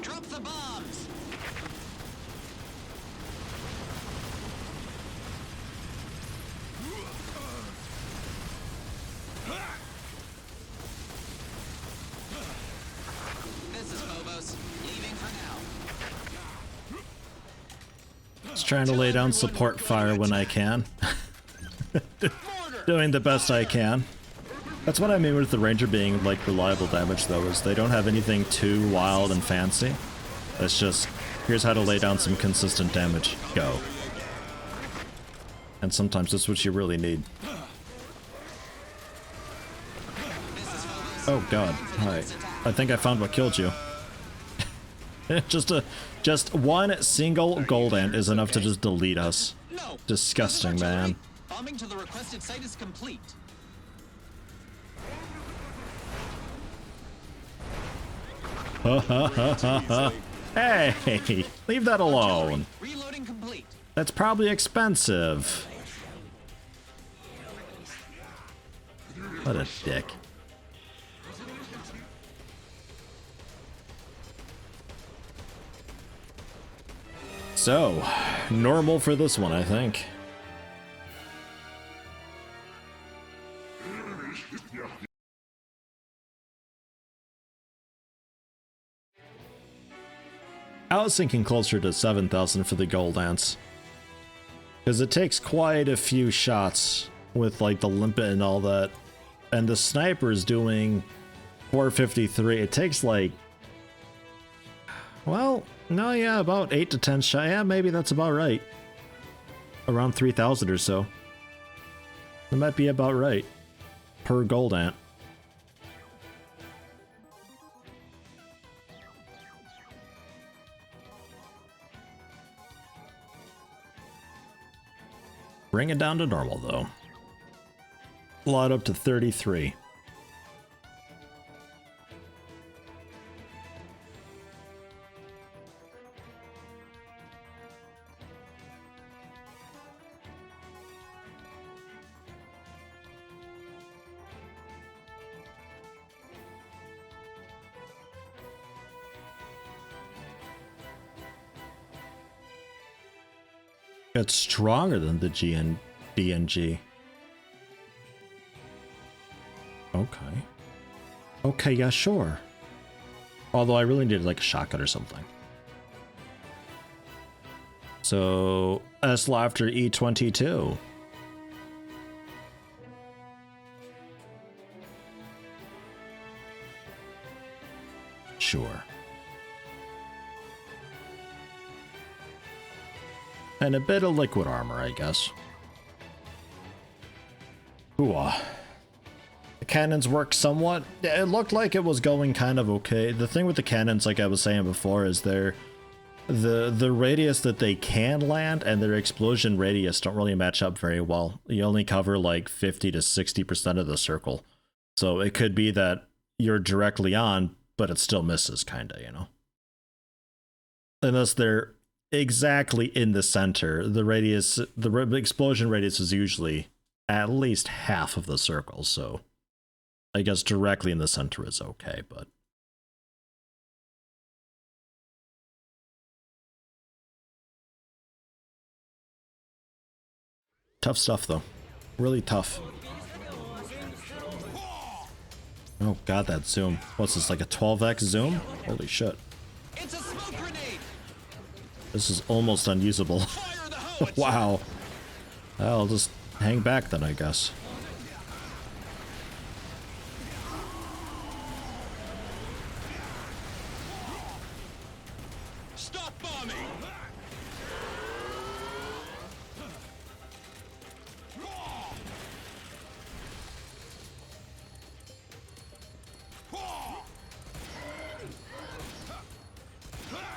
Drop the bombs! This is Phobos, leaving for now. Just trying to lay down support fire when I can. Doing the best I can. That's what I mean with the Ranger being like reliable damage though, is they don't have anything too wild and fancy. It's just, here's how to lay down some consistent damage. Go. And sometimes that's what you really need. Oh god, hi. I think I found what killed you. Just one single gold ant is enough to just delete us. Disgusting, man. Bombing to the requested site is complete. Hey, leave that alone. Reloading complete. That's probably expensive. What a dick. So, normal for this one, I think. I was thinking closer to 7,000 for the gold ants. Because it takes quite a few shots with like the limpet and all that. And the sniper is doing 453. It takes like... Well, no, yeah, about 8 to 10 shots. Yeah, maybe that's about right. Around 3,000 or so. That might be about right. Per gold ant. Bring it down to normal, though. Lot up to 33. It's stronger than the DNG. Okay. Okay, yeah, sure. Although I really needed like a shotgun or something. So, S after E22. Sure. And a bit of liquid armor, I guess. Ooh. The cannons work somewhat. It looked like it was going kind of okay. The thing with the cannons, like I was saying before, is the radius that they can land and their explosion radius don't really match up very well. You only cover like 50 to 60% of the circle. So it could be that you're directly on, but it still misses, kinda, you know? Unless they're exactly in the center, the radius, the explosion radius is usually at least half of the circle, so I guess directly in the center is okay, but tough stuff though. Really tough. Oh god, that zoom. What's this, like a 12x zoom? Holy shit. It's a smoke grenade. This is almost unusable. Wow. I'll just hang back then, I guess. Stop bombing!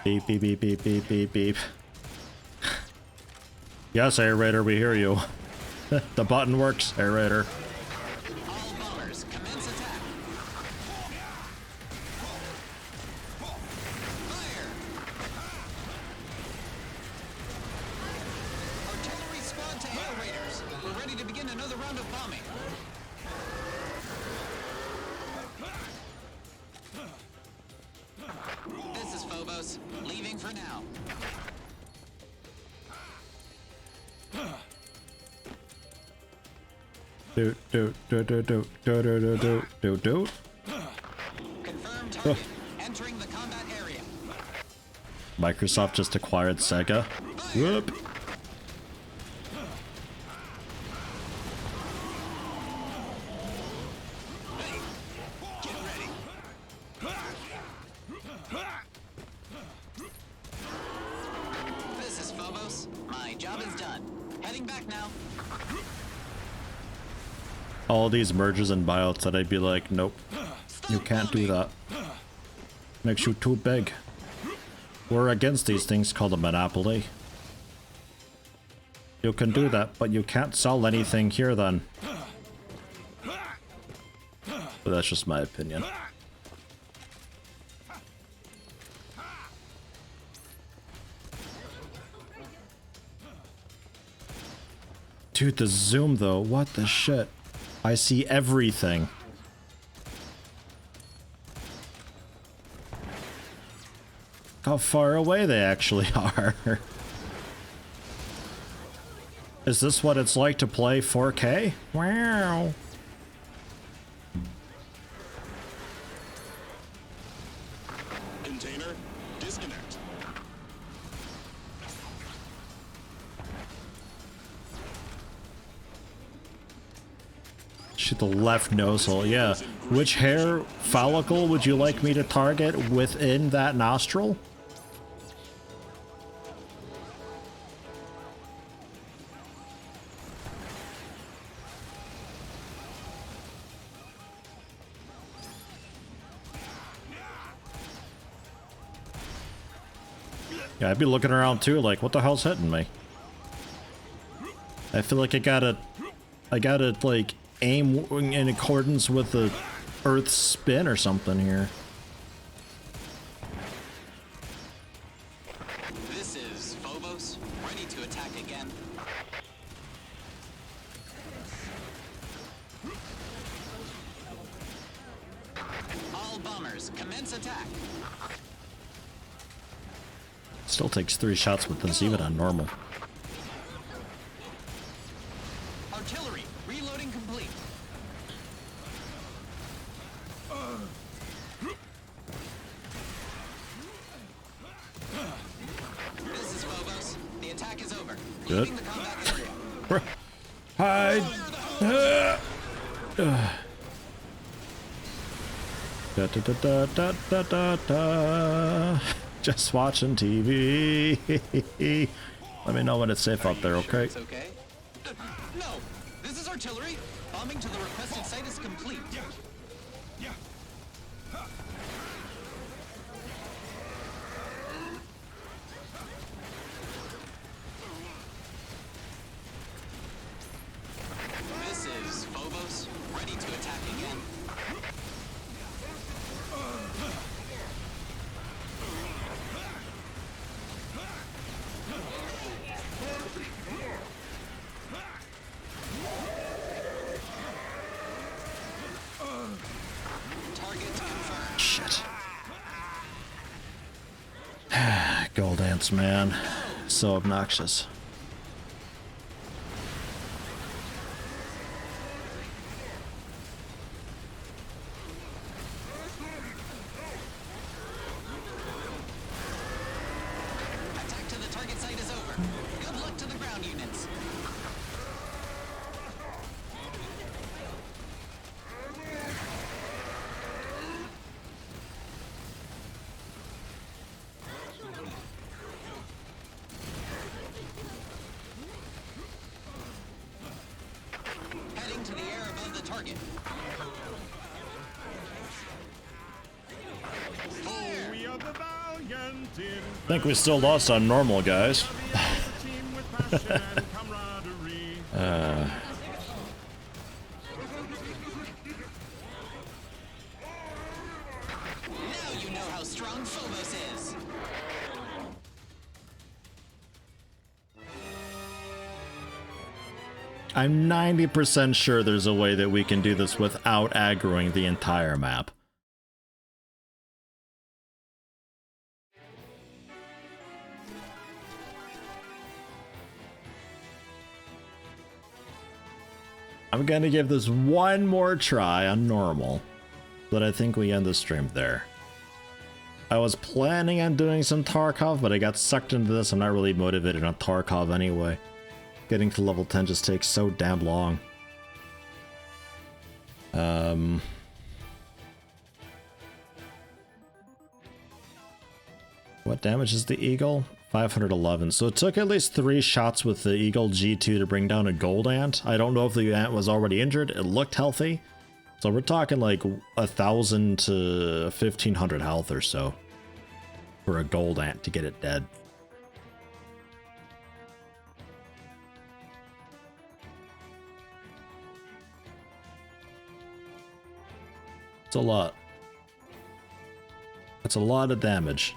Beep, beep, beep, beep, beep, beep, beep. Yes, Air Raider, we hear you. The button works, Air Raider. All bombers, commence attack. Fire! Artillery squad to Air Raiders. We're ready to begin another round of bombing. This is Phobos, leaving for now. Do. Confirmed target. Entering the combat area. Microsoft just acquired Sega. Whoop. Get ready. This is Phobos. My job is done. Heading back now. All these mergers and buyouts that I'd be like, nope, you can't do that. Makes you too big. We're against these things called a monopoly. You can do that, but you can't sell anything here then. But that's just my opinion. Dude, the zoom though, what the shit? I see everything. How far away they actually are. Is this what it's like to play 4K? Wow. Container, disconnect. Shoot the left nose hole, yeah. Which hair follicle would you like me to target within that nostril? Yeah, I'd be looking around too, like, what the hell's hitting me? I feel like I gotta, like, aim in accordance with the Earth's spin or something here. This is Phobos, ready to attack again. All bombers, commence attack. Still takes 3 shots with this even on normal. Artillery, reloading complete. This is Phobos. The attack is over. Good. Leaving the combat area. Hide! Da, da, da, da, da, da, da. Just watching TV. Let me know when it's safe out there, okay? It's okay. No, this is artillery. Bombing to the requested site is complete. This is Phobos, ready to attack again. Target confirmed. Shit. Gold ants, man. So obnoxious. Attack to the target site is over. Good luck to the ground units. Heading to the air above the target. Oh, we are the valiant in I think we still lost on normal, guys. team with passion and camaraderie. Now you know how strong Phobos is. I'm 90% sure there's a way that we can do this without aggroing the entire map. I'm gonna give this one more try on normal, but I think we end the stream there. I was planning on doing some Tarkov, but I got sucked into this. I'm not really motivated on Tarkov anyway. Getting to level 10 just takes so damn long. What damage is the Eagle? 511. So it took at least 3 shots with the Eagle G2 to bring down a gold ant. I don't know if the ant was already injured. It looked healthy. So we're talking like 1,000 to 1,500 health or so for a gold ant to get it dead. It's a lot. That's a lot of damage.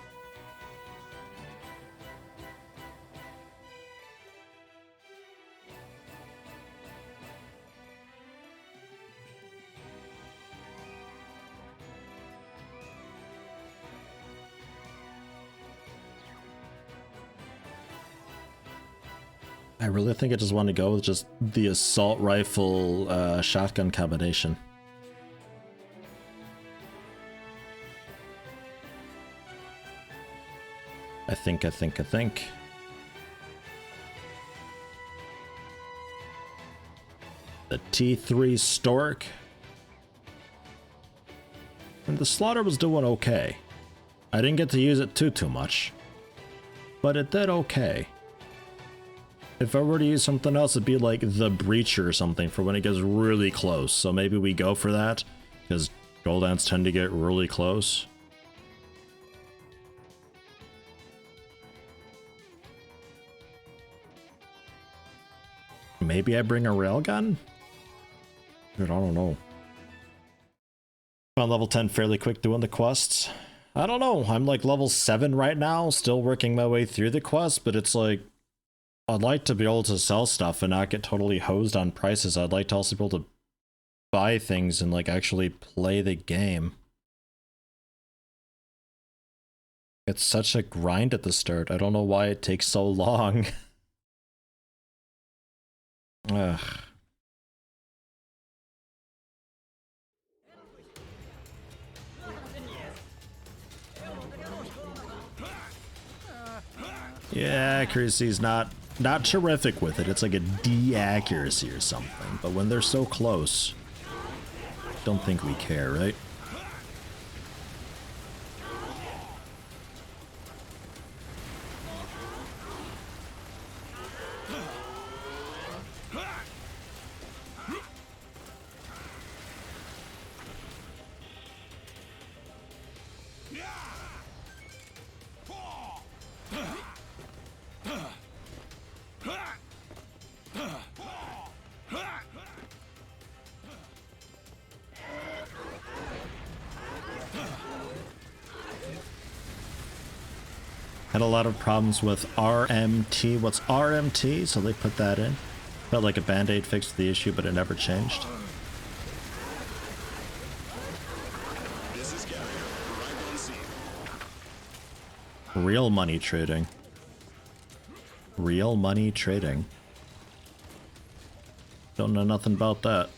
I really think I just want to go with just the assault rifle shotgun combination. I think. The T3 Stork. And the Slaughter was doing okay. I didn't get to use it too much, but it did okay. If I were to use something else, it'd be like the Breacher or something for when it gets really close. So maybe we go for that, because gold ants tend to get really close. Maybe I bring a railgun? Dude, I don't know. On level 10 fairly quick doing the quests. I don't know, I'm like level 7 right now, still working my way through the quest, but it's like, I'd like to be able to sell stuff and not get totally hosed on prices. I'd like to also be able to buy things and like actually play the game. It's such a grind at the start. I don't know why it takes so long. Ugh. Yeah, accuracy's not terrific with it. It's like a D accuracy or something. But when they're so close, don't think we care, right? Had a lot of problems with RMT. What's RMT? So they put that in. Felt like a band-aid fixed the issue, but it never changed. This is Carrier, right on scene. Real money trading. Real money trading. Don't know nothing about that.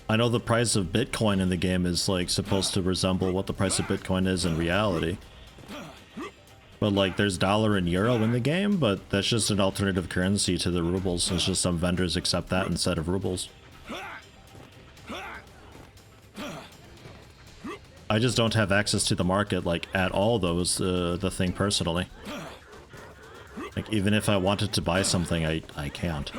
I know the price of Bitcoin in the game is like supposed to resemble what the price of Bitcoin is in reality. But like there's dollar and euro in the game, but that's just an alternative currency to the rubles. It's just some vendors accept that instead of rubles. I just don't have access to the market like at all though is the thing personally. Like even if I wanted to buy something, I can't.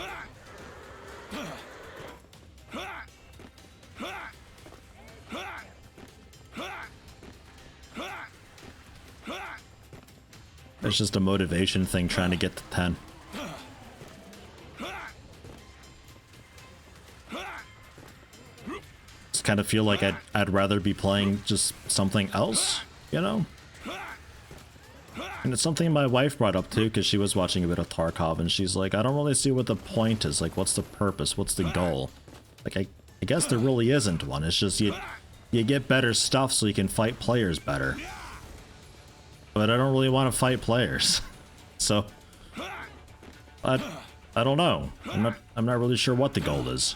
It's just a motivation thing trying to get to 10. Just kind of feel like I'd rather be playing just something else, you know? And it's something my wife brought up too, because she was watching a bit of Tarkov, and she's like, I don't really see what the point is. Like, what's the purpose? What's the goal? Like, I guess there really isn't one. It's just you get better stuff so you can fight players better. But I don't really want to fight players. So, I don't know. I'm not really sure what the goal is.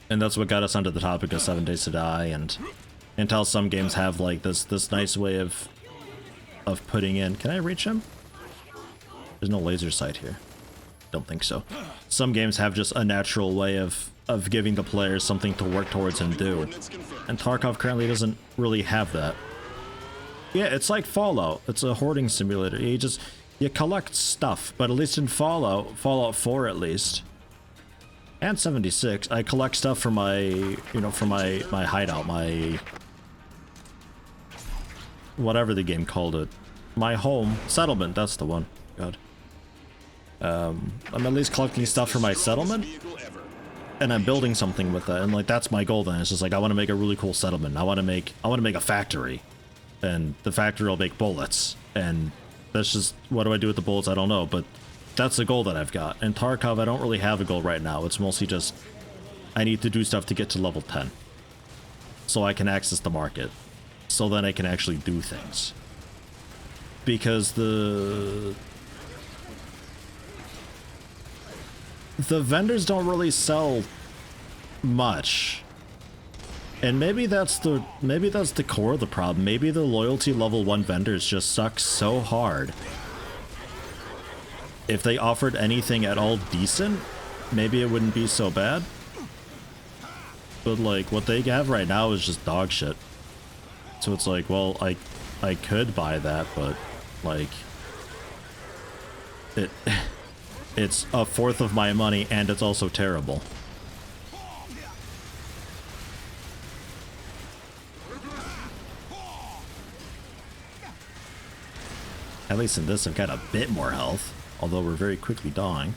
And that's what got us onto the topic of 7 Days to Die, and until some games have like this nice way of putting in. Can I reach him? There's no laser sight here. Don't think so. Some games have just a natural way of giving the players something to work towards and do. And Tarkov currently doesn't really have that. Yeah, it's like Fallout. It's a hoarding simulator. You collect stuff, but at least in Fallout 4 at least, and 76, I collect stuff for my, for my hideout, my whatever the game called it. My home settlement, that's the one. God. I'm at least collecting stuff for my settlement, and I'm building something with that, and like that's my goal then. It's just like I want to make a really cool settlement. I want to make a factory, and the factory will make bullets, and that's just, what do I do with the bullets? I don't know, but that's the goal that I've got. In Tarkov, I don't really have a goal right now. It's mostly just I need to do stuff to get to level 10, so I can access the market. So then I can actually do things. Because the vendors don't really sell much. And maybe that's the core of the problem. Maybe the loyalty level 1 vendors just suck so hard. If they offered anything at all decent, maybe it wouldn't be so bad. But like what they have right now is just dog shit. So it's like, well, I could buy that, but like it's a fourth of my money, and it's also terrible. At least in this, I've got a bit more health, although we're very quickly dying.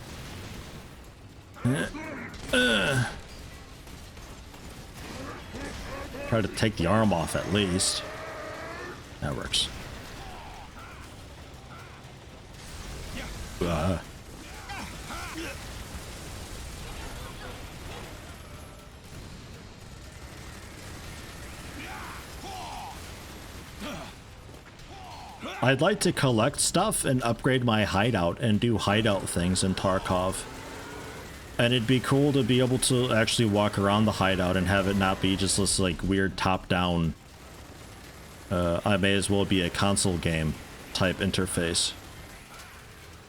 Try to take the arm off at least. That works. I'd like to collect stuff and upgrade my hideout and do hideout things in Tarkov. And it'd be cool to be able to actually walk around the hideout and have it not be just this like weird top-down, I may as well be a console game type interface.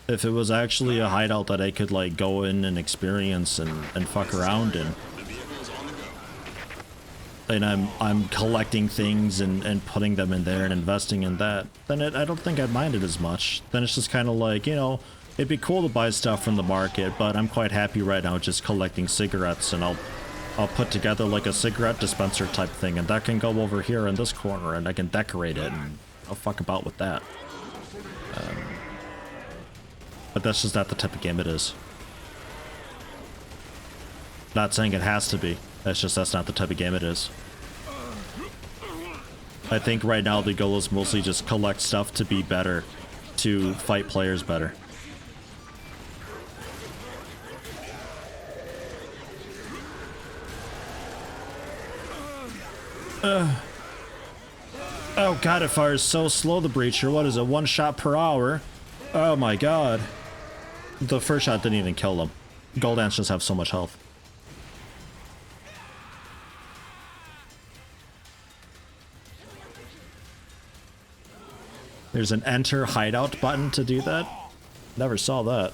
If it was actually a hideout that I could like go in and experience and fuck around in, and I'm collecting things and putting them in there and investing in that, then I don't think I'd mind it as much. Then it's just kind of like, it'd be cool to buy stuff from the market, but I'm quite happy right now just collecting cigarettes, and I'll put together like a cigarette dispenser type thing, and that can go over here in this corner, and I can decorate it, and I'll fuck about with that. But that's just not the type of game it is. Not saying it has to be. That's not the type of game it is. I think right now the goal is mostly just collect stuff to be better, to fight players better. Oh god, it fires so slow, the breacher. What is it, 1 shot per hour? Oh my god. The first shot didn't even kill him. Gold ants just have so much health. There's an enter hideout button to do that? Never saw that.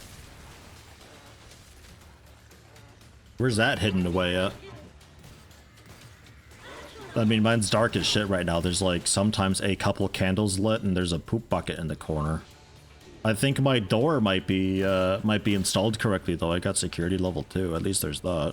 Where's that hidden away at? I mean, mine's dark as shit right now. There's like sometimes a couple candles lit and there's a poop bucket in the corner. I think my door might be installed correctly though. I got security level 2. At least there's that.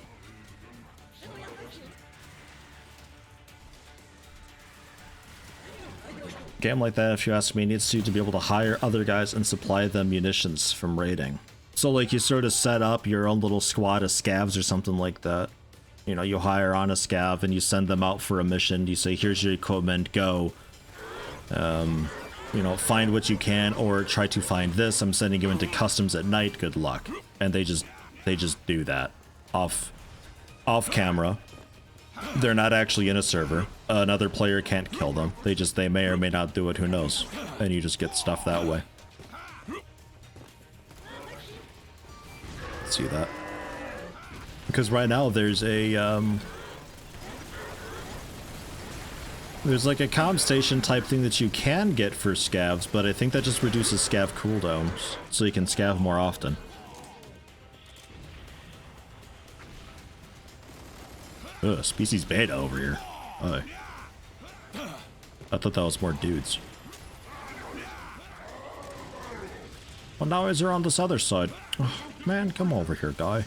Game like that, if you ask me, needs to be able to hire other guys and supply them munitions from raiding. So like you sort of set up your own little squad of scavs or something like that. You hire on a scav and you send them out for a mission. You say, here's your equipment, go. you know, find what you can, or try to find this. I'm sending you into customs at night. Good luck. And they just do that off camera. They're not actually in a server. Another player can't kill them. They may or may not do it. Who knows? And you just get stuff that way. See that? Because right now there's a there's like a comm station type thing that you can get for scavs, but I think that just reduces scav cooldowns, so you can scav more often. Ugh, species beta over here. Oh. I thought that was more dudes. Well, now is there on this other side? Oh, man, come over here, guy.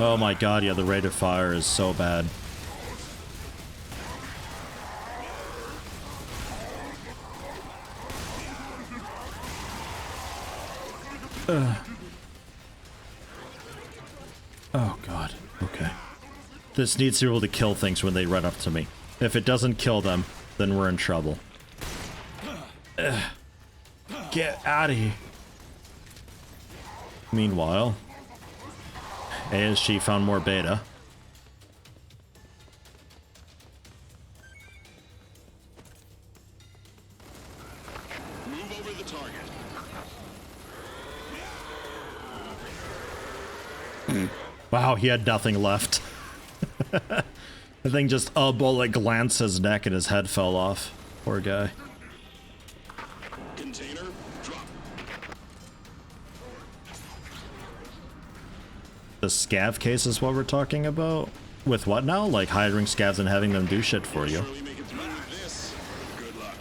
Oh my god, yeah, the rate of fire is so bad. Oh god, okay. This needs to be able to kill things when they run up to me. If it doesn't kill them, then we're in trouble. Get out of here. Meanwhile, ASG found more beta. Move over the target. Wow, he had nothing left. I think just a bullet glanced his neck and his head fell off. Poor guy. Container, drop. The scav case is what we're talking about? With what now? Like hiring scavs and having them do shit for you. Surely make it through with this. Good luck.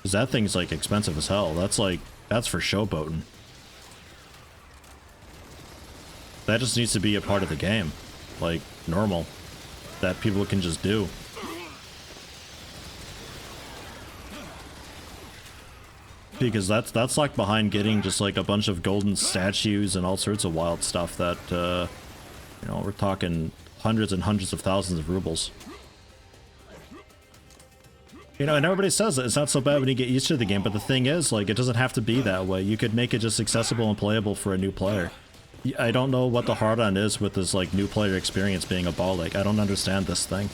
'Cause that thing's like expensive as hell. That's for showboating. That just needs to be a part of the game. Like, normal. That people can just do. Because that's like behind getting just like a bunch of golden statues and all sorts of wild stuff that, you know, we're talking hundreds and hundreds of thousands of rubles. You know, and everybody says that it's not so bad when you get used to the game, but the thing is, like, it doesn't have to be that way. You could make it just accessible and playable for a new player. I don't know what the hard-on is with this, like, new player experience being a ball lake. I don't understand this thing.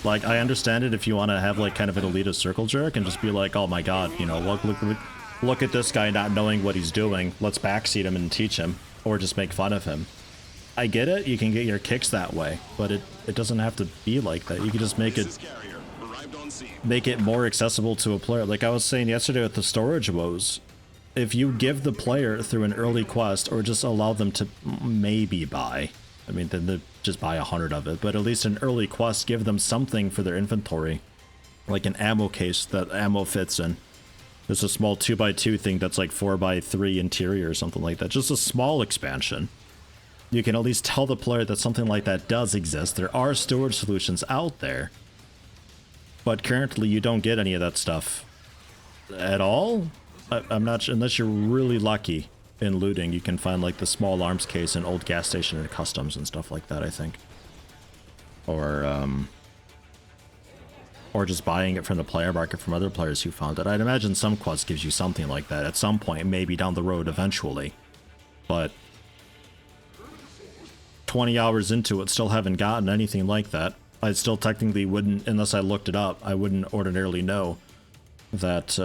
Like, I understand it if you want to have, like, kind of an elitist circle jerk and just be like, oh my god, you know, look at this guy not knowing what he's doing. Let's backseat him and teach him. Or just make fun of him. I get it, you can get your kicks that way, but it doesn't have to be like that. You can just make it more accessible to a player. Like I was saying yesterday with the storage woes, if you give the player through an early quest, or just allow them to maybe buy, I mean, then they just buy 100 of it, but at least an early quest, give them something for their inventory, like an ammo case that ammo fits in. There's a small 2x2 thing that's like 4x3 interior or something like that. Just a small expansion. You can at least tell the player that something like that does exist. There are storage solutions out there, but currently you don't get any of that stuff at all. I'm not sure, unless you're really lucky in looting, you can find like the small arms case in old gas station and customs and stuff like that, I think. Or just buying it from the player market from other players who found it. I'd imagine some quests gives you something like that at some point, maybe down the road eventually. But 20 hours into it, still haven't gotten anything like that. I still technically wouldn't, unless I looked it up, I wouldn't ordinarily know that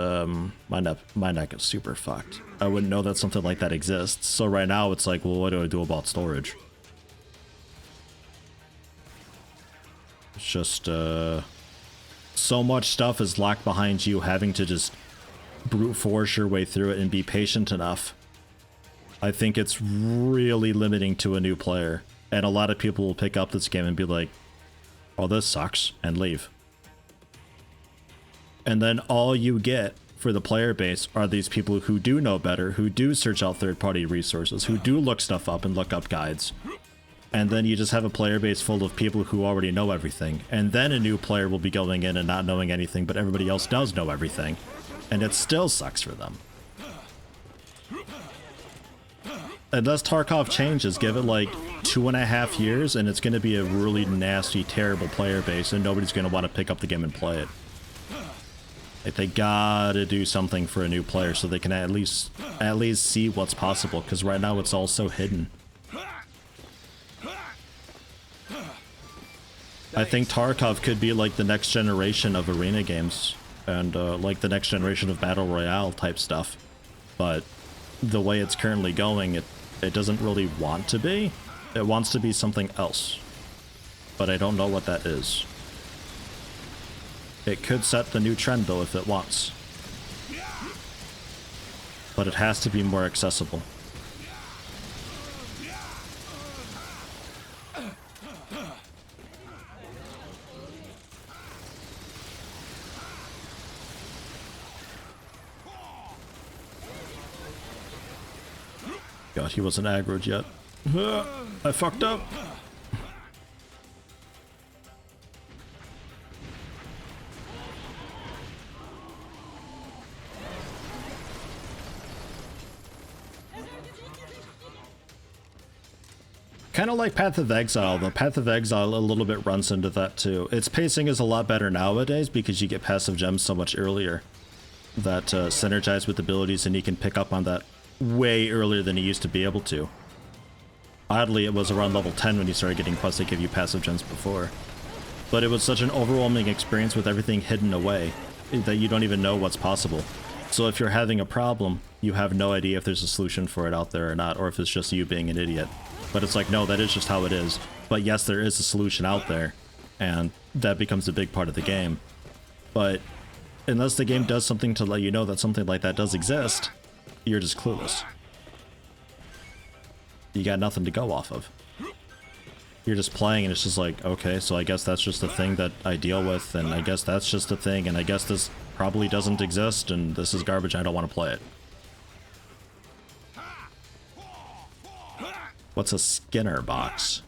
my neck is super fucked. I wouldn't know that something like that exists. So right now it's like, well, what do I do about storage? It's just so much stuff is locked behind you, having to just brute force your way through it and be patient enough. I think it's really limiting to a new player, and a lot of people will pick up this game and be like, oh, this sucks, and leave. And then all you get for the player base are these people who do know better, who do search out third-party resources, who do look stuff up and look up guides. And then you just have a player base full of people who already know everything. And then a new player will be going in and not knowing anything, but everybody else does know everything. And it still sucks for them. Unless Tarkov changes, give it like 2.5 years and it's going to be a really nasty, terrible player base and nobody's going to want to pick up the game and play it. Like, they gotta do something for a new player so they can at least see what's possible, because right now it's all so hidden. I think Tarkov could be like the next generation of arena games and like the next generation of battle royale type stuff, but the way it's currently going, it doesn't really want to be. It wants to be something else, but I don't know what that is. It could set the new trend though if it wants, but it has to be more accessible. God, he wasn't aggroed yet. I fucked up. Kind of like Path of Exile, though. Path of Exile a little bit runs into that too. Its pacing is a lot better nowadays because you get passive gems so much earlier that synergize with abilities, and you can pick up on that way earlier than you used to be able to. Oddly, it was around level 10 when you started getting quests that give you passive gems before. But it was such an overwhelming experience with everything hidden away that you don't even know what's possible. So if you're having a problem, you have no idea if there's a solution for it out there or not, or if it's just you being an idiot. But it's like, no, that is just how it is. But yes, there is a solution out there, and that becomes a big part of the game. But unless the game does something to let you know that something like that does exist, you're just clueless. You got nothing to go off of. You're just playing and it's just like, okay, so I guess that's just the thing that I deal with, and I guess that's just a thing, and I guess this probably doesn't exist, and this is garbage, I don't want to play it. What's a Skinner box?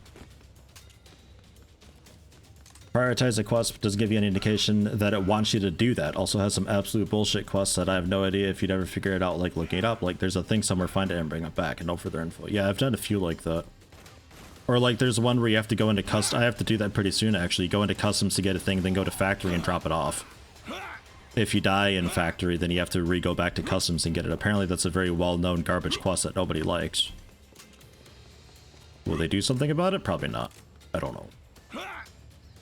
Prioritize a quest doesn't give you any indication that it wants you to do that. Also has some absolute bullshit quests that I have no idea if you'd ever figure it out, like looking it up. Like, there's a thing somewhere, find it and bring it back, and no further info. Yeah, I've done a few like that. Or like, there's one where you have to go into custom. I have to do that pretty soon, actually. Go into customs to get a thing, then go to factory and drop it off. If you die in factory, then you have to re-go back to customs and get it. Apparently that's a very well-known garbage quest that nobody likes. Will they do something about it? Probably not. I don't know.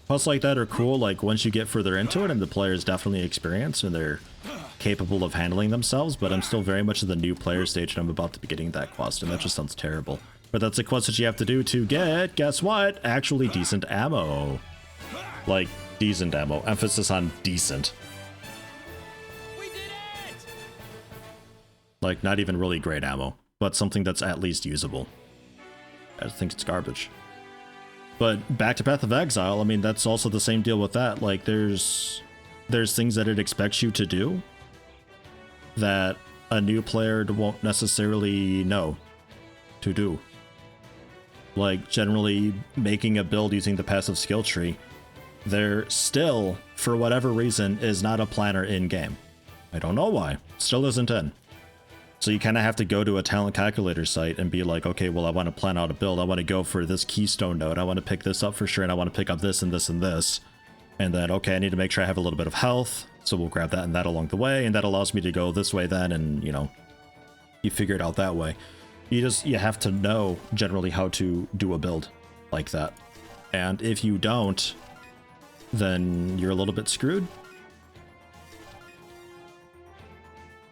Quests like that are cool, like once you get further into it and the player is definitely experienced and they're capable of handling themselves, but I'm still very much in the new player stage and I'm about to be getting that quest, and that just sounds terrible. But that's a quest that you have to do to get, guess what? Actually decent ammo. Like, decent ammo. Emphasis on decent. We did it! Like, not even really great ammo, but something that's at least usable. I think it's garbage. But back to Path of Exile, I mean, that's also the same deal with that. Like, there's things that it expects you to do that a new player won't necessarily know to do. Like, generally making a build using the passive skill tree, there still, for whatever reason, is not a planner in-game. I don't know why. Still isn't in. So you kind of have to go to a talent calculator site and be like, okay, well, I want to plan out a build. I want to go for this keystone node. I want to pick this up for sure, and I want to pick up this and this and this. And then, okay, I need to make sure I have a little bit of health, so we'll grab that and that along the way, and that allows me to go this way then, and, you know, you figure it out that way. You have to know generally how to do a build like that. And if you don't, then you're a little bit screwed.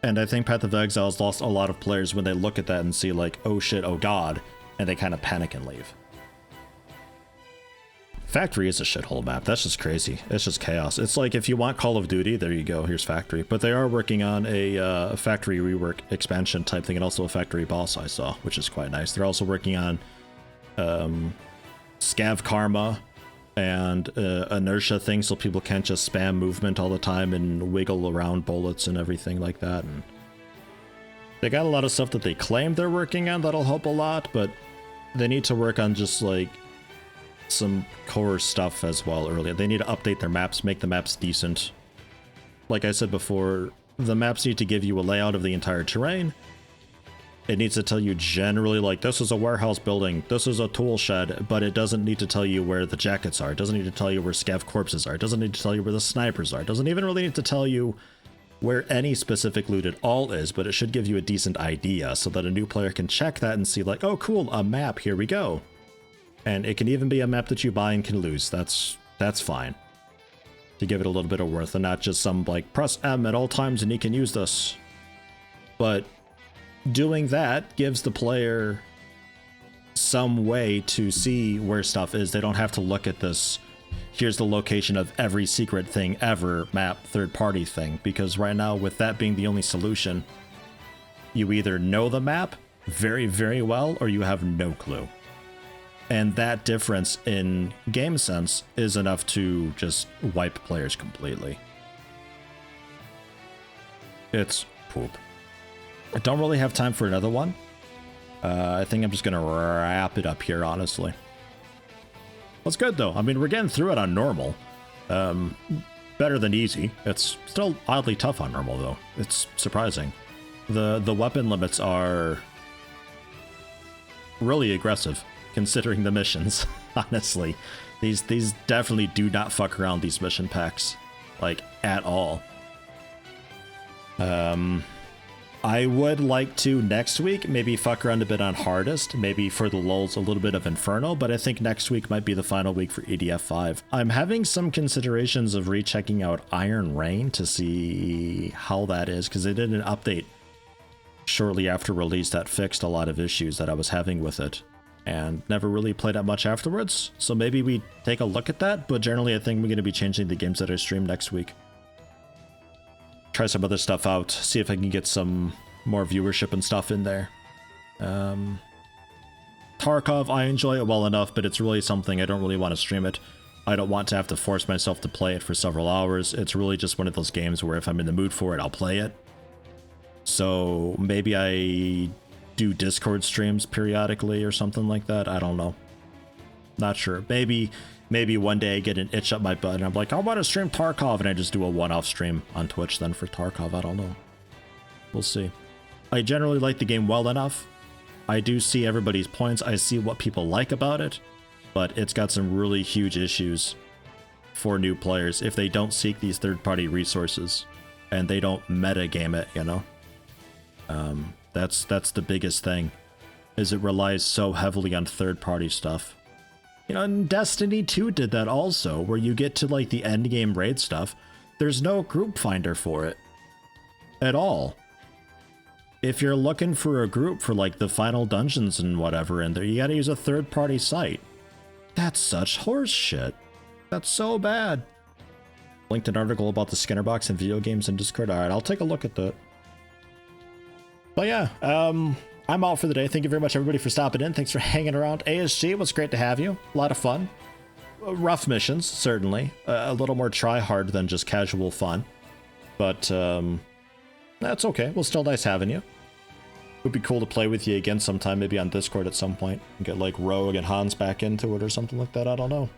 And I think Path of Exile has lost a lot of players when they look at that and see like, oh shit, oh god, and they kind of panic and leave. Factory is a shithole map. That's just crazy. It's just chaos. It's like, if you want Call of Duty, there you go, here's Factory. But they are working on a factory rework expansion type thing, and also a factory boss I saw, which is quite nice. They're also working on Scav Karma and inertia thing, so people can't just spam movement all the time and wiggle around bullets and everything like that. And they got a lot of stuff that they claim they're working on that'll help a lot, but they need to work on just like some core stuff as well earlier. They need to update their maps, make the maps decent. Like I said before, the maps need to give you a layout of the entire terrain, It needs to tell you generally, like, this is a warehouse building, this is a tool shed, but it doesn't need to tell you where the jackets are. It doesn't need to tell you where scav corpses are. It doesn't need to tell you where the snipers are. It doesn't even really need to tell you where any specific loot at all is, but it should give you a decent idea so that a new player can check that and see, like, oh, cool, a map, here we go. And it can even be a map that you buy and can lose. That's fine. To give it a little bit of worth and not just some, like, press M at all times and you can use this. But doing that gives the player some way to see where stuff is. They don't have to look at this, here's the location of every secret thing ever map third-party thing, because right now, with that being the only solution, you either know the map very, very well or you have no clue. And that difference in game sense is enough to just wipe players completely. It's poop. I don't really have time for another one. I think I'm just gonna wrap it up here, honestly. That's good though. I mean, we're getting through it on normal. Better than easy. It's still oddly tough on normal though. It's surprising. The weapon limits are really aggressive considering the missions. Honestly, these definitely do not fuck around, these mission packs, like, at all. I would like to next week maybe fuck around a bit on hardest, maybe for the lulz a little bit of Inferno, but I think next week might be the final week for EDF 5. I'm having some considerations of rechecking out Iron Rain to see how that is, because they did an update shortly after release that fixed a lot of issues that I was having with it, and never really played that much afterwards, so maybe we take a look at that, but generally I think we're going to be changing the games that I stream next week. Try some other stuff out, see if I can get some more viewership and stuff in there. Tarkov, I enjoy it well enough, but it's really something I don't really want to stream it. I don't want to have to force myself to play it for several hours. It's really just one of those games where if I'm in the mood for it, I'll play it. So maybe I do Discord streams periodically or something like that. I don't know. Not sure. Maybe one day I get an itch up my butt and I'm like, I want to stream Tarkov, and I just do a one-off stream on Twitch then for Tarkov. I don't know. We'll see. I generally like the game well enough. I do see everybody's points. I see what people like about it, but it's got some really huge issues for new players if they don't seek these third-party resources and they don't meta-game it, you know? That's the biggest thing, is it relies so heavily on third-party stuff. You know, and Destiny 2 did that also, where you get to, like, the endgame raid stuff. There's no group finder for it. At all. If you're looking for a group for, like, the final dungeons and whatever in there, you gotta use a third-party site. That's such horse shit. That's so bad. Linked an article about the Skinner box and video games in Discord. Alright, I'll take a look at that. But yeah, I'm out for the day. Thank you very much, everybody, for stopping in. Thanks for hanging around. ASG, it was great to have you. A lot of fun. Rough missions, certainly. A little more try-hard than just casual fun. But, that's okay. Well, still nice having you. It would be cool to play with you again sometime, maybe on Discord at some point. And get, like, Rogue and Hans back into it or something like that. I don't know.